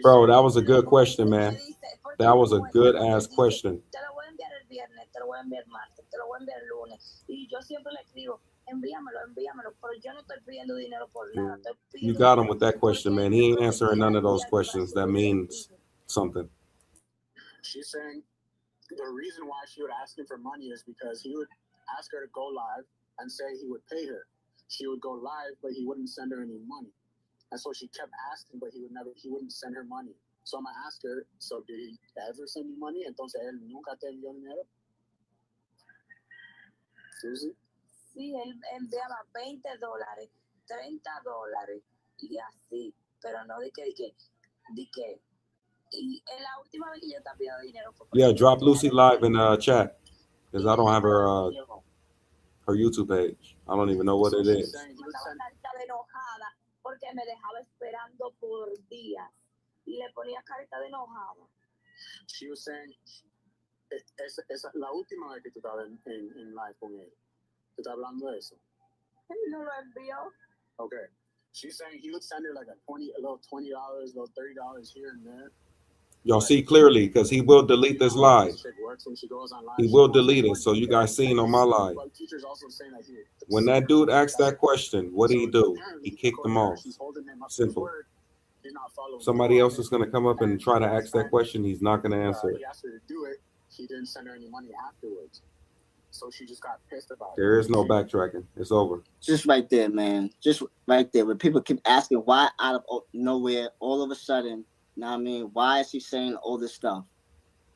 Bro, that was a good question, man. That was a good ass question. You got him with that question, man. He ain't answering none of those questions. That means something. She's saying the reason why she would ask him for money is because he would ask her to go live and say he would pay her. She would go live, but he wouldn't send her any money. And so she kept asking, but he wouldn't send her money. So I'm gonna ask her, so did he ever send you money? Entonces él nunca te envió dinero? Susie? Sí, él enviaba $20, $30 y así, pero no di que. Y en la última vez que yo estaba pidiendo dinero fue Yeah, drop Lucy live in chat because I don't have her YouTube page. I don't even know what it is. Porque me dejaba esperando por días y le ponía carita de enojada. She was saying, esa es la última vez que tú estabas en live con él. ¿Tú estás hablando de eso? Él no lo envió. Okay. She's saying he would send her like a little $20, a little $30 here and there. Y'all see clearly because he will delete this live. He will delete it, so you guys seen on my live. When that dude asked that question, what did he do? He kicked him off. Simple. Somebody else is going to come up and try to ask that question. He's not going to answer it. He asked her to do it. He didn't send her any money afterwards. So she just got pissed about it. There is no backtracking. It's over. Just right there, man. Just right there. When people keep asking why out of nowhere, all of a sudden, you know what I mean? Why is she saying all this stuff?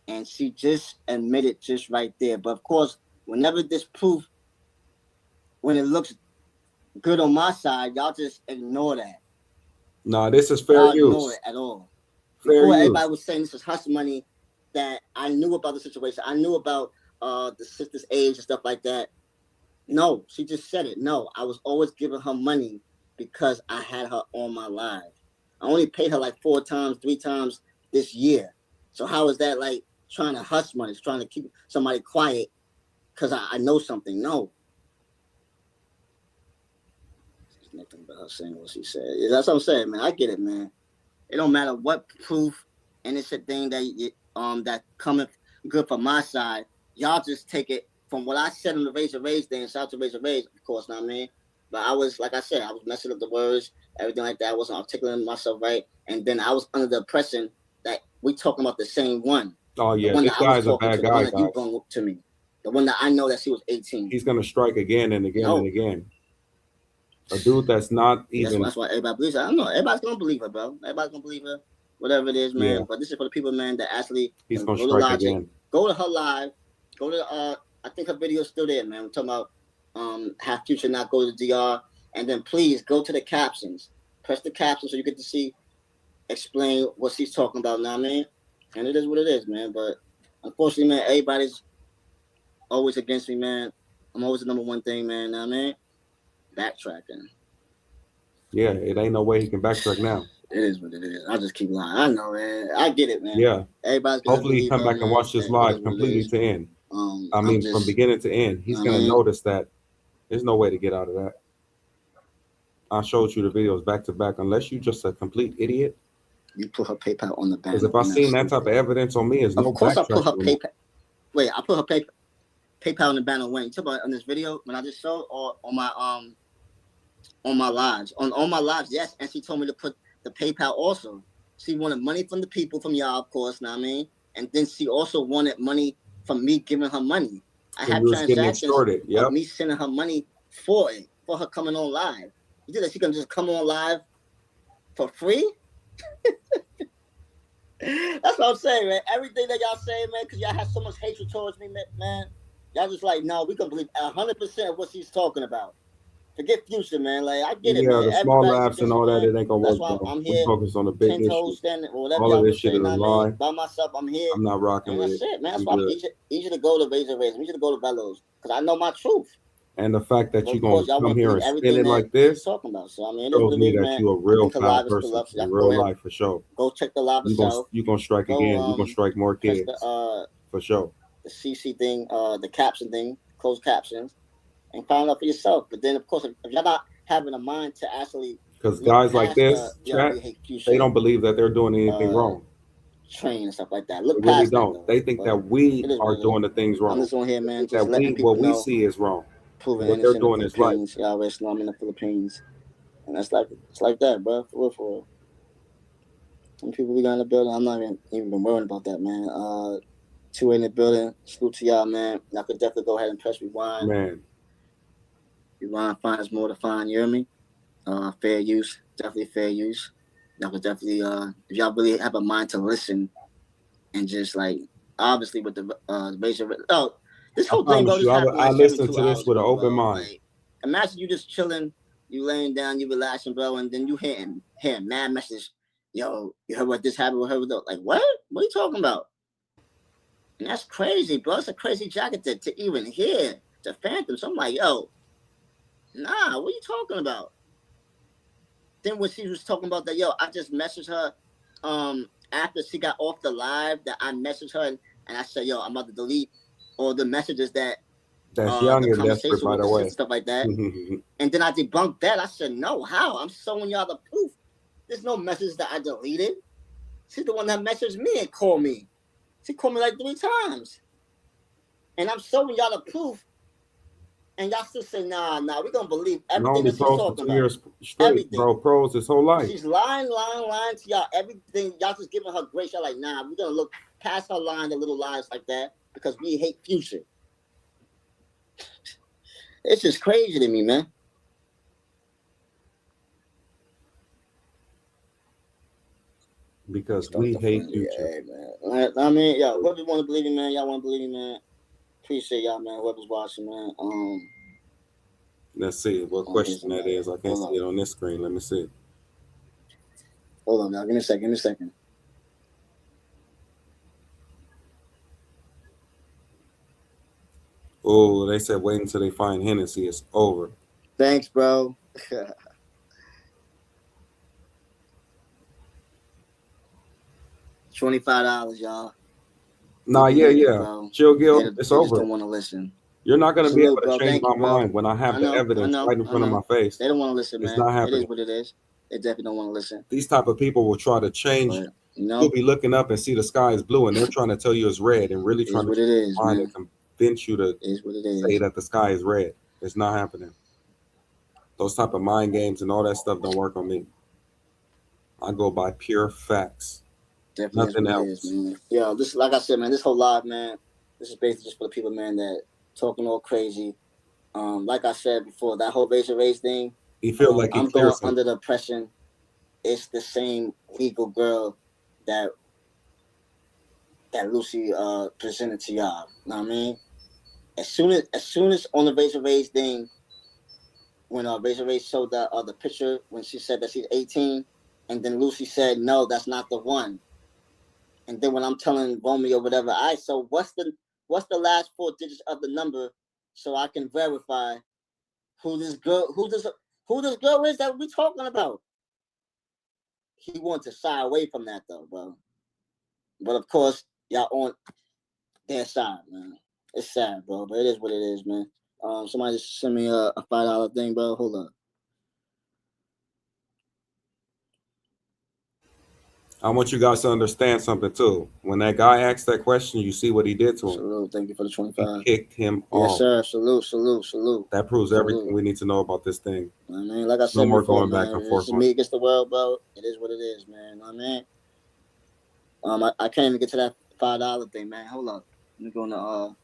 And she just admitted just right there. But of course, whenever this proof, when it looks good on my side, y'all just ignore that. No, this is fair y'all use. Ignore it at all. Fair Before use. everybody was saying this is hush money, that I knew about the situation. I knew about the sister's age and stuff like that. No, she just said it. No, I was always giving her money because I had her on my live. I only paid her like 3 times this year. So how is that like trying to hush money? It's trying to keep somebody quiet because I know something. No. It's nothing but her saying what she said. Yeah, that's what I'm saying, man. I get it, man. It don't matter what proof and it's a thing that that coming good for my side. Y'all just take it from what I said on the Razor Rays thing, shout out to Razor Rays, of course, know what I mean? But I was, like I said, I was messing up the words, everything like that. I wasn't articulating myself right. And then I was under the impression that we talking about the same one. Oh, yeah. The one This that I was guy's a talking bad to, the guy, one that you guys. brought to me. The one that I know that she was 18. He's going to strike again and again No. and again. A dude that's not even. That's why everybody believes her. I don't know. Everybody's going to believe her, bro. Everybody's going to believe her. Whatever it is, man. Yeah. But this is for the people, man, that actually He's go going to to strike Logic. again. Go to her live. Go to, I think her video's still there, man. We're talking about have Future not go to the DR. And then please go to the captions. Press the captions so you get to see, explain what she's talking about now, man. And it is what it is, man. But unfortunately, man, everybody's always against me, man. I'm always the number one thing, man. Now, man, backtracking. Yeah, it ain't no way he can backtrack now. It is what it is. I just keep lying. I know, man. I get it, man. Yeah. Everybody's gonna Hopefully he come back and watch this live completely to end. I mean, from beginning to end. He's going to notice that there's no way to get out of that. I showed you the videos back to back. Unless you just a complete idiot. You put her PayPal on the banner. Because if I seen that type of evidence on me, it's no backtrack. Of course I put her PayPal. Wait, I put her PayPal on the banner when? You talk about on this video when I just showed, or on my lives? On my lives, yes. And she told me to put the PayPal also. She wanted money from the people, from y'all, of course, know what I mean? And then she also wanted money from me giving her money. I have transactions of me sending her money for it, for her coming on live. You think that she can just come on live for free? That's what I'm saying, man. Everything that y'all say, man, because y'all have so much hatred towards me, man. Y'all just like, no, we can believe 100% of what she's talking about. Forget Future, man. Like, I get it, man. Yeah, the small laughs and all that, it ain't gonna work. That's why I'm We here. focus on the big issue. All of this shit is a lie. By myself, I'm here. I'm not rocking with it. That's it, man. That's why I'm easy to go to Razor Rays. I'm easy to go to Bellows because I know my truth. And the fact that you're going to come here and spin it like this talking about. So, I mean, shows me that you're a real foul person in real life, for sure. Go check the live yourself. You're going to strike again. You're going to strike more kids, for sure. The CC thing, the caption thing, closed captions, and find out for yourself. But then, of course, if y'all not having a mind to actually... Because guys like this, they don't believe that they're doing anything wrong. Train and stuff like that. Look they really past don't. That, they think that we are doing the things wrong. I'm just on here, man. That what we see is wrong. What they're doing is right. Y'all always know I'm in the Philippines, and it's like that, bro. For real. Some people we got in the building. I'm not even been worrying about that, man. 2 in the building. Salute to y'all, man. Y'all could definitely go ahead and press rewind. Man, rewind finds more to find. You hear me? Fair use, definitely fair use. Y'all could definitely, if y'all really have a mind to listen, and just like obviously with the Razor. Oh. This whole thing, bro, I listen to this with an open mind. Like, imagine you just chilling, you laying down, you relaxing, bro, and then you hearing mad message. Yo, you heard what this happened with her? Like, what? What are you talking about? And that's crazy, bro. It's a crazy jacket to even hear, to Phantom. So I'm like, yo, nah, what are you talking about? Then when she was talking about that, yo, I just messaged her after she got off the live that I messaged her and I said, yo, I'm about to delete all the messages that's young and desperate, by the way, stuff like that. And then I debunked that. I said, no, how? I'm showing y'all the proof. There's no message that I deleted. She's the one that messaged me and called me. She called me like 3 times. And I'm showing y'all the proof. And y'all still say, nah, we're going to believe everything that she's talking about. Straight, bro, pros his whole life. She's lying to y'all. Everything, y'all just giving her grace. Y'all like, nah, we're going to look past her lying, the little lies like that. Because we hate Future. It's just crazy to me, man. Because we hate Future. Yeah, man. I mean, yo, whoever want to believe me, man, y'all want to believe me, man. Appreciate y'all, man. Whoever's watching, man. Let's see what question that is. I can't see it on this screen. Let me see. Hold on, now. Give me a second. Oh, they said wait until they find Hennessy. It's over. Thanks, bro. $25, y'all. Nah, yeah. Bro. Chill, Gil. It's they over. Just don't want to listen. You're not going to be able to bro. change my mind when I have the evidence right in front of my face. They don't want to listen, man. It's not happening. It is what it is. They definitely don't want to listen. These type of people will try to change. You'll be looking up and see the sky is blue, and they're trying to tell you it's red, and really trying to find and convince you to say that the sky is red. It's not happening. Those type of mind games and all that stuff don't work on me. I go by pure facts. Definitely Nothing what it else. is, man. Yo, this, like I said, man, this whole live, man, this is basically just for the people, man, that talking all crazy. Like I said before, that whole razor race thing. You feel like I'm going under the impression it's the same legal girl that Lucy presented to y'all. You know what I mean? As soon as on the razor race thing, when razor race showed the picture when she said that she's 18, and then Lucy said no, that's not the one. And then when I'm telling Romeo or whatever, so what's the last 4 digits of the number so I can verify who this girl is that we talking about? He wants to shy away from that though, bro. But of course, y'all on their side, man. It's sad, bro, but it is what it is, man. Somebody just sent me a $5 thing, bro. Hold up. I want you guys to understand something too. When that guy asked that question, you see what he did to him. Salute. Thank you for the 25. He kicked him off. Yes, sir. Salute. That proves everything we need to know about this thing. I mean, like I said, no more before, going back and forth. This is me against the world, bro. It is what it is, man. I mean, I can't even get to that $5 thing, man. Hold up. Let me go on the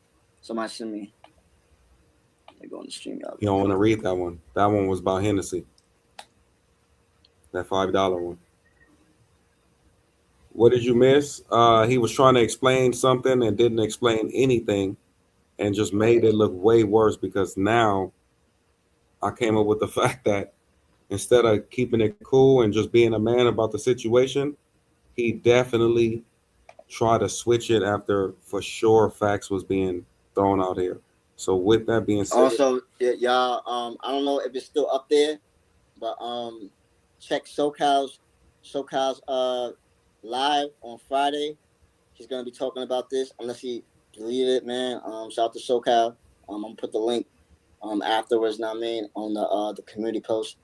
somebody send me. Let me go on the stream, y'all. You don't want to read that one. That one was about Hennessy. That $5 one. What did you miss? He was trying to explain something and didn't explain anything and just made it look way worse, because now I came up with the fact that instead of keeping it cool and just being a man about the situation, he definitely tried to switch it after for sure facts was being thrown out here. So with that being said, also, y'all, I don't know if it's still up there, but check SoCal's live on Friday. He's gonna be talking about this unless he deleted it, man. Shout out to SoCal. I'm gonna put the link afterwards, now I mean, on the community post.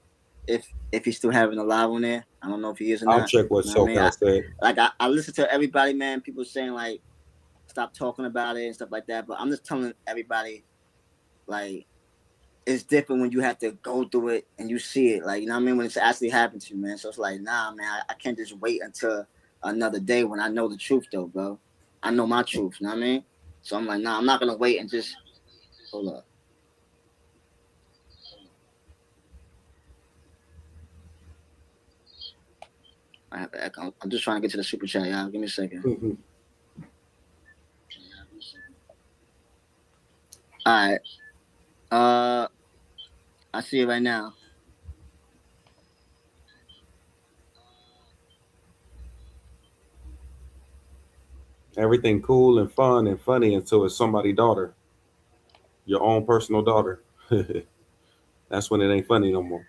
If he's still having a live on there. I don't know if he is or not. I'll check what SoCal said. I listen to everybody, man, people saying like stop talking about it and stuff like that. But I'm just telling everybody, like, it's different when you have to go through it and you see it, like, you know what I mean, when it's actually happened to you, man. So it's like, nah, man, I can't just wait until another day when I know the truth, though, bro. I know my truth, you know what I mean? So I'm like, nah, I'm not gonna wait and just hold up. I have to echo. I'm just trying to get to the super chat, y'all. Give me a second. Mm-hmm. All right. I see it right now. Everything cool and fun and funny until it's somebody's daughter, your own personal daughter. That's when it ain't funny no more.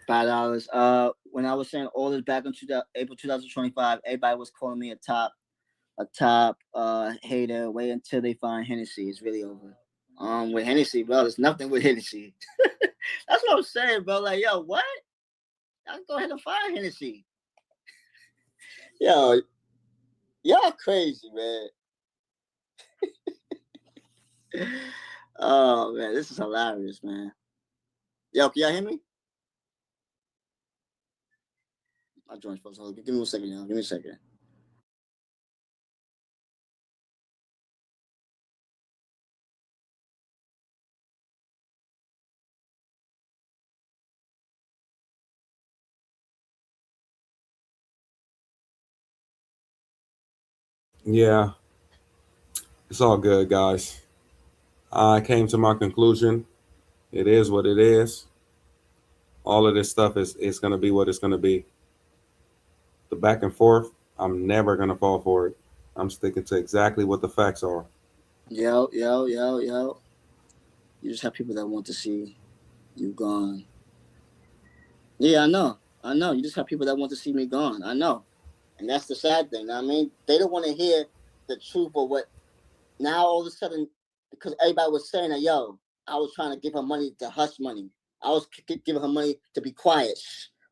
$5. When I was saying all this back in April 2025, everybody was calling me a top hater. Wait until they find Hennessy. It's really over. With Hennessy, bro, there's nothing with Hennessy. That's what I'm saying, bro. Like, yo, what? I'll go ahead and find Hennessy. Yo, y'all crazy, man. Oh man, this is hilarious, man. Yo, can y'all hear me? I joined first. Give me a second, y'all. Give me a second. Yeah, it's all good, guys. I came to my conclusion. It is what it is. All of this stuff is going to be what it's going to be. The back and forth, I'm never going to fall for it. I'm sticking to exactly what the facts are. Yo. You just have people that want to see you gone. Yeah, I know. You just have people that want to see me gone. I know. And that's the sad thing. I mean, they don't want to hear the truth of what. Now all of a sudden, because everybody was saying that, yo, I was trying to give her money to hush money. I was giving her money to be quiet.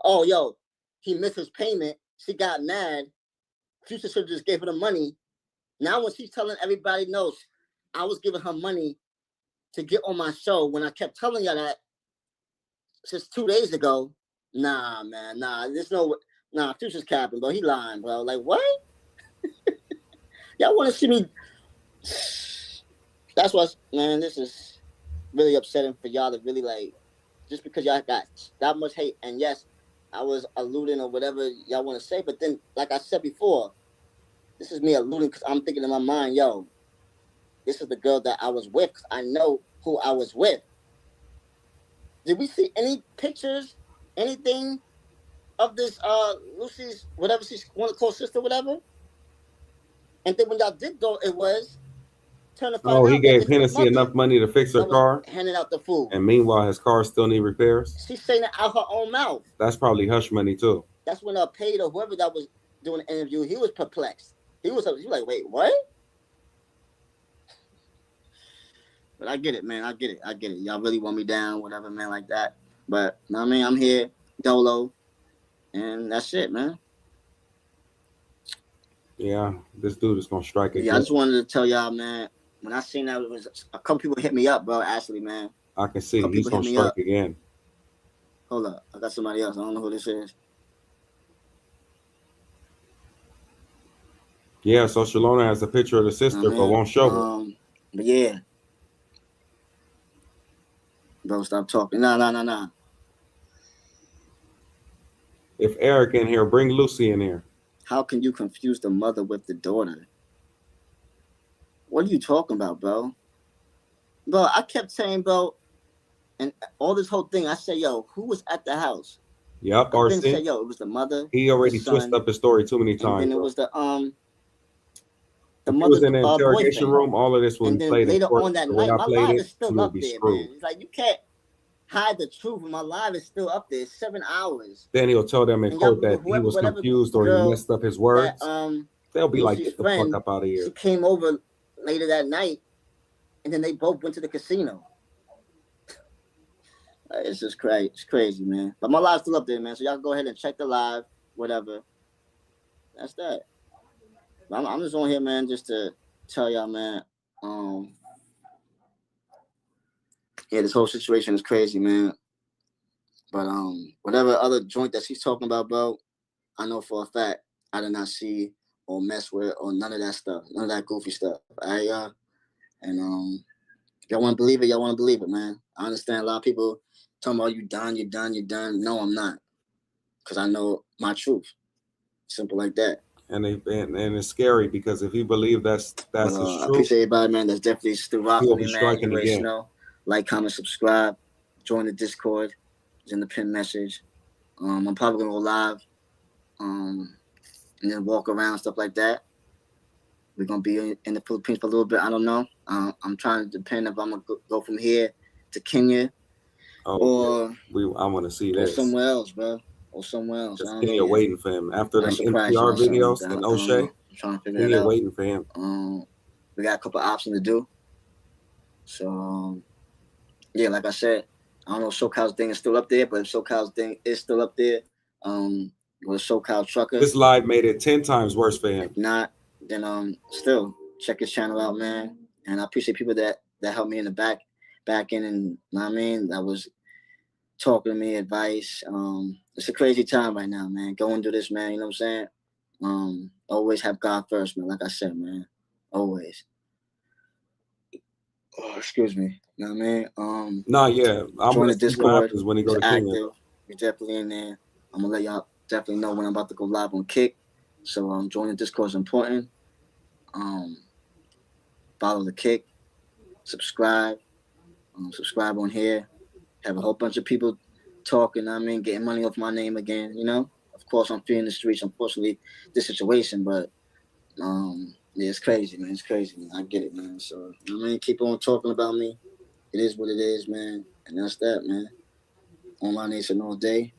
Oh, yo, he missed his payment. She got mad. Future should have just gave her the money. Now when she's telling everybody knows, I was giving her money to get on my show when I kept telling y'all that since 2 days ago. Nah, man, nah. Future's capping, bro. He lying, bro. Like, what? Y'all want to see me? That's what's, man, this is really upsetting for y'all to really, like, just because y'all got that much hate. And yes, I was alluding or whatever y'all want to say, but then, like I said before, this is me alluding because I'm thinking in my mind, yo, this is the girl that I was with because I know who I was with. Did we see any pictures, anything of this Lucy's, whatever she's want to call sister, whatever? And then when y'all did go, it was turn to find Oh, he out that gave it's the Hennessy mother enough money to fix her that was car, handing out the food. and meanwhile his car still need repairs. She's saying it out her own mouth. That's probably hush money too. That's when paid or whoever that was doing the interview, he was perplexed. He was like, wait, what? But I get it, man. I get it. Y'all really want me down, whatever, man, like that. But I mean, I'm here, dolo, and that's it, man. Yeah, this dude is gonna strike again. Yeah, I just wanted to tell y'all, man. When I seen that, it was a couple people hit me up, bro. Ashley, man. I can see he's gonna strike again. Hold up, I got somebody else. I don't know who this is. Yeah, so Shalona has a picture of the sister, but won't show her. But yeah, bro, stop talking. Nah. If Eric in here, bring Lucy in here. How can you confuse the mother with the daughter? What are you talking about, bro? Bro, I kept saying, bro, and all this whole thing, I said, yo, who was at the house? Yep, I then said, yo, it was the mother. He already twisted up his story too many times. And then it was the mother. Was in the interrogation room. All of this was played later in court. on that The night, way I my played live it, is still he would up be there, screwed. man. It's like you can't hide the truth. My live is still up there. 7 hours. Then he'll tell them in court that he was confused or he messed up his words. They'll be like, get the fuck up out of here. She came over later that night, and then they both went to the casino. It's just crazy. It's crazy, man. But my live's still up there, man. So y'all go ahead and check the live, whatever. That's that. I'm just on here, man, just to tell y'all, man. Yeah, this whole situation is crazy, man. But whatever other joint that she's talking about, bro, I know for a fact I did not see or mess with or none of that stuff, none of that goofy stuff. And y'all want to believe it, y'all want to believe it, man. I understand a lot of people talking about you're done. No, I'm not, because I know my truth. Simple like that. And it's scary because if you believe that's his truth, I appreciate everybody, man. That's definitely still rocking he'll me, be man. striking again. Like, comment, subscribe, join the Discord. It's in the pinned message. I'm probably gonna go live, and then walk around, stuff like that. We're gonna be in the Philippines for a little bit. I don't know. I'm trying to depend if I'm gonna go from here to Kenya, or I want to see or this somewhere else, bro. Or somewhere else. Just Kenya waiting for him after them surprise NPR y'all videos something. and I don't O'Shea. know. I'm trying to figure it Kenya out. waiting for him. We got a couple options to do. So yeah, like I said, I don't know if SoCal's thing is still up there, but if SoCal's thing is still up there, with SoCal Trucker. This live made it 10 times worse for him. If not, then still check his channel out, man. And I appreciate people that helped me in the back end, and you know what I mean, that was talking to me, advice. It's a crazy time right now, man. Going through this, man, you know what I'm saying? Always have God first, man, like I said, man. Always. Oh, excuse me. You know what I mean? Yeah. I'm join gonna the see Discord. what happens when he go to Kenya. Active. You're definitely in there. I'm gonna let y'all definitely know when I'm about to go live on Kick. So join the Discord is important. Follow the Kick. Subscribe. Subscribe on here. Have a whole bunch of people talking, I mean, getting money off my name again, you know? Of course, I'm feeling the streets, unfortunately, this situation, but yeah, it's crazy, man. It's crazy, man. I get it, man. So, you know what I mean? Keep on talking about me. It is what it is, man. And that's that, man. Online Nation all day.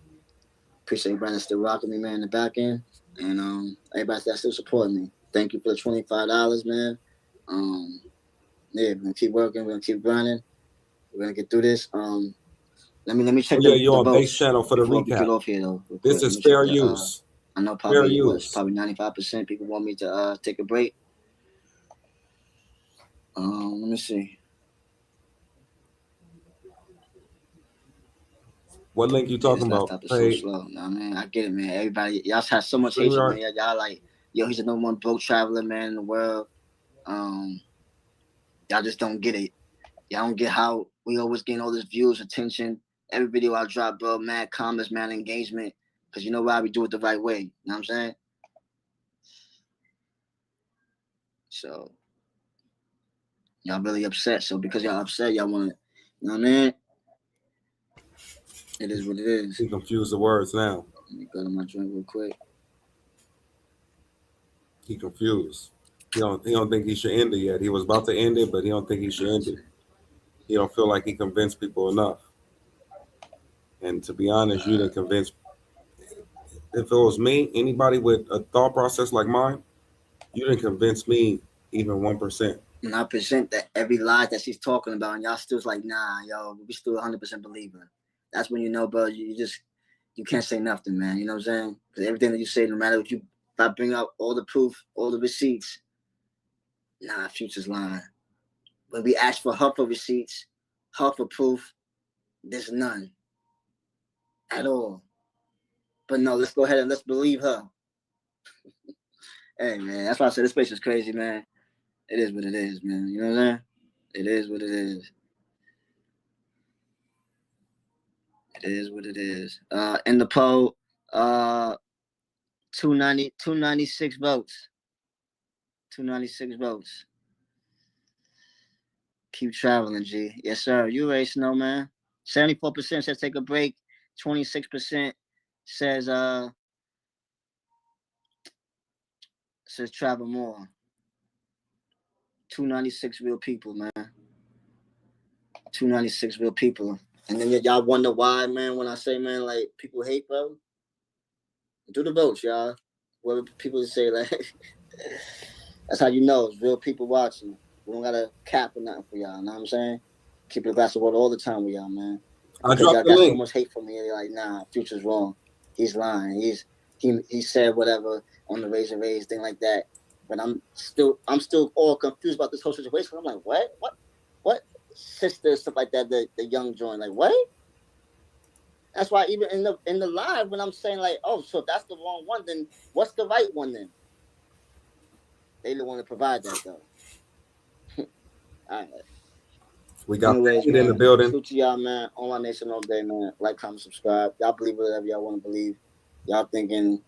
Appreciate everybody that's still rocking me, man, in the back end. And everybody that's still supporting me. Thank you for the $25, man. Yeah, we're gonna keep working, we're gonna keep grinding. We're gonna get through this. Let me check you're on base channel for the recap. Get off here, though, this is fair use. I know Fair probably use. probably 95% people want me to take a break. Let me see. What link you Yeah, this talking about? laptop is so slow. Nah, man, I get it, man. Everybody, y'all have so much hatred, man. Y'all like, yo, he's the number one broke traveler, man, in the world. Y'all just don't get it. Y'all don't get how we always getting all this views, attention. Every video I drop, bro, mad comments, mad engagement. Because you know why? We do it the right way. You know what I'm saying? So, y'all really upset. So, because y'all upset, y'all want to, you know what I mean? It is what it is. He confused the words now. Let me go to my drink real quick. He confused. He don't think he should end it yet. He was about to end it, but he don't think he should end it. He don't feel like he convinced people enough. And to be honest, you didn't convince. If it was me, anybody with a thought process like mine, you didn't convince me even 1%. When I present that every lie that she's talking about, and y'all still's like, nah, yo, we still 100% believe her. That's when you know, bro, you can't say nothing, man. You know what I'm saying? Because everything that you say, no matter what if I bring out all the proof, all the receipts, nah, Future's lying. When we ask for her for receipts, her for proof, there's none at all. But no, let's go ahead and let's believe her. Hey, man, that's why I said this place is crazy, man. It is what it is, man. You know what I'm saying? It is what it is. It is what it is. In the poll, 296 votes. 296 votes. Keep traveling, G. Yes, sir. You already know, man. 74% says take a break. 26% says travel more. 296 real people, man. 296 real people. And then y'all wonder why, man, when I say, man, like, people hate, bro. Do the votes, y'all. Whatever people say, like, that's how you know it's real people watching. We don't got to cap or nothing for y'all, you know what I'm saying? Keep a glass of water all the time with y'all, man. I Because dropped y'all the got link. so much hate for me. They're like, nah, Future's wrong. He's lying. He said whatever on the Raise and Raise, thing like that. But I'm still all confused about this whole situation. I'm like, what? Sister, stuff like that, the young joint, like, what? That's why even in the live, when I'm saying like, oh, so if that's the wrong one, then what's the right one then? They don't want to provide that though. All right. We got Anyways, Paid man, in the building. salute to y'all, man. Online Nation all day, man. Like, comment, subscribe. Y'all believe whatever y'all want to believe. Y'all thinking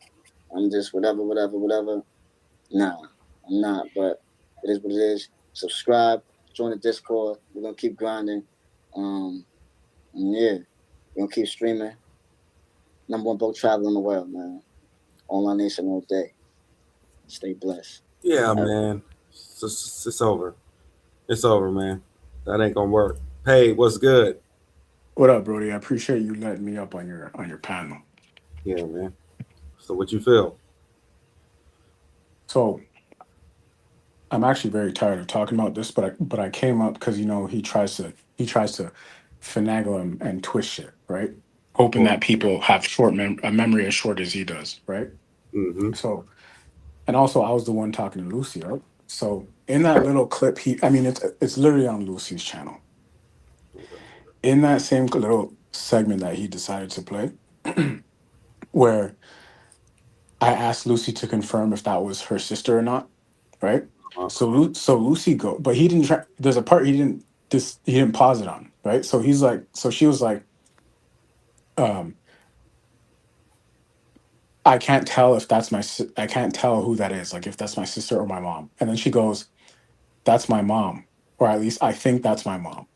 I'm just whatever. Nah, I'm not. But it is what it is. Subscribe. Join the Discord. We're gonna keep grinding. And yeah, we're gonna keep streaming. Number one boat traveler in the world, man. Online Nation all day. Stay blessed. Yeah, man. It's over. It's over, man. That ain't gonna work. Hey, what's good? What up, Brody? I appreciate you letting me up on your panel. Yeah, man. So what you feel? So I'm actually very tired of talking about this, but I came up because he tries to finagle and twist shit, right? Hoping that people have a memory as short as he does, right? Mm-hmm. So, and also I was the one talking to Lucy, right? So in that little clip, it's literally on Lucy's channel. In that same little segment that he decided to play, where I asked Lucy to confirm if that was her sister or not, right? So Lucy but he didn't try. There's a part he didn't pause it on, right? So she was like, I can't tell if that's I can't tell who that is, like if that's my sister or my mom. And then she goes, that's my mom, or at least I think that's my mom,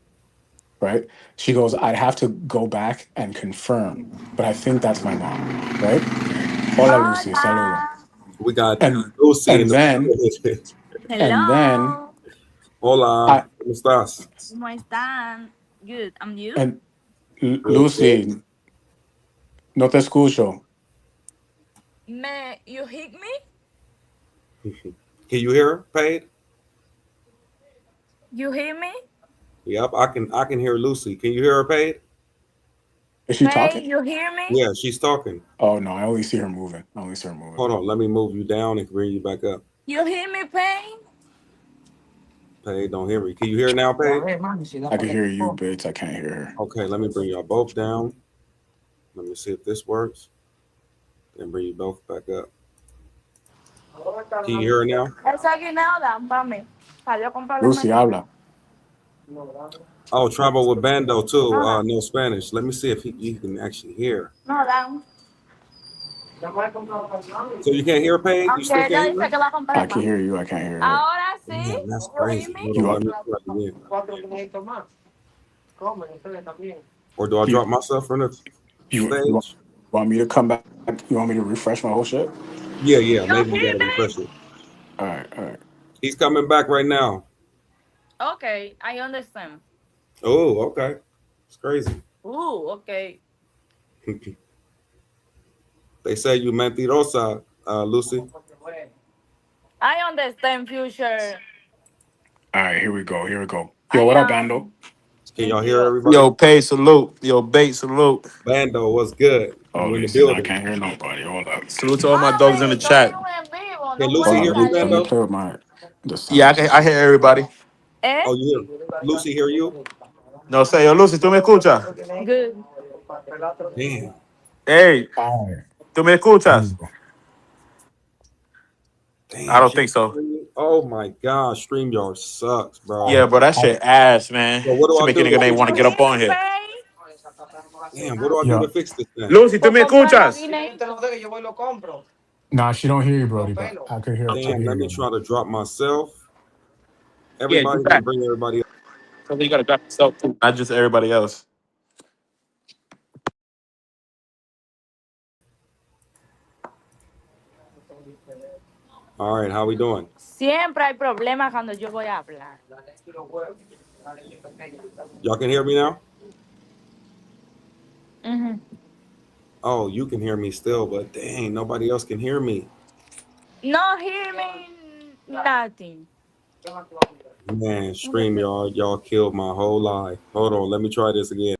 right? She goes, I'd have to go back and confirm, but I think that's my mom, right? Hola, Lucy, saludo. We got And Lucy in and then the and then Hola, ¿cómo estás? ¿Cómo están? Good. And you? and Lucy, no te escucho. You hit me? Can you hear her, Paid? You hear me? Yep, I can hear Lucy. Can you hear her, Paid? Is she Hey, talking? you hear me? Yeah, she's talking. Oh no, I only see her moving. Hold on, let me move you down and bring you back up. You hear me, Pain? Paige, don't hear me. Can you hear now, Paige? I can hear you, bitch. I can't hear her. Okay, let me bring y'all both down. Let me see if this works. Then bring you both back up. Can you hear her now? Esa guinada para mí. Para yo comprarle Lucy, habla. Oh, travel with Bando too. No, dan. No Spanish. Let me see if he can actually hear. No dan. So you can't hear Paige? You still Aunque ella can't hear dice her? que va a I comprar can más. hear you. I can't hear her. Ahora sí. Damn, that's You hear crazy. me? Hold You on, are, let me try it again. Or do I you drop myself from the you stage? want me to come back? You want me to refresh my whole shit? Yeah, You maybe you hear gotta refresh it. All right. He's coming back right now. Okay, I understand. Oh, okay. It's crazy. Okay. They say you mentirosa, Lucy. I understand, Future. All right, here we go. I Yo, what up, am Bando? Can y'all hear Yo, everybody? pay salute. Yo, bait salute. Bando, what's good? Oh, You in the listen, I building. can't hear nobody. Hold up. Salute to all my dogs in the estoy en chat. un en vivo, Can no Hold Lucy puedo hear on. me, Let me salir. Bando? clear the Yeah, sound. I hear everybody. ¿Eh? Oh, you hear Lucy hear you? No, say, yo, Lucy, tú me escuchas. Good. Damn. Hey, All right. tú me Here we escuchas. go. I Damn, don't she think can't so. hear you. Oh my gosh, StreamYard sucks, I, Yeah, bro. bro, that I, shit ass, man. So what do To I make a do nigga to name fix want to You get this? up hear on me, here. Pay? Damn, what do I do yeah. to fix this thing? Lucy, tú Por me comprar la escuchas. Guinea. Nah, she don't hear you, Brody, but I could Damn, hear let me you. try to drop myself. Yeah, you Everybody, let me back. bring everybody up. So you gotta drop yourself too. Not just everybody else. All right, how we doing? Siempre hay problemas cuando yo voy a hablar. Y'all can hear me now? Ujú. Oh, you can hear me still, but dang, nobody else can hear me. No hear me nothing. Man, StreamYard, y'all killed my whole life. Hold on, let me try this again.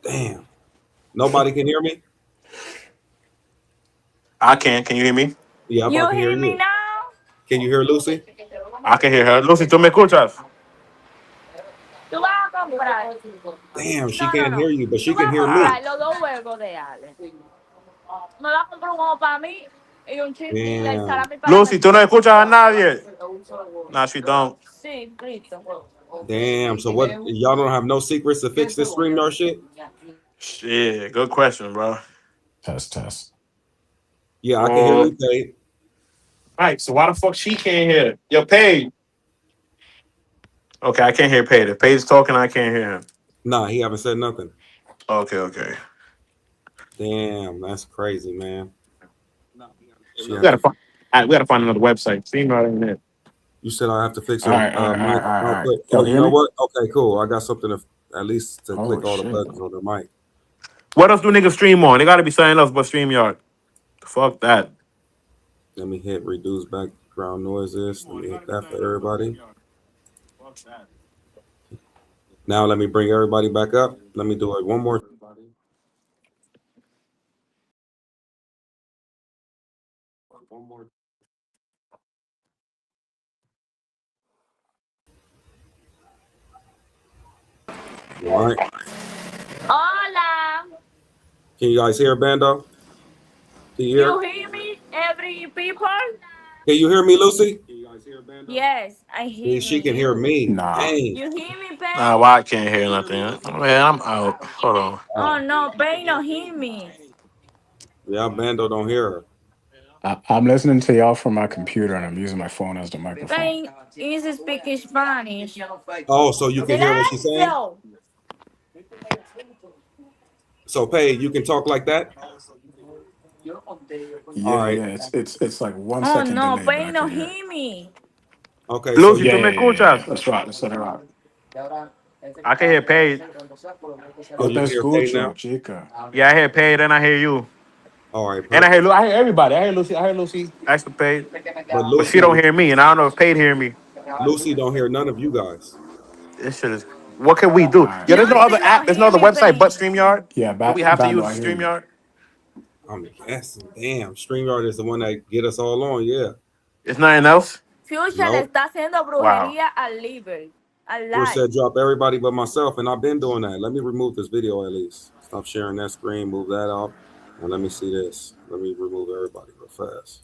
Damn. Nobody can hear me? I can. Can you hear me? Yeah, I You can hear hear me you. now? Can you hear Lucy? I can hear her. Lucy, tú me escuchas. Tú vas a comprar. Damn, she No, no, can't no. hear you, but she Tú can vas a hear me. comprar los dos huevos de Ale. Me vas a comprar un huevo para mí y un chip y el Damn. salami para Lucy, tú no Mercedes. escuchas a nadie. Nah, she don't. Sí, listo. Damn. So what y'all don't have no secrets to fix this StreamYard shit? Shit, good question, bro. Test. Yeah, I can hear Well, you, Paige. right. So why the fuck she can't hear? Yo, Paige. Okay, I can't hear Paige. If Paige's talking, I can't hear him. Nah, he haven't said nothing. Okay. Damn, that's crazy, man. She We have gotta to. find. All right, we gotta find another website. See right in there. You said I have to fix All her right, all right, all mic right, all right, all right. output. Y'all Oh, you hear know me? what? Okay, cool. I got something to at least to Oh click all the shit. buttons on the mic. What else do niggas stream on? They gotta be something else but StreamYard. Fuck that. Let me hit reduce background noises. Let me hit that for everybody. Now let me bring everybody back up. Let me do it one more. All right. Hola. Can you guys hear Bando? Can you hear? You hear me, every people? Can you hear me, Lucy? Yes, I See, hear she me. can hear You? me. Nah. Dang. You hear me, Pay? Nah, why I can't hear nothing? Man, I'm out. Hold on. Oh no, Pay no hear me. Yeah, Bando don't hear her. I'm listening to y'all from my computer and I'm using my phone as the microphone. Pay is speaking Spanish. Oh, so you can hear what she's saying? Silencio. So, Paige, you can talk like that? All Yeah, right. it's like 1 Oh second no, delay, but Pay I no can hear. hear me. Okay, so Lucy, you tú me Yeah. escuchas? Let's rock. Let's let it rock. I can hear Paige. oh Yo you te can hear Paige escucho, now? chica. Yeah, I hear Paige and I hear you. All right, And perfect. I hear everybody. I hear Lucy ask to pay, But but she don't Lucy, hear me, and I don't know if Paid hear me. Lucy don't hear none of you guys. This shit is. What can we do? All right. Yeah, there's no other Lucy app. don't There's no hear other me, website but Pain. StreamYard. Yeah, Do we have to Bando, use I hear you. StreamYard? I'm guessing. Damn, StreamYard is the one that get us all on. Yeah. It's nothing else. Future le Nope. está haciendo Wow. brujería al live, al Bruce live. said drop everybody but myself, and I've been doing that. Let me remove this video at least. Stop sharing that screen, move that off, and let me see this. Let me remove everybody real fast.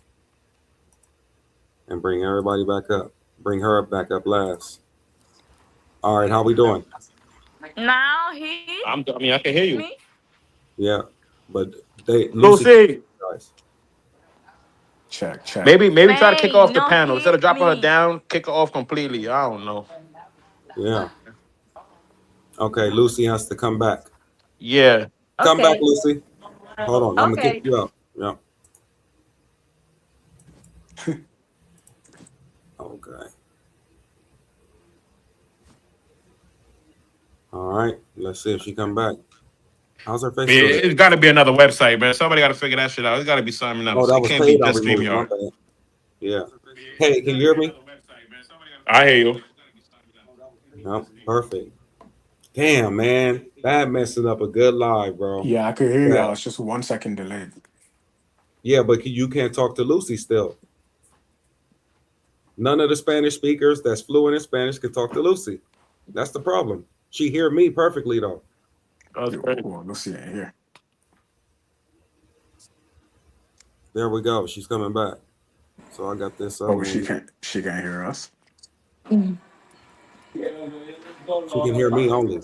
And bring everybody back up. Bring her back up last. All right, how we doing? Now he I mean, I can hear you. me. Yeah, but they Lucy. guys. Check. Maybe try to kick Pain, off the no panel instead of hit dropping her me. down. Kick her off completely. I don't know. Yeah. Okay, Lucy has to come back. Yeah. Come back, Okay. Lucy. Hold on, I'm gonna kick Okay. you out. Yeah. Okay. All right. Let's see if she come back. How's her face Yeah, still there? it's got to be another website, man. Somebody got to figure that shit out. It's got to be something Oh, else. that It was can't be paid. I just removed. My StreamYard. bad. Yeah. Hey, can you hear me? I hear you. No. Perfect. Damn, man. That messing up a good live, bro. Yeah, I could hear Yeah. y'all. It's just 1 second delayed. Yeah, but you can't talk to Lucy still. None of the Spanish speakers that's fluent in Spanish can talk to Lucy. That's the problem. She hear me perfectly though. Oh, Lucy ain't here. There we go. She's coming back. So I got this other Oh, she one. can't hear us. She can hear me only.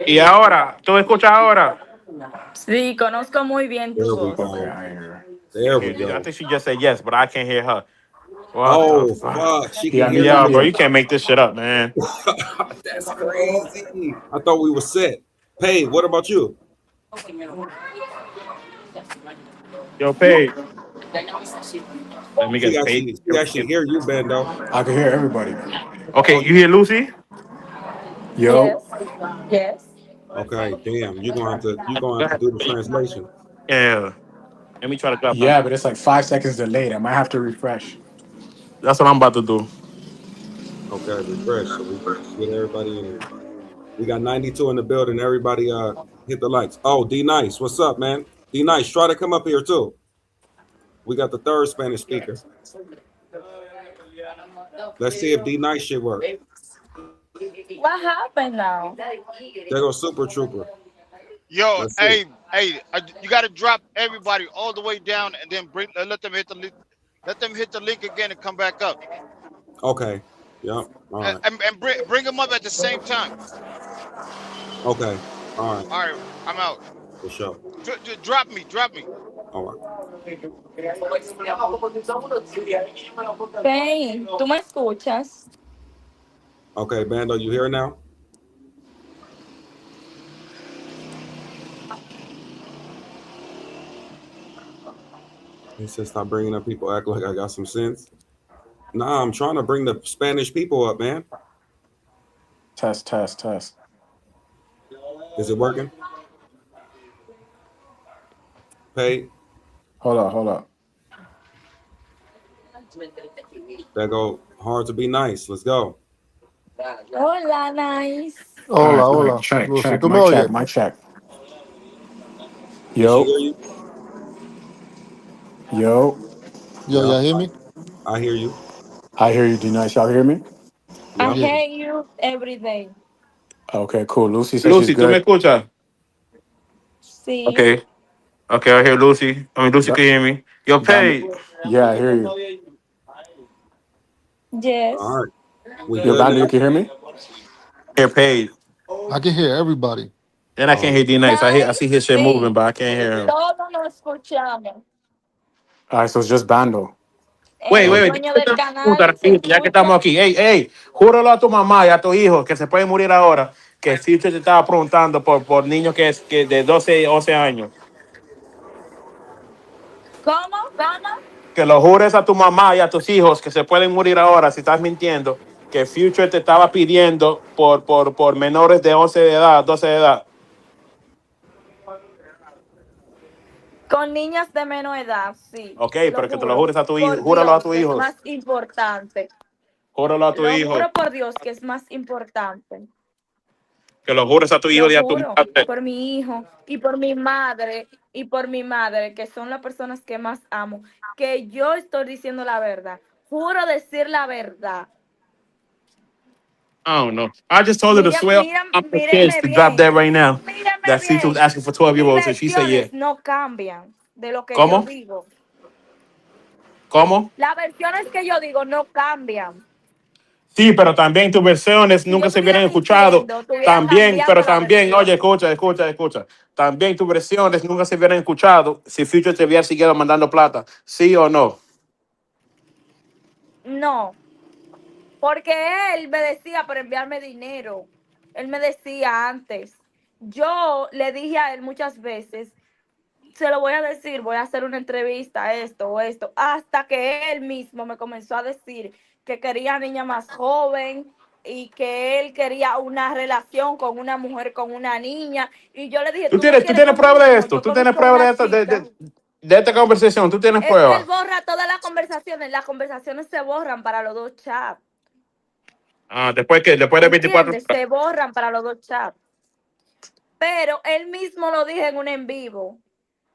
Y ahora, ¿tú escuchas ahora? Sí, conozco muy bien tu There we voz. go. I hear her. There we I go. think she just said yes, but I can't hear her. What Oh the fuck? fuck. She can Yeah, hear me Yo, bro, me. you can't make this shit up, man. That's crazy. I thought we were set. Pay, what about you? Yo, Paige. Let me She get paid. actually hear you, Bando. I can hear everybody. Okay, Oh, you hear Lucy? Yo. Yes. okay, damn. You're gonna have to do the translation. Yeah. Let me try to drop her. Yeah, but it's like 5 seconds delayed. I might have to refresh. That's what I'm about to do. Okay, refresh so we can get everybody in here. We got 92 in the building. Everybody hit the likes. Oh, D Nice, what's up, man? D Nice, try to come up here too. We got the third Spanish speaker. Let's see if D Nice shit work. What happened now? There goes Super Trooper. Yo, Let's see. you got to drop everybody all the way down, and then let them hit the link. Let them hit the link again and come back up, Okay. Yep. All right. and bring them up at the same time. Okay. All right. All right, I'm out. For sure. Drop me. All right. Pain, ¿tú me escuchas? Okay, Bando, you here now? He said, stop bringing up people. Act like I got some sense. Nah, I'm trying to bring the Spanish people up, man. Test. Is it working? Pay. Hold up. That go hard to be nice. Let's go. Hola, nice. Hola. Check. Lucy, ¿tú me My oyes? check. Did she Yo. hear you? Yo. Yo, Yep. y'all hear me? I hear you. I hear you, D-Nice. Y'all hear me? I Yep. Yeah. hate you every day. Okay, cool. Lucy says she's Lucy, ¿tú me good. escuchas? Sí. Okay, I hear Lucy. I mean, Lucy can hear me. Yo, Bando. Paige. Yeah, I hear you. Yes. All right. We Yo, good Bando, you now? can hear me? Hear Paige. I can hear everybody. Then I can't hear D Nice. I see his Nice, shit moving, sí. but I can't hear him. Todos nos escuchamos. All right, so it's just Bando. Wait. El Okay. dueño del Puta, canal se rapidito, ya que estamos escucha. aquí. Ey, júralo a tu mamá y a tu hijo que se puede morir ahora. Que si usted te estaba preguntando por niños que de 12 11 años. ¿Cómo? Que lo jures a tu mamá y a tus hijos que se pueden morir ahora si estás mintiendo. Que Future te estaba pidiendo por menores de 11 de edad, 12 de edad. Con niñas de menor edad, sí. Ok, Lo pero que te lo juro. jures a tu hijo. Por Júralo a Dios, tu que es hijo. más importante. Júralo a tu Lo hijo. juro por Dios que es más importante. Que lo jures a tu hijo Lo y a tu juro madre. por mi hijo y por mi madre, que son las personas que más amo, que yo estoy diciendo la verdad. Juro decir la verdad. I don't know. I just told her to Mira, swear mira, on her kids mírenme to drop bien. that right now. Mírenme That Future was bien. asking for 12-year-olds, and Mis she said yeah. versiones no cambian de lo que yo ¿Cómo? digo. ¿Cómo? Las versiones que yo digo no cambian. Sí, pero también tus versiones Si yo nunca se estuviera hubieran escuchado. mintiendo, estuviera También, pero cambiando la también, oye, versión. escucha. También tus versiones nunca se hubieran escuchado si Future te hubiera seguido mandando plata. ¿Sí o no? No, porque él me decía para enviarme dinero. Él me decía antes. Yo le dije a él muchas veces, se lo voy a decir, voy a hacer una entrevista, esto o esto, hasta que él mismo me comenzó a decir que quería niña más joven y que él quería una relación con una mujer, con una niña. Y yo le dije, ¿Tú ¿tú no tienes, tú quieres tienes con un prueba de niño? esto? Yo ¿Tú tienes conozco prueba de una esto? chica. De esta conversación, ¿tú tienes Es que él prueba? borra todas las conversaciones se borran para los dos chats. Ah, después que después de 24 ¿Entiendes? horas. Se borran para los dos chats. Pero él mismo lo dije en un en vivo,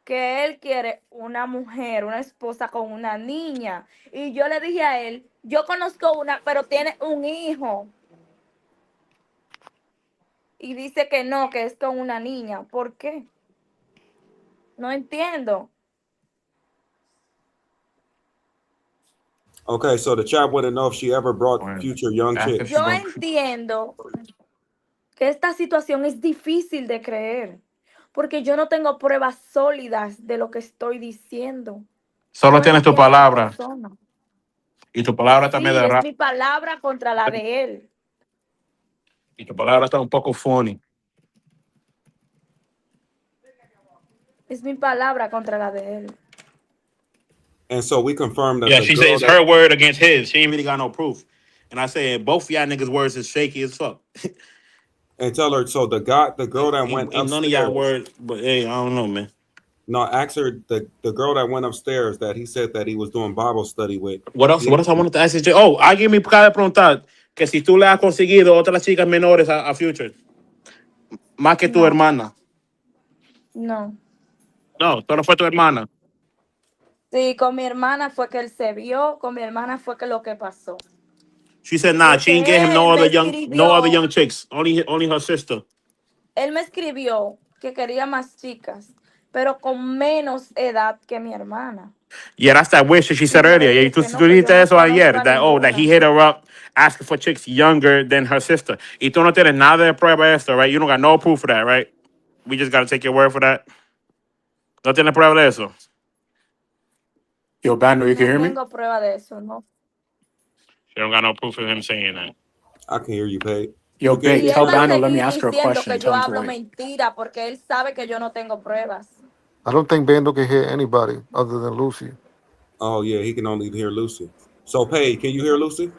que él quiere una mujer, una esposa con una niña. Y yo le dije a él, yo conozco una, pero tiene un hijo. Y dice que no, que es con una niña. ¿Por qué? No entiendo. Okay, so the chat want to know if she ever brought future young chicks. Yo entiendo que esta situación es difícil de creer, porque yo no tengo pruebas sólidas de lo que estoy diciendo. Solo No tienes tu entiendo a la palabra. persona. Y tu palabra también Sí, de es rap. mi palabra contra la de él. Y tu palabra está un poco funny. Es mi palabra contra la de él. And so we confirmed that Yeah, the she girl said it's her word against his. She ain't really got no proof. And I said both y'all niggas' words is shaky as fuck. and tell her so the girl that went Ain't none of y'all upstairs. words, but hey, I don't know, man. No, ask her the girl that went upstairs that he said that he was doing Bible study with. What else I wanted to ask you? Oh, alguien me acaba de preguntar que si tú le has conseguido otras chicas menores a Future. Más que tu No, hermana. no. No, solo fue tu hermana. Sí, con mi hermana fue que él se vio, con mi hermana fue que lo que pasó. She said, nah, she ain't get him Porque él me no other escribió, young chicks. Only her sister. él me escribió que quería más chicas, pero con menos edad que mi hermana. Yeah, that's that wish that she Y said yo le earlier. Yeah, dije tú, que no, tú que yo dijiste no eso conozco ayer. a That he ninguna. hit her up asking for chicks younger than her sister. Y tú no tienes nada de prueba de esto, right? You don't got no proof for that, right? We just got to take your word for that. No tienes prueba de eso. Yo, Bando, you can No hear me? tengo prueba de eso, no. She don't got no proof of him saying that. I can hear you, Pate. Yo, Babe, Y él tell va a Bando, let me seguir ask her a diciendo question. que Tell yo him to hablo wait. mentira porque él sabe que yo no tengo pruebas. I don't think Bando can hear anybody other than Lucy. Oh yeah, he can only hear Lucy. So Pate, can you hear Lucy?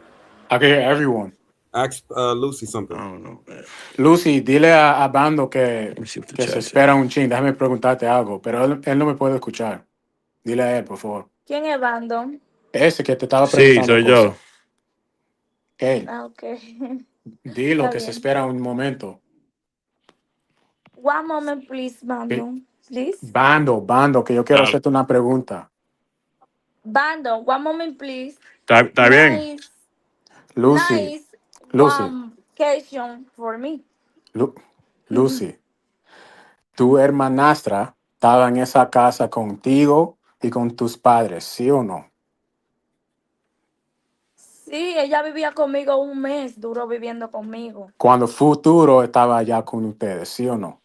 I can hear everyone. Ask Lucy something. I don't know, man. Lucy, dile a Bando que see what the se chat espera un chin. Déjame preguntarte algo, pero él no me puede escuchar. Dile a él, por favor. ¿Quién es Bando? Ese que te estaba Sí, preguntando soy cosas. yo. Él, Ah, ok. dilo Está que se bien. espera un momento. One moment, please, Bando. Please. Bando, que yo quiero Ah, hacerte una pregunta. Bando, one moment, please. está bien. Nice, Lucy, nice Lucy, one question for me. Lucy, tu hermanastra estaba en esa casa contigo y con tus padres, ¿sí o no? Sí, ella vivía conmigo un mes, duró viviendo conmigo. Cuando Futuro estaba allá con ustedes, ¿sí o no?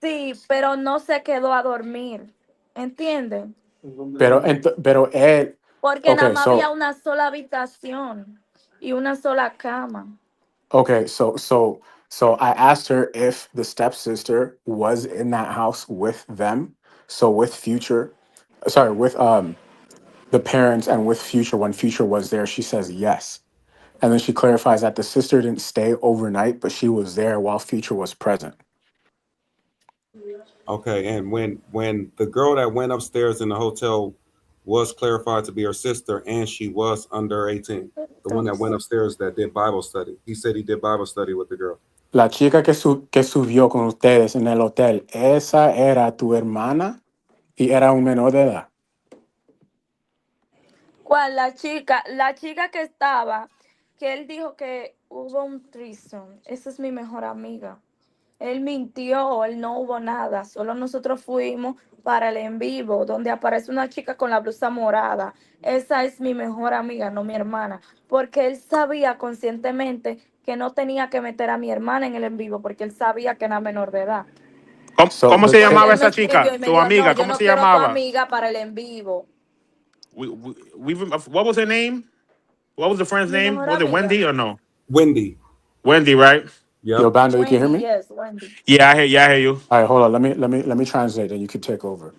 Sí, pero no se quedó a dormir. ¿Entienden? Pero él, Porque nada okay, más había una sola habitación y una sola cama. so I asked her if the stepsister was in that house with them, so with Future, sorry, with the parents and with Future when Future was there. She says yes. And then she clarifies that the sister didn't stay overnight, but she was there while Future was present. Okay, and when the girl that went upstairs in the hotel was clarified to be her sister, and she was under 18, the one that went upstairs that did Bible study, he said he did Bible study with the girl. La chica que subió con ustedes en el hotel, esa era tu hermana y era un menor de edad. ¿Cuál? La chica que estaba, que él dijo que hubo un threesome. Esa es mi mejor amiga. Él mintió, él no hubo nada. Solo nosotros fuimos para el en vivo, donde aparece una chica con la blusa morada. Esa es mi mejor amiga, no mi hermana. Porque él sabía conscientemente que no tenía que meter a mi hermana en el en vivo, porque él sabía que era menor de edad. So ¿Cómo the se chick, llamaba Él me esa escribió chica? y me Tu dijo, no, amiga, yo ¿cómo no se quiero tu llamaba? amiga para el en vivo. What was her name? What was the friend's Mi name? mejor Was it amiga. Wendy or no? Wendy. Wendy, right? Yep. yo, Bando, you can hear Wendy, me? yes, Wendy. Yeah, I hear you. All right, hold on. Let me translate, and you can take over.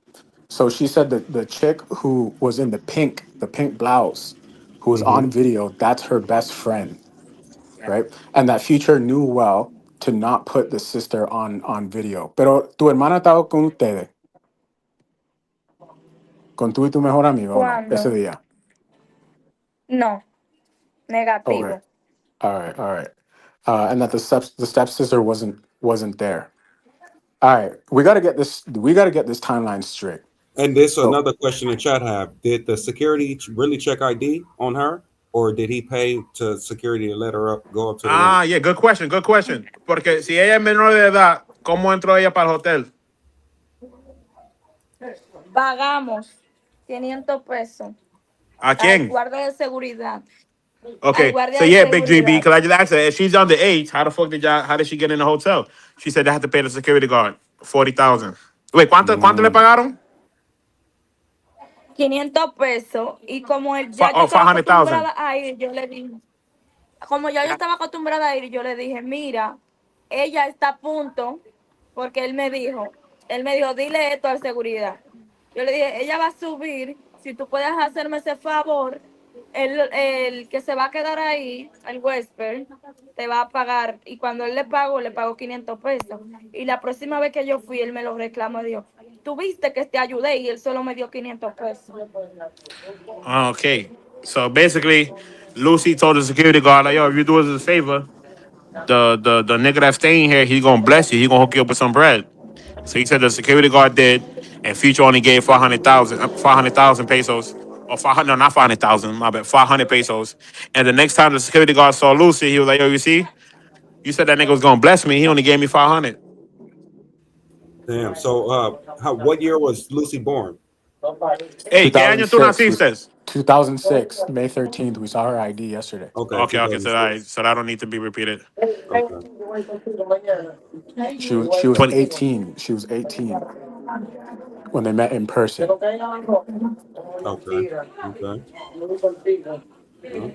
So she said that the chick who was in the pink blouse, who was Hmm. on video, that's her best friend, right? And that Future knew well to not put the sister on video. Pero tu hermana estaba con ustedes, con tú y tu mejor amigo, ¿o no? Ese ¿Cuándo? día. No, Okay. negativo. All right. All right. And that the stepsister wasn't there. All right. We got to get this. We got to get this timeline straight. And this So another question the chat have: did the security really check ID on her, or did he pay to security to let her go up to the room? Ah, yeah, good question, good question. Porque si ella es menor de edad, ¿cómo entró ella para el hotel? Pagamos 500 pesos ¿A al quién? guardia de seguridad. Al Okay, so guardia de yeah, Big GB, seguridad. because I just asked her, if she's underage, how did she get in the hotel? She said they had to pay the security guard 40,000. Wait, ¿cuánto le mm, pagaron? 500 pesos. Y como él, ya yo estaba 500,000. acostumbrada a ir, yo le dije, como ya yo estaba acostumbrada a ir, yo le dije, mira, ella está a punto, porque él me dijo, dile esto al seguridad. Yo le dije, ella va a subir, si tú puedes hacerme ese favor, el que se va a quedar ahí, el huésped, te va a pagar. Y cuando él le pagó 500 pesos. Y la próxima vez que yo fui, él me lo reclamó, dijo, tú viste que te ayudé y él solo me dio 500 pesos. Okay, so basically, Lucy told the security guard, like, yo, if you do us a favor, the nigga that's staying here, he's gonna bless you. He's gonna hook you up with some bread. So he said the security guard did, and Future only gave 500,000 pesos, or 500, no, not 500,000, my bad, 500 pesos. And the next time the security guard saw Lucy, he was like, yo, you see, you said that nigga was gonna bless me. He only gave me 500. Damn. So, what year was Lucy born? Hey, ¿qué año tú 2006. naciste? 2006, May 13th. We saw her ID yesterday. Okay, Okay, so 2006. so that don't need to be repeated. Okay. She was 20. 18. She was 18 when they met in person. Okay. Okay. Well,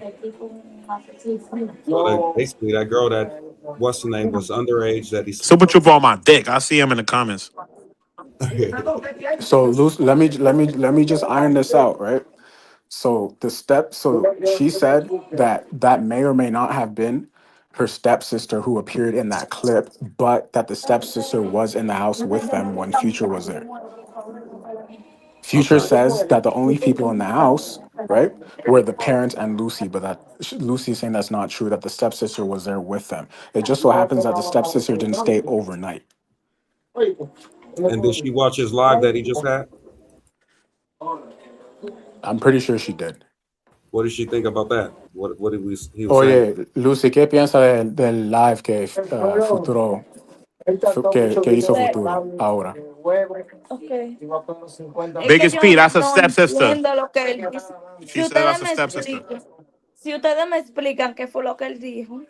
so that basically that girl that what's the name was underage that he's. Super Trooper on my dick. I see him in the comments. So Luce, let me just iron this out, right? So she said that that may or may not have been her stepsister who appeared in that clip, but that the stepsister was in the house with them when Future was there. Future Okay. says that the only people in the house, right, were the parents and Lucy, but that Lucy is saying that's not true, that the stepsister was there with them. It just so happens that the stepsister didn't stay overnight. And did she watch his live that he just had? I'm pretty sure she did. What did she think about that? What did he was saying? Oye, Lucy, ¿qué piensa del live que que hizo Futuro ahora? Okay. Es que Biggest yo P, that's a no stepsister. entiendo lo que él dice. She said that's a stepsister. Si ustedes me explican qué fue lo que él dijo,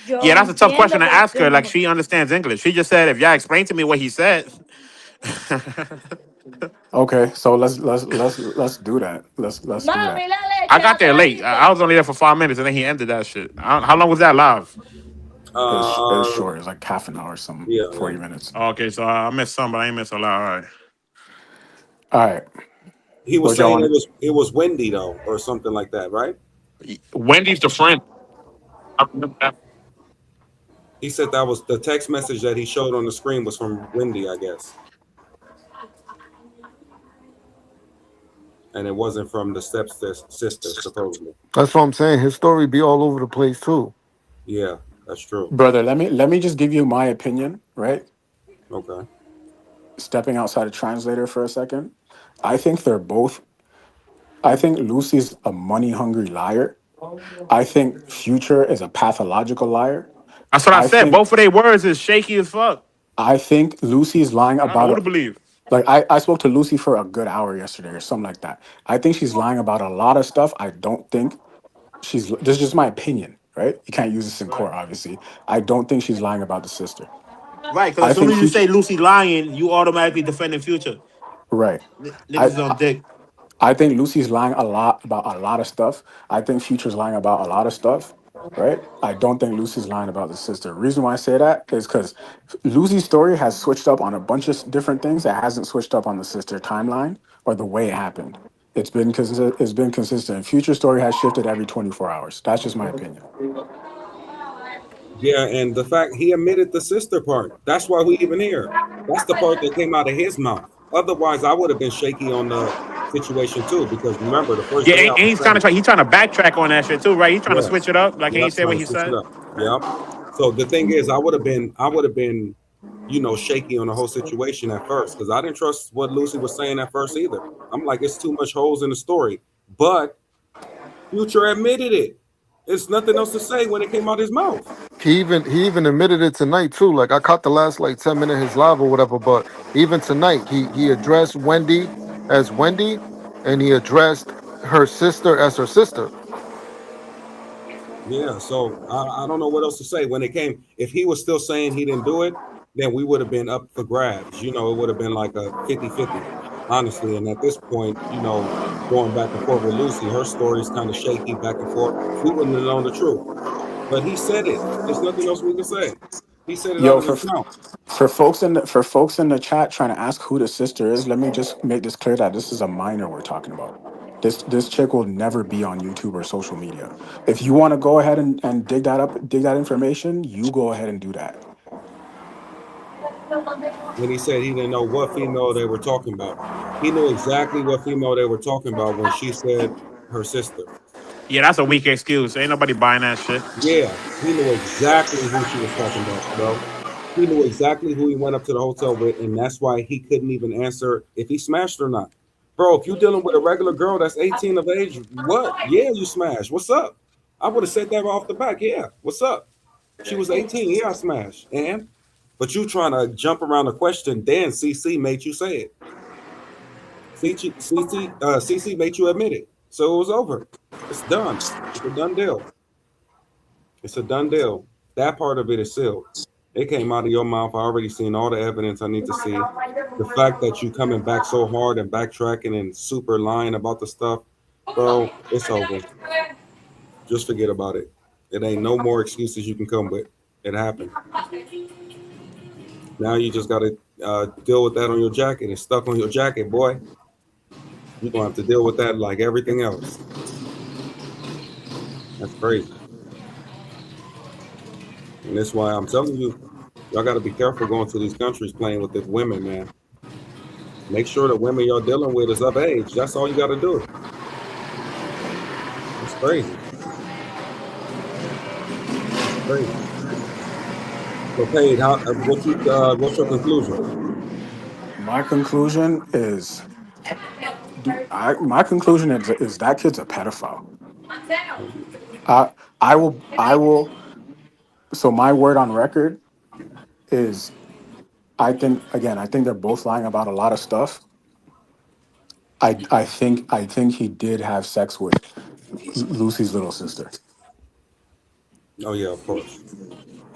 yo Yeah, that's a tough question entiendo, to pero ask yo her. Like, no. she understands English. She just said, if y'all explain to me what he said. Okay, so let's do that. Let's do that. Mami, la I leche, got la there late. I toallita. was only there for 5 minutes, and then he ended that shit. How long was that live? It's short. It's like half an hour, some Yeah, yeah. 40 minutes. Okay, so I missed some, but I ain't missed a lot. All right. All right. He was What y'all saying want? it was Wendy though, or something like that, right? Wendy's the friend. I remember that. He said that was the text message that he showed on the screen was from Wendy, I guess. and it wasn't from the sister, supposedly. That's what I'm saying. His story be all over the place too. Yeah, that's true. Brother, let me just give you my opinion, right? Okay. Stepping outside of translator for a second. I think they're both I think Lucy's a money hungry liar. I think Future is a pathological liar. That's what I I said. think Both of their words is shaky as fuck. I think Lucy's lying I don't know about who it. to believe. Like I spoke to Lucy for a good hour yesterday or something like that. I think she's lying about a lot of stuff. I don't think this is just my opinion, right? You can't use this in Right. court, obviously. I don't think she's lying about the sister. Right, because I as soon think as you Future say Lucy lying, you automatically defending Future. right. Niggas I, is on dick. I think Lucy's lying a lot about a lot of stuff. I think Future's lying about a lot of stuff, right? I don't think Lucy's lying about the sister. Reason why I say that is because Lucy's story has switched up on a bunch of different things that hasn't switched up on the sister timeline or the way it happened. It's been consistent. Future story has shifted every 24 hours. That's just my opinion. Yeah, and the fact he admitted the sister part. That's why we even here. That's the part that came out of his mouth. Otherwise, I would have been shaky on the situation too. Because remember, the first Yeah, day I and was he's saying, trying to backtrack on that shit too, right? He's trying to yeah, switch it up, like he yep, said trying what to he switch it said. up. Yep. So the thing is, I would have been, shaky on the whole situation at first because I didn't trust what Lucy was saying at first either. I'm like, it's too much holes in the story. But Future admitted it. It's nothing else to say when it came out his mouth. He even admitted it tonight too. Like I caught the last like 10 minutes of his live or whatever, but even tonight he addressed Wendy as Wendy, and he addressed her sister as her sister. Yeah, so I don't know what else to say. When it came, if he was still saying he didn't do it, then we would have been up for grabs. It would have been like a 50-50, honestly. And at this point, going back and forth with Lucy, her story is kind of shaky back and forth. We wouldn't have known the truth. But he said it. There's nothing else we can say. He said it out Yo, of his mouth. for folks in the chat trying to ask who the sister is, let me just make this clear that this is a minor we're talking about. This chick will never be on YouTube or social media. If you want to go ahead and dig that up, dig that information, you go ahead and do that. When he said he didn't know what female they were talking about, he knew exactly what female they were talking about when she said her sister. Yeah, that's a weak excuse. Ain't nobody buying that shit. Yeah, he knew exactly who she was talking about, bro. He knew exactly who he went up to the hotel with, and that's why he couldn't even answer if he smashed or not. Bro, if you're dealing with a regular girl that's 18 of age, what? Yeah, you smashed. What's up? I would have said that right off the back. Yeah, what's up? She was 18. Yeah, I smashed. And but you trying to jump around the question, then CC made you say it. CC made you admit it. So it was over. It's done. It's a done deal. It's a done deal. That part of it is sealed. It came out of your mouth. I already seen all the evidence I need to see. The fact that you coming back so hard and backtracking and super lying about the stuff, bro, it's over. Just forget about it. It ain't no more excuses you can come with. It happened. Now you just got to deal with that on your jacket. It's stuck on your jacket, boy. You're going to have to deal with that like everything else. That's crazy. And that's why I'm telling you, y'all got to be careful going to these countries playing with the women, man. Make sure the women you're dealing with is of age. That's all you got to do. It's crazy. It's crazy. So, Paige, what's your conclusion? My conclusion is my conclusion is that kid's a pedophile. I I will so my word on record is I think they're both lying about a lot of stuff. I think he did have sex with Lucy's little sister. Oh yeah, of course.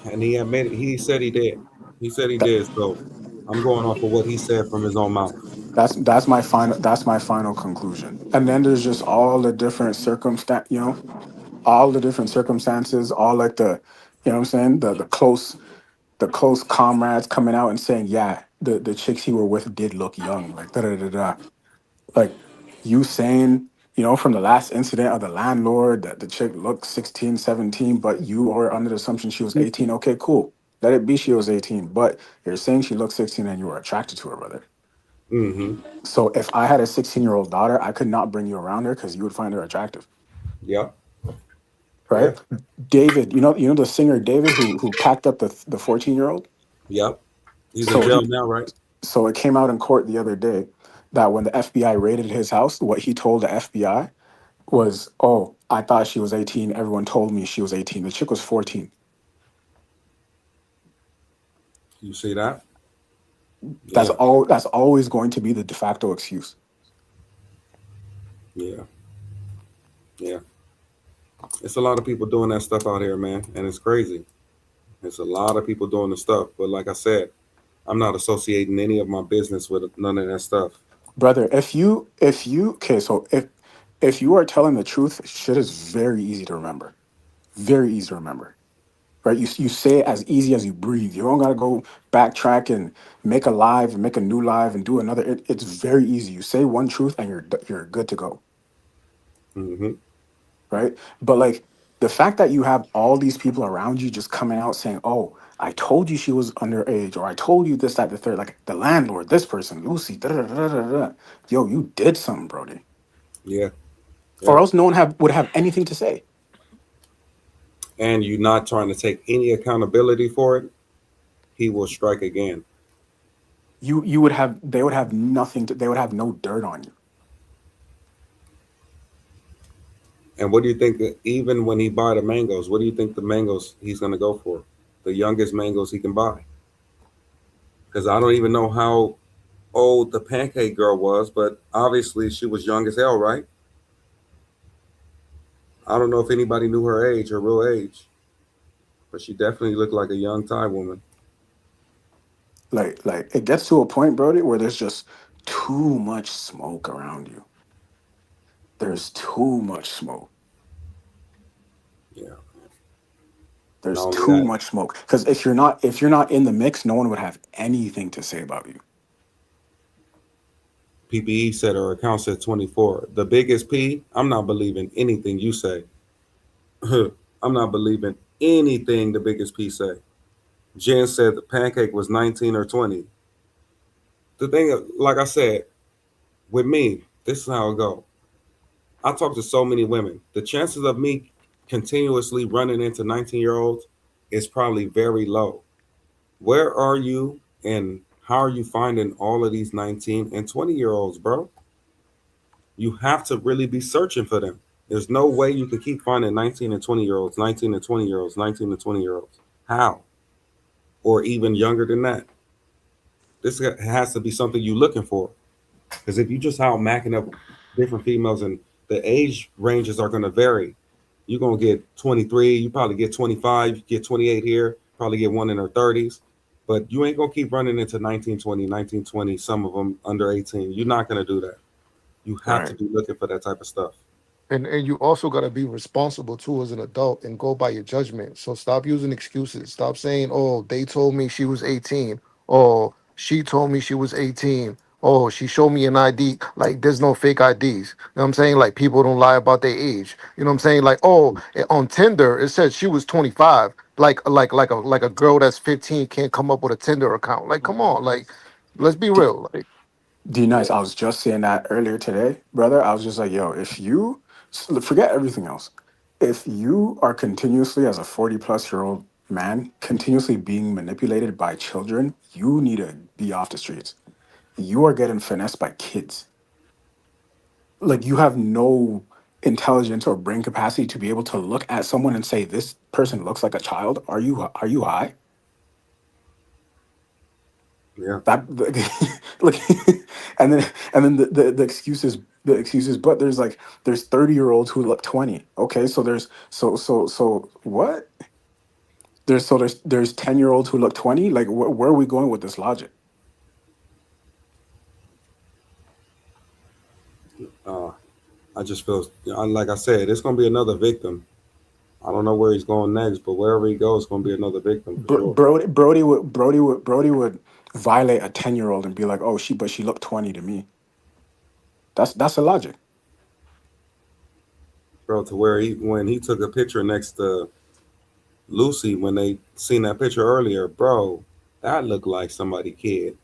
And he admitted. He said he did. He said he That, did. So, I'm going off of what he said from his own mouth. that's my final conclusion. And then there's just all the different all the different circumstances, all like what I'm saying, the close comrades coming out and saying, yeah, the chicks he were with did look young, like da da da da. Like you saying, from the last incident of the landlord that the chick looked 16, 17, but you were under the assumption she was 18. Okay, cool. Let it be she was 18. But you're saying she looked 16 and you were attracted to her, brother. Mm-hmm. So if I had a 16-year-old daughter, I could not bring you around her because you would find her attractive, Yep. right? Yeah. David, you know the singer David who packed up the 14-year-old. Yep. He's in So he jail now, right? so it came out in court the other day that when the FBI raided his house, what he told the FBI was, "Oh, I thought she was 18. Everyone told me she was 18. The chick was 14." You see that? That's Yeah. all. That's always going to be the de facto excuse. Yeah. Yeah. It's a lot of people doing that stuff out here, man, and it's crazy. It's a lot of people doing the stuff, but like I said, I'm not associating any of my business with none of that stuff. Brother, okay, so if you are telling the truth, shit is very easy to remember. Very easy to remember. Right? You say it as easy as you breathe. You don't gotta go backtrack and make a live and make a new live and do another. It's very easy. You say one truth and you're good to go. Mm-hmm. Right? But like the fact that you have all these people around you just coming out saying, "Oh, I told you she was underage," or "I told you this, that, the third," like the landlord, this person, Lucy, da da da da da. Yo, you did something, Brody. Yeah. Or Yeah. else no one would have anything to say. And you're not trying to take any accountability for it, he will strike again. You would have they would have nothing to they would have no dirt on you. And what do you think that even when he buy the mangoes, what do you think the mangoes he's gonna go for? The youngest mangoes he can buy. Because I don't even know how old the pancake girl was, but obviously she was young as hell, right? I don't know if anybody knew her age, her real age, but she definitely looked like a young Thai woman. Like it gets to a point, Brody, where there's just too much smoke around you. There's too much smoke. Yeah. There's Not only too that, much smoke. Because if you're not in the mix, no one would have anything to say about you. PPE said her account said 24. The biggest P, I'm not believing anything you say. I'm not believing anything the biggest P say. Jen said the pancake was 19 or 20. The thing, like I said, with me, this is how it go. I talk to so many women. The chances of me continuously running into 19-year-olds is probably very low. Where are you and how are you finding all of these 19 and 20-year-olds, bro? You have to really be searching for them. There's no way you can keep finding 19 and 20-year-olds, 19 and 20-year-olds, 19 and 20-year-olds. How? Or even younger than that. This has to be something you're looking for. Because if you just out macking up different females and the age ranges are going to vary, you're going to get 23, you probably get 25, you get 28 here, probably get one in her 30s. But you ain't going to keep running into 1920, 1920, some of them under 18. You're not going to do that. You have to Right. be looking for that type of stuff. And you also got to be responsible too as an adult and go by your judgment. So stop using excuses. Stop saying, "Oh, they told me she was 18." "Oh, she told me she was 18." "Oh, she showed me an ID." Like there's no fake IDs. You know what I'm saying? Like people don't lie about their age. You know what I'm saying? Like, "Oh, on Tinder it said she was 25." Like a girl that's 15 can't come up with a Tinder account. Like, come on, like let's be real. Like, D Yeah. nice. I was just saying that earlier today, brother. I was just like, yo, if you forget everything else, if you are continuously as a 40-plus-year-old man continuously being manipulated by children, you need to be off the streets. You are getting finessed by kids. Like you have no intelligence or brain capacity to be able to look at someone and say, this person looks like a child. Are you high? Yeah. That look and then the excuses, but there's 30-year-olds who look 20. Okay, so there's what there's 10-year-olds who look 20. Like where are we going with this logic? Uh, I just feel, like I said, it's going to be another victim. I don't know where he's going next, but wherever he goes, it's going to be another victim for sure. Brody would violate a 10-year-old and be like, oh, she looked 20 to me. That's the logic. Bro, to where when he took a picture next to Lucy, when they seen that picture earlier, bro, that looked like somebody kid.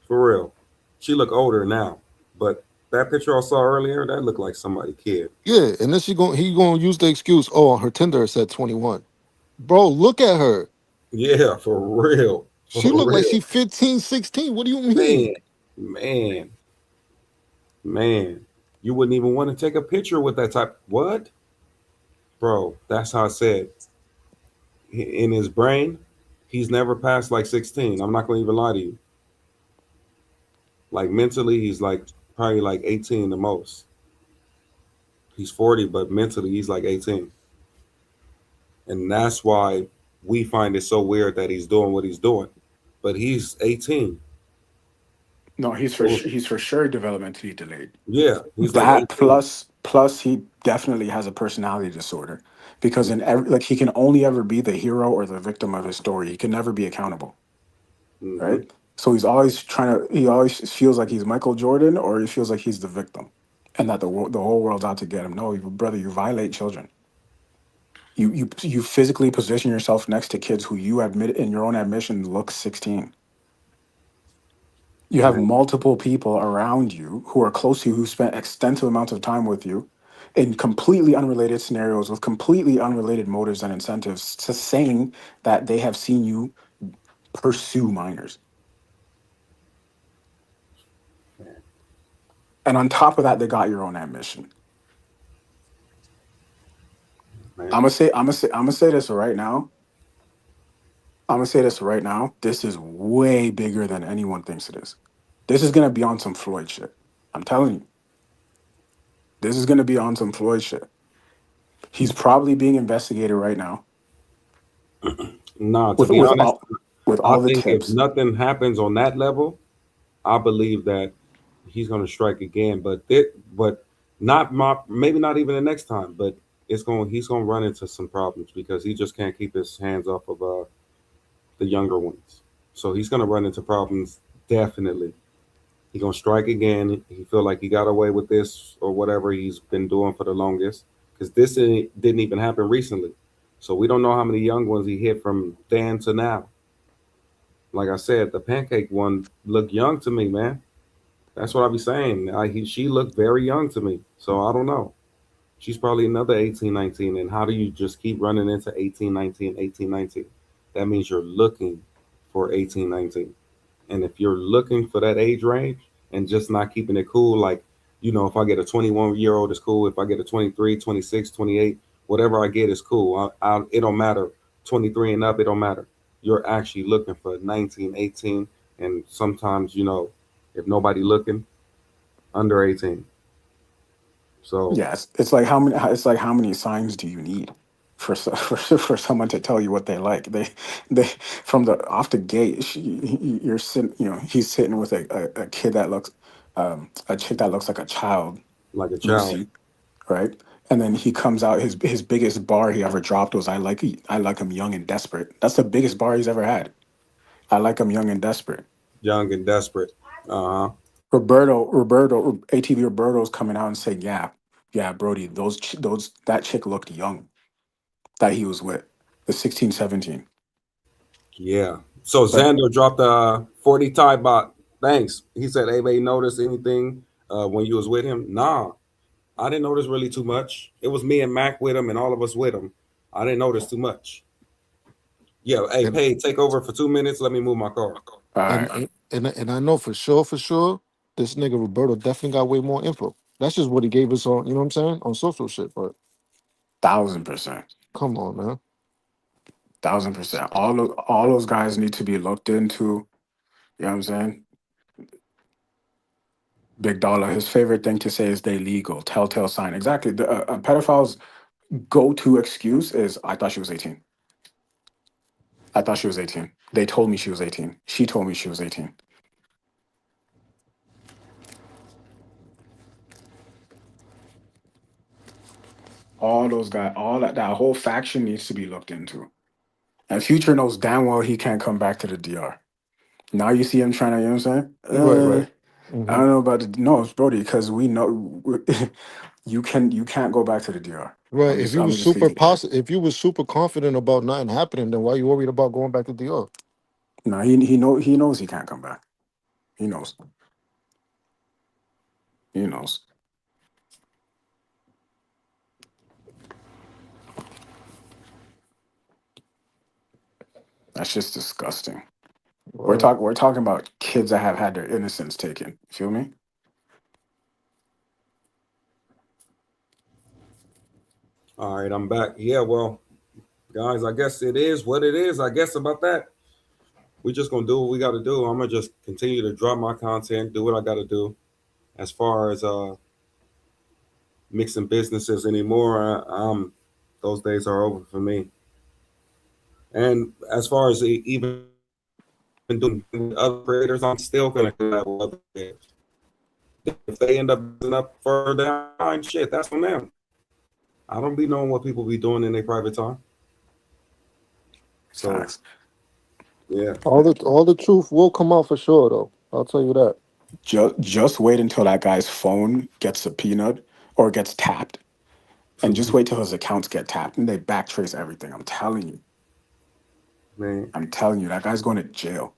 For real. She look older now, but that picture I saw earlier, that looked like somebody kid. Yeah, and then he gonna use the excuse, oh, on her Tinder it said 21. Bro, look at her. Yeah, for real. She For looked like real. she 15, 16. What do you Man, mean? man, man. You wouldn't even want to take a picture with that type. What? Bro, that's how I said. In his brain, he's never passed like 16. I'm not going to even lie to you. Like mentally, he's like probably like 18 the most. He's 40, but mentally, he's like 18. And that's why we find it so weird that he's doing what he's doing. But he's 18. No, So, he's for sure developmentally delayed. yeah, he's like That 18. plus he definitely has a personality disorder because in every like he can only ever be the hero or the victim of his story. He can never be accountable, Mm-hmm. right? So he's always he always feels like he's Michael Jordan or he feels like he's the victim and that the whole world's out to get him. No, brother, you violate children. You physically position yourself next to kids who you admit in your own admission look 16. You have Man, multiple people around you who are close to you who spent extensive amounts of time with you in completely unrelated scenarios with completely unrelated motives and incentives to saying that they have seen you pursue minors. And on top of that, they got your own ambition. man. I'm gonna say this right now. I'm gonna say this right now. This is way bigger than anyone thinks it is. This is gonna be on some Floyd shit. I'm telling you. This is gonna be on some Floyd shit. He's probably being investigated right now Nah, to with be with honest, all with I all the think if tips. nothing happens on that level, I believe that he's going to strike again. But not maybe not even the next time. But he's going to run into some problems because he just can't keep his hands off of the younger ones. So he's going to run into problems definitely. He's going to strike again. He feel like he got away with this or whatever he's been doing for the longest because didn't even happen recently. So we don't know how many young ones he hit from then to now. Like I said, the pancake one looked young to me, man. That's what I be saying. She looked very young to me. So I don't know. She's probably another 18, 19. And how do you just keep running into 18, 19, 18, 19? That means you're looking for 18, 19. And if you're looking for that age range and just not keeping it cool, like, if I get a 21-year-old, it's cool. If I get a 23, 26, 28, whatever I get is cool. It don't matter. 23 and up, it don't matter. You're actually looking for 19, 18. And sometimes, if nobody looking, under 18. So, Yes, it's like how many signs do you need for someone to tell you what they like? They from the off the gate, you're sitting, he's sitting with a kid that looks a chick that looks like a child, like a child, Lucy, right? And then he comes out his biggest bar he ever dropped was I like him young and desperate. That's the biggest bar he's ever had. I like him young and desperate. young and desperate. Uh huh. Roberto, ATV Roberto's coming out and saying, yeah, Brody, that chick looked young that he was with, the 16, 17. Yeah. So But Xander dropped a 40 tie bot. Thanks. He said, "Hey, they noticed anything when you was with him?" Nah, I didn't notice really too much. It was me and Mac with him, and all of us with him. I didn't notice too much. Yeah. Hey, And Pay, take over for 2 minutes. Let me move my car. all and right, and I know for sure, this nigga Roberto definitely got way more info. That's just what he gave us on, you know what I'm saying, on social shit. But 1,000%, come on, man. 1,000%. All those guys need to be looked into. You know what I'm saying? Big Dollar, his favorite thing to say is they legal, telltale sign. Exactly. A pedophile's go-to excuse is, I thought she was 18. I thought she was 18. They told me she was 18. She told me she was 18. All those guys, all that whole faction needs to be looked into. And Future knows damn well he can't come back to the DR. Now you see him trying to, you know what I'm Right, saying? right. I Hmm. don't know about the no, Brody, because we know you can't go back to the DR. Right. If you I'm was just leave super it there. positive, if you was super confident about nothing happening, then why you worried about going back to DR? No, he knows he can't come back. He knows. He knows. That's just disgusting. We're talking about kids that have had their innocence taken. You feel me? All right, I'm back. Yeah, well, guys, I guess it is what it is. I guess about that. We just gonna do what we gotta do. I'm gonna just continue to drop my content, do what I gotta do. As far as mixing businesses anymore, those days are over for me. And as far as even doing with other creators, I'm still gonna collab with other creators. If they end up messing up further down, shit, that's on them. I don't be knowing what people be doing in their private time. So, Facts. yeah. All the truth will come out for sure, though. I'll tell you that. Just wait until that guy's phone gets subpoenaed or gets tapped, and just wait till his accounts get tapped and they backtrace everything. I'm telling you. Man. I'm telling you, that guy's going to jail.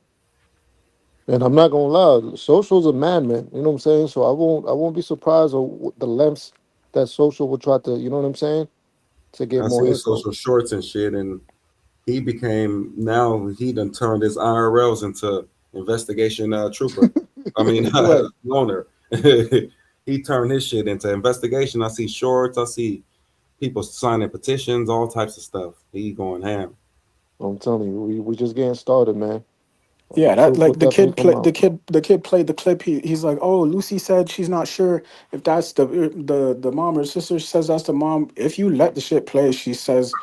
And I'm not gonna lie, social's a madman. You know what I'm saying? So I won't be surprised of the lengths that social will try to. You know what I'm saying? To get I more seen info. social shorts and shit, and he became now he done turned his IRLs into investigation trooper. I mean, Right. loner. He turned his shit into investigation. I see shorts. I see people signing petitions, all types of stuff. He going ham. I'm telling you, we just getting started, man. Yeah, that Truth will like the definitely kid come play out. the kid played the clip. He's like, oh, Lucy said she's not sure if that's the mom or sister says that's the mom. If you let the shit play, she says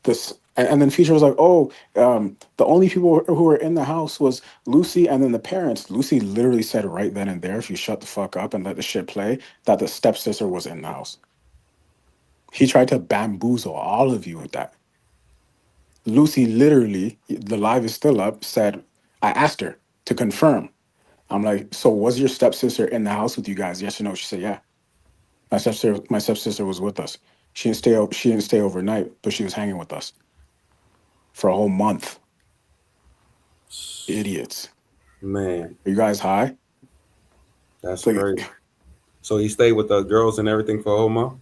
this, and then Future was like, oh, the only people who were in the house was Lucy and then the parents. Lucy literally said right then and there, if you shut the fuck up and let the shit play, that the stepsister was in the house. He tried to bamboozle all of you with that. Lucy literally, the live is still up, said, I asked her to confirm. I'm like, so was your stepsister in the house with you guys? Yes or no? She said, yeah. My stepsister was with us. She didn't stay overnight, but she was hanging with us for a whole month. Idiots. Man, Are you guys high? that's Like, crazy. So he stayed with the girls and everything for a whole month.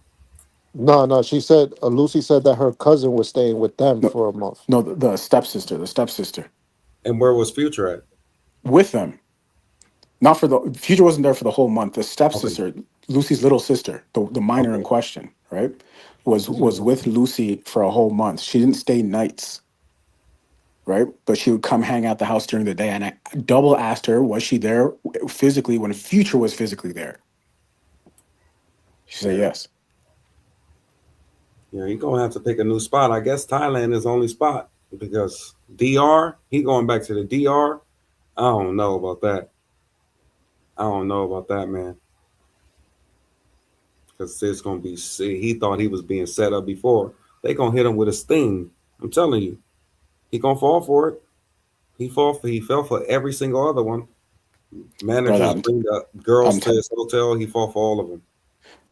No. She said Lucy said that her cousin was staying with them no, for a month. no, the stepsister And where was Future at? with them. Not for the Future wasn't there for the whole month. The Okay, stepsister, Lucy's little sister, the minor in okay. question, right, was with Lucy for a whole month. She didn't stay nights, right? But she would come hang out the house during the day. And I double asked her, was she there physically when Future was physically there? She said Yeah, yes. yeah. He gonna have to pick a new spot. I guess Thailand is the only spot because DR. He going back to the DR. I don't know about that. I don't know about that, man. Because it's gonna be. See, he thought he was being set up before. They gonna hit him with a sting. I'm telling you, he gonna fall for it. He fell for every single other one. Brother, Managers I'm bring the girls I'm to his hotel. He fall for all of them.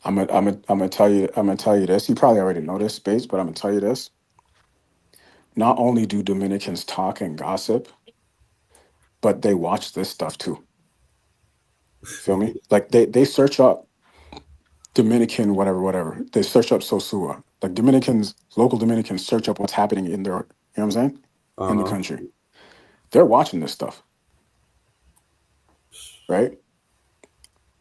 I'm gonna tell you this. You probably already know this, Space, but I'm gonna tell you this. Not only do Dominicans talk and gossip, but they watch this stuff too. Feel me? Like they search up Dominican whatever. They search up Sosua. Like local Dominicans search up what's happening in their, you know what I'm saying? In the Uh huh. country. They're watching this stuff, right?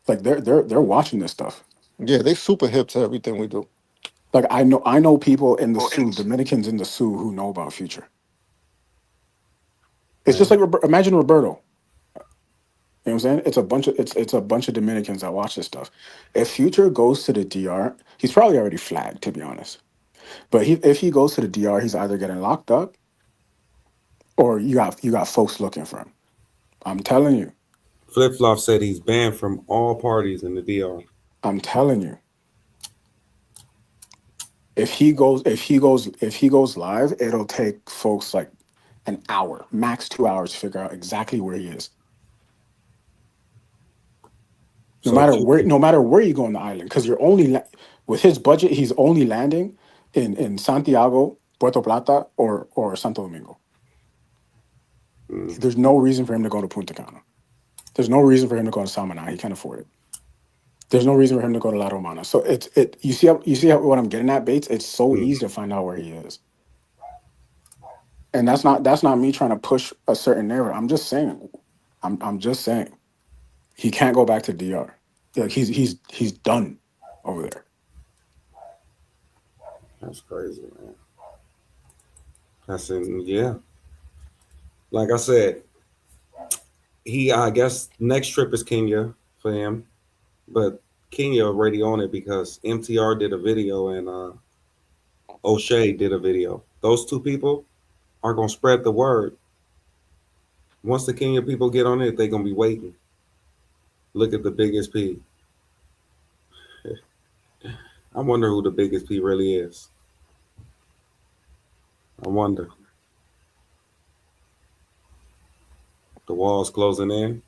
Like they're watching this stuff. Yeah, they super hip to everything we do. Like I know people in the Sioux, Dominicans in the Sioux who know about Future. It's just Man, like imagine Roberto. You know what I'm saying? It's a bunch of Dominicans that watch this stuff. If Future goes to the DR, he's probably already flagged, to be honest. But if he goes to the DR, he's either getting locked up or you got folks looking for him. I'm telling you. Flip Flop said he's banned from all parties in the DR. I'm telling you. If he goes live, it'll take folks like an hour, max 2 hours to figure out exactly where he is. No So matter where, Future, no matter where you go on the island, because you're only with his budget, he's only landing in Santiago, Puerto Plata, or Santo Domingo. mm, There's no reason for him to go to Punta Cana. There's no reason for him to go to Samaná. He can't afford it. There's no reason for him to go to La Romana. So you see what I'm getting at, Bates? It's so easy to find out where he is. And that's not me trying to push a certain narrative. I'm just saying. I'm just saying. He can't go back to DR. Like he's done over there. That's crazy, man. That's in, yeah. Like I said, I guess next trip is Kenya for him, but Kenya already on it because MTR did a video and O'Shea did a video. Those two people are gonna spread the word. Once the Kenya people get on it, they're gonna be waiting. Look at the biggest P. I wonder who the biggest P really is. I wonder. The wall's closing in?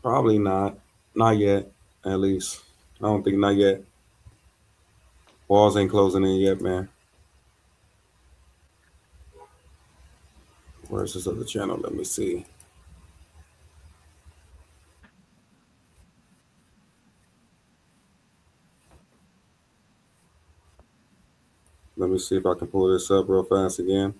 Probably not. Not yet, at least. I don't think not yet. Walls ain't closing in yet, man. Where's this other channel? Let me see. Let me see if I can pull this up real fast again.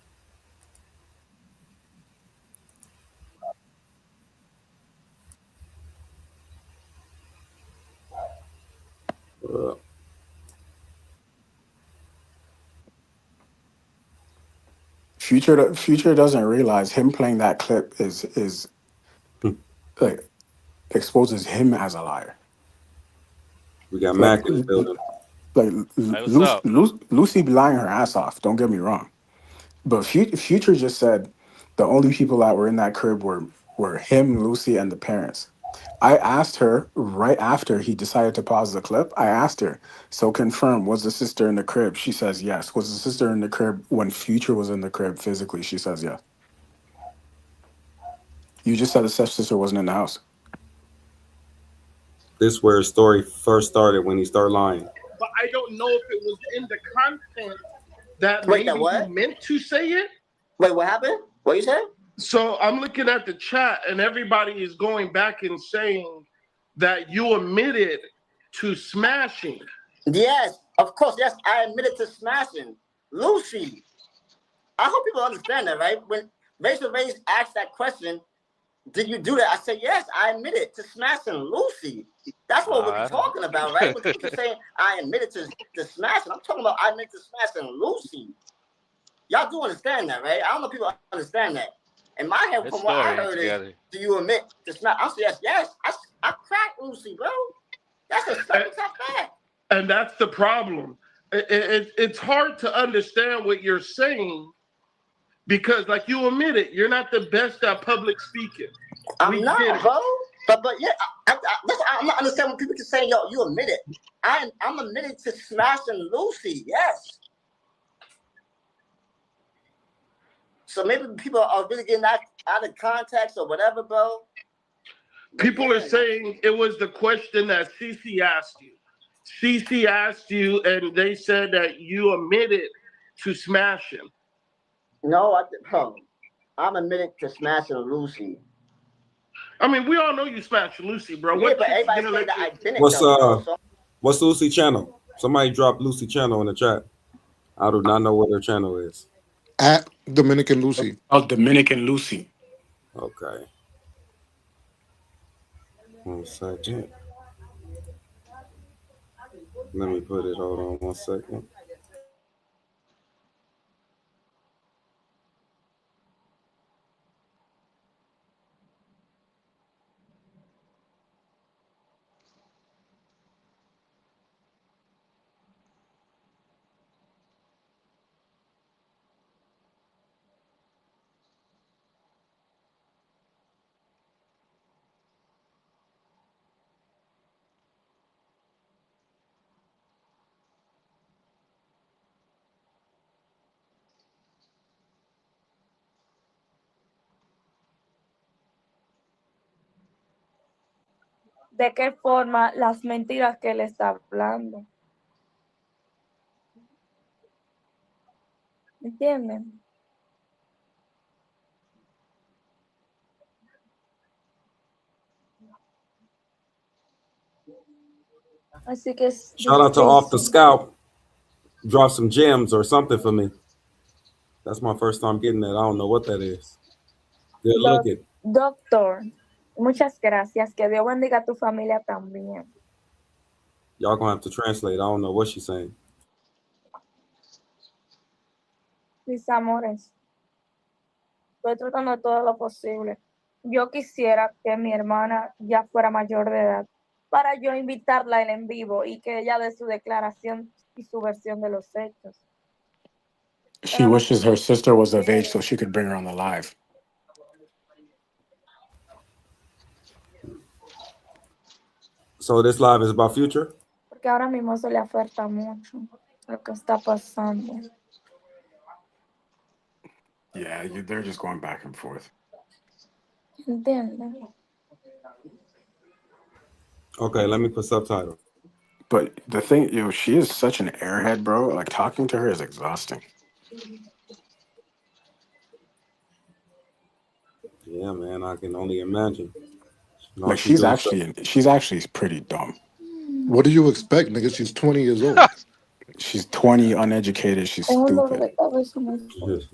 Future doesn't realize him playing that clip is like exposes him as a liar. We got Like Mac in the building. what's up? Lucy be lying her ass off. Don't get me wrong, but Future just said the only people that were in that crib were him, Lucy, and the parents. I asked her right after he decided to pause the clip. I asked her, so confirm, was the sister in the crib? She says yes. Was the sister in the crib when Future was in the crib physically? She says yes. You just said the stepsister wasn't in the house. This is where his story first started when he started lying. But I don't know if it was in the content that Wait, maybe that what? you meant to say it. Wait, what happened? What you said? So I'm looking at the chat and everybody is going back and saying that you admitted to smashing. Yes, of course. Yes, I admitted to smashing Lucy. I hope people understand that, right? When Rachel Reyes asked that question, did you do that? I said, yes, I admitted to smashing Lucy. That's what we're talking about, right? When people saying I admitted to smashing, I'm talking about I admitted to smashing Lucy. Y'all do understand that, right? I don't know if people understand that. In my head, from what I heard is, do you admit to smash? I said, yes, I cracked Lucy, bro. That's a tough fact. And that's the problem. It's hard to understand what you're saying because, like you admitted, you're not the best at public speaking. I'm not, bro. But yeah, I'm not understanding when people can say, yo, you admit it. I'm admitted to smashing Lucy, yes. So maybe people are really getting out of context or whatever, bro. People are saying it was the question that CC asked you. CC asked you, and they said that you admitted to smashing. No, I'm admitted to smashing Lucy. I mean, we all know you smashed Lucy, bro. Yeah, but everybody say that I didn't. What's Lucy channel? Somebody drop Lucy channel in the chat. I do not know what her channel is. At Dominican Lucy. Oh, Dominican Lucy. Okay. 1 second. Let me put it. Hold on 1 second. ¿De qué forma las mentiras que él está hablando? ¿Entienden? Así que es Shout out to Off the difícil. Scout. Drop some gems or something for me. That's my first time getting that. I don't know what that is. Good looking. Doctor, muchas gracias. Que Dios bendiga a tu familia también. Y'all gonna have to translate. I don't know what she's saying. Mis amores, estoy tratando todo lo posible. Yo quisiera que mi hermana ya fuera mayor de edad para yo invitarla en vivo y que ella dé su declaración y su versión de los hechos. She wishes her sister was of age so she could bring her on the live. So this live is about Future? Porque ahora mismo se le afecta mucho lo que está pasando. Yeah, they're just going back and forth. ¿Entiendes? Okay, let me put subtitles. But the thing, she is such an airhead, bro. Like talking to her is exhausting. Yeah, man, I can only imagine. No, Like she's doing stuff. she's actually pretty dumb. What do you expect, nigga? She's 20 years old. She's 20, uneducated. She's Tengo un dolor stupid. de cabeza muy fuerte.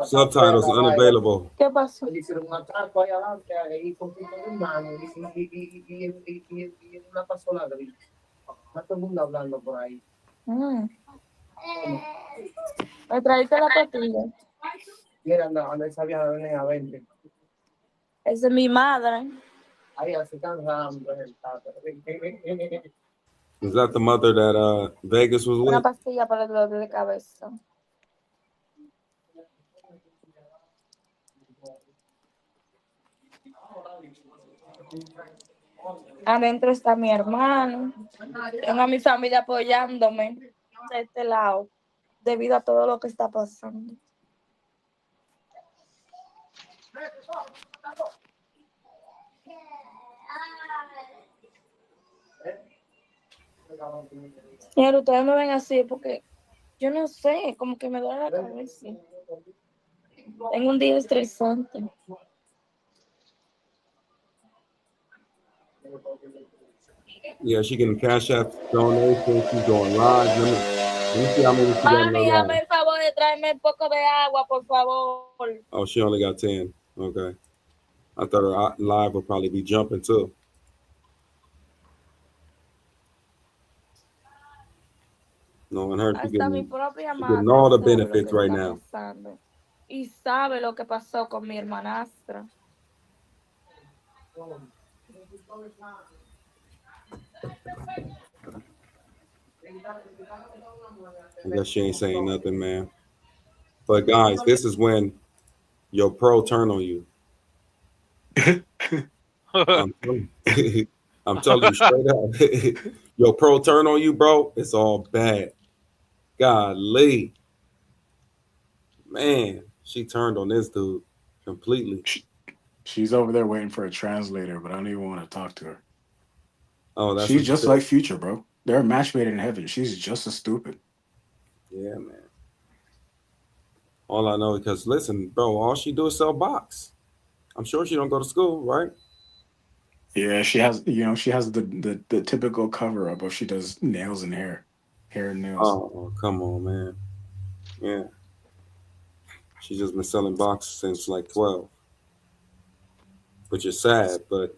Subtitles unavailable. ¿Qué pasó? Le hicieron un atraco ahí adelante, ahí con pico de mano, y una persona gris. Está todo el mundo hablando por ahí. ¿Me traíste la pastilla? Mira, anda esa vieja de a 20. Esa es mi madre. Ahí así cansando. Is that the mother that Vegas was Una with? pastilla para el dolor de cabeza. Adentro está mi hermano. Tengo a mi familia apoyándome de este lado debido a todo lo que está pasando. Señor, ustedes me ven así porque yo no sé, como que me duele la cabeza. Tengo un día estresante. Yeah, she getting cash app donations. She's going live. Let me see how many she got in her Mami, hazme live. el favor de traerme un poco de agua, por favor. Oh, she only got 10. Okay. I thought her live would probably be jumping too. Knowing her, she Hasta mi getting, propia she getting madre all the sabe lo benefits que right está now. pasando. Y sabe lo que pasó con mi hermanastra. I guess she ain't saying nothing, man. But guys, this is when your pro turn on you. I'm telling you straight up. Your pro turn on you, bro. It's all bad. Golly. Man, she turned on this dude completely. She's over there waiting for a translator, but I don't even want to talk to her. Oh, that's She's what just she like said. Future, bro. They're a match made in heaven. She's just as stupid. Yeah, man. All I know, because listen, bro, all she do is sell box. I'm sure she don't go to school, right? Yeah, she has the typical cover up of she does nails and hair and nails. Oh, come on, man. Yeah. She's just been selling boxes since like 12. Which is sad, but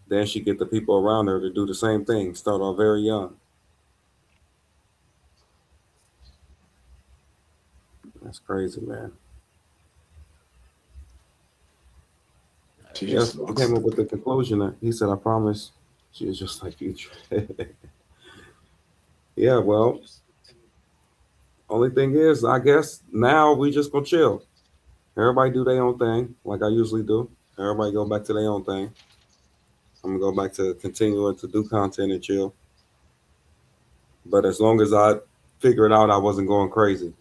then she get the people around her to do the same thing, start off very young. That's crazy, man. She Yes, just he looks came up with the stupid. conclusion that he said, I promise she is just like Future. Yeah, well, only thing is, I guess now we just gonna chill. Everybody do their own thing, like I usually do. Everybody go back to their own thing. I'm gonna go back to continuing to do content and chill. But as long as I figure it out, I wasn't going crazy.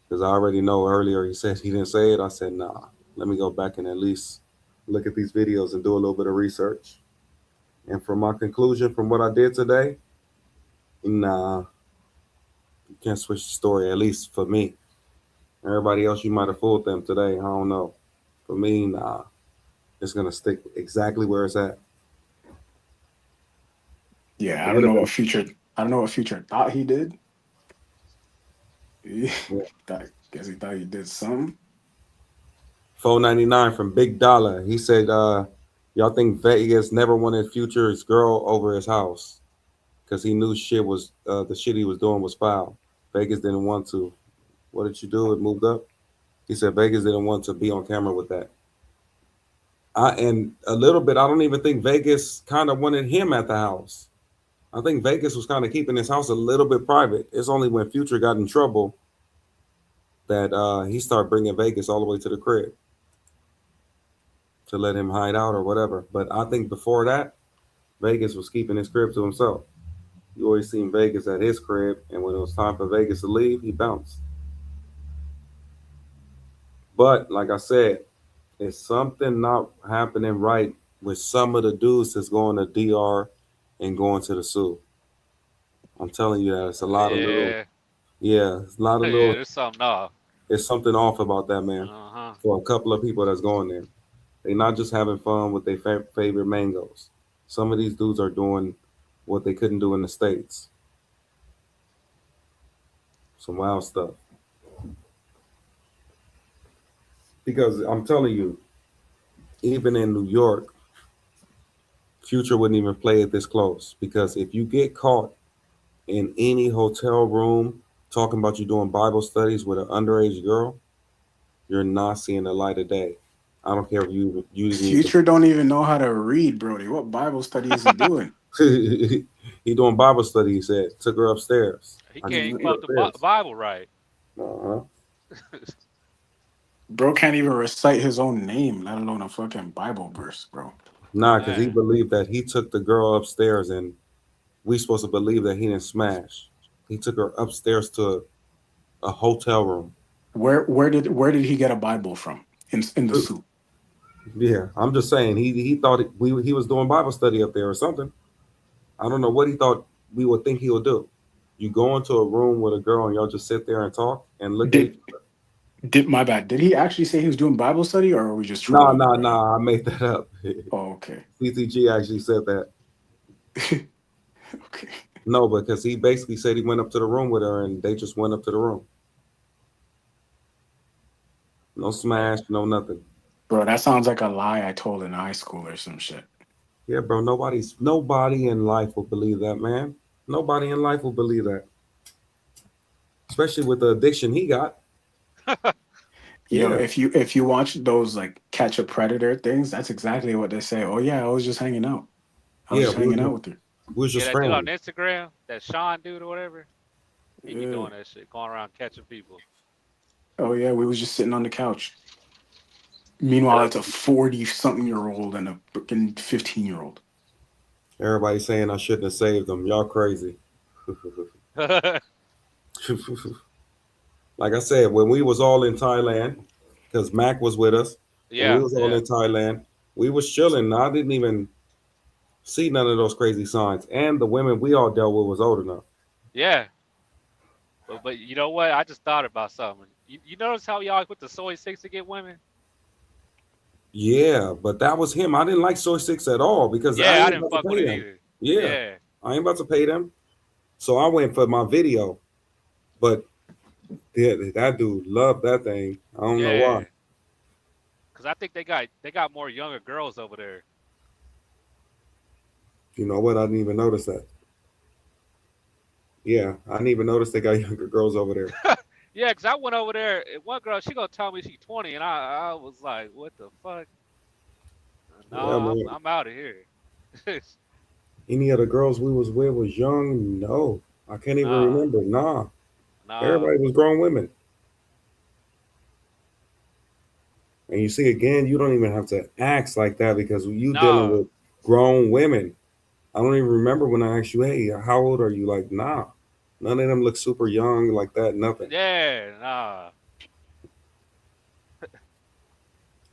Because I already know earlier he said he didn't say it. I said, nah, let me go back and at least look at these videos and do a little bit of research. And from my conclusion from what I did today, nah, you can't switch the story, at least for me. Everybody else, you might have fooled them today. I don't know. For me, nah. It's gonna stick exactly where it's at. Yeah, It I would don't have know been. what Future. I don't know what Future thought he did. Yeah. Guess he thought he did something. 499 from Big Dollar. He said, y'all think Vegas never wanted Future's girl over his house because he knew shit was the shit he was doing was foul. Vegas didn't want to. What did you do? It moved up. He said Vegas didn't want to be on camera with that. And a little bit, I don't even think Vegas kind of wanted him at the house. I think Vegas was kind of keeping his house a little bit private. It's only when Future got in trouble that he started bringing Vegas all the way to the crib to let him hide out or whatever. But I think before that, Vegas was keeping his crib to himself. You always seen Vegas at his crib, and when it was time for Vegas to leave, he bounced. But like I said, it's something not happening right with some of the dudes that's going to DR and going to the Sue. I'm telling you that it's a lot of little, Yeah. yeah, it's a lot of Yeah, little. there's something off. There's something off about that, man. Uh-huh. For a couple of people that's going there, they not just having fun with their favorite mangoes. Some of these dudes are doing what they couldn't do in the States. Some wild stuff. Because I'm telling you, even in New York, Future wouldn't even play it this close. Because if you get caught in any hotel room talking about you doing Bible studies with an underage girl, you're not seeing the light of day. I don't care if you didn't even. Future don't even know how to read, Brody. What Bible study is he doing? He doing Bible study. He said took her upstairs. He I can't just even took her quote the upstairs. Bible right. Uh-huh. Bro can't even recite his own name, let alone a fucking Bible verse, bro. Nah, because he Man. believed that he took the girl upstairs, and we supposed to believe that he didn't smash. He took her upstairs to a hotel room. Where did he get a Bible from? In the suit. Yeah, I'm just saying he thought he was doing Bible study up there or something. I don't know what he thought we would think he would do. You go into a room with a girl and y'all just sit there and talk and look at each Did other. did my bad. Did he actually say he was doing Bible study or are we just Nah, trolling the nah, brother? nah. I made that up. Oh, okay. CTG actually said that. Okay. No, because he basically said he went up to the room with her and they just went up to the room. No smash, no nothing. Bro, that sounds like a lie I told in high school or some shit. Yeah, bro. Nobody in life will believe that, man. Nobody in life will believe that, especially with the addiction he got. Yo, Yeah, if you watch those like catch a predator things, that's exactly what they say. Oh yeah, I was just hanging out. I was yeah. just hanging out with her. We was Yeah, just that dude on friends. Instagram, that Sean dude or whatever, he be Yeah. doing that shit, going around catching people. Oh yeah, we was just sitting on the couch. Meanwhile, it's a 40-something-year-old and a freaking 15-year-old. Everybody saying I shouldn't have saved them. Y'all crazy. Like I said, when we was all in Thailand, because Mac was with us, when we Yeah, was all yeah, in Thailand, we was chilling. I didn't even see none of those crazy signs. And the women we all dealt with was old enough. yeah. But you know what? I just thought about something. You notice how y'all put the soy six to get women? Yeah, but that was him. I didn't like Soy Six at all because I Yeah, I ain't didn't about to fuck with pay it them. either. Yeah, Yeah, I ain't about to pay them. So I went for my video. But yeah, that dude loved that thing. I don't know why. yeah. Cause I think they got more younger girls over there. You know what? I didn't even notice that. Yeah, I didn't even notice they got younger girls over there. Yeah, cause I went over there. And one girl, she gonna tell me she's 20, and I was like, what the fuck? No, Yeah, I'm man. I'm out of here. Any of the girls we was with was young? No, I can't even Nah, remember. Nah, nah, everybody was grown women. And you see, again, you don't even have to act like that because you dealing nah. with grown women. I don't even remember when I asked you, hey, how old are you? Like, nah, none of them look super young like that, nothing. Yeah, nah.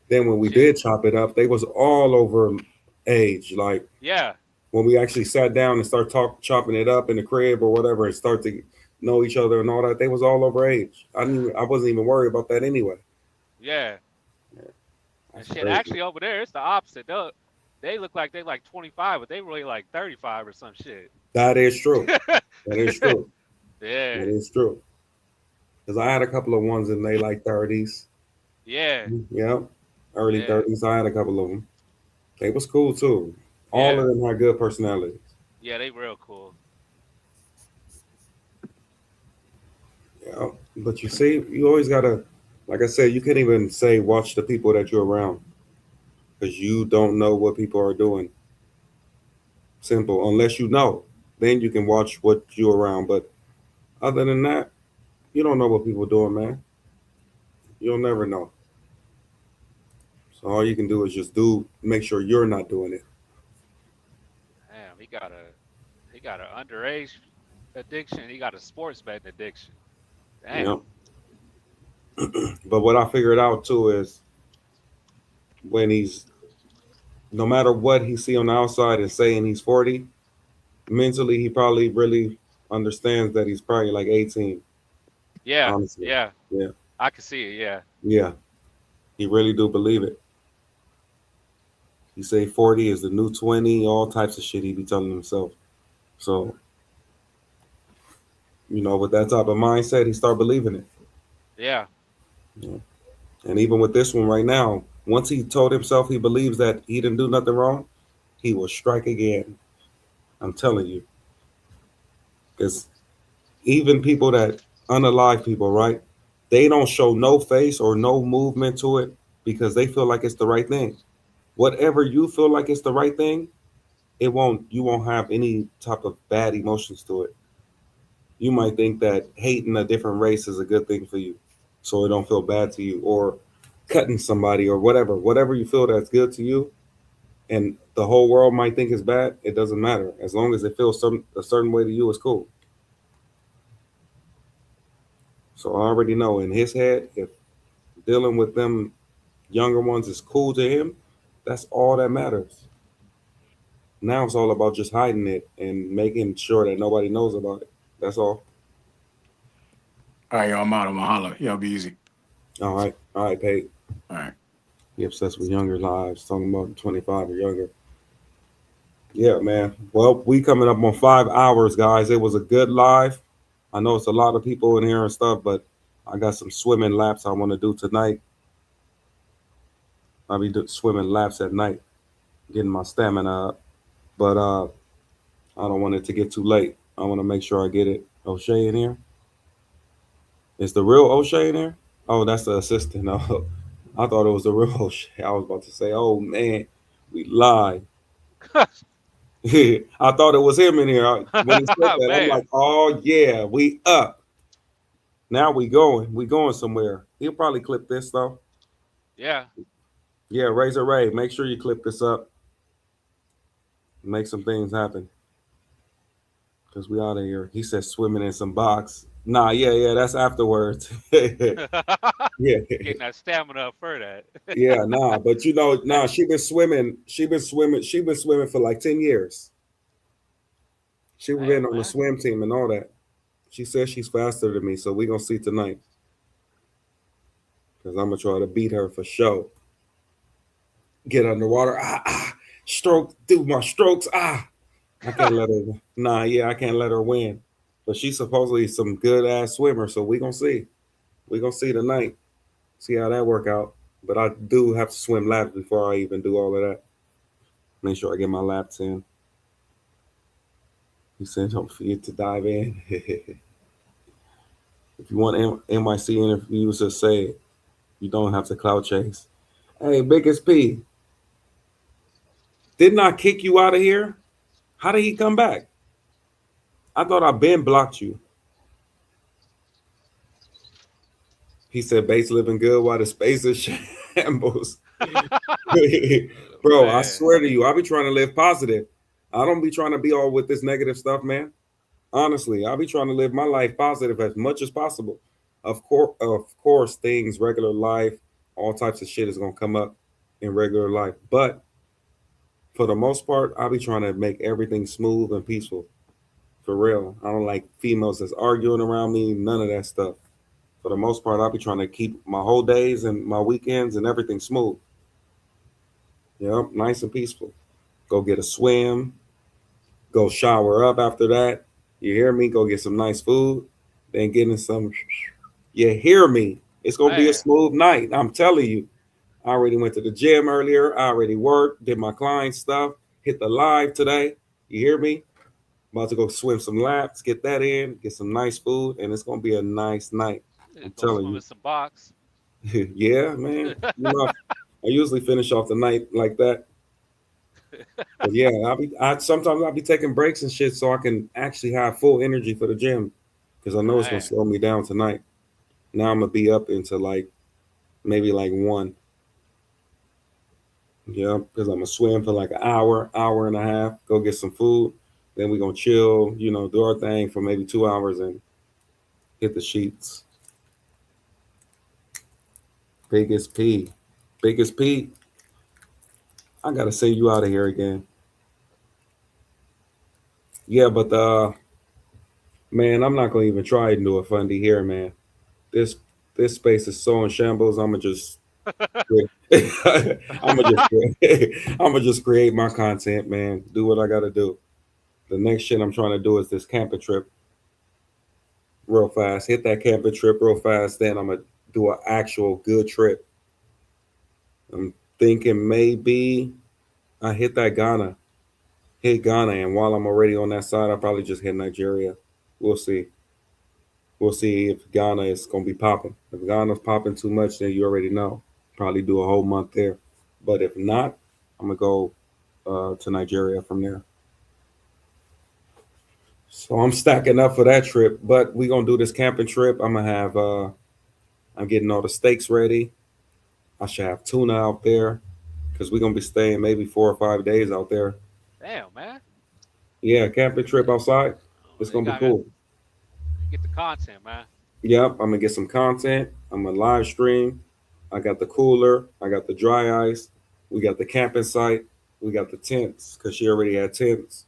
Then when we Shit. did chop it up, they was all over age. Like Yeah, when we actually sat down and start chopping it up in the crib or whatever and start to know each other and all that, they was all over age. I wasn't even worried about that anyway. yeah. And That's shit, crazy. actually over there, it's the opposite. They look like they like 25, but they really like 35 or some shit. That is true. That is true. Yeah. That is true. Because I had a couple of ones in they like 30s. Yeah. Yeah. Early Yeah. 30s. I had a couple of them. They was cool too. All of Yeah. them had good personalities. Yeah, they real cool. Yeah. But you see, you always gotta, like I said, you can't even say watch the people that you're around because you don't know what people are doing. Simple. Unless you know, then you can watch what you're around. But other than that, you don't know what people are doing, man. You'll never know. So all you can do is just make sure you're not doing it. Damn, he got an underage addiction. He got a sports betting addiction. You Damn. know. But what I figured out too is when he's no matter what he see on the outside and saying he's 40, mentally he probably really understands that he's probably like 18. Yeah. Honestly. Yeah. Yeah. I can see it. Yeah. Yeah. He really do believe it. He say 40 is the new 20, all types of shit he be telling himself. So, with that type of mindset, he start believing it. Yeah. Yeah. And even with this one right now, once he told himself he believes that he didn't do nothing wrong, he will strike again. I'm telling you. Because even people that unalive people, right? They don't show no face or no movement to it because they feel like it's the right thing. Whatever you feel like it's the right thing, you won't have any type of bad emotions to it. You might think that hating a different race is a good thing for you, so it don't feel bad to you, or cutting somebody or whatever you feel that's good to you, and the whole world might think it's bad. It doesn't matter as long as it feels a certain way to you. It's cool. So I already know in his head, if dealing with them younger ones is cool to him, that's all that matters. Now it's all about just hiding it and making sure that nobody knows about it. That's all. All right, yo, I'm out. I'm gonna holler. Y'all be easy. All right, Pate. All right. He obsessed with younger lives, talking about 25 or younger. Yeah, man. Well, we coming up on 5 hours, guys. It was a good live. I know it's a lot of people in here and stuff, but I got some swimming laps I want to do tonight. I'll be swimming laps at night, getting my stamina up. But I don't want it to get too late. I want to make sure I get it. O'Shea in here? Is the real O'Shea in here? Oh, that's the assistant. Oh, I thought it was the real O'Shea. I was about to say, oh man, we lied. I thought it was him in here. When he said that, I'm Man. like, oh yeah, we up. Now we going. We going somewhere. He'll probably clip this though. Yeah. Yeah, Razor Ray, make sure you clip this up. Make some things happen. Cause we out of here. He said swimming in some box. Nah, yeah, that's afterwards. Yeah. Getting that stamina up for that. Yeah, nah, but she been swimming. She been swimming for like 10 years. She been Damn, on the man. swim team and all that. She says she's faster than me, so we gonna see tonight. Cause I'm gonna try to beat her for sure. Get underwater, stroke, do my strokes, I can't let her. Nah, yeah, I can't let her win. But she's supposedly some good ass swimmer, so we gonna see. We gonna see tonight. See how that work out. But I do have to swim laps before I even do all of that. Make sure I get my laps in. He said, don't forget to dive in. If you want NYC interviews, just say it. You don't have to cloud chase. Hey, Biggest P, didn't I kick you out of here? How did he come back? I thought I been blocked you. He said, base living good while the space is shambles. Bro, I Man. swear to you, I be trying to live positive. I don't be trying to be all with this negative stuff, man. Honestly, I be trying to live my life positive as much as possible. Of course, things, regular life, all types of shit is gonna come up in regular life. But for the most part, I be trying to make everything smooth and peaceful. For real. I don't like females that's arguing around me, none of that stuff. For the most part, I'll be trying to keep my whole days and my weekends and everything smooth. Yep, nice and peaceful. Go get a swim. Go shower up after that. You hear me? Go get some nice food. Then get in some. You hear me? It's gonna be a Man, smooth night. I'm telling you. I already went to the gym earlier. I already worked, did my client stuff, hit the live today. You hear me? About to go swim some laps, get that in, get some nice food, and it's gonna be a nice night. I'm go telling swim in you. some box. Yeah, man. I usually finish off the night like that. But yeah, I sometimes I'll be taking breaks and shit so I can actually have full energy for the gym. Because I know it's gonna Man, slow me down tonight. Now I'm gonna be up into like maybe like 1. Yeah, because I'm gonna swim for like an hour, hour and a half, go get some food. Then we're gonna chill, do our thing for maybe 2 hours and hit the sheets. Biggest P. Biggest P. I gotta send you out of here again. Yeah, but man, I'm not gonna even try and do a fundy here, man. This this space is so in shambles. I'ma just I'm gonna just I'm gonna just create my content, man. Do what I gotta do. The next shit I'm trying to do is this camping trip real fast. Hit that camping trip real fast. Then I'm gonna do an actual good trip. I'm thinking maybe I hit that Ghana, hit Ghana, and while I'm already on that side, I'll probably just hit Nigeria. We'll see. We'll see if Ghana is gonna be popping. If Ghana's popping too much, then you already know. Probably do a whole month there. But if not, I'm gonna go to Nigeria from there. So I'm stacking up for that trip. But we gonna do this camping trip. I'm gonna have I'm getting all the steaks ready. I should have tuna out there because we're gonna be staying maybe 4 or 5 days out there. damn, man. Yeah, camping trip outside. It's You gonna be gotta cool. get the content, man. Yep, I'm gonna get some content. I'm gonna live stream. I got the cooler. I got the dry ice. We got the camping site. We got the tents because she already had tents.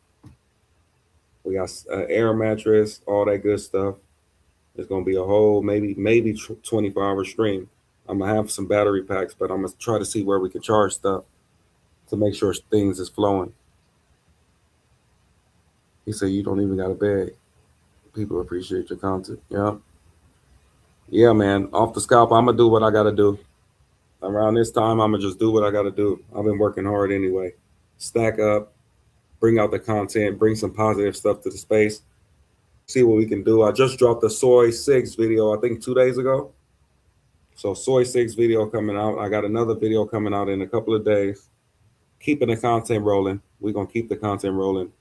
We got air mattress, all that good stuff. It's gonna be a whole maybe 24-hour stream. I'm gonna have some battery packs, but I'm gonna try to see where we can charge stuff to make sure things is flowing. He said you don't even got a bag. People appreciate your content. Yeah, yeah, man. Off the scalp, I'm gonna do what I gotta do. Around this time, I'm gonna just do what I gotta do. I've been working hard anyway. Stack up, bring out the content, bring some positive stuff to the space. See what we can do. I just dropped the Soy 6 video, I think 2 days ago. So Soy 6 video coming out. I got another video coming out in a couple of days. Keeping the content rolling. We're gonna keep the content rolling.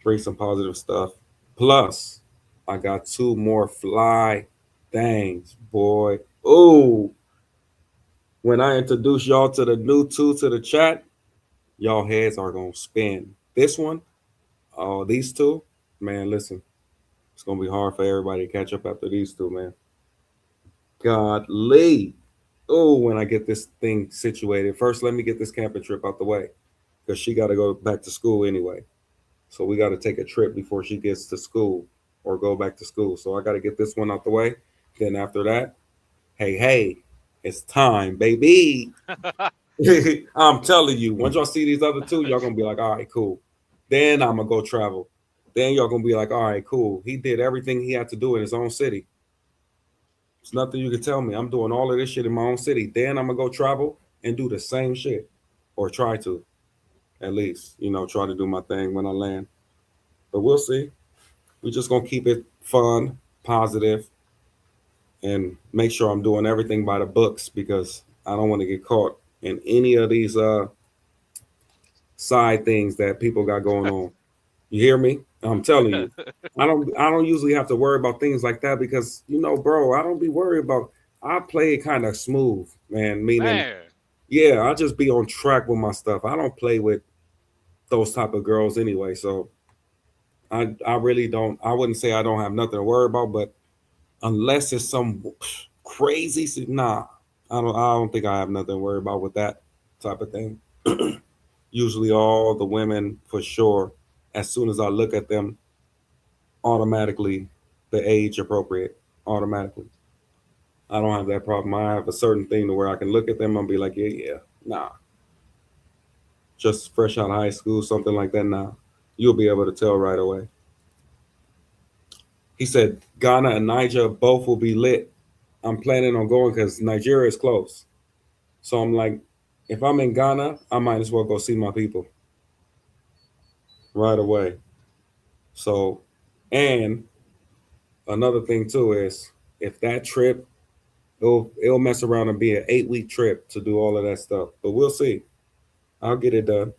Bring some positive stuff. Plus, I got 2 more fly things, boy. Oh, when I introduce y'all to the new 2 to the chat, y'all heads are gonna spin. This one, oh, these 2, man, listen, it's gonna be hard for everybody to catch up after these 2, man. Godly. Oh, when I get this thing situated. First, let me get this camping trip out the way. Because she gotta go back to school anyway. So we gotta take a trip before she gets to school or go back to school. So I gotta get this one out the way. Then after that, hey, it's time, baby. I'm telling you, once y'all see these other 2, y'all gonna be like, all right, cool. Then I'm gonna go travel. Then y'all gonna be like, all right, cool. He did everything he had to do in his own city. It's nothing you can tell me. I'm doing all of this shit in my own city. Then I'm gonna go travel and do the same shit, or try to, at least, try to do my thing when I land. But we'll see. We're just gonna keep it fun, positive, and make sure I'm doing everything by the books because I don't want to get caught in any of these side things that people got going on. You hear me? I'm telling you. I don't usually have to worry about things like that because bro, I don't be worried about I play it kind of smooth, man. Meaning, Man, yeah, I just be on track with my stuff. I don't play with those type of girls anyway. So I really don't I wouldn't say I don't have nothing to worry about, but unless it's some crazy nah, I don't think I have nothing to worry about with that type of thing. Usually all the women for sure, as soon as I look at them, automatically the age appropriate. Automatically. I don't have that problem. I have a certain thing to where I can look at them and be like, yeah, nah. just fresh out of high school, something like that now, you'll be able to tell right away. He said Ghana and Niger both will be lit. I'm planning on going because Nigeria is close. So I'm like, if I'm in Ghana, I might as well go see my people right away. So, and another thing too is if that trip, it'll mess around and be an 8-week trip to do all of that stuff. But we'll see. I'll get it done.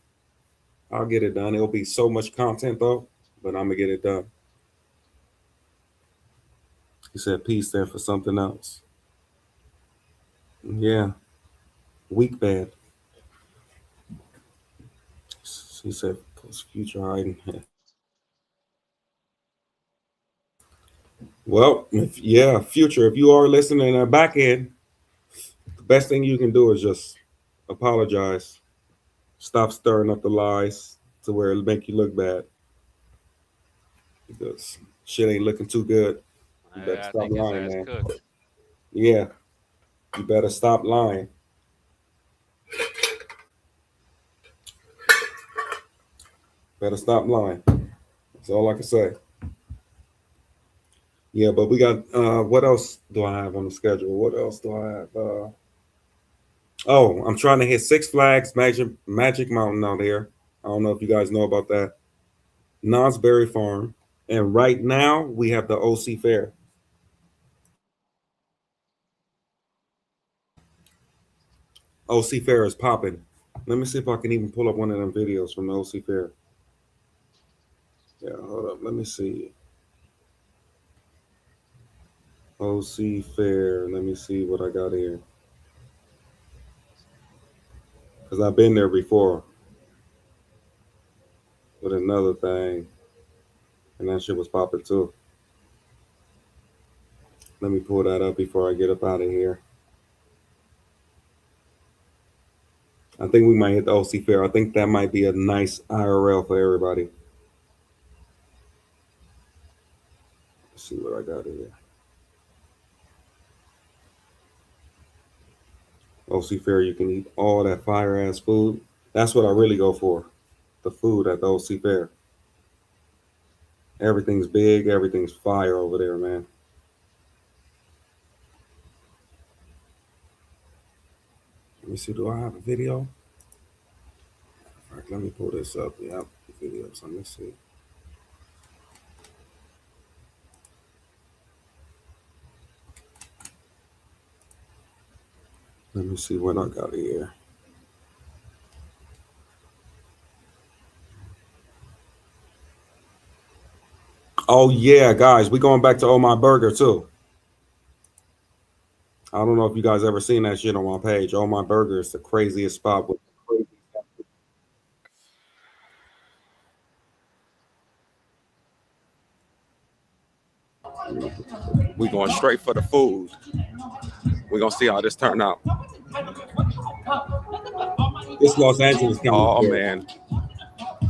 I'll get it done. It'll be so much content though, but I'm gonna get it done. He said peace there for something else. Yeah. Weak bad. He said future hiding. Well, future, if you are listening at back end, the best thing you can do is just apologize. Stop stirring up the lies to where it'll make you look bad. Because shit ain't looking too good. You better I stop think his lying, ass man. cooked. Yeah. You better stop lying. Better stop lying. That's all I can say. Yeah, but we got what else do I have on the schedule? What else do I have? I'm trying to hit Six Flags Magic Mountain out here. I don't know if you guys know about that. Knott's Berry Farm. And right now we have the OC Fair. OC Fair is popping. Let me see if I can even pull up one of them videos from the OC Fair. Yeah, hold up. Let me see. OC Fair. Let me see what I got here. Because I've been there before with another thing. And that shit was popping too. Let me pull that up before I get up out of here. I think we might hit the OC Fair. I think that might be a nice IRL for everybody. Let's see what I got here. OC Fair, you can eat all that fire ass food. That's what I really go for. The food at the OC Fair. Everything's big, everything's fire over there, man. Let me see, do I have a video? All right, let me pull this up. Yeah, videos. Let me see. Let me see what I got here. Oh yeah, guys, we going back to Oh My Burger too. I don't know if you guys ever seen that shit on my page. Oh My Burger is the craziest spot with crazy stuff. We going straight for the food. We're gonna see how this turn out. This Los Angeles County. Oh man.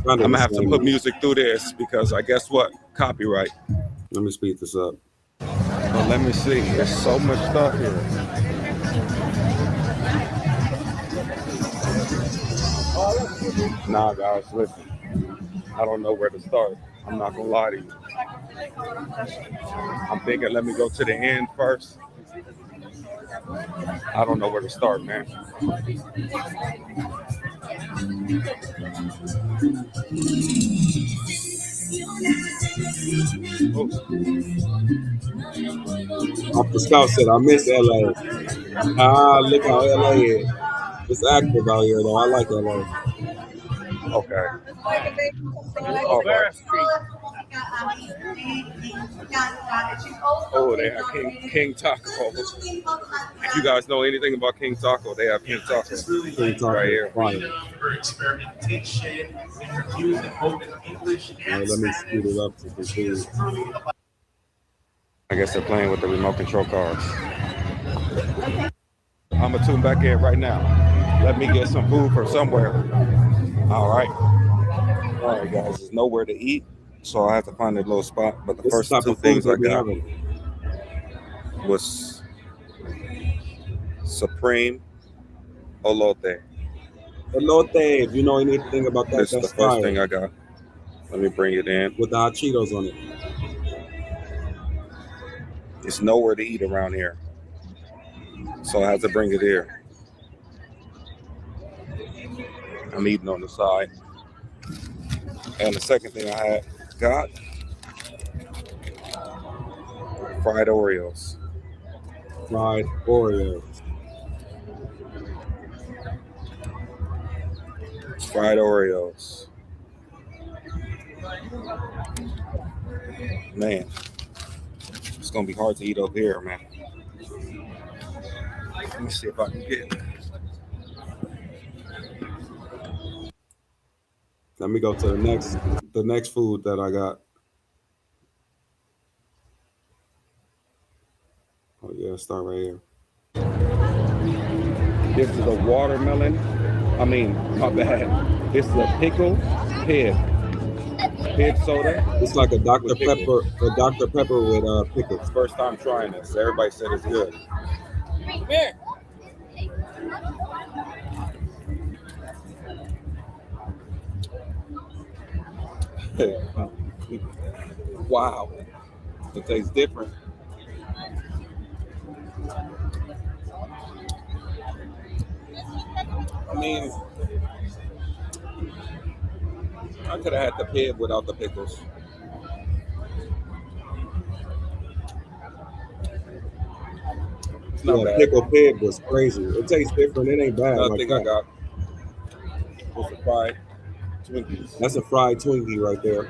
I'm gonna have to put music through this because I guess what? Copyright. Let me speed this up. But let me see. There's so much stuff here. Nah, guys, listen. I don't know where to start. I'm not gonna lie to you. I'm thinking, let me go to the end first. I don't know where to start, man. Off the Scout said, I miss LA. Look how LA is. It's active out here, though. I like LA. Okay. All right. Oh, they have King Taco. If you guys know anything about King Taco, they have King Taco. King Taco right here. Fine. Let me speed it up to conclude. I guess they're playing with the remote control cars. I'm gonna tune back in right now. Let me get some food from somewhere. All right. All right, guys. There's nowhere to eat, so I have to find a little spot. But the first two things I got was Supreme Olote. Elote, if you know anything about that, This is the that's first fire. thing I got. Let me bring it in. With the hot Cheetos on it. It's nowhere to eat around here, so I have to bring it here. I'm eating on the side. And the second thing I got, fried Oreos. Fried Oreos. Fried Oreos. Man, it's gonna be hard to eat up here, man. Let me see if I can get it. Let me go to the next food that I got. Oh yeah, start right here. This is a watermelon. I mean, my bad. This is a pickle pib soda. It's like a Dr. Pepper, with pickles. First time trying this. Everybody said it's good. Come here. Wow, it tastes different. I mean, I could have had the pib without the pickles. It's not Yeah, bad. pickle pig was crazy. It tastes different. It ain't bad. Another like thing that. I got was the fried Twinkies. That's a fried Twinkie right there.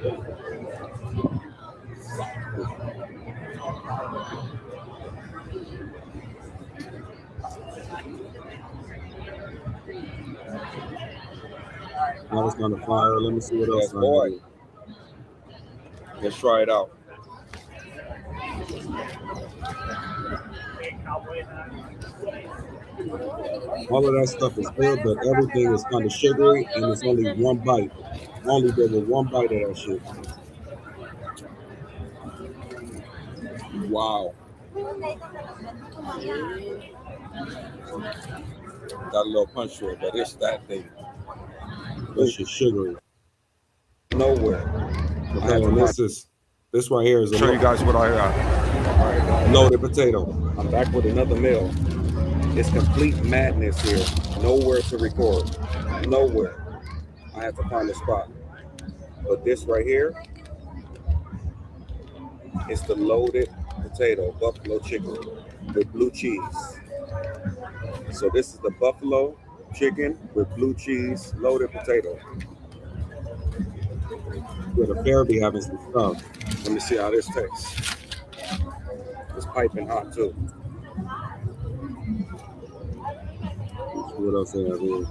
That was kind of fire. Let me see what else Yes, I boy. have here. Let's try it out. All of that stuff is good, but everything is kind of sugary, and it's only one bite. I only did with one bite of that shit. Wow. Got a little punch to it, but it's that thing. That shit sugary. Nowhere. Okay, and this right here is show you guys what I got. Loaded potato. I'm back with another meal. It's complete madness here. Nowhere to record. Nowhere. I have to find a spot. But this right here is the loaded potato, buffalo chicken with blue cheese. So this is the buffalo chicken with blue cheese loaded potato. Yeah, the fair be having some stuff. Let me see how this tastes. It's piping hot too. Let's see what else I have here.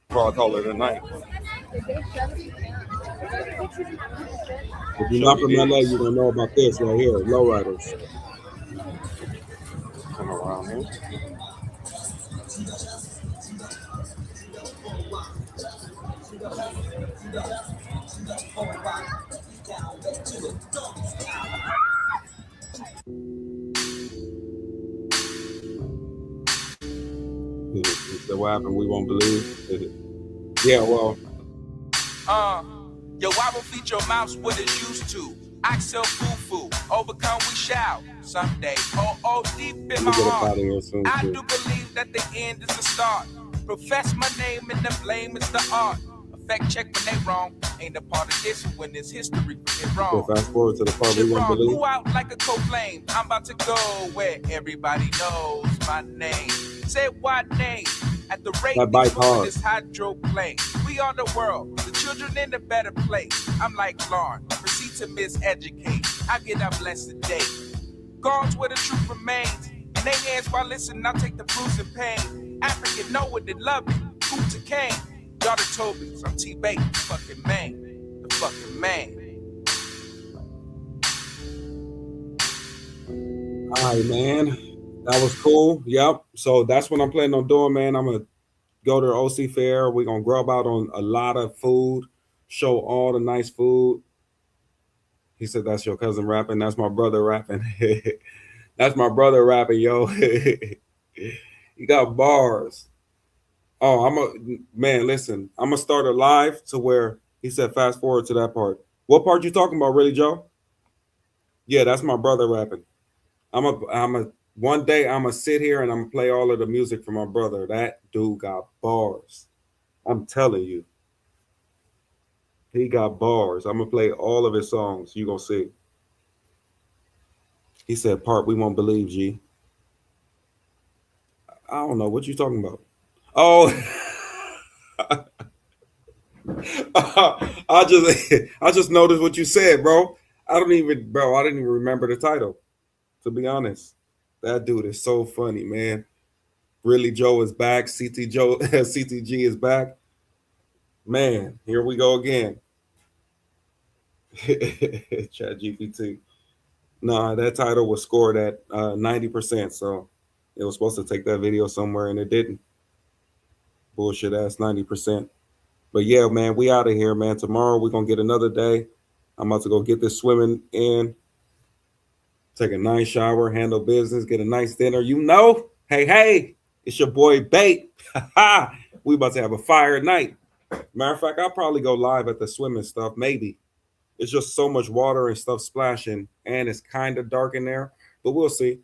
Before I call it a night. If you're not from LA, you don't know about this right here, lowriders. Come around here. So what happened? We won't believe. Yeah, well. Yo, I will feed your mouth what it's used to. I sell foo-foo, overcome we shall someday. Oh, deep in my heart, I do believe that the end is the start. Profess my name and the blame is the art. Effect check when they wrong, ain't a part of this when it's history get wrong. So fast forward to the part we won't believe. Who out like a cold flame, I'm about to go where everybody knows my name. Say what name? At the rate that bike hard. This hydroplane. We are the world, the children in a better place. I'm like Lauren, proceed to miseducate. I get a blessed day. God's where the truth remains. In their hands while listening, I'll take the bruise and pain. African know what they love me. Hoops of cane. Daughter Toby, I'm T-Bait, the fucking man. The fucking man. All right, man. That was cool. Yep. So that's what I'm planning on doing, man. I'm going to go to the OC Fair. We're going to grub out on a lot of food, show all the nice food. He said that's your cousin rapping. That's my brother rapping. That's my brother rapping, yo. He got bars. Oh, man. Listen, I'm gonna start a live to where he said fast forward to that part. What part you talking about, really, Joe? Yeah, that's my brother rapping. One day I'm gonna sit here and I'm gonna play all of the music for my brother. That dude got bars. I'm telling you, he got bars. I'm gonna play all of his songs. You gonna see. He said, "Part we won't believe, G." I don't know what you talking about. Oh, I just noticed what you said, bro. I didn't even remember the title. To be honest, that dude is so funny, man. Really, Joe is back. CTG is back. Man, here we go again. Chat GPT. Nah, that title was scored at 90%, so it was supposed to take that video somewhere and it didn't. Bullshit ass 90%. But yeah, man, we out of here, man. Tomorrow we're gonna get another day. I'm about to go get this swimming in, take a nice shower, handle business, get a nice dinner. Hey, it's your boy Bait. We about to have a fire night. Matter of fact, I'll probably go live at the swimming stuff. Maybe it's just so much water and stuff splashing, and it's kind of dark in there. But we'll see.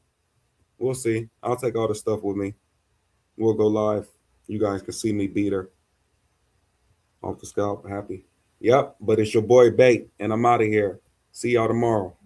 We'll see. I'll take all the stuff with me. We'll go live. You guys can see me beat her off the scalp. Happy. Yep. But it's your boy Bait, and I'm out of here. See y'all tomorrow.